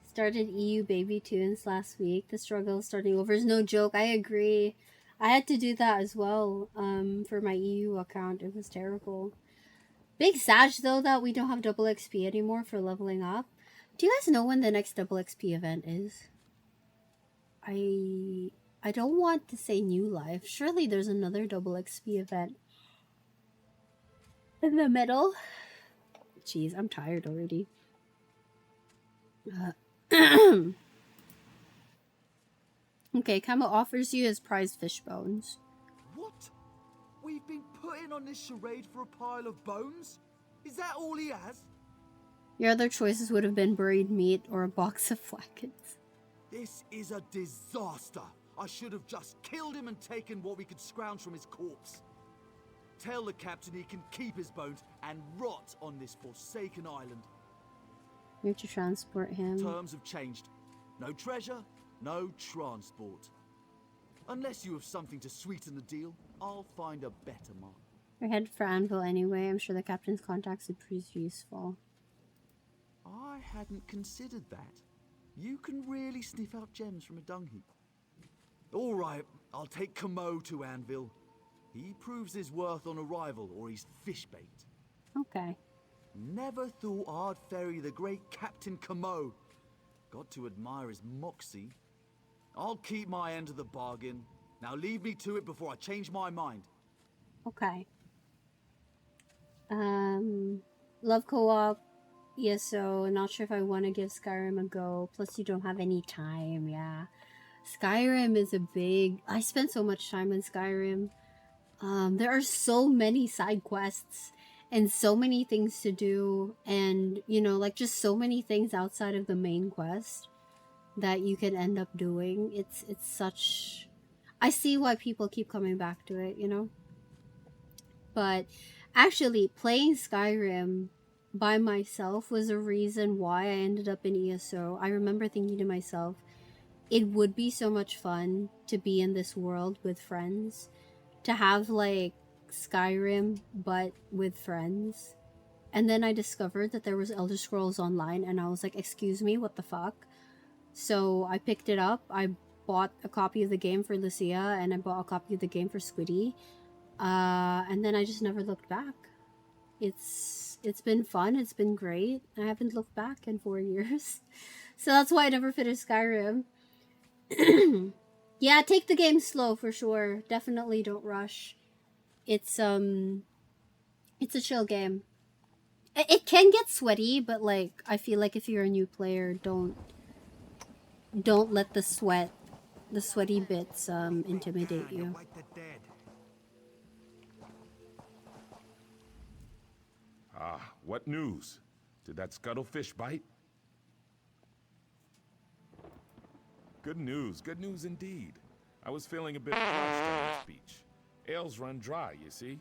Started EU Baby Tunes last week. The struggle of starting over is no joke. I agree. I had to do that as well for my EU account. It was terrible. Big Sag though that we don't have double XP anymore for leveling up. Do you guys know when the next double XP event is? I don't want to say New Life. Surely there's another double XP event in the middle. Jeez, I'm tired already. Okay, Kamo offers you his prized fish bones. What? We've been putting on this charade for a pile of bones? Is that all he has? Your other choices would have been buried meat or a box of flackets. This is a disaster. I should have just killed him and taken what we could scrounge from his corpse. Tell the captain he can keep his bones and rot on this forsaken island. You have to transport him. Terms have changed. No treasure, no transport. Unless you have something to sweeten the deal, I'll find a better mark. We're headed for Anvil anyway. I'm sure the captain's contacts would prove useful. I hadn't considered that. You can really sniff out gems from a dung heap. All right, I'll take Kamo to Anvil. He proves his worth on arrival, or he's fish bait. Okay. Never thought I'd ferry the great Captain Kamo. Got to admire his moxie. I'll keep my end of the bargain. Now leave me to it before I change my mind. Okay. Love co-op. ESO. Not sure if I want to give Skyrim a go. Plus you don't have any time. Yeah. Skyrim is a big... I spent so much time in Skyrim. There are so many side quests and so many things to do, and you know, like just so many things outside of the main quest that you can end up doing. It's such... I see why people keep coming back to it, you know? But actually playing Skyrim by myself was a reason why I ended up in ESO. I remember thinking to myself, it would be so much fun to be in this world with friends, to have like Skyrim but with friends. And then I discovered that there was Elder Scrolls Online, and I was like, excuse me, what the fuck? So I picked it up. I bought a copy of the game for Lucia, and I bought a copy of the game for Squiddy. And then I just never looked back. It's been fun. It's been great. I haven't looked back in 4 years. So that's why I never finished Skyrim. Yeah, take the game slow for sure. Definitely don't rush. It's a chill game. It can get sweaty, but like I feel like if you're a new player, don't let the sweaty bits intimidate you. Ah, what news? Did that scuttlefish bite? Good news indeed. I was feeling a bit parched on this beach. Ales run dry, you see.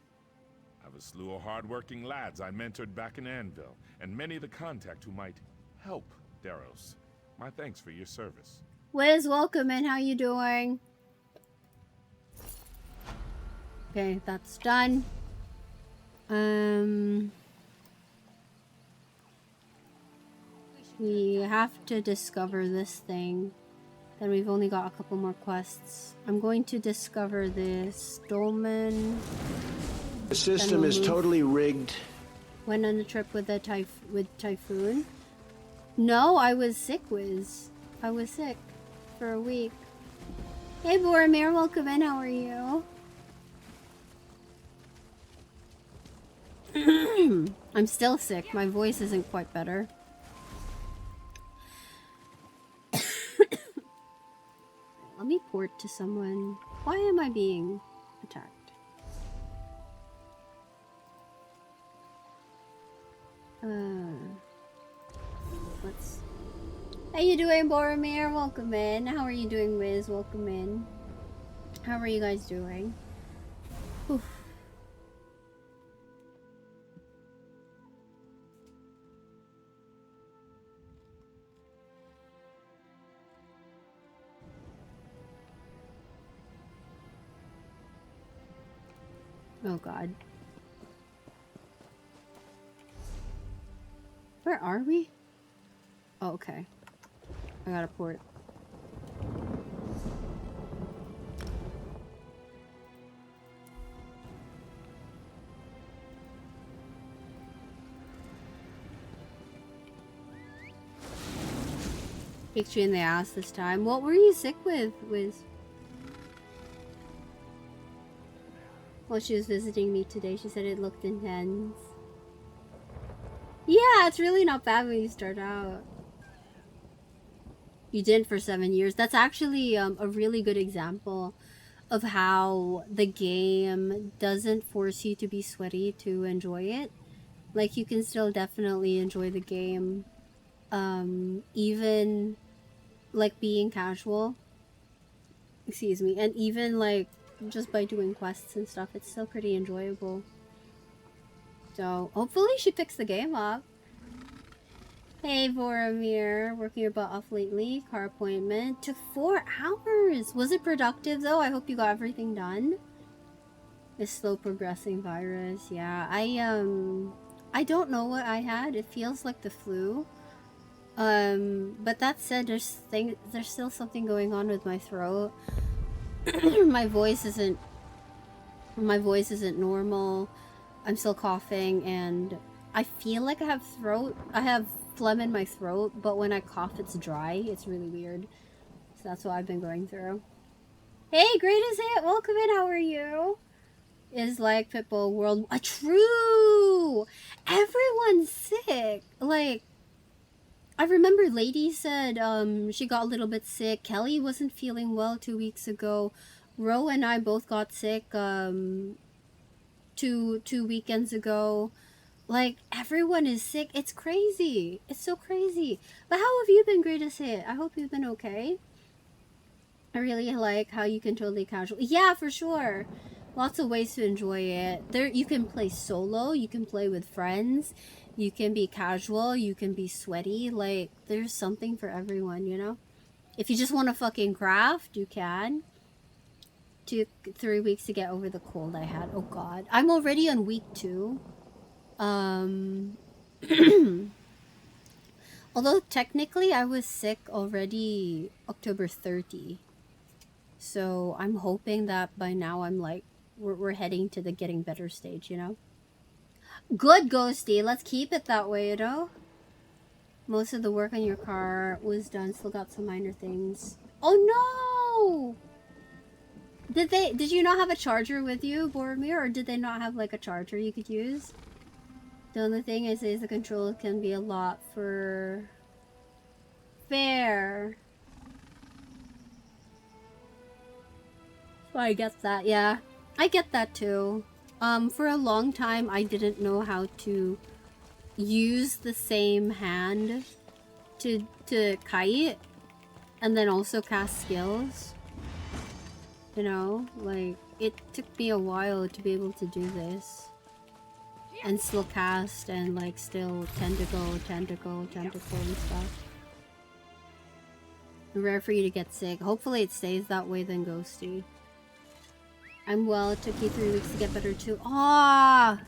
I've a slew of hard-working lads I mentored back in Anvil, and many the contact who might help Deros. My thanks for your service. Wiz, welcome in. How you doing? Okay, that's done. We have to discover this thing. Then we've only got a couple more quests. I'm going to discover this dolmen. The system is totally rigged. Went on a trip with a Typhoon. No, I was sick, Wiz. I was sick for a week. Hey, Boromir, welcome in. How are you? I'm still sick. My voice isn't quite better. Let me port to someone. Why am I being attacked? How you doing, Boromir? Welcome in. How are you doing, Wiz? Welcome in. How are you guys doing? Oof. Oh god. Where are we? Oh, okay. I got a port. Kicked you in the ass this time. What were you sick with, Wiz? Well, she was visiting me today. She said it looked intense. Yeah, it's really not bad when you start out. You didn't for 7 years. That's actually a really good example of how the game doesn't force you to be sweaty to enjoy it. Like, you can still definitely enjoy the game, even like being casual. Excuse me. And even like just by doing quests and stuff, it's still pretty enjoyable. So hopefully she picks the game up. Hey Boromir, working your butt off lately. Car appointment took 4 hours. Was it productive though? I hope you got everything done. This slow progressing virus. Yeah, I don't know what I had. It feels like the flu. But that said, there's still something going on with my throat. my voice isn't normal. I'm still coughing, and I feel like I have phlegm in my throat, but when I cough it's dry. It's really weird. So that's what I've been going through. Hey, greatest hit, welcome in, how are you? Is like Pitbull World true. Everyone's sick. Like, I remember Lady said she got a little bit sick. Kelly wasn't feeling well 2 weeks ago. Ro and I both got sick two weekends ago. Like, everyone is sick. It's crazy. It's so crazy. But how have you been, greatest hit? I hope you've been okay. I really like how you can totally casual. Yeah, for sure. Lots of ways to enjoy it. You can play solo. You can play with friends. You can be casual. You can be sweaty. Like, there's something for everyone, you know? If you just want to fucking craft, you can. Took 3 weeks to get over the cold I had. Oh god. I'm already on week 2. Although technically I was sick already October 30. So I'm hoping that by now I'm like, we're heading to the getting better stage, you know? Good, Ghosty. Let's keep it that way, you know? Most of the work on your car was done. Still got some minor things. Oh no! Did you not have a charger with you, Boromir? Or did they not have like a charger you could use? The only thing I say is the controller can be a lot for... Fair. So I get that, yeah. I get that too. For a long time I didn't know how to use the same hand to kite and then also cast skills. You know, like, it took me a while to be able to do this. And still cast and like still tentacle and stuff. Rare for you to get sick. Hopefully it stays that way then, Ghosty. I'm well. It took you 3 weeks to get better too. Ah!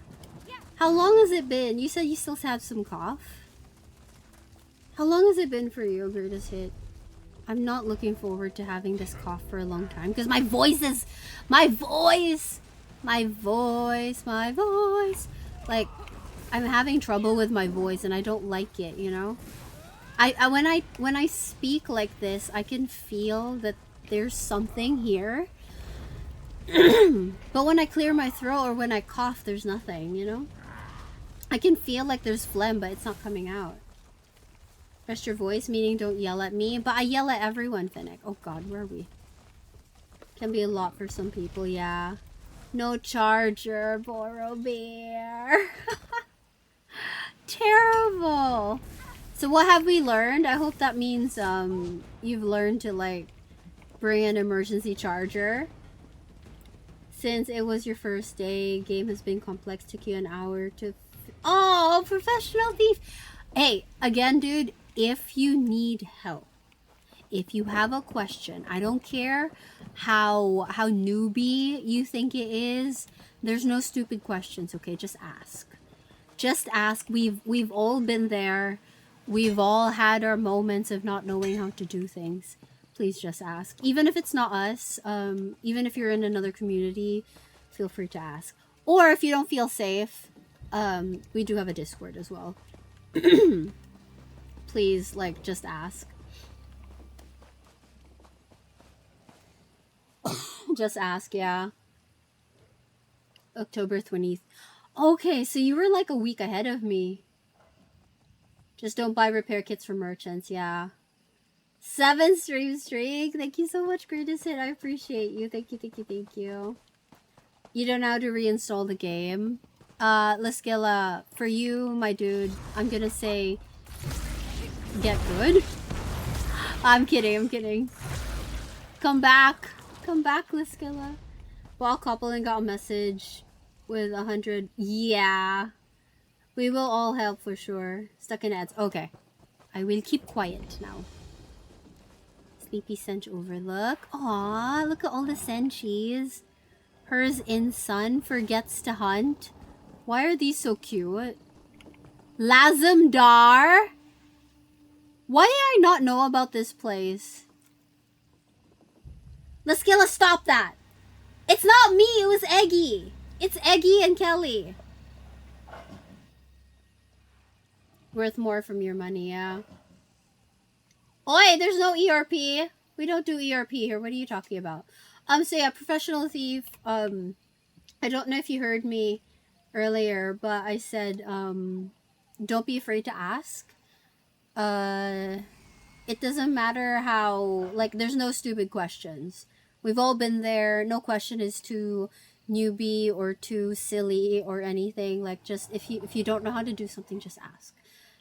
How long has it been? You said you still have some cough? How long has it been for you, greatest hit? I'm not looking forward to having this cough for a long time because my voice is... My voice! Like, I'm having trouble with my voice and I don't like it, you know? When I speak like this, I can feel that there's something here. But when I clear my throat or when I cough, there's nothing, you know? I can feel like there's phlegm, but it's not coming out. Rest your voice, meaning don't yell at me. But I yell at everyone, Finnick. Oh god, where are we? Can be a lot for some people, yeah. No charger, Boromir. Terrible. So what have we learned? I hope that means you've learned to like bring an emergency charger. Since it was your first day, game has been complex, took you an hour to... Oh, professional thief! Hey, again, dude, if you need help, if you have a question, I don't care how newbie you think it is, there's no stupid questions, okay? Just ask. Just ask. We've all been there. We've all had our moments of not knowing how to do things. Please just ask. Even if it's not us, even if you're in another community, feel free to ask. Or if you don't feel safe, we do have a Discord as well. Please, like, just ask. Just ask, yeah. October 20th. Okay, so you were like a week ahead of me. Just don't buy repair kits from merchants, yeah. 7 stream streak. Thank you so much, Greatest Hit. I appreciate you. Thank you, thank you, thank you. You don't know how to reinstall the game. Laskilla, for you, my dude, I'm gonna say get good. I'm kidding, I'm kidding. Come back. Come back, Laskilla. While Copeland got a message with 100. Yeah. We will all help for sure. Stuck in ads. Okay. I will keep quiet now. Sleepy Sench Overlook. Aw, look at all the Senchies. Hers in Sun forgets to hunt. Why are these so cute? Lazimdar? Why did I not know about this place? Laskilla, stop that! It's not me, it was Eggy! It's Eggy and Kelly. Worth more from your money, yeah. Oi, there's no ERP. We don't do ERP here. What are you talking about? So yeah, professional thief. I don't know if you heard me earlier, but I said, don't be afraid to ask. It doesn't matter how, like, there's no stupid questions. We've all been there. No question is too newbie or too silly or anything. Like, just if you don't know how to do something, just ask.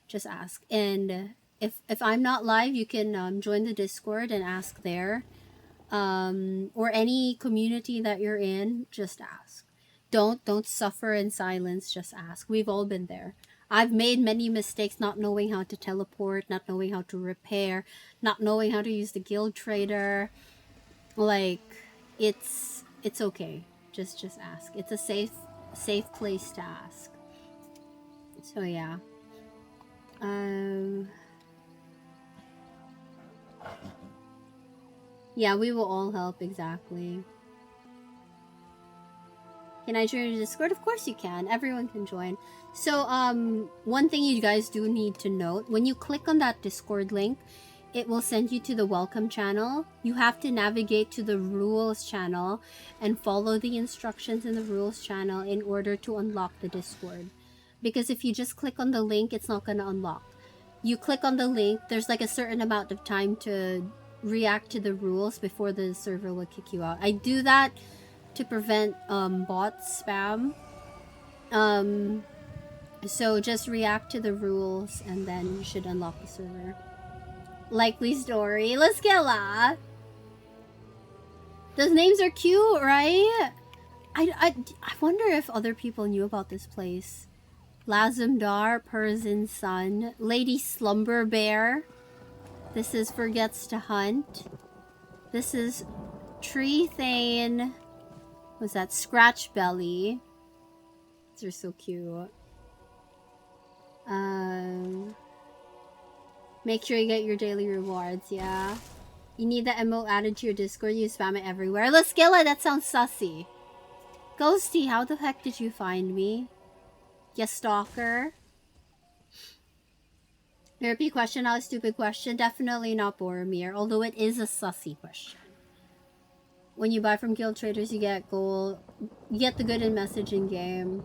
Just ask. And if I'm not live, you can join the Discord and ask there. Or any community that you're in, just ask. Don't suffer in silence, just ask. We've all been there. I've made many mistakes not knowing how to teleport, not knowing how to repair, not knowing how to use the guild trader. Like, it's okay. Just ask. It's a safe place to ask. So yeah. Yeah, we will all help, exactly. Can I join your Discord? Of course you can. Everyone can join. So, one thing you guys do need to note, when you click on that Discord link, it will send you to the welcome channel. You have to navigate to the rules channel and follow the instructions in the rules channel in order to unlock the Discord. Because if you just click on the link, it's not going to unlock. You click on the link, there's like a certain amount of time to react to the rules before the server will kick you out. I do that to prevent bot spam. So just react to the rules and then you should unlock the server. Likely story. Let's get la. Those names are cute, right? I wonder if other people knew about this place. Lazimdar, Persian Sun, Lady Slumber Bear. This is Forgets to Hunt. This is Tree Thane. What's that? Scratch Belly. These are so cute. Make sure you get your daily rewards, yeah. You need the emote added to your Discord, you spam it everywhere. Let's kill it, that sounds sussy. Ghosty, how the heck did you find me? You stalker. Repeat question, not a stupid question. Definitely not Boromir, although it is a sussy question. When you buy from guild traders, you get gold. You get the good in messaging game.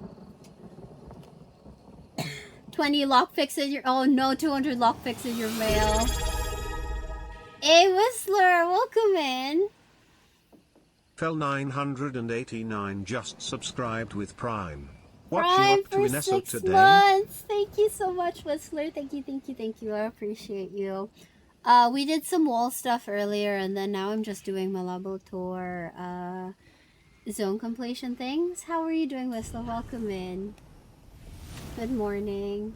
20 lockpicks in your... Oh no, 200 lockpicks in your mail. Hey, Whistler, welcome in. Fell 989 just subscribed with Prime. What you Prime up to for in Esso 6 today? months. Thank you so much, Whistler. Thank you, thank you, thank you. I appreciate you. We did some wall stuff earlier, and then now I'm just doing my laboratory, zone completion things. How are you doing, Whistler? Welcome in. Good morning.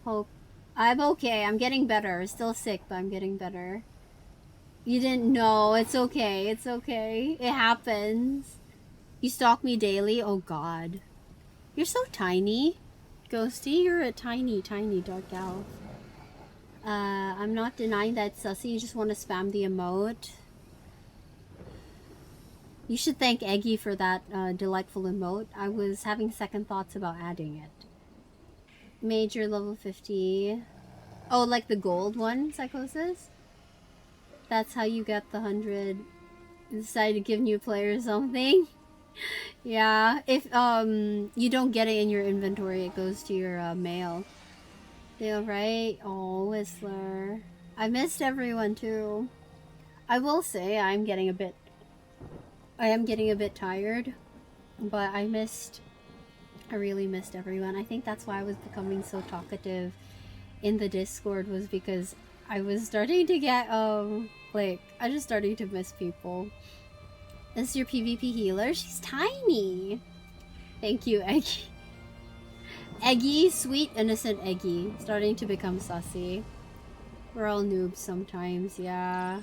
Hope I'm okay. I'm getting better. Still sick, but I'm getting better. You didn't know. It's okay. It's okay. It happens. You stalk me daily? Oh god. You're so tiny. Ghosty, you're a tiny, tiny dark elf. I'm not denying that it's sussy. You just want to spam the emote. You should thank Eggy for that delightful emote. I was having second thoughts about adding it. Major level 50. Oh, like the gold one, Psychosis? That's how you get the 100. Decide to give new players something. Yeah, if you don't get it in your inventory, it goes to your mail. Yeah, right? Oh, Whistler. I missed everyone too. I will say I am getting a bit tired, but I really missed everyone. I think that's why I was becoming so talkative in the Discord, was because I was starting to get like I just starting to miss people. This is your PvP healer. She's tiny. Thank you, Eggy. Eggy, sweet innocent Eggy, starting to become sussy. We're all noobs sometimes, yeah.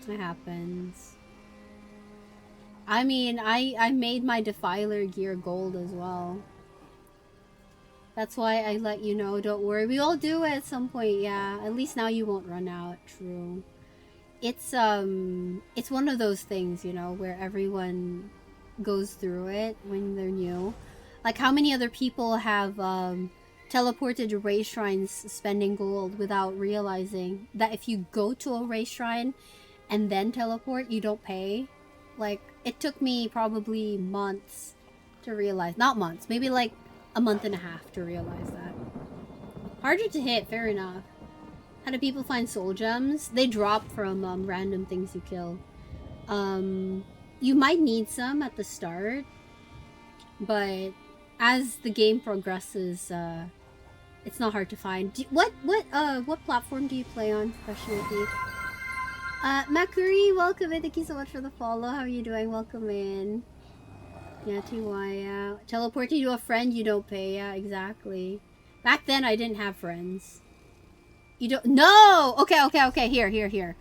It happens. I mean, I made my Defiler gear gold as well. That's why I let you know, don't worry. We all do it at some point, yeah. At least now you won't run out, true. It's one of those things, you know, where everyone goes through it when they're new. Like, how many other people have teleported to race shrines spending gold without realizing that if you go to a race shrine and then teleport, you don't pay? Like, it took me probably months to realize. Not months, maybe like a month and a half to realize that. Harder to hit, fair enough. How do people find soul gems? They drop from random things you kill. You might need some at the start, but as the game progresses, it's not hard to find. What platform do you play on, Professional Thief? Makuri, welcome in. Thank you so much for the follow. How are you doing? Welcome in. Yeah, TY, yeah. Teleporting to a friend, you don't pay. Yeah, exactly. Back then, I didn't have friends. You don't... No! Okay. Here.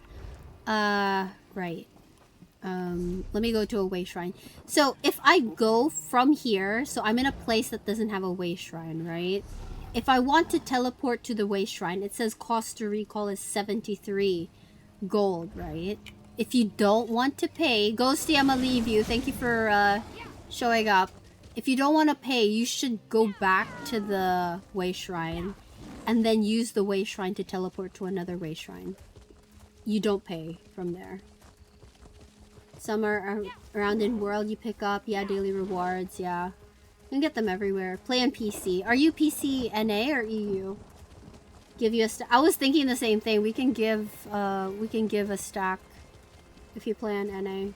Right. Let me go to a way shrine. So, if I go from here... So, I'm in a place that doesn't have a way shrine, right? If I want to teleport to the way shrine, it says cost to recall is 73 gold, right? If you don't want to pay... Ghosty, I'ma leave you. Thank you for showing up. If you don't want to pay, you should go back to the way shrine and then use the way shrine to teleport to another way shrine. You don't pay from there. Some are around in world you pick up. Yeah, daily rewards, yeah. You can get them everywhere. Play on PC. Are you PC NA or EU? Give you a stack. I was thinking the same thing. We can give a stack if you play on NA.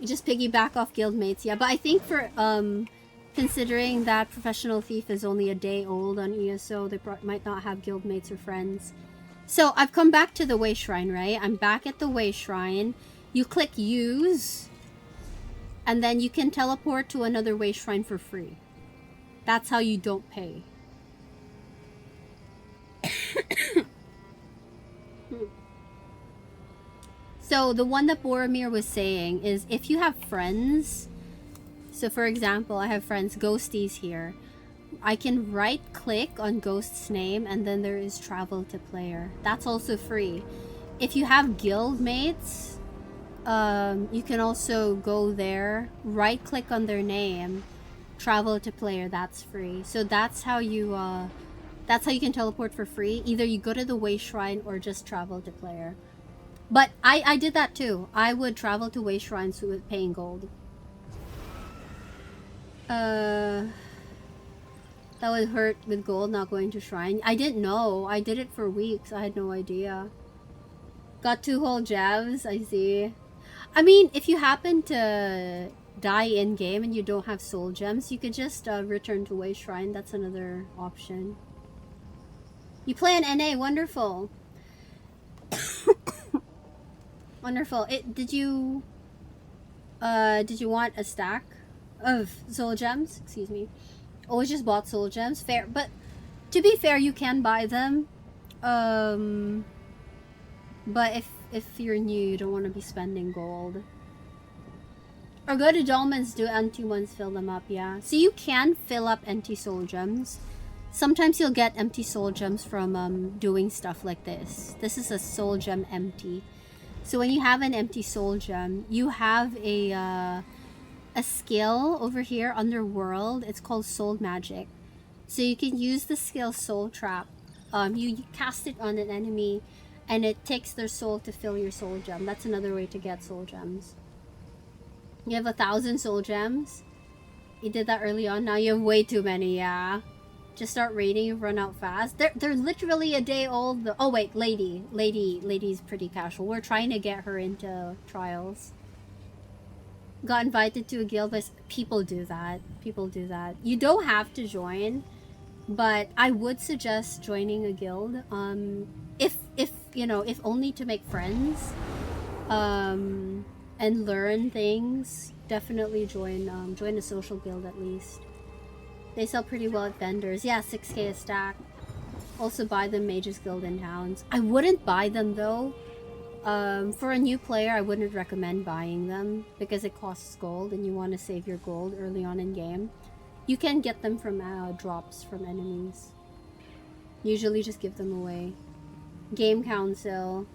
You just piggyback off guildmates, yeah. But I think for considering that Professional Thief is only a day old on ESO, they might not have guildmates or friends. So I've come back to the way shrine, right? I'm back at the way shrine. You click use, and then you can teleport to another way shrine for free. That's how you don't pay. So the one that Boromir was saying is if you have friends, so for example, I have friends, Ghosties here. I can right click on Ghost's name and then there is travel to player. That's also free. If you have guild mates, you can also go there, right click on their name, travel to player, that's free. So that's how you can teleport for free. Either you go to the way shrine or just travel to player. But I did that too. I would travel to way shrines with paying gold. That would hurt with gold not going to shrine. I didn't know. I did it for weeks. I had no idea. Got 2 whole jabs. I see. I mean, if you happen to die in game and you don't have soul gems, you could just return to Way Shrine. That's another option. You play an NA, wonderful. Wonderful. Did you want a stack of soul gems? Excuse me. Oh, I just bought soul gems. Fair, but to be fair, you can buy them. But if you're new, you don't want to be spending gold. Or go to Dolmens, do empty ones, fill them up, yeah. So you can fill up empty soul gems. Sometimes you'll get empty soul gems from doing stuff like this. This is a soul gem empty. So when you have an empty soul gem, you have a skill over here under world. It's called soul magic. So you can use the skill soul trap. You cast it on an enemy and it takes their soul to fill your soul gem. That's another way to get soul gems. You have 1,000 soul gems. You did that early on. Now you have way too many, yeah. Just start raiding, you run out fast. They're literally a day old. Oh wait, lady's pretty casual. We're trying to get her into trials. Got invited to a guild, but people do that. People do that. You don't have to join, but I would suggest joining a guild. If you know, if only to make friends, and learn things. Definitely join a social guild at least. They sell pretty well at vendors. Yeah, 6k a stack. Also buy them Mages Guild in towns. I wouldn't buy them though. For a new player, I wouldn't recommend buying them because it costs gold and you want to save your gold early on in game. You can get them from drops from enemies. Usually just give them away. Game Council.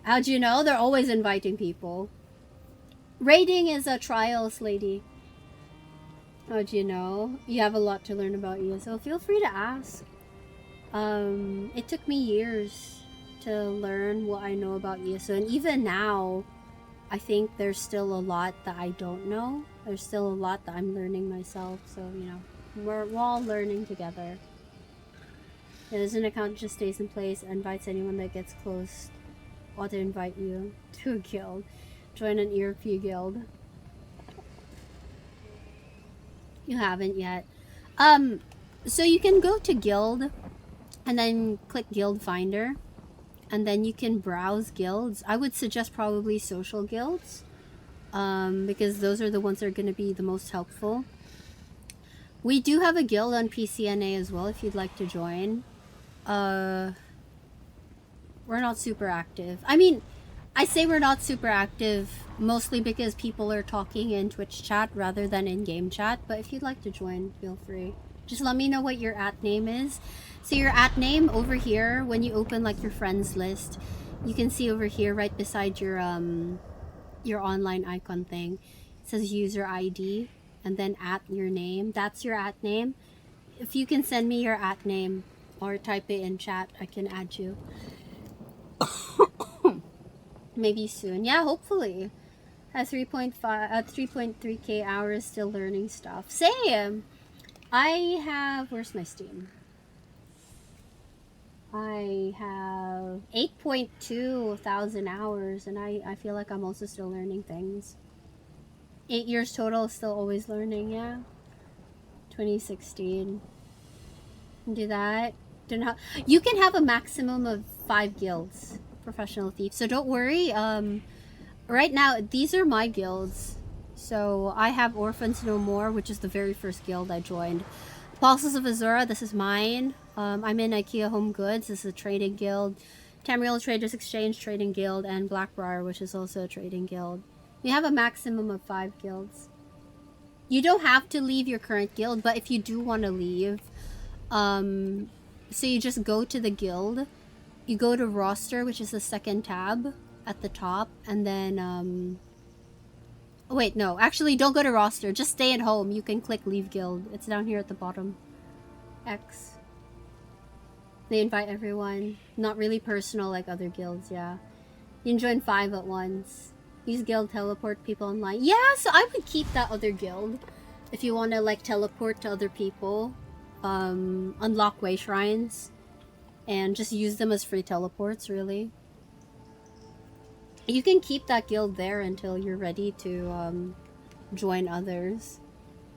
How'd you know? They're always inviting people. Raiding is a trials, lady. How'd you know? You have a lot to learn about ESO. Feel free to ask. It took me years to learn what I know about ESO, and even now, I think there's still a lot that I don't know. There's still a lot that I'm learning myself, so, you know, we're all learning together. Yeah, there's an account that just stays in place and invites anyone that gets close. Ought to invite you to a guild. Join an ERP guild. You haven't yet. So you can go to guild and then click guild finder and then you can browse guilds. I would suggest probably social guilds because those are the ones that are going to be the most helpful. We do have a guild on PCNA as well if you'd like to join. We're not super active. I mean, I say we're not super active mostly because people are talking in Twitch chat rather than in game chat, but if you'd like to join, feel free. Just let me know what your @name is. So your @name over here, when you open like your friends list, you can see over here right beside your online icon thing. It says user ID and then your name. That's your @name. If you can send me your @name or type it in chat, I can add you. Maybe soon. Yeah, hopefully. Has 3.3k hours still learning stuff. Same! I have... Where's my Steam? I have 8.2 thousand hours and I feel like I'm also still learning things. 8 years total, still always learning, yeah. 2016. Do that. You can have a maximum of 5 guilds. Professional thief. So don't worry. Right now, these are my guilds. So I have Orphans No More, which is the very first guild I joined. Pulses of Azura, this is mine. I'm in IKEA Home Goods. This is a trading guild. Tamriel Traders Exchange Trading Guild, and Blackbriar, which is also a trading guild. We have a maximum of 5 guilds. You don't have to leave your current guild, but if you do want to leave, so you just go to the guild. You go to roster, which is the second tab at the top, and then oh, wait, no, actually don't go to roster, just stay at home. You can click leave guild. It's down here at the bottom. X. They invite everyone. Not really personal like other guilds, yeah. You can join 5 at once. Use guild teleport people online. Yeah, so I would keep that other guild if you want to like teleport to other people. Unlock way shrines and just use them as free teleports, really. You can keep that guild there until you're ready to join others.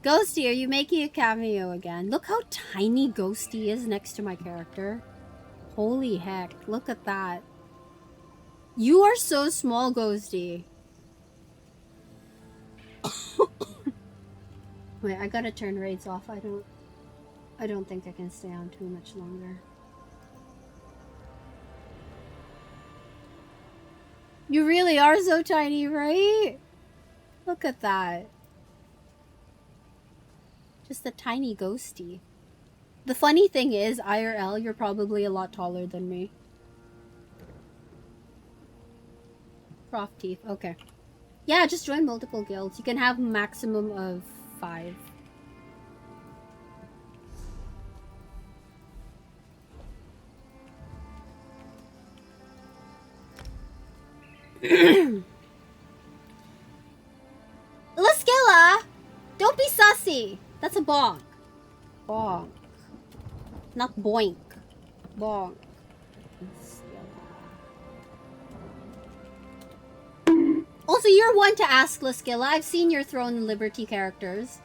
Ghosty, are you making a cameo again? Look how tiny Ghosty is next to my character. Holy heck, look at that. You are so small, Ghosty. Wait, I gotta turn raids off. I don't think I can stay on too much longer. You really are so tiny, right? Look at that. Just a tiny Ghosty. The funny thing is, IRL, you're probably a lot taller than me. Prof teeth, okay. Yeah, just join multiple guilds. You can have a maximum of 5. Laskilla! Don't be sussy! That's a bonk. Bonk. Not boink. Bonk. Also, you're one to ask, Laskilla. I've seen your Throne and Liberty characters.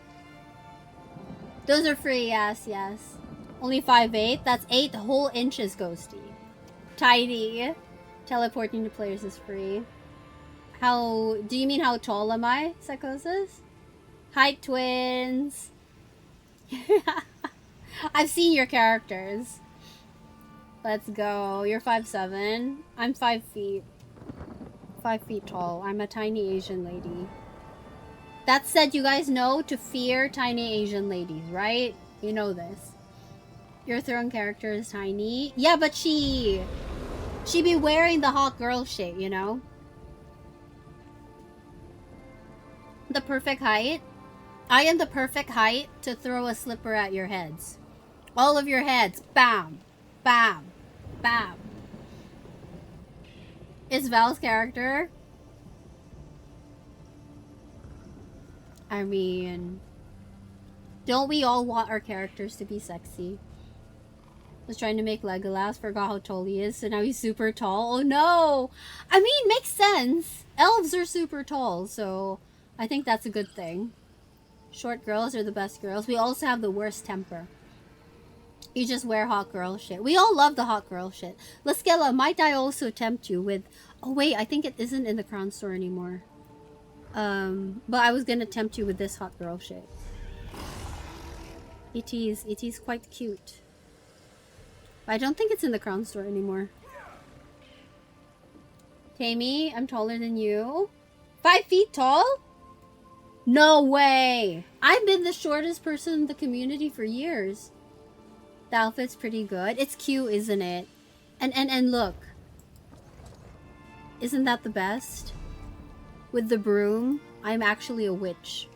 Those are free, yes, yes. Only 5'8"? That's 8 whole inches, Ghosty. Tiny. Teleporting to players is free. How... Do you mean how tall am I, Psychosis? Height twins. I've seen your characters. Let's go. You're 5'7". I'm 5 feet. 5 feet tall. I'm a tiny Asian lady. That said, you guys know to fear tiny Asian ladies, right? You know this. Your Throne character is tiny. Yeah, but she be wearing the hot girl shit, you know? The perfect height. I am the perfect height to throw a slipper at your heads. All of your heads. Bam. Bam. Bam. It's Val's character. I mean, don't we all want our characters to be sexy? Was trying to make Legolas, forgot how tall he is, so now he's super tall. Oh no! I mean, makes sense. Elves are super tall, so I think that's a good thing. Short girls are the best girls. We also have the worst temper. You just wear hot girl shit. We all love the hot girl shit. Laskella, might I also tempt you with... Oh wait, I think it isn't in the Crown Store anymore. But I was gonna tempt you with this hot girl shit. It is quite cute. But I don't think it's in the Crown Store anymore. Tamey, I'm taller than you. 5 feet tall? No way! I've been the shortest person in the community for years. The outfit's pretty good. It's cute, isn't it? And look. Isn't that the best? With the broom, I'm actually a witch.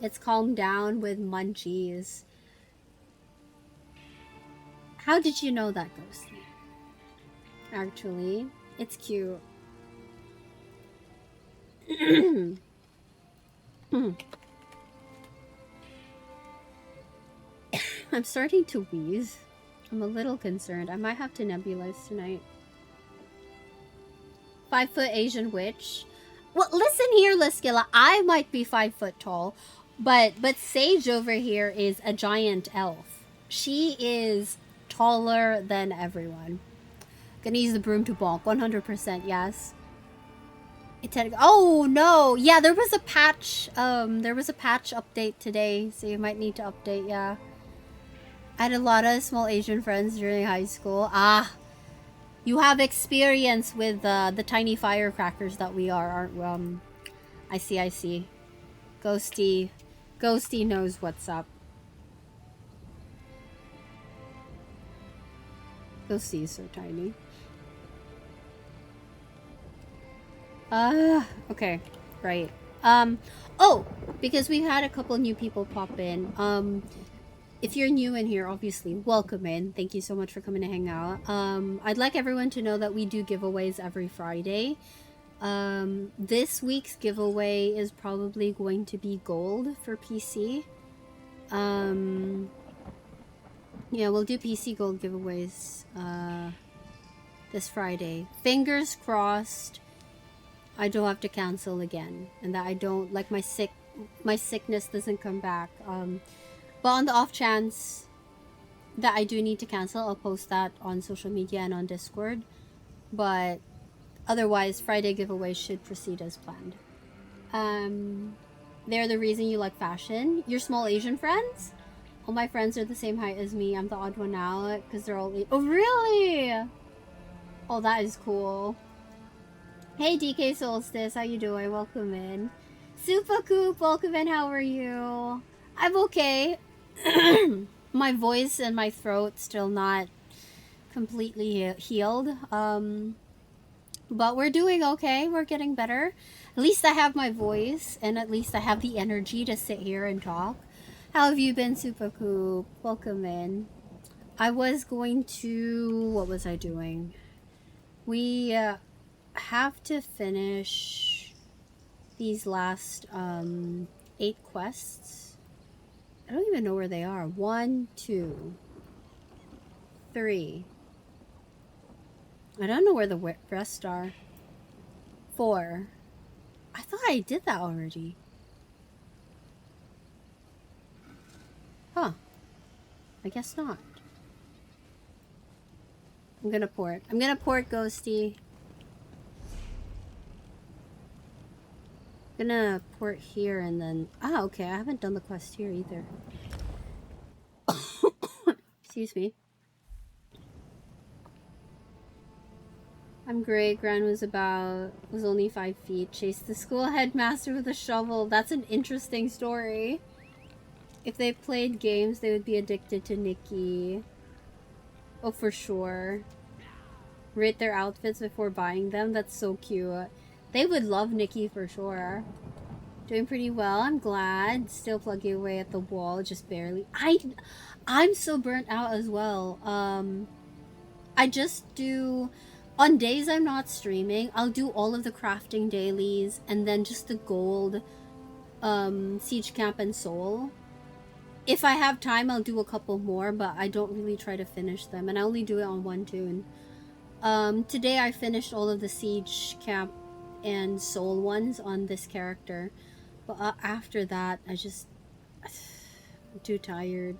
It's calmed down with munchies. How did you know that, Ghosty? Actually, it's cute. I'm starting to wheeze. I'm a little concerned. I might have to nebulize tonight. 5 foot Asian witch. Well, listen here, Laskilla. I might be 5 foot tall, but Sage over here is a giant elf. She is taller than everyone. Gonna use the broom to bonk. 100%, yes. Oh no! Yeah, there was a patch. There was a patch update today, so you might need to update. Yeah. I had a lot of small Asian friends during high school. Ah, you have experience with the tiny firecrackers that we are, aren't we? I see. Ghosty knows what's up. Ghosty is so tiny. Okay, right. Oh, because we've had a couple new people pop in. If you're new in here, obviously, welcome in. Thank you so much for coming to hang out. I'd like everyone to know that we do giveaways every Friday. This week's giveaway is probably going to be gold for PC. Yeah, we'll do PC gold giveaways this Friday. Fingers crossed. I don't have to cancel again, and that I don't like my sickness doesn't come back. But on the off chance that I do need to cancel, I'll post that on social media and on Discord. But otherwise, Friday giveaway should proceed as planned. They're the reason you like fashion. Your small Asian friends? All my friends are the same height as me. I'm the odd one out because they're all... Oh, really? Oh, that is cool. Hey, DK Solstice. How you doing? Welcome in. Super Coop, welcome in. How are you? I'm okay. My voice and my throat still not completely healed. But we're doing okay. We're getting better. At least I have my voice, and at least I have the energy to sit here and talk. How have you been, Super Coop? Welcome in. I was going to... What was I doing? We have to finish these last 8 quests. I don't even know where they are. 1, 2, 3. I don't know where the rest are. 4. I thought I did that already. Huh. I guess not. I'm gonna port. I'm gonna port Ghosty. I'm gonna port here and then... Ah, okay. I haven't done the quest here either. Excuse me. I'm great. Gran was only 5 feet. Chased the school headmaster with a shovel. That's an interesting story. If they played games, they would be addicted to Nikki. Oh, for sure. Rate their outfits before buying them. That's so cute. They would love Nikki for sure. Doing pretty well. I'm glad. Still plugging away at the wall, just barely. I'm so burnt out as well. I just do... On days I'm not streaming, I'll do all of the crafting dailies and then just the gold, Siege Camp and Soul. If I have time, I'll do a couple more, but I don't really try to finish them, and I only do it on one tune. Today I finished all of the Siege Camp and Soul ones on this character, but after that, I'm too tired.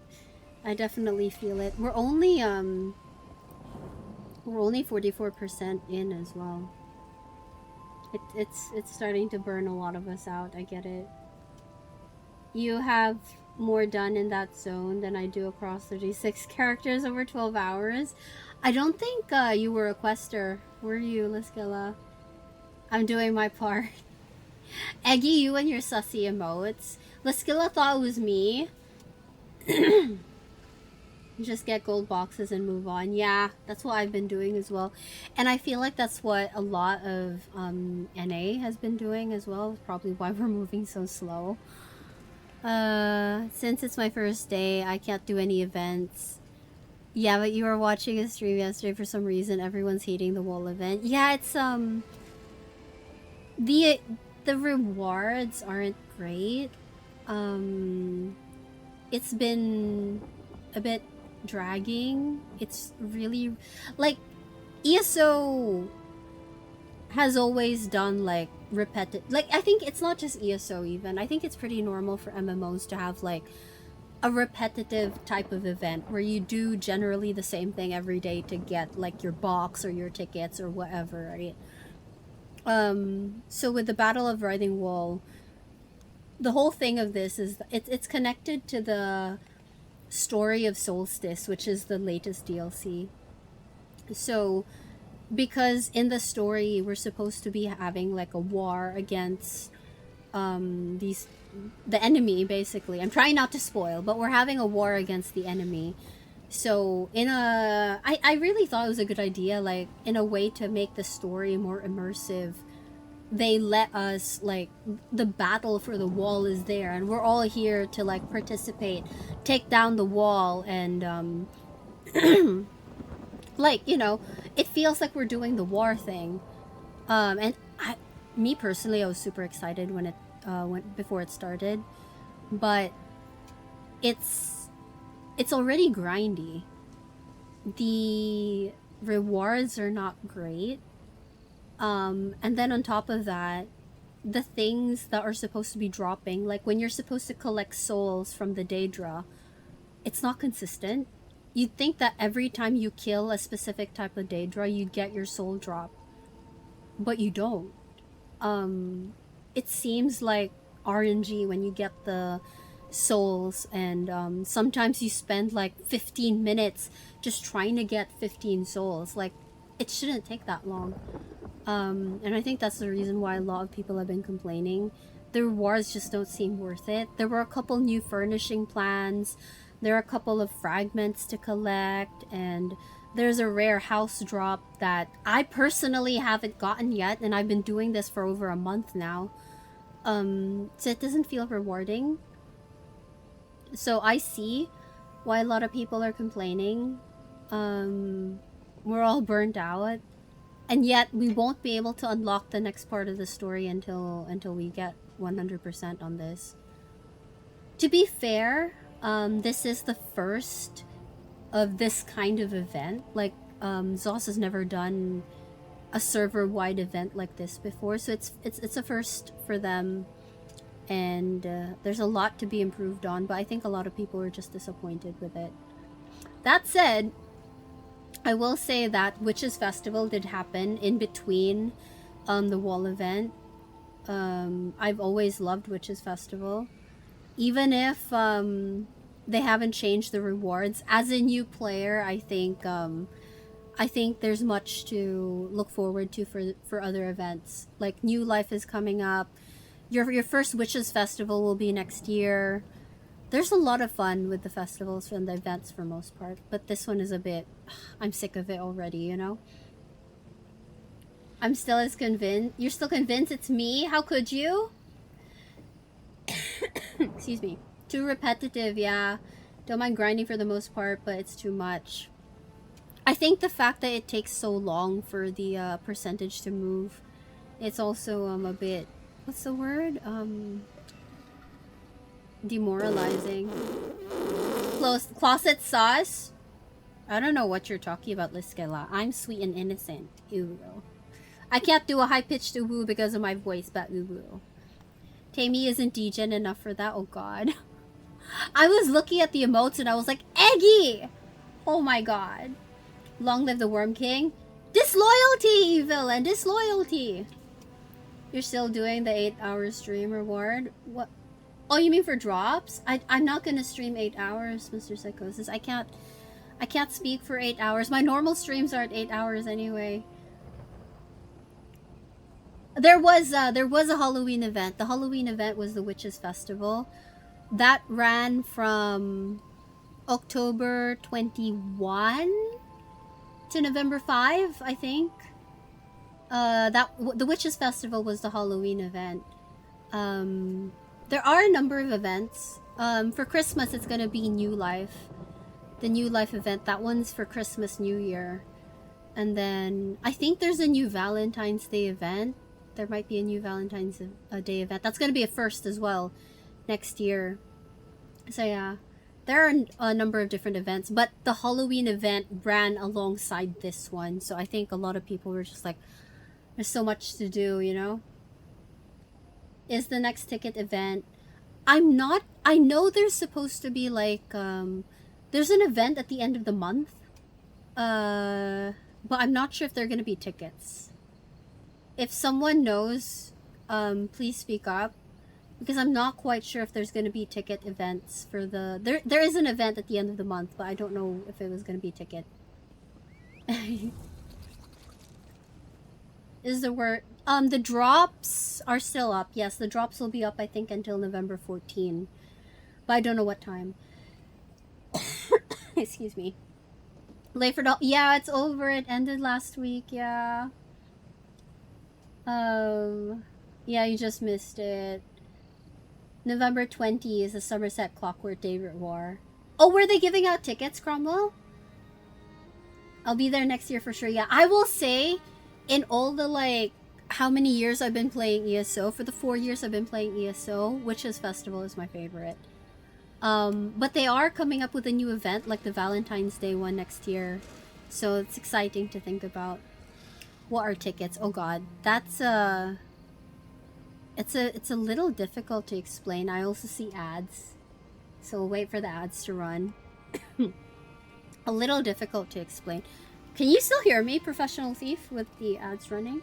I definitely feel it. We're only 44% in as well. It's starting to burn a lot of us out. I get it. You have more done in that zone than I do across 36 characters over 12 hours. I don't think you were a quester. Were you, Liskilla? I'm doing my part. Eggy, you and your sussy emotes. Liskilla thought it was me. Just get gold boxes and move on. Yeah, that's what I've been doing as well. And I feel like that's what a lot of NA has been doing as well. Probably why we're moving so slow. Since it's my first day, I can't do any events. Yeah, but you were watching a stream yesterday for some reason. Everyone's hating the wall event. Yeah, it's the rewards aren't great. It's been a bit dragging. It's really like ESO has always done like repetitive, like I think it's not just ESO even. I think it's pretty normal for MMOs to have like a repetitive type of event where you do generally the same thing every day to get like your box or your tickets or whatever, right? So with the Battle of Writhing Wall, the whole thing of this is it's connected to the story of Solstice, which is the latest DLC. So because in the story we're supposed to be having like a war against the enemy, basically. I'm trying not to spoil, but we're having a war against the enemy. So I really thought it was a good idea, like in a way to make the story more immersive. They let us, like, the battle for the wall is there and we're all here to like participate, take down the wall, and like, you know, it feels like we're doing the war thing. And me personally, I was super excited when it before it started, but it's already grindy. The rewards are not great. And then on top of that, the things that are supposed to be dropping, like when you're supposed to collect souls from the Daedra, it's not consistent. You'd think that every time you kill a specific type of Daedra, you'd get your soul drop. But you don't. It seems like RNG when you get the souls, and sometimes you spend like 15 minutes just trying to get 15 souls. Like, it shouldn't take that long. And I think that's the reason why a lot of people have been complaining. The rewards just don't seem worth it. There were a couple new furnishing plans. There are a couple of fragments to collect, and there's a rare house drop that I personally haven't gotten yet, and I've been doing this for over a month now. So it doesn't feel rewarding. So I see why a lot of people are complaining. We're all burnt out, and yet we won't be able to unlock the next part of the story until we get 100% on this. To be fair, this is the first of this kind of event. Like, Zos has never done a server-wide event like this before, so it's a first for them, and there's a lot to be improved on, but I think a lot of people are just disappointed with it. That said, I will say that Witches Festival did happen in between the wall event. I've always loved Witches Festival. Even if they haven't changed the rewards, as a new player, I think there's much to look forward to for other events. Like, New Life is coming up. Your first Witches Festival will be next year. There's a lot of fun with the festivals and the events for most part, but this one is a bit... I'm sick of it already, you know? I'm still as convinced... You're still convinced it's me? How could you? Excuse me. Too repetitive, yeah. Don't mind grinding for the most part, but it's too much. I think the fact that it takes so long for the percentage to move, it's also a bit... What's the word? Demoralizing. Closet sauce? I don't know what you're talking about, Liskela. I'm sweet and innocent. Uwu. I can't do a high-pitched uwu because of my voice, but uwu. Tamey isn't degen enough for that. Oh god. I was looking at the emotes and I was like, Eggy! Oh my god. Long live the Worm King. Disloyalty, villain! Disloyalty! You're still doing the 8-hour stream reward? What? Oh, you mean for drops? I'm not gonna stream 8 hours, Mr. Psychosis. I can't speak for 8 hours. My normal streams aren't 8 hours anyway. There was a Halloween event. The Halloween event was the Witches Festival. That ran from October 21 to November 5, I think. The Witches Festival was the Halloween event. There are a number of events. For Christmas, it's gonna be New Life. The New Life event. That one's for Christmas, New Year. And then, I think there's a new Valentine's Day event. There might be a new Valentine's Day event. That's gonna be a first as well next year. So yeah, there are a number of different events, but the Halloween event ran alongside this one. So I think a lot of people were just like, there's so much to do, you know? Is the next ticket event? I know there's supposed to be like, there's an event at the end of the month. But I'm not sure if there are going to be tickets. If someone knows, please speak up. Because I'm not quite sure if there's going to be ticket events for the... There is an event at the end of the month, but I don't know if it was going to be ticket. Is the word... the drops are still up. Yes, the drops will be up, I think, until November 14. But I don't know what time. Excuse me. Layford... Yeah, it's over. It ended last week, yeah. Yeah, you just missed it. November 20 is the Somerset Clockwork Day War. Oh, were they giving out tickets, Cromwell? I'll be there next year for sure. Yeah, I will say, in all the, like, how many years I've been playing ESO, for the 4 years I've been playing ESO, Witches Festival is my favorite. But they are coming up with a new event, like the Valentine's Day one next year. So it's exciting to think about. What are tickets? Oh god, that's it's a little difficult to explain. I also see ads, so we'll wait for the ads to run. A little difficult to explain. Can you still hear me, Professional Thief, with the ads running?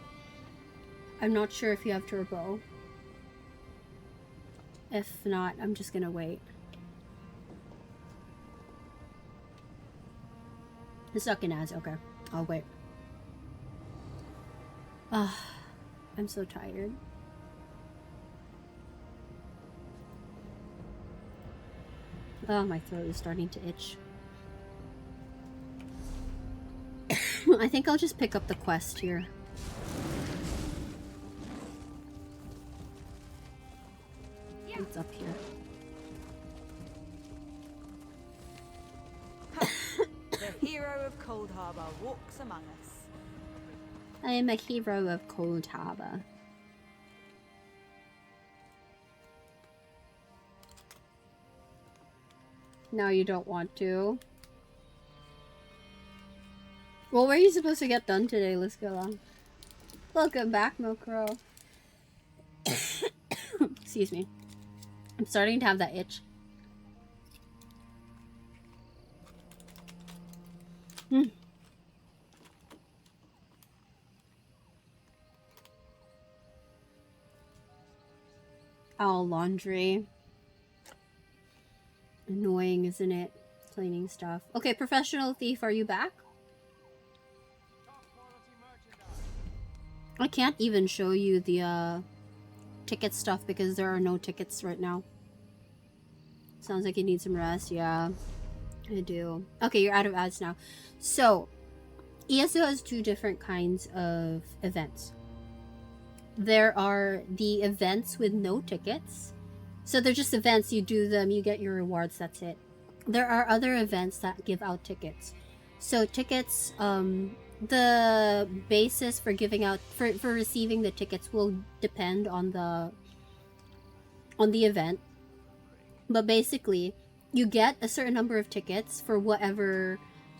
I'm not sure if you have turbo. If not, I'm just gonna wait. It's stuck in ads. Okay, I'll wait. I'm so tired. Oh, my throat is starting to itch. I think I'll just pick up the quest here. It's up here. The hero of Cold Harbor walks among us. I am a hero of Cold Harbor. No, you don't want to. Well, where are you supposed to get done today, Liskilla? Welcome back, Milkrow. Excuse me. I'm starting to have that itch. Oh, laundry. Annoying, isn't it? Cleaning stuff. Okay, Professional Thief, are you back? I can't even show you the ticket stuff because there are no tickets right now. Sounds like you need some rest. Yeah, I do. Okay, you're out of ads now. So, ESO has two different kinds of events. There are the events with no tickets. So they're just events, you do them, you get your rewards, that's it. There are other events that give out tickets. So tickets, the basis for giving out, for receiving the tickets will depend on the event. But basically, you get a certain number of tickets for whatever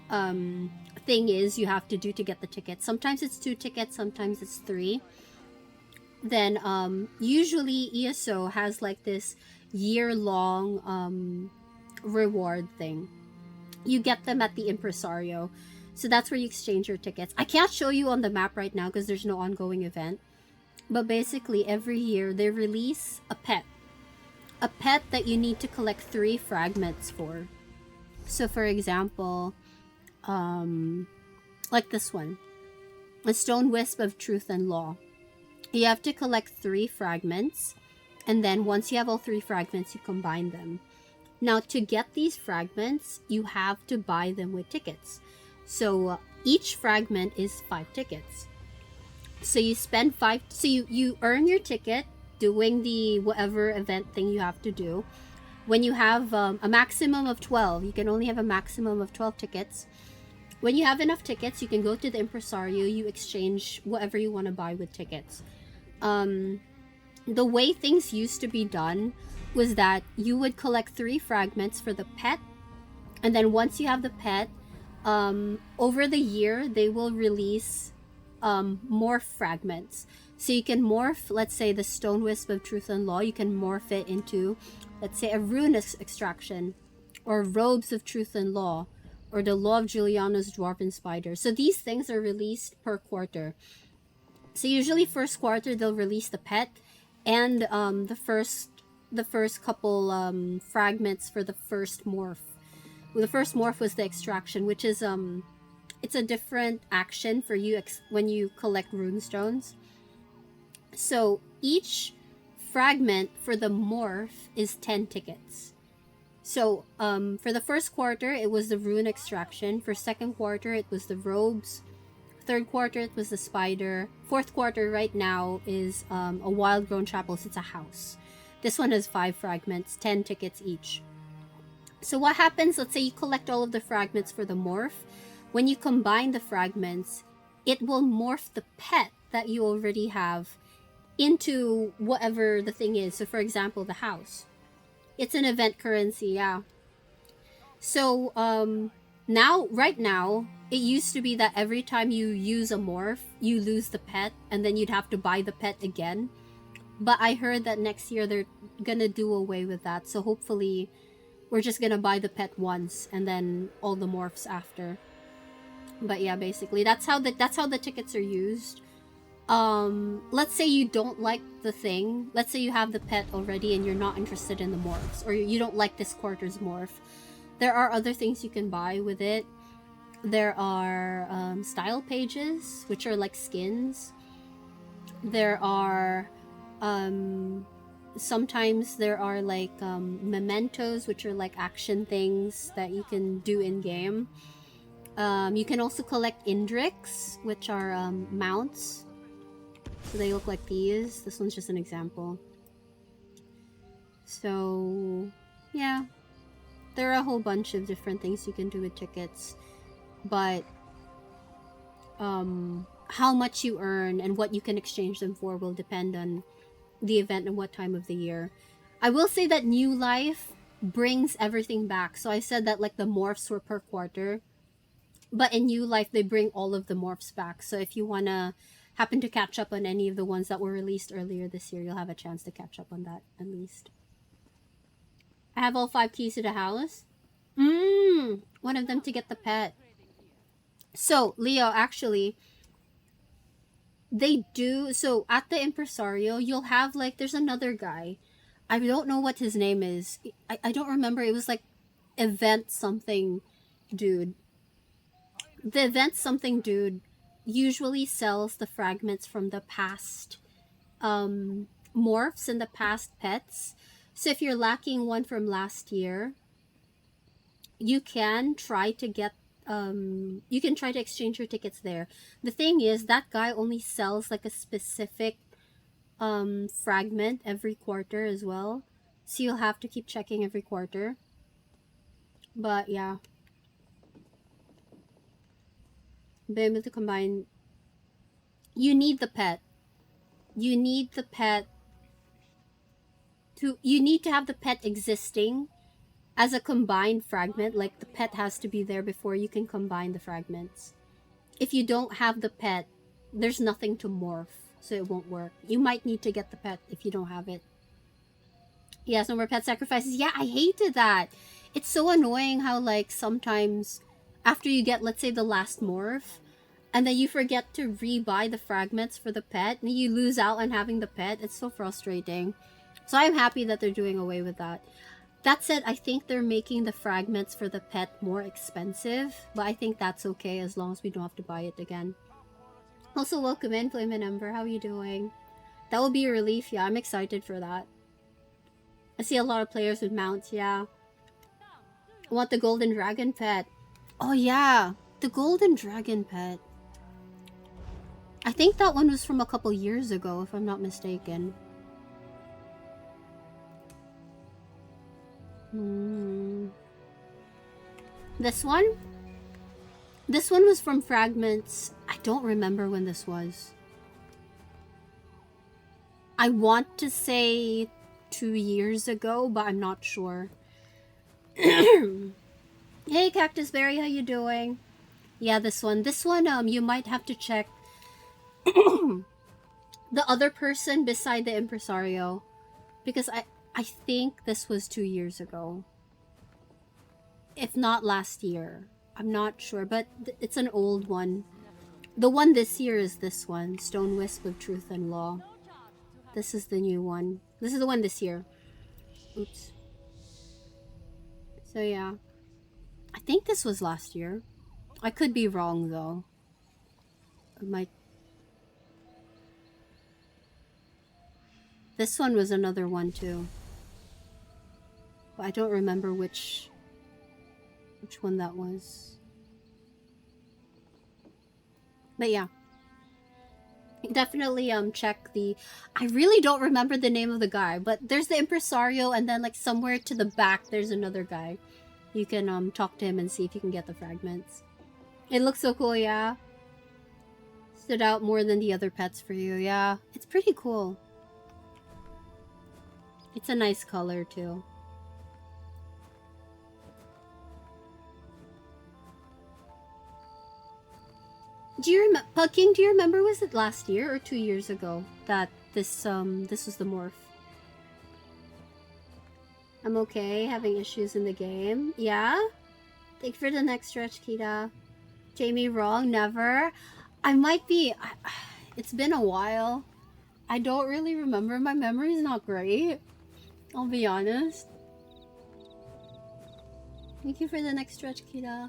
thing is you have to do to get the tickets. Sometimes it's 2 tickets, sometimes it's 3. Then usually ESO has like this year-long reward thing. You get them at the impresario, so that's where you exchange your tickets. I can't show you on the map right now because there's no ongoing event, but basically every year they release a pet that you need to collect 3 fragments for. So for example, like this one, a stone wisp of truth and law. You have to collect 3 fragments, and then once you have all 3 fragments, you combine them. Now, to get these fragments, you have to buy them with tickets. So each fragment is 5 tickets. So you spend 5, so you earn your ticket doing the whatever event thing you have to do. When you have a maximum of 12, you can only have a maximum of 12 tickets. When you have enough tickets, you can go to the impresario, you exchange whatever you want to buy with tickets. The way things used to be done was that you would collect 3 fragments for the pet, and then once you have the pet, over the year they will release more fragments. So you can morph, let's say the stone wisp of truth and law, you can morph it into, let's say, a rune extraction, or robes of truth and law, or the law of Juliana's dwarven spider. So these things are released per quarter. So usually first quarter they'll release the pet and the first couple fragments for the first morph. Well, the first morph was the extraction, which is it's a different action for you when you collect rune stones. So each fragment for the morph is 10 tickets. So for the first quarter it was the rune extraction. For second quarter it was the robes. Third quarter it was the spider. Fourth quarter right now is a wild grown chapel. It's a house. This one has 5 fragments, 10 tickets each. So what happens, let's say you collect all of the fragments for the morph. When you combine the fragments, it will morph the pet that you already have into whatever the thing is. So for example, the house. It's an event currency, yeah. So Now, right now, it used to be that every time you use a morph, you lose the pet, and then you'd have to buy the pet again. But I heard that next year they're gonna do away with that, so hopefully we're just gonna buy the pet once and then all the morphs after. But yeah, basically that's how the tickets are used. Let's say you don't like the thing. Let's say you have the pet already and you're not interested in the morphs, or you don't like this quarter's morph. There are other things you can buy with it. There are style pages, which are like skins. There are sometimes there are like mementos, which are like action things that you can do in game. You can also collect indrix, which are mounts. So they look like these. This one's just an example. So yeah, there are a whole bunch of different things you can do with tickets, but how much you earn and what you can exchange them for will depend on the event and what time of the year. I will say that New Life brings everything back. So I said that like the morphs were per quarter, but in New Life they bring all of the morphs back. So if you wanna happen to catch up on any of the ones that were released earlier this year, you'll have a chance to catch up on that at least. I have all 5 keys to the house. One of them to get the pet. So Leo, actually, they do. So at the impresario, you'll have like, there's another guy. I don't know what his name is. I don't remember. It was like event something dude. The event something dude usually sells the fragments from the past morphs and the past pets. So if you're lacking one from last year, you can try to get you can try to exchange your tickets there. The thing is, that guy only sells like a specific fragment every quarter as well, so you'll have to keep checking every quarter. But yeah, be able to combine. You need the pet. You need the pet to. You need to have the pet existing as a combined fragment. Like the pet has to be there before you can combine the fragments. If you don't have the pet, there's nothing to morph, so it won't work. You might need to get the pet if you don't have it. Yes, no more pet sacrifices. Yeah, I hated that. It's so annoying how like sometimes after you get, let's say, the last morph, and then you forget to re-buy the fragments for the pet, and you lose out on having the pet. It's so frustrating. So I'm happy that they're doing away with that. That said, I think they're making the fragments for the pet more expensive, but I think that's okay as long as we don't have to buy it again. Also, welcome in, Flame and Ember. How are you doing? That will be a relief, yeah. I'm excited for that. I see a lot of players with mounts, yeah. I want the golden dragon pet. Oh yeah, the golden dragon pet. I think that one was from a couple years ago, if I'm not mistaken. This one? This one was from Fragments. I don't remember when this was. I want to say 2 years ago, but I'm not sure. Hey, Cactus Berry, how you doing? Yeah, this one. This one, you might have to check the other person beside the impresario, because I think this was 2 years ago. If not last year. I'm not sure, but it's an old one. The one this year is this one, Stone Wisp of Truth and Law. This is the new one. This is the one this year. Oops. So yeah. I think this was last year. I could be wrong though. It might... This one was another one too. But I don't remember which one that was. But yeah. Definitely check the... I really don't remember the name of the guy, but there's the impresario, and then like somewhere to the back there's another guy. You can talk to him and see if you can get the fragments. It looks so cool, yeah. Stood out more than the other pets for you, yeah. It's pretty cool. It's a nice color too. Do you remember, Pucking, do you remember, was it last year or 2 years ago that this was the morph? I'm okay, having issues in the game. Yeah? Thank you for the next stretch, Kita. Tamey, wrong, never. I might be, it's been a while. I don't really remember, my memory's not great. I'll be honest. Thank you for the next stretch, Kita.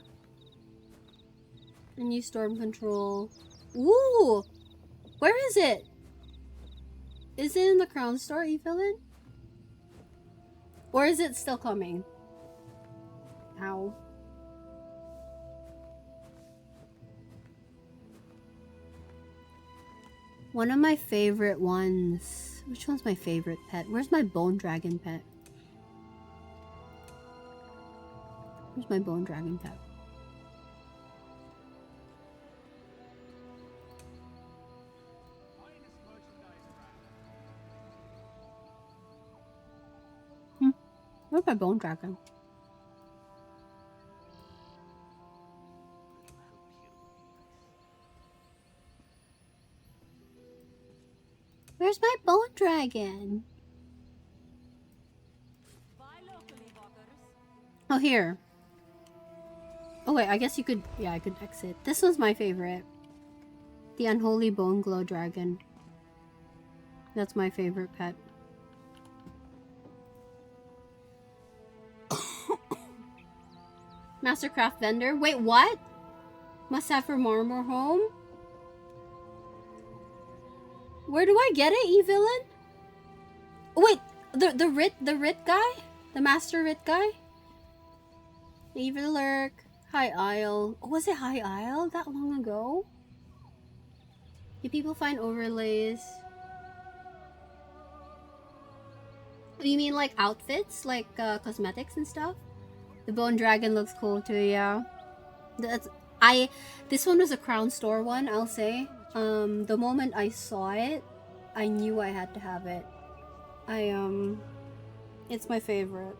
A new storm control. Ooh! Where is it? Is it in the Crown Store, Evelyn? Or is it still coming? Ow. One of my favorite ones. Which one's my favorite pet? Where's my bone dragon pet? Where's my bone dragon pet? Where's my bone dragon? Where's my bone dragon? Oh, here. Oh wait, I guess you could, yeah, I could exit. This was my favorite. The Unholy Bone Glow Dragon. That's my favorite pet. Mastercraft vendor? Wait, what? Must have for Marmor home? Where do I get it, Evelyn? Wait, the Rit guy? The Master Rit guy? Leave a lurk. High Isle. Oh, was it High Isle that long ago? Do people find overlays? Oh, you mean like outfits? Like cosmetics and stuff? The Bone Dragon looks cool too, yeah. This one was a Crown Store one, I'll say. The moment I saw it, I knew I had to have it. It's my favorite.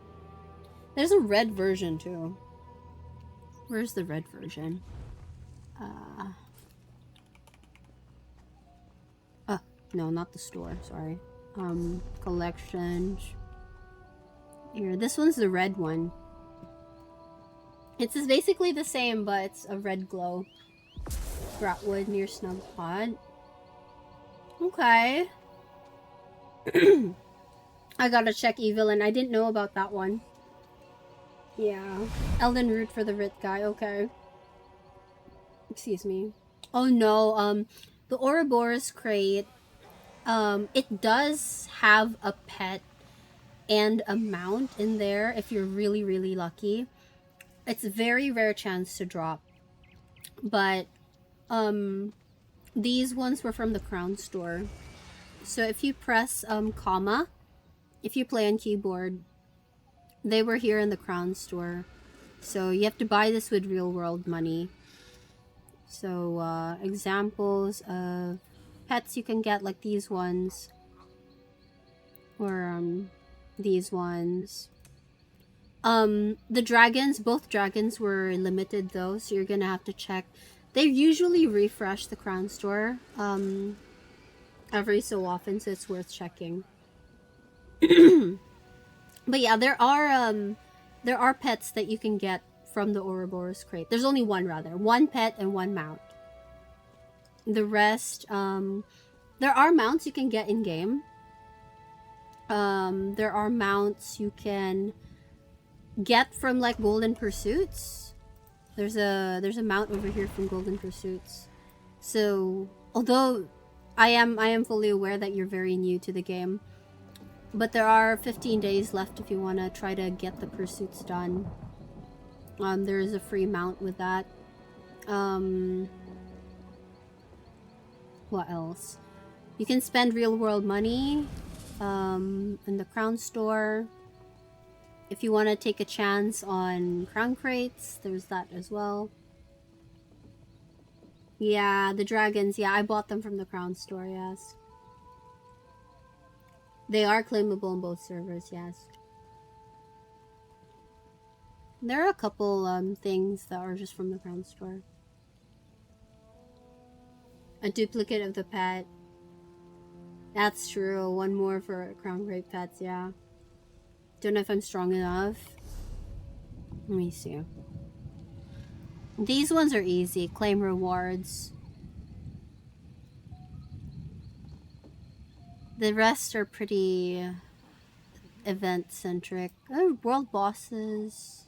There's a red version too. Where's the red version? No, not the store, sorry. Collections. Here, this one's the red one. It's basically the same, but it's a red glow. Bratwood near Snug Pod. Okay. I gotta check Evelyn. I didn't know about that one. Yeah. Elden Root for the Rit guy. Okay. Excuse me. Oh no. The Ouroboros crate. It does have a pet and a mount in there if you're really, really lucky. It's a very rare chance to drop. But, these ones were from the Crown Store. So if you press, comma, if you play on keyboard, they were here in the Crown Store. So you have to buy this with real world money. So, examples of pets you can get, like these ones. Or, these ones. The dragons, both dragons were limited though, so you're gonna have to check. They usually refresh the Crown Store, every so often, so it's worth checking. But yeah, there are pets that you can get from the Ouroboros crate. There's only one, rather. One pet and one mount. The rest, there are mounts you can get in-game. There are mounts you can get from like Golden Pursuits. There's a mount over here from Golden Pursuits. So, although I am fully aware that you're very new to the game, but there are 15 days left if you want to try to get the pursuits done. There is a free mount with that. What else? You can spend real world money in the Crown Store. If you want to take a chance on crown crates, there's that as well. Yeah, the dragons. Yeah, I bought them from the Crown Store, yes. They are claimable on both servers, yes. There are a couple things that are just from the Crown Store. A duplicate of the pet. That's true. One more for crown grape pets, yeah. Don't know if I'm strong enough. Let me see. These ones are easy. Claim rewards. The rest are pretty event-centric. Oh, world bosses.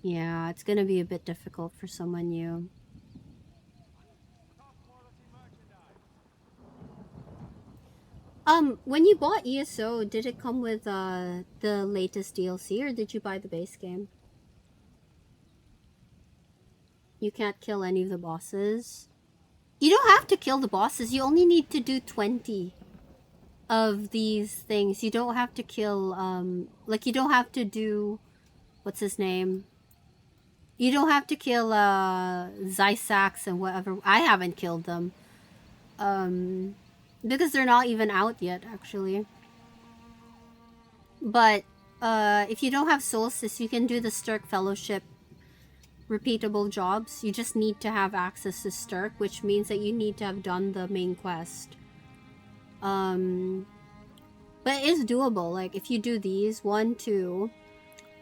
Yeah, it's gonna be a bit difficult for someone new. When you bought ESO, did it come with the latest DLC, or did you buy the base game? You can't kill any of the bosses. You don't have to kill the bosses. You only need to do 20 of these things. You don't have to kill, like, you don't have to do, what's his name? You don't have to kill, Zysax and whatever. I haven't killed them. Because they're not even out yet, actually. But, if you don't have Solstice, you can do the Stirk Fellowship repeatable jobs. You just need to have access to Stirk, which means that you need to have done the main quest. But it is doable. Like, if you do these, 1, 2...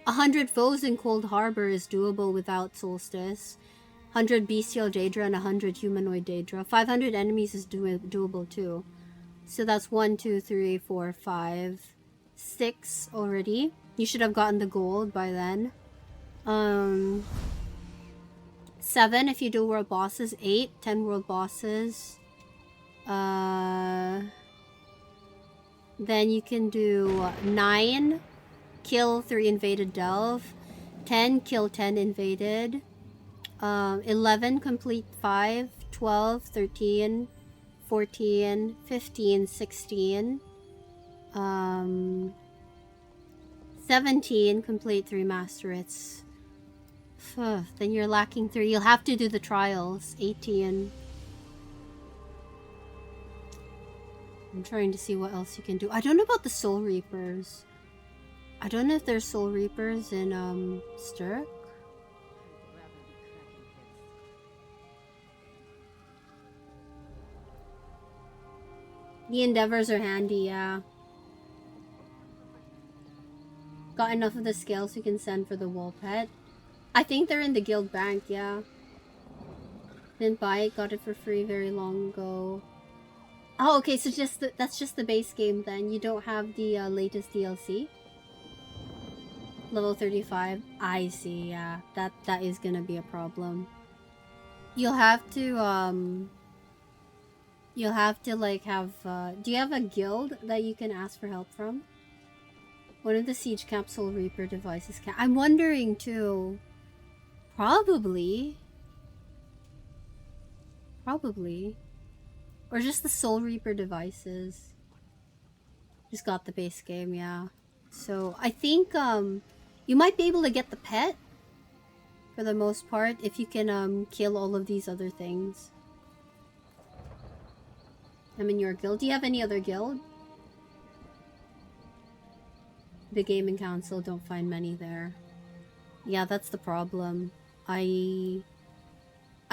100 foes in Cold Harbor is doable without Solstice. 100 bestial Daedra and 100 humanoid Daedra. 500 enemies is doable too. So that's 1, 2, 3, 4, 5, 6 already. You should have gotten the gold by then. 7 if you do world bosses. 8, 10 world bosses. Then you can do 9, kill 3 invaded delve. 10, kill 10 invaded. 11, complete 5. 12, 13, 14, 15, 16. 17, complete 3 Masterites. Then you're lacking 3. You'll have to do the trials. 18. I'm trying to see what else you can do. I don't know about the Soul Reapers. I don't know if there's Soul Reapers in Stirk. The Endeavors are handy, yeah. Got enough of the scales you can send for the wall pet. I think they're in the guild bank, yeah. Didn't buy it, got it for free very long ago. Oh, okay, so that's just the base game then. You don't have the latest DLC? Level 35. I see, yeah. That is gonna be a problem. You'll have to like have, do you have a guild that you can ask for help from? One of the Siege Capsule Reaper devices can. I'm wondering too. Probably. Or just the Soul Reaper devices. Just got the base game, yeah. So I think you might be able to get the pet for the most part if you can kill all of these other things. I'm in your guild. Do you have any other guild? The Gaming Council, don't find many there. Yeah, that's the problem. I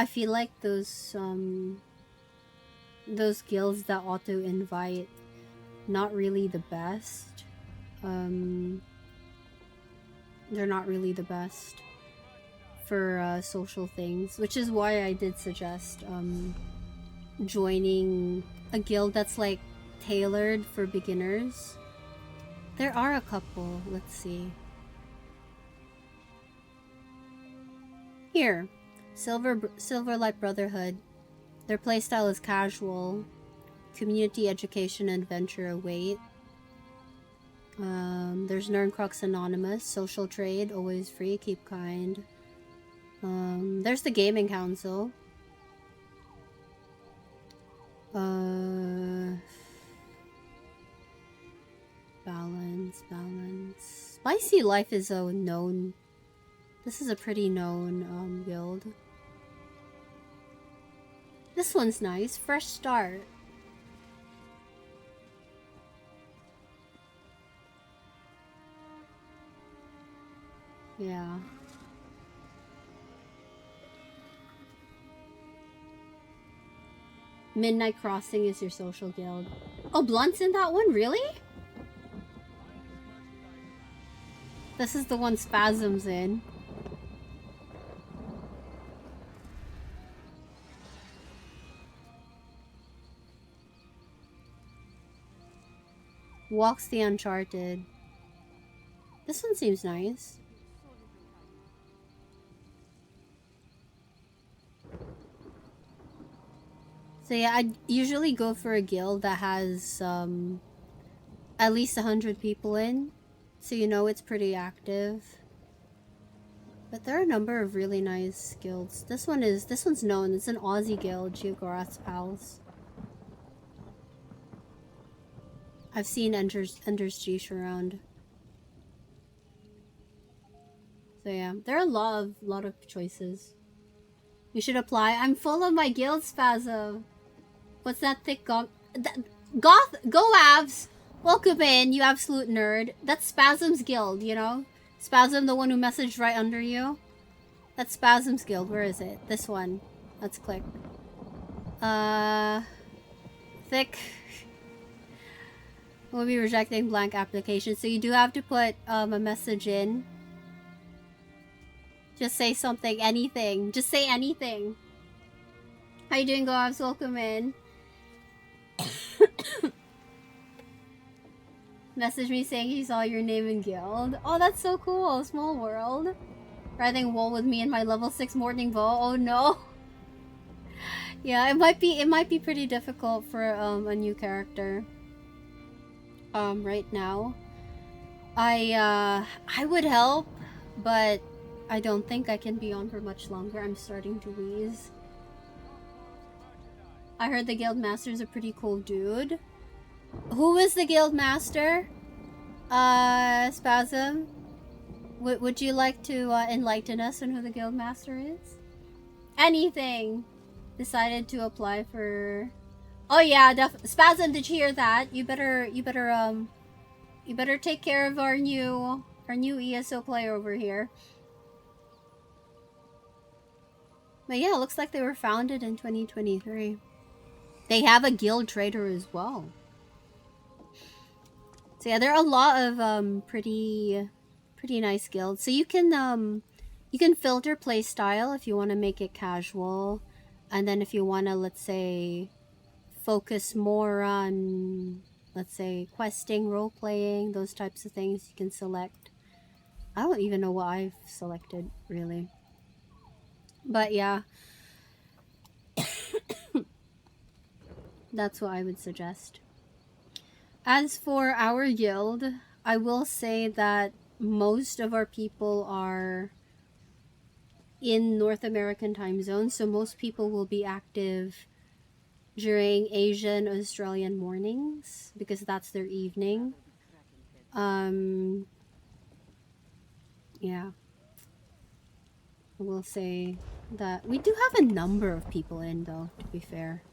feel like those guilds that auto-invite, not really the best. They're not really the best for social things, which is why I did suggest joining a guild that's like tailored for beginners. There are a couple. Let's see. Here, Silverlight Brotherhood. Their playstyle is casual. Community, education, and adventure await. There's Nerncrux Anonymous. Social trade, always free, keep kind. There's the Gaming Council. Balance. Spicy Life is a known... This is a pretty known guild. This one's nice. Fresh Start. Yeah. Midnight Crossing is your social guild. Oh, Blunt's in that one? Really? This is the one Spasm's in. Walks the Uncharted. This one seems nice. So yeah, I usually go for a guild that has at least 100 people in, so you know it's pretty active. But there are a number of really nice guilds. This one's known. It's an Aussie guild, Geogorath's Pals. I've seen Ender's Geesh around. So yeah, there are a lot of choices. You should apply. I'm full of my guild spasm. What's that thick goth? Go Avs! Welcome in, you absolute nerd. That's Spasm's guild, you know? Spasm, the one who messaged right under you. That's Spasm's guild. Where is it? This one. Let's click. Thick. We'll be rejecting blank application. So you do have to put a message in. Just say something, anything. Just say anything. How you doing, Goavs? Welcome in. Message me saying he saw your name in guild. Oh, that's so cool. Small world. Riding wool with me in my level 6 morning bow. Oh no. Yeah, it might be pretty difficult for a new character. Right now. I would help, but I don't think I can be on for much longer. I'm starting to wheeze. I heard the guild master's a pretty cool dude. Who is the guild master? Spasm? Would you like to enlighten us on who the guild master is? Anything. Decided to apply for... Oh yeah, Spasm, did you hear that? You better take care of our new ESO player over here. But yeah, it looks like they were founded in 2023. They have a guild trader as well. So yeah, there are a lot of pretty nice guilds. So you can filter play style if you want to make it casual, and then if you want to, let's say, focus more on, let's say, questing, role playing, those types of things, you can select. I don't even know what I've selected really, but yeah. That's what I would suggest. As for our guild, I will say that most of our people are in North American time zones, so most people will be active during Asian, Australian mornings because that's their evening. Yeah. I will say that we do have a number of people in, though, to be fair.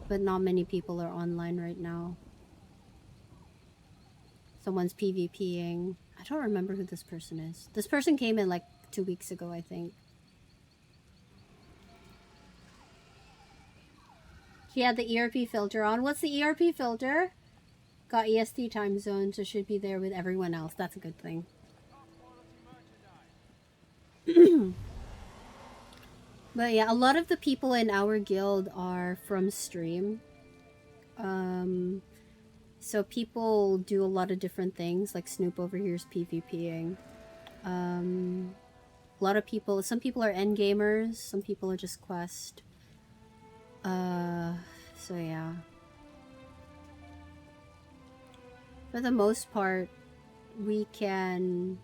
But not many people are online right now. Someone's PvPing. I don't remember who this person is. This person came in like 2 weeks ago, I think. She had the ERP filter on. What's the ERP filter? Got EST time zone, so should be there with everyone else. That's a good thing. But yeah, a lot of the people in our guild are from stream. So people do a lot of different things, like Snoop over here is PvPing. A lot of people, some people are endgamers, some people are just quest. So yeah. For the most part, we can...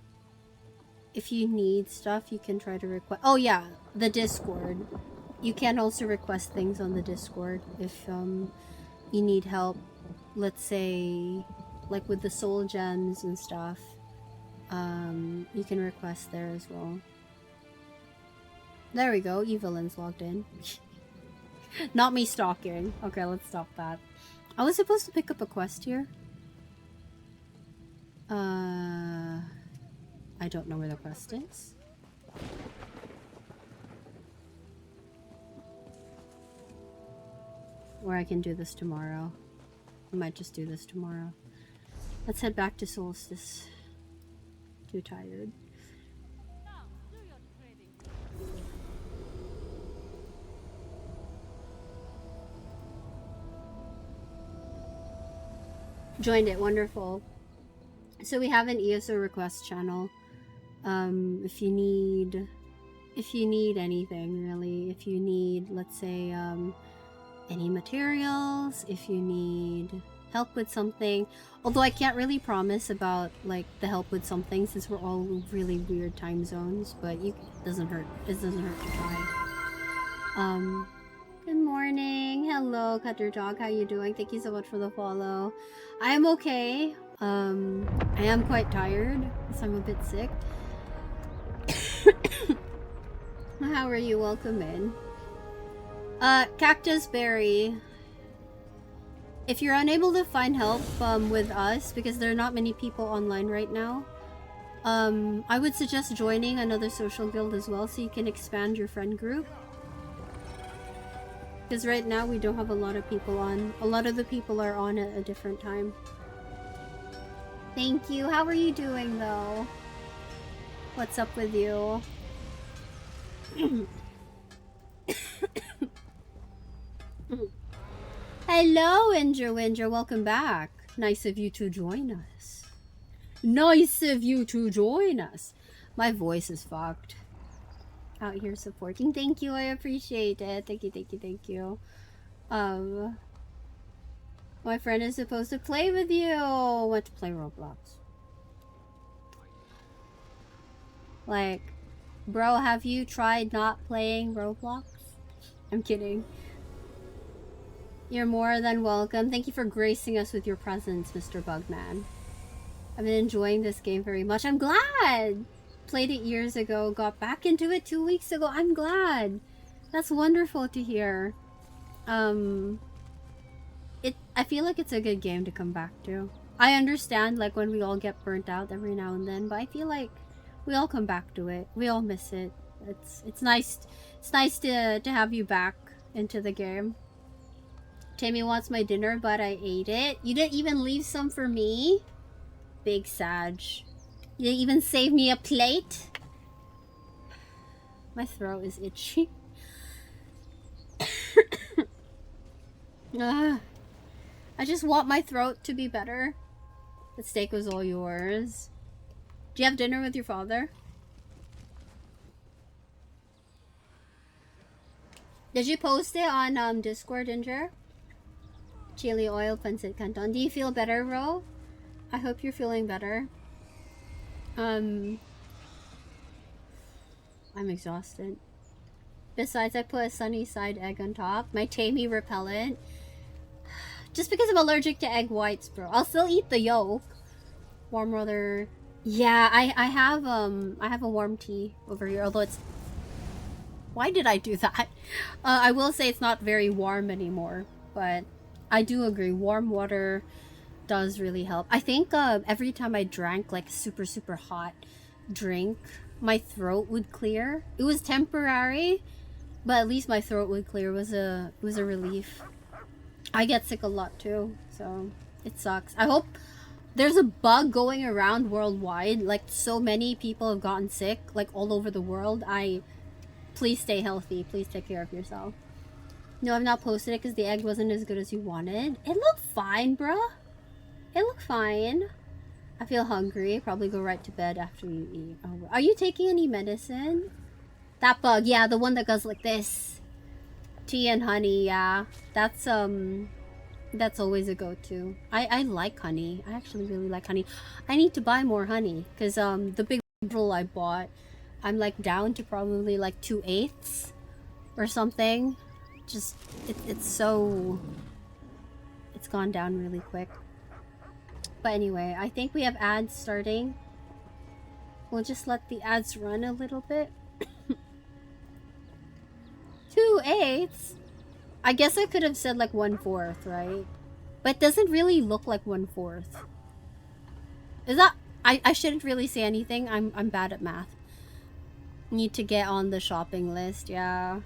If you need stuff, you can try to request... Oh yeah, the Discord. You can also request things on the Discord if you need help. Let's say, like with the soul gems and stuff. You can request there as well. There we go, Evelyn's logged in. Not me stalking. Okay, let's stop that. I was supposed to pick up a quest here. I don't know where the quest is. Or I can do this tomorrow. I might just do this tomorrow. Let's head back to Solstice. Too tired. Joined it, wonderful. So we have an ESO request channel. If you need anything really, if you need, let's say, any materials, if you need help with something, although I can't really promise about like the help with something since we're all really weird time zones, but it doesn't hurt to try. Good morning. Hello, Cutter Dog. How you doing? Thank you so much for the follow. I am okay. I am quite tired because I'm a bit sick. How are you? Welcome in. Cactus Berry. If you're unable to find help with us, because there are not many people online right now, I would suggest joining another social guild as well so you can expand your friend group. Because right now we don't have a lot of people on. A lot of the people are on at a different time. Thank you. How are you doing though? What's up with you? Hello, Winger. Welcome back. Nice of you to join us. Nice of you to join us. My voice is fucked. Out here supporting. Thank you. I appreciate it. Thank you. My friend is supposed to play with you. Want to play Roblox? Like, bro, have you tried not playing Roblox? I'm kidding. You're more than welcome. Thank you for gracing us with your presence, Mr. Bugman. I've been enjoying this game very much. I'm glad! Played it years ago, got back into it 2 weeks ago. I'm glad. That's wonderful to hear. I feel like it's a good game to come back to. I understand like when we all get burnt out every now and then, but I feel like we all come back to it. We all miss it. It's nice to have you back into the game. Tamey wants my dinner, but I ate it. You didn't even leave some for me? Big Sag. You didn't even save me a plate? My throat is itchy. I just want my throat to be better. The steak was all yours. Do you have dinner with your father? Did you post it on Discord, Ginger? Chili oil, pancit canton. Do you feel better, Ro? I hope you're feeling better. I'm exhausted. Besides, I put a sunny side egg on top. My Tamey repellent. Just because I'm allergic to egg whites, bro. I'll still eat the yolk. Warm weather. Yeah, I have a warm tea over here, although it's... Why did I do that? I will say it's not very warm anymore, but I do agree. Warm water does really help. I think every time I drank like super hot drink, my throat would clear. It was temporary, but at least my throat would clear. It was a relief. I get sick a lot too, so it sucks. I hope there's a bug going around worldwide. Like so many people have gotten sick, like all over the world. Please stay healthy. Please take care of yourself. No, I've not posted it because the egg wasn't as good as you wanted. It looked fine, bruh. It looked fine. I feel hungry. Probably go right to bed after you eat. Oh, are you taking any medicine? That bug, yeah, the one that goes like this. Tea and honey, yeah. That's always a go-to. I like honey. I actually really like honey. I need to buy more honey because the big bottle I bought, I'm like down to probably like 2/8 or something. Just it's gone down really quick. But anyway, I think we have ads starting. We'll just let the ads run a little bit. 2/8? I guess I could have said like 1/4, right? But it doesn't really look like 1/4. Is that... I shouldn't really say anything. I'm bad at math. Need to get on the shopping list, yeah.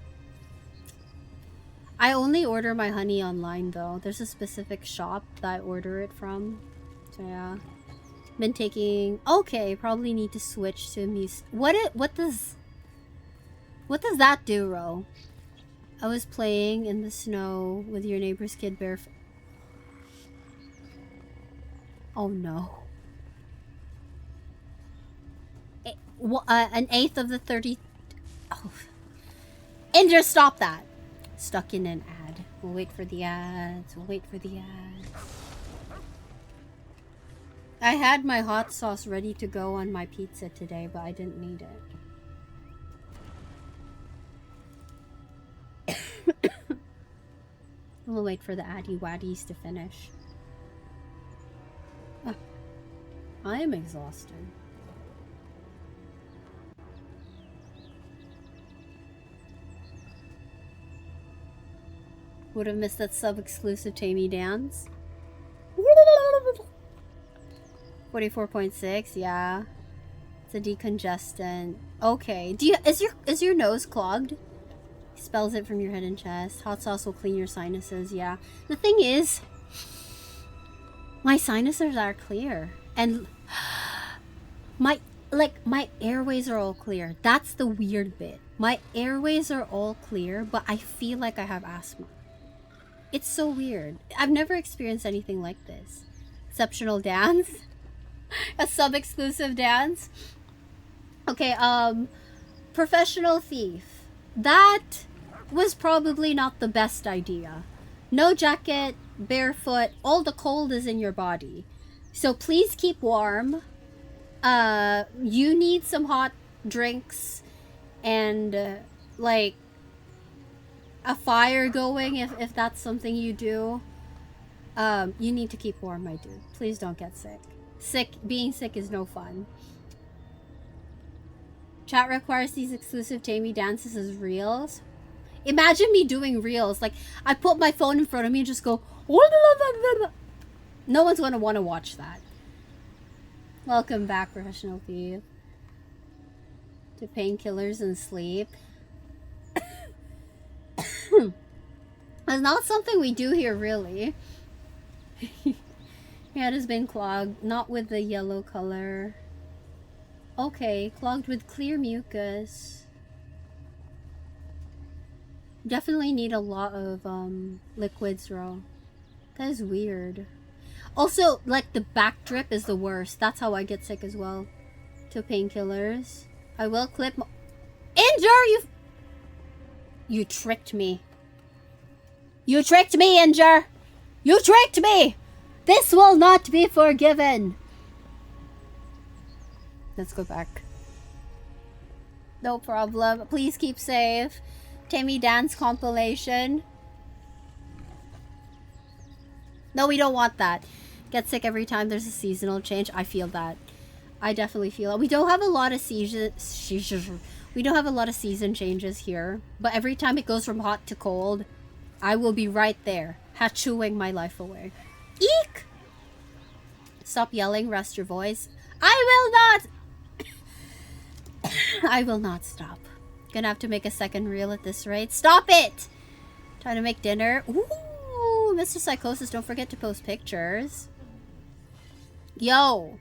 I only order my honey online though. There's a specific shop that I order it from. So yeah. Been taking... Okay, probably need to switch to Muse. What does that do, Ro? I was playing in the snow with your neighbor's kid barefoot. Oh no. An eighth of the 30... Oh. Inder, stop that! Stuck in an ad. We'll wait for the ads. We'll wait for the ad. I had my hot sauce ready to go on my pizza today, but I didn't need it. We'll wait for the addy waddies to finish. I am exhausted. Would have missed that sub-exclusive Tamey dance. 44.6, yeah. It's a decongestant. Okay. Is your nose clogged? Spells it from your head and chest. Hot sauce will clean your sinuses, yeah. The thing is, my sinuses are clear. And my airways are all clear. That's the weird bit. My airways are all clear, but I feel like I have asthma. It's so weird. I've never experienced anything like this. Exceptional dance. A sub-exclusive dance. Okay, Professional thief. That was probably not the best idea. No jacket, barefoot, all the cold is in your body. So please keep warm. You need some hot drinks and like a fire going if that's something you do. You need to keep warm, my dude. Please don't get sick. Being sick is no fun. Chat requires these exclusive Tamey dances as reels. Imagine me doing reels. Like, I put my phone in front of me and just go... No one's going to want to watch that. Welcome back, Professional Thief. To painkillers and sleep. It's not something we do here, really. Yeah, it has been clogged. Not with the yellow color. Okay, clogged with clear mucus. Definitely need a lot of liquids, Ro. That is weird. Also, like, the back drip is the worst. That's how I get sick as well. To painkillers. I will clip my... Inger, you tricked me. You tricked me, Inger! You tricked me! This will not be forgiven! Let's go back. No problem. Please keep safe. Tamey dance compilation. No, we don't want that. Get sick every time there's a seasonal change. I feel that. I definitely feel it. We don't have a lot of we don't have a lot of season changes here. But every time it goes from hot to cold, I will be right there, chewing my life away. Eek! Stop yelling, rest your voice. I will not! I will not stop. Gonna have to make a second reel at this rate. Stop it! Trying to make dinner. Ooh, Mr. Psychosis, don't forget to post pictures. Yo.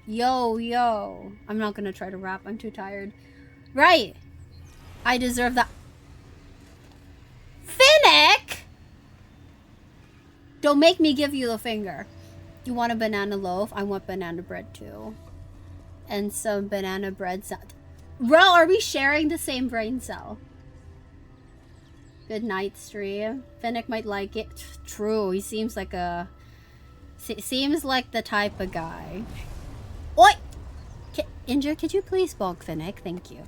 Yo. I'm not gonna try to rap. I'm too tired. Right. I deserve that. Finnick! Don't make me give you the finger. You want a banana loaf? I want banana bread too. And some banana bread salad. Bro, are we sharing the same brain cell? Good night, stream. Finnick might like it. True, he seems like a... Seems like the type of guy. Oi! Inger, could you please bonk Finnick? Thank you.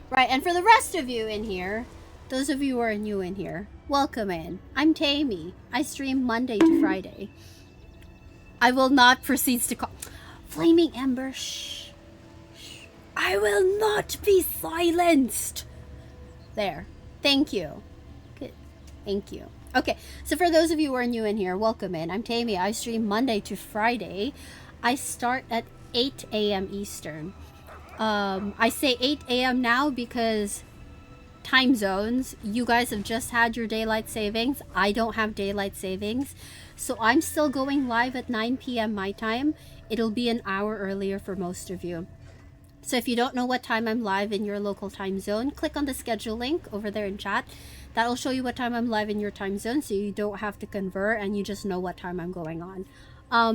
Right, and for the rest of you in here, those of you who are new in here, welcome in. I'm Tamey. I stream Monday to Friday. I will not proceed to call... Flaming Ember, shh. I will not be silenced. There. Thank you. Good. Thank you. Okay, so for those of you who are new in here, welcome in. I'm Tamey. I stream Monday to Friday. I start at 8 a.m. Eastern. I say 8 a.m. now because time zones. You guys have just had your daylight savings. I don't have daylight savings. So I'm still going live at 9 p.m. my time. It'll be an hour earlier for most of you. So if you don't know what time I'm live in your local time zone, click on the schedule link over there in chat. That'll show you what time I'm live in your time zone, so you don't have to convert and you just know what time I'm going on.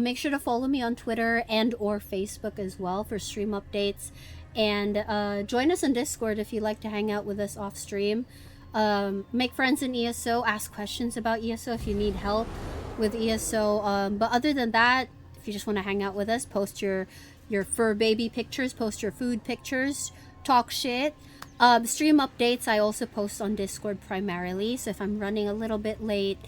Make sure to follow me on Twitter and or Facebook as well for stream updates. And join us on Discord if you'd like to hang out with us off stream. Make friends in ESO, ask questions about ESO if you need help with ESO. But other than that, if you just want to hang out with us, post your fur baby pictures, post your food pictures, talk shit. Stream updates I also post on Discord primarily, so if I'm running a little bit late,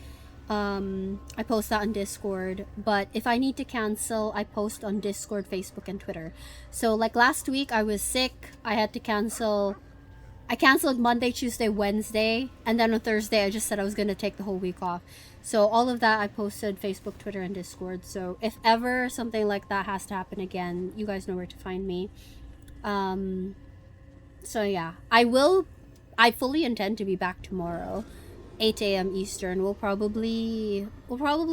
I post that on Discord. But if I need to cancel, I post on Discord, Facebook, and Twitter. So like last week I was sick, I had to cancel. I canceled Monday, Tuesday, Wednesday, and then on Thursday I just said I was going to take the whole week off. So all of that I posted Facebook, Twitter, and Discord. So if ever something like that has to happen again, you guys know where to find me. So yeah, I fully intend to be back tomorrow, 8 a.m. Eastern. We'll probably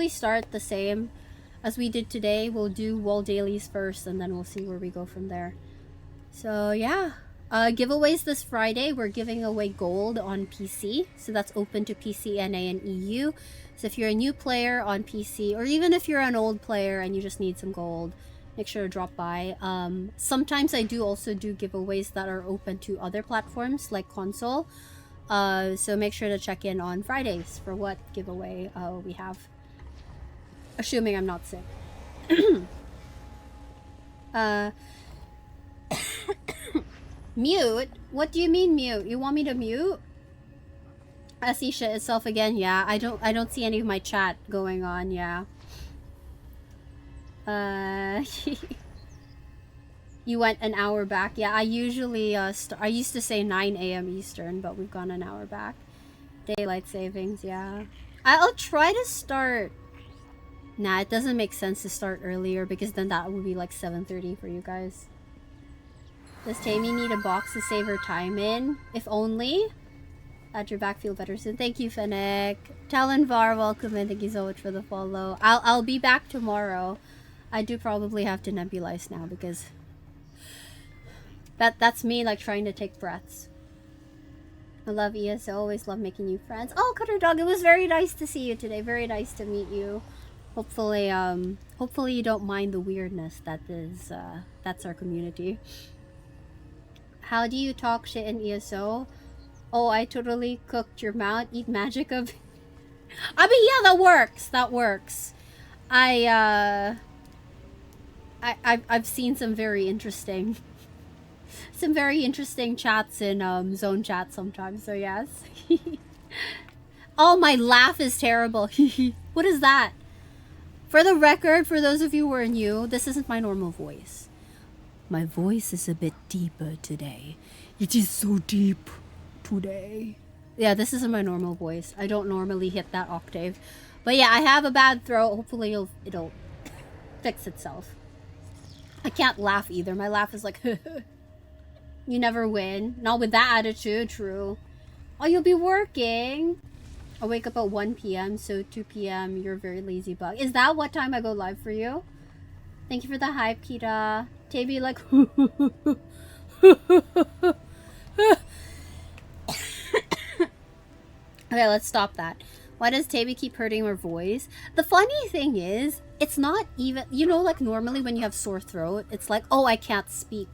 start the same as we did today. We'll do wall dailies first, and then we'll see where we go from there. So yeah. Giveaways this Friday. We're giving away gold on PC, so that's open to PC, NA, and EU. So if you're a new player on PC, or even if you're an old player and you just need some gold, make sure to drop by. Sometimes I do also do giveaways that are open to other platforms like console. So make sure to check in on Fridays for what giveaway we have. Assuming I'm not sick. Mute? What do you mean mute? You want me to mute? I see shit itself again. Yeah, I don't see any of my chat going on. Yeah. You went an hour back. Yeah, I usually I used to say 9 a.m. Eastern, but we've gone an hour back. Daylight savings. Yeah. I'll try to start. Nah, it doesn't make sense to start earlier because then that would be like 7:30 for you guys. Does Tamey need a box to save her time in? If only. At your back, feel better soon. Thank you, Fennec. Talonvar, welcome in. Thank you so much for the follow. I'll be back tomorrow. I do probably have to nebulize now because that's me like trying to take breaths. I love ES. I always love making new friends. Oh, Cutter Dog, it was very nice to see you today. Very nice to meet you. Hopefully you don't mind the weirdness that is that's our community. How do you talk shit in ESO? Oh, I totally cooked your mouth. Eat magic of... I mean, yeah, that works. That works. I've seen some very interesting... some very interesting chats in zone chat sometimes, so yes. Oh, my laugh is terrible. What is that? For the record, for those of you who are new, this isn't my normal voice. My voice is a bit deeper today. It is so deep today. Yeah, this isn't my normal voice. I don't normally hit that octave. But yeah, I have a bad throat. Hopefully it'll fix itself. I can't laugh either. My laugh is like, you never win. Not with that attitude, true. Oh, you'll be working. I wake up at 1 p.m. So 2 p.m. You're a very lazy bug. Is that what time I go live for you? Thank you for the hype, Kita. Taby like Okay, let's stop that. Why does Taby keep hurting her voice? The funny thing is, it's not even, you know, like normally when you have sore throat, it's like, oh, I can't speak.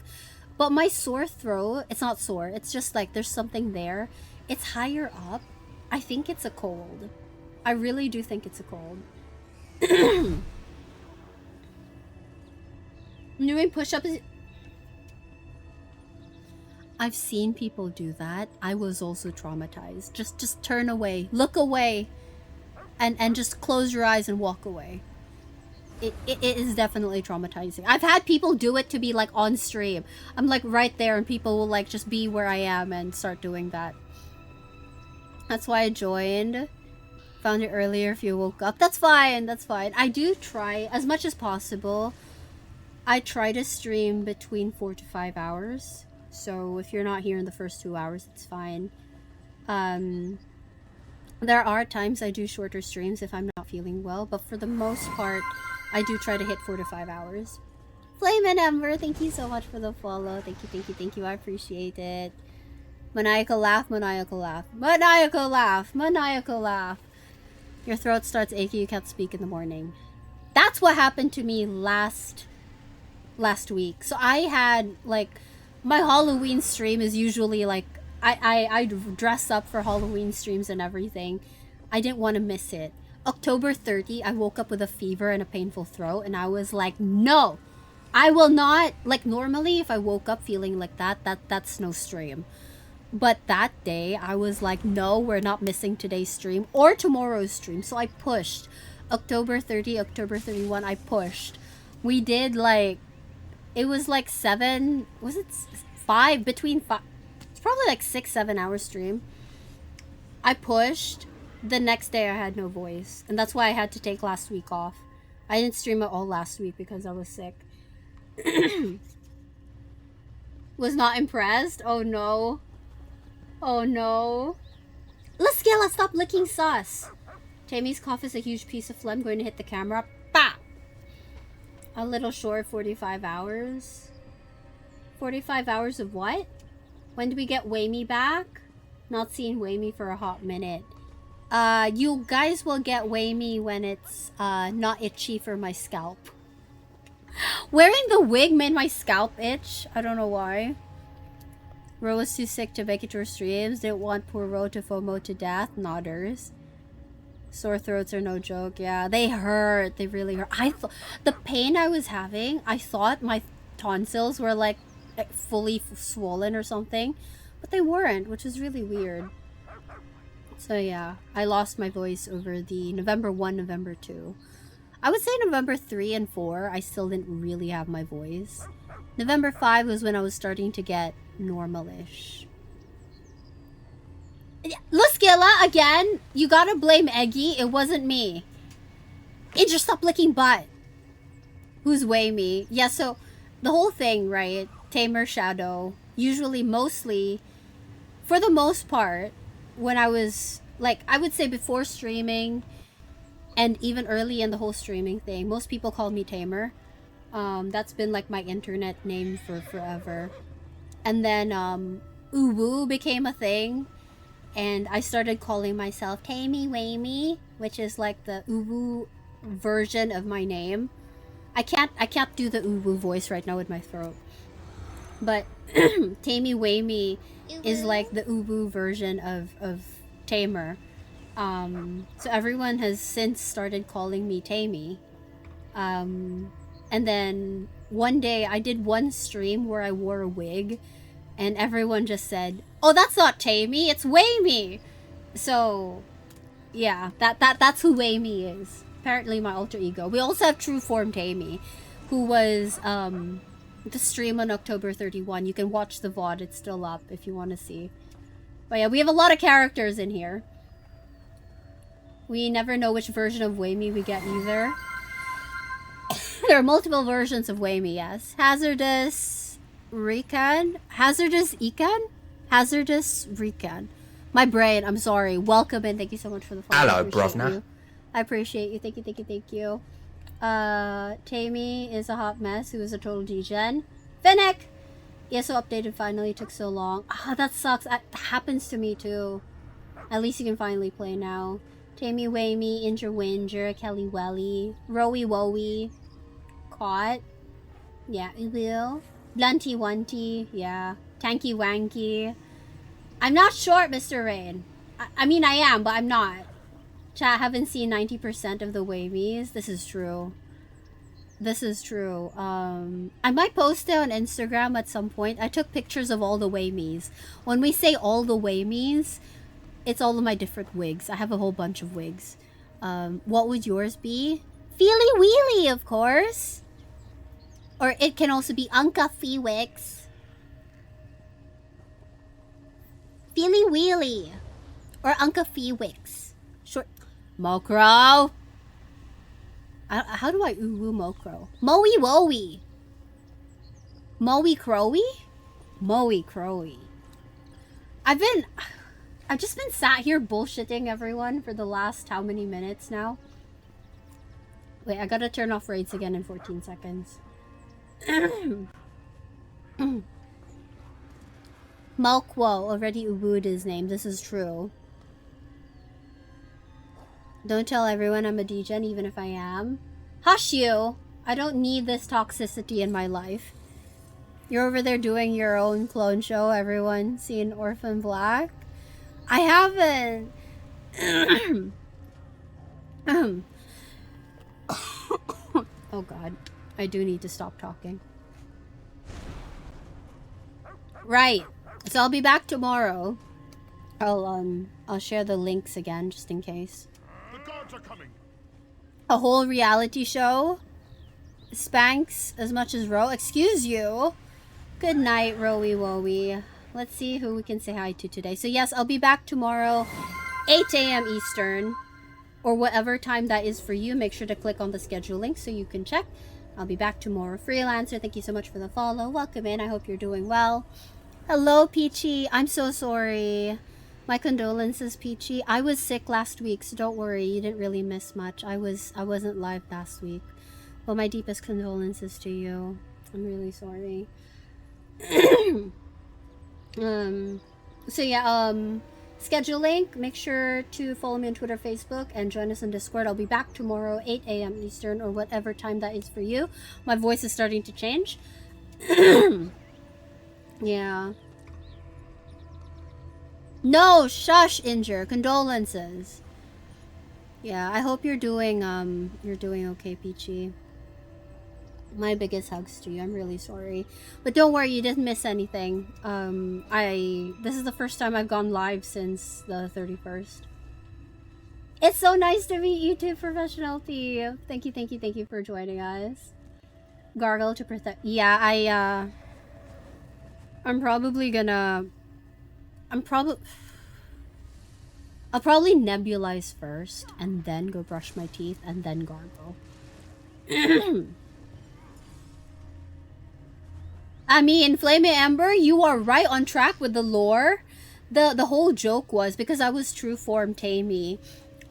But my sore throat, it's not sore. It's just like there's something there. It's higher up. I think it's a cold. I really do think it's a cold. Doing push-ups. I've seen people do that. I was also traumatized. Just turn away, look away, and just close your eyes and walk away. It is definitely traumatizing. I've had people do it to be like on stream. I'm like right there, and people will like just be where I am and start doing that. That's why I joined. Found it earlier if you woke up. That's fine. That's fine. I do try as much as possible I try to stream between 4 to 5 hours. So if you're not here in the first 2 hours, it's fine. There are times I do shorter streams if I'm not feeling well, but for the most part, I do try to hit 4 to 5 hours. Flame and Ember, thank you so much for the follow. Thank you, thank you, thank you. I appreciate it. Maniacal laugh, maniacal laugh. Maniacal laugh, maniacal laugh. Your throat starts achy, you can't speak in the morning. That's what happened to me last week. So I had, like, my Halloween stream is usually, like, I dress up for Halloween streams and everything. I didn't want to miss it. October 30, I woke up with a fever and a painful throat, and I was like, no, I will not. Like, normally, if I woke up feeling like that's no stream. But that day, I was like, no, we're not missing today's stream or tomorrow's stream. So I pushed. October 30, October 31, I pushed. We did, like, it was like 7, was it 5? Between 5, it's probably like 6-7 hour stream. I pushed. The next day, I had no voice. And that's why I had to take last week off. I didn't stream at all last week because I was sick. Was not impressed? Oh no. Oh no. Let's stop licking sus. Tamey's cough is a huge piece of phlegm going to hit the camera. Bah! A little short, 45 hours. 45 hours of what? When do we get Wamey back? Not seeing Wamey for a hot minute. You guys will get Wamey when it's not itchy for my scalp. Wearing the wig made my scalp itch. I don't know why. Ro was too sick to make it to her streams. Didn't want poor Ro to FOMO to death. Nodders. Sore throats are no joke. Yeah, they hurt. They really hurt. The pain I was having, I thought my tonsils were like fully swollen or something. But they weren't, which is really weird. So yeah, I lost my voice over the November 1, November 2. I would say November 3 and 4, I still didn't really have my voice. November 5 was when I was starting to get normal-ish. Luskilla, again, you gotta blame Eggy. It wasn't me. Idris, stop licking butt. Who's Wamey? Yeah, so the whole thing, right? Tamershadow, usually, mostly, for the most part, when I was, like, I would say before streaming, and even early in the whole streaming thing, most people call me Tamer. That's been like my internet name for forever. And then Uwu became a thing, and I started calling myself Tamey Wamey, which is like the Uwu version of my name. I can't do the Uwu voice right now with my throat. But Tamey Wamey is like the Uwu version of Tamer. So everyone has since started calling me Tamey. And then one day I did one stream where I wore a wig, and everyone just said, "Oh, that's not Tamey, it's Wamey." So yeah, that's who Wamey is. Apparently my alter ego. We also have True Form Tamey, who was the stream on October 31. You can watch the VOD, it's still up if you want to see. But yeah, we have a lot of characters in here. We never know which version of Wamey we get either. There are multiple versions of Wamey, yes. Hazardous Rican? Hazardous Ican? Hazardous Rican. My brain, I'm sorry. Welcome in. Thank you so much for the follow. Hello, Brovna. I appreciate you. Thank you, thank you, thank you. Tamey is a hot mess who is a total degen. Finnick! ESO updated finally. Took so long. Ah, that sucks. That happens to me too. At least you can finally play now. Tamey Wamey, Injure Winger, Kelly Welly, Rowie Wowie, Caught. Yeah, Will. Blunty Wunty, yeah. Tanky Wanky. I'm not short, Mr. Rain. I mean, I am, but I'm not. Chat, haven't seen 90% of the Wamies. This is true. This is true. I might post it on Instagram at some point. I took pictures of all the Wamies. When we say all the Wamies, it's all of my different wigs. I have a whole bunch of wigs. What would yours be? Feely Wheelie, of course. Or it can also be Unca Feewix. Feely Wheelie. Or Unca Feewix. Short. Mokro. How do I uwu Mokro? Moey Woey. Moe Crowy? Moe Crowy. I've just been sat here bullshitting everyone for the last how many minutes now? Wait, I gotta turn off raids again in 14 seconds. Malquo already ubu'd his name. This is true. Don't tell everyone I'm a degen, even if I am. Hush you! I don't need this toxicity in my life. You're over there doing your own clone show. Everyone seen Orphan Black? I haven't. Oh god. I do need to stop talking. Right. So I'll be back tomorrow. I'll share the links again just in case. The guards are coming. A whole reality show? Spanx as much as Ro? Excuse you. Good night, Rowie Wowie. Let's see who we can say hi to today. So yes, I'll be back tomorrow, 8 a.m. Eastern. Or whatever time that is for you. Make sure to click on the schedule link so you can check. I'll be back tomorrow. Freelancer, thank you so much for the follow. Welcome in. I hope you're doing well. Hello, Peachy. I'm so sorry. My condolences, Peachy. I was sick last week, so don't worry. You didn't really miss much. I wasn't live last week. Well, my deepest condolences to you. I'm really sorry. So yeah, schedule link. Make sure to follow me on Twitter, Facebook, and join us on Discord. I'll be back tomorrow, 8 a.m. Eastern, or whatever time that is for you. My voice is starting to change. Yeah. No, shush, Injure. Condolences. Yeah, I hope you're doing okay, Peachy. My biggest hugs to you. I'm really sorry. But don't worry, you didn't miss anything. This is the first time I've gone live since the 31st. It's so nice to meet you too, Professional T. Thank you for joining us. Gargle to protect. Yeah, I'll probably nebulize first and then go brush my teeth and then gargle. I mean, Flame Amber, you are right on track with the lore. The whole joke was because I was true form Tamey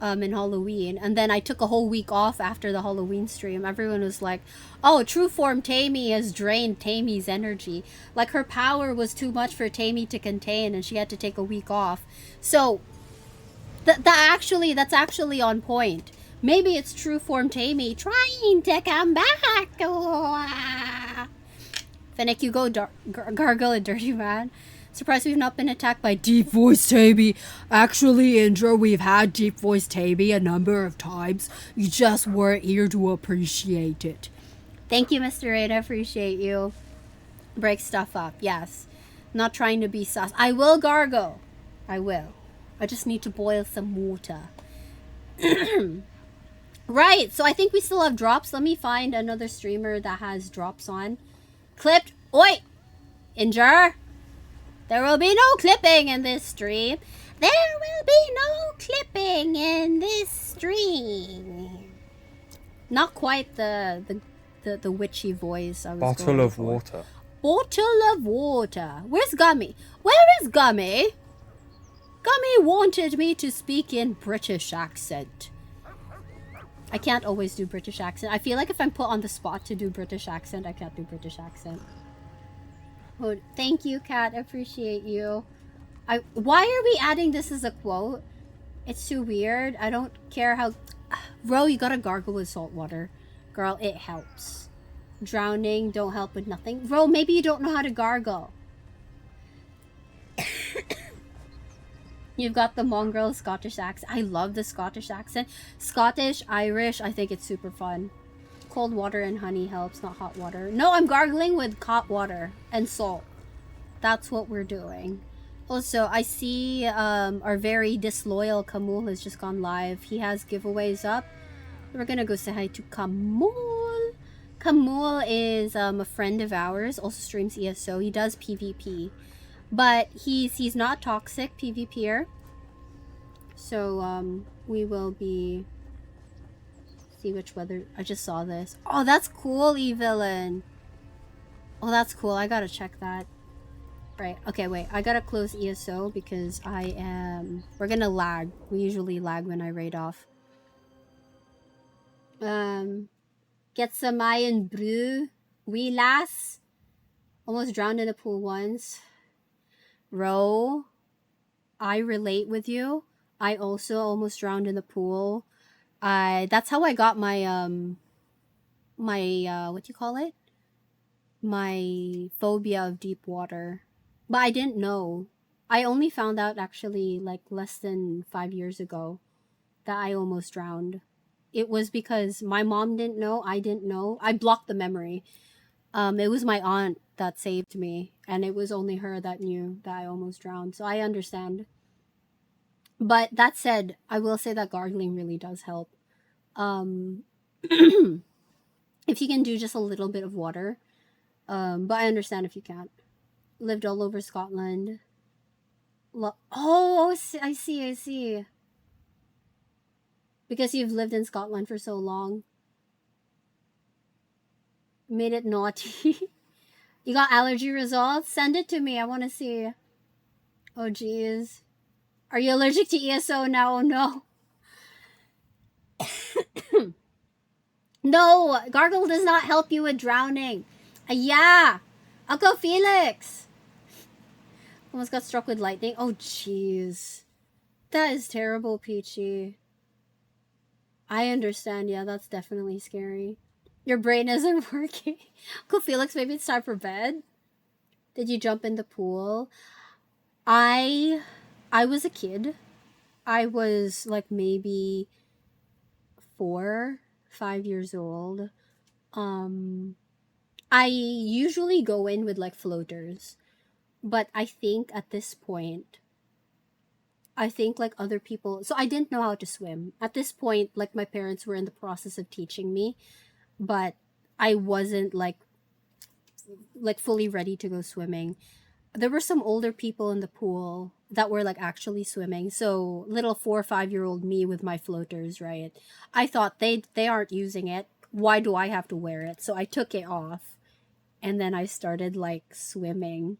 in Halloween, and then I took a whole week off after the Halloween stream. Everyone was like, oh, true form Tamey has drained Tamey's energy. Like, her power was too much for Tamey to contain, and she had to take a week off. So, that's actually on point. Maybe it's true form Tamey trying to come back. Fennec, you go gargle a dirty man. Surprised we've not been attacked by deep voice Tamey. Actually, Indra, we've had deep voice Tamey a number of times. You just weren't here to appreciate it. Thank you, Mr. Raid. I appreciate you. Break stuff up. Yes. Not trying to be sus. I will gargle. I will. I just need to boil some water. Right. So I think we still have drops. Let me find another streamer that has drops on. Clipped. Oi! Injure. There will be no clipping in this stream. There will be no clipping in this stream. Not quite the witchy voice I was Bottle going of for. water. Bottle of water. Where's Gummy? Where is Gummy? Gummy wanted me to speak in British accent. I can't always do British accent. I feel like if I'm put on the spot to do British accent, I can't do British accent. Oh, thank you, Kat. I appreciate you. Why are we adding this as a quote? It's too weird. I don't care how... Bro, you gotta gargle with salt water. Girl, it helps. Drowning don't help with nothing. Bro, maybe you don't know how to gargle. You've got the mongrel Scottish accent. I love the Scottish accent. Scottish, Irish, I think it's super fun. Cold water and honey helps, not hot water. No, I'm gargling with hot water and salt. That's what we're doing. Also, I see our very disloyal Kamul has just gone live. He has giveaways up. We're gonna go say hi to Kamul. Kamul is a friend of ours, also streams ESO. He does PvP. But he's not toxic PvPer. So we will be... See which weather... I just saw this. Oh, that's cool, E-Villain. Oh, that's cool. I gotta check that. Right. Okay, wait. I gotta close ESO because we're gonna lag. We usually lag when I raid off. Get some iron brew. We lass. Almost drowned in the pool once. Ro, I relate with you. I also almost drowned in the pool. That's how I got my what do you call it? My phobia of deep water. But I didn't know. I only found out actually like less than 5 years ago that I almost drowned. It was because my mom didn't know, I didn't know. I blocked the memory. It was my aunt that saved me, and it was only her that knew that I almost drowned. So I understand. But that said, I will say that gargling really does help. If you can do just a little bit of water. But I understand if you can't. Lived all over Scotland. Oh, I see. Because you've lived in Scotland for so long. Made it naughty. You got allergy results? Send it to me. I want to see. Oh, jeez. Are you allergic to ESO now? Oh, no. No, gargle does not help you with drowning. Yeah. Uncle Felix. Almost got struck with lightning. Oh, jeez. That is terrible, Peachy. I understand. Yeah, that's definitely scary. Your brain isn't working. Uncle Felix, maybe it's time for bed. Did you jump in the pool? I was a kid. I was like maybe 4, 5 years old. I usually go in with like floaters. But I think at this point, I think like other people, so I didn't know how to swim. At this point, like my parents were in the process of teaching me, but I wasn't like fully ready to go swimming. There were some older people in the pool that were like actually swimming. So little 4 or 5-year-old me with my floaters, right? I thought they aren't using it. Why do I have to wear it? So I took it off, and then I started like swimming.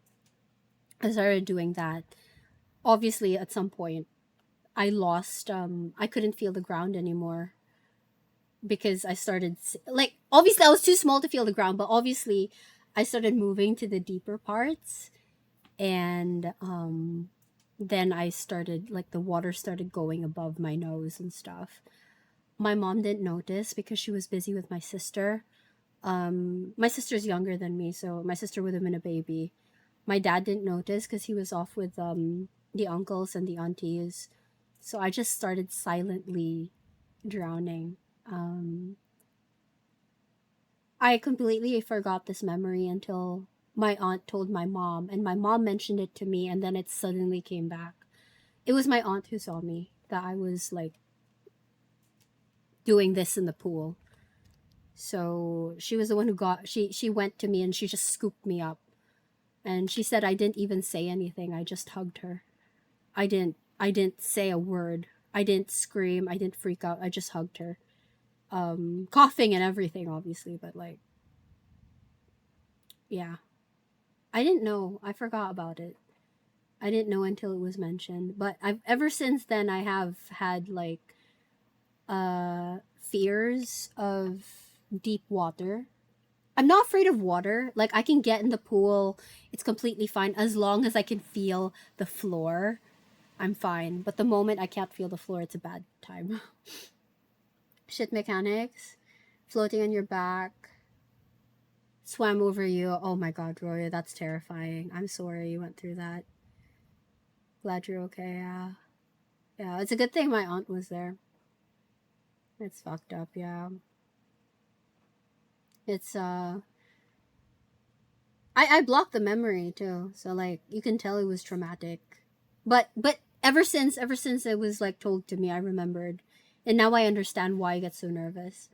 I started doing that. Obviously, at some point, I lost. I couldn't feel the ground anymore because I started like obviously I was too small to feel the ground, but obviously I started moving to the deeper parts, and then I started like the water started going above my nose and stuff. My mom didn't notice because she was busy with my sister. My sister's younger than me, so my sister would have been a baby. My dad didn't notice because he was off with the uncles and the aunties. So I just started silently drowning. I completely forgot this memory until my aunt told my mom, and my mom mentioned it to me, and then it suddenly came back. It was my aunt who saw me, that I was like doing this in the pool. So she was the one who she went to me and she just scooped me up. And she said I didn't even say anything. I just hugged her. I didn't say a word. I didn't scream. I didn't freak out. I just hugged her. Coughing and everything, obviously, but like, yeah. I didn't know. I forgot about it. I didn't know until it was mentioned. But ever since then I have had like fears of deep water. I'm not afraid of water. Like I can get in the pool. It's completely fine as long as I can feel the floor. I'm fine. But the moment I can't feel the floor, it's a bad time. Shit mechanics. Floating on your back. Swam over you. Oh my god, Roya, that's terrifying. I'm sorry you went through that. Glad you're okay, yeah. Yeah, it's a good thing my aunt was there. It's fucked up, yeah. It's I blocked the memory too, so like you can tell it was traumatic. But ever since it was like told to me, I remembered. And now I understand why I get so nervous.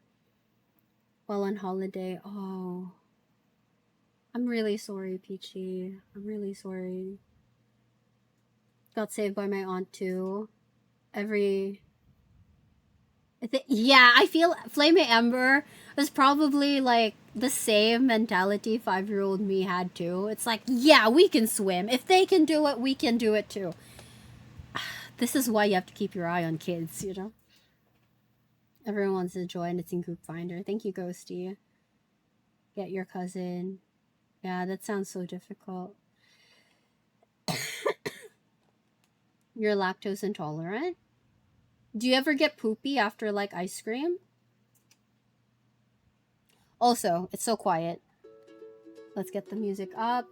While on holiday, oh. I'm really sorry, Peachy. I'm really sorry. Got saved by my aunt too. Yeah, I feel Flame Ember was probably like the same mentality 5-year-old me had too. It's like, yeah, we can swim. If they can do it, we can do it too. This is why you have to keep your eye on kids, you know? Everyone wants to join. It's in Group Finder. Thank you, Ghosty. Get your cousin. Yeah, that sounds so difficult. You're lactose intolerant? Do you ever get poopy after, like, ice cream? Also, it's so quiet. Let's get the music up.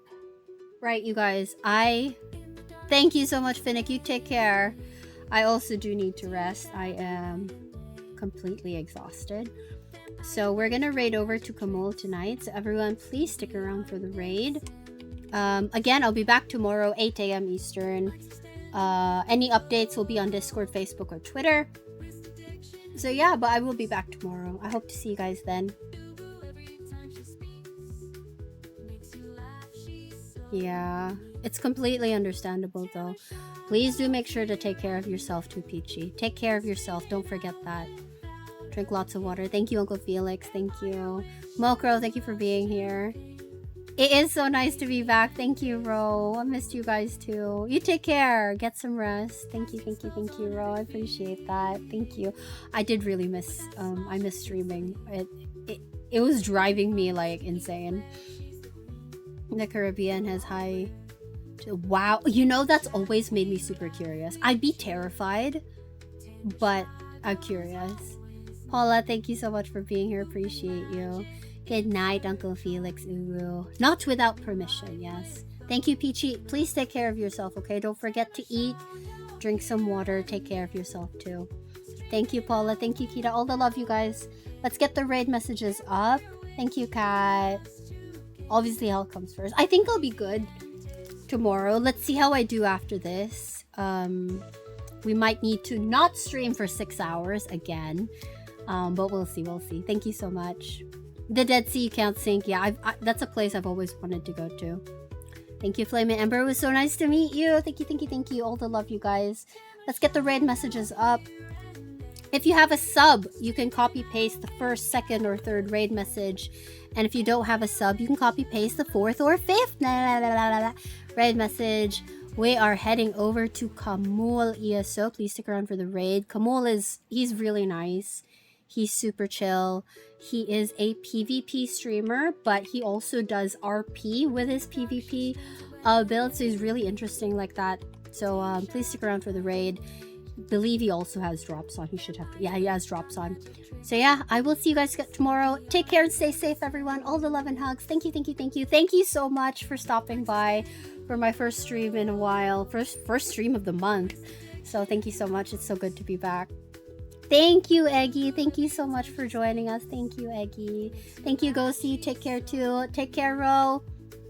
Right, you guys. Thank you so much, Finnick. You take care. I also do need to rest. I am completely exhausted. So we're gonna raid over to Kamol tonight. So everyone, please stick around for the raid. Again, I'll be back tomorrow, 8 a.m. Eastern. Any updates will be on Discord, Facebook, or Twitter. So yeah, but I will be back tomorrow. I hope to see you guys then. Yeah, it's completely understandable though. Please do make sure to take care of yourself too, Peachy. Take care of yourself. Don't forget that. Drink lots of water. Thank you, Uncle Felix. Thank you. Mokro, thank you for being here. It is so nice to be back. Thank you, Ro. I missed you guys too. You take care. Get some rest. Thank you, Ro. I appreciate that. Thank you. I did really miss, I miss streaming. It was driving me like insane. The Caribbean has high... Wow. You know, that's always made me super curious. I'd be terrified, but I'm curious. Paula, thank you so much for being here. Appreciate you. Good night, Uncle Felix. Uru. Not without permission, yes. Thank you, Peachy. Please take care of yourself, okay? Don't forget to eat. Drink some water. Take care of yourself, too. Thank you, Paula. Thank you, Kita. All the love, you guys. Let's get the raid messages up. Thank you, Kat. Obviously, health comes first. I think I'll be good tomorrow. Let's see how I do after this. We might need to not stream for 6 hours again. But we'll see. Thank you so much. The Dead Sea You Can't Sink. Yeah, that's a place I've always wanted to go to. Thank you, Flame and Ember. It was so nice to meet you. Thank you. All the love, you guys. Let's get the raid messages up. If you have a sub, you can copy-paste the first, second, or third raid message. And if you don't have a sub, you can copy-paste the fourth or fifth raid message. We are heading over to Kamul ESO. Please stick around for the raid. Kamul he's really nice. He's super chill. He is a PvP streamer, but he also does RP with his PvP build, so he's really interesting like that. So please stick around for the raid. Believe he also has drops on. He should have. Yeah, he has drops on. So yeah, I will see you guys tomorrow. Take care and stay safe, everyone. All the love and hugs. Thank you. Thank you so much for stopping by for my first stream in a while. First stream of the month. So thank you so much. It's so good to be back. Thank you, Eggy. Thank you so much for joining us. Thank you, Eggy. Thank you, Ghosty. Take care too. Take care, Ro.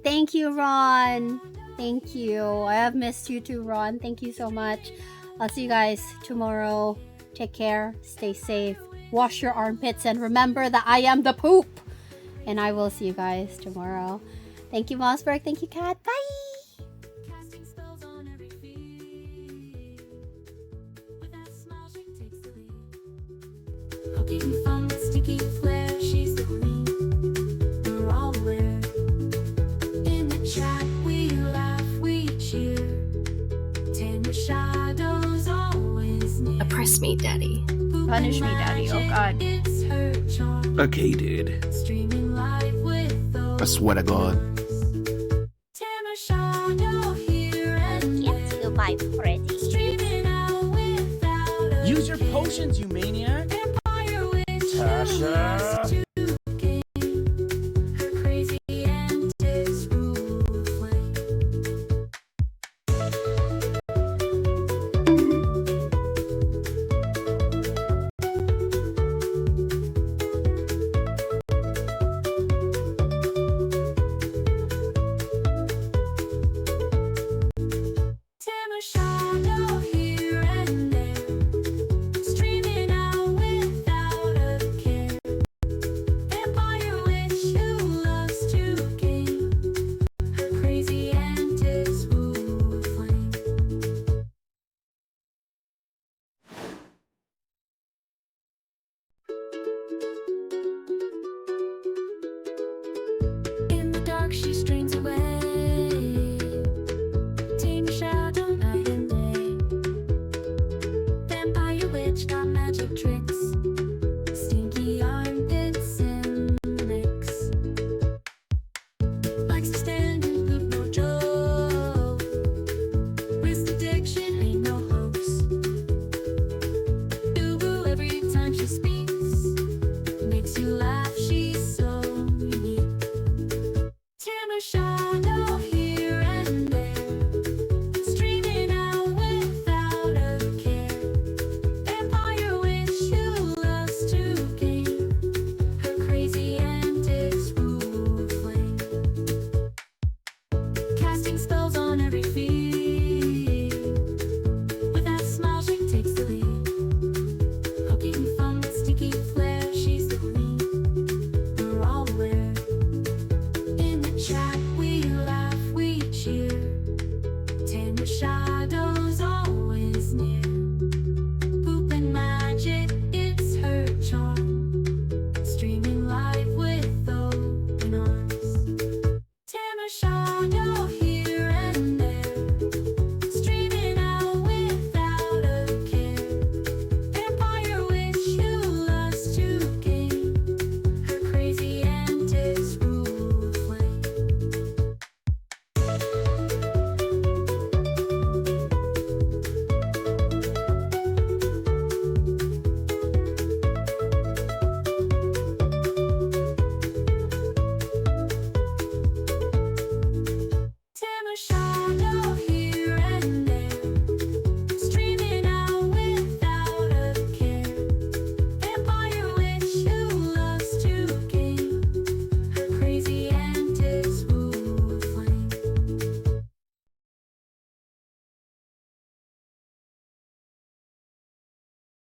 Thank you, Ron. Thank you. I have missed you too, Ron. Thank you so much. I'll see you guys tomorrow. Take care. Stay safe. Wash your armpits and remember that I am the poop. And I will see you guys tomorrow. Thank you, Mossberg. Thank you, Kat. Bye. Poking fun with sticky flair, she's the queen. We're all aware. In the chat, we laugh, we cheer. Tamershadows always near. Oppress me, daddy. Punish me, daddy. Oh god. It's her charm. Okay, dude. Streaming live with those I swear to God. Tamershadow here and Yes, you my pretty. streaming out without a Use your potions, you maniac. empire with Tasha. to gain. Her crazy antics rule flame. Tamershadow here and there, streaming out without a care. casting spells on every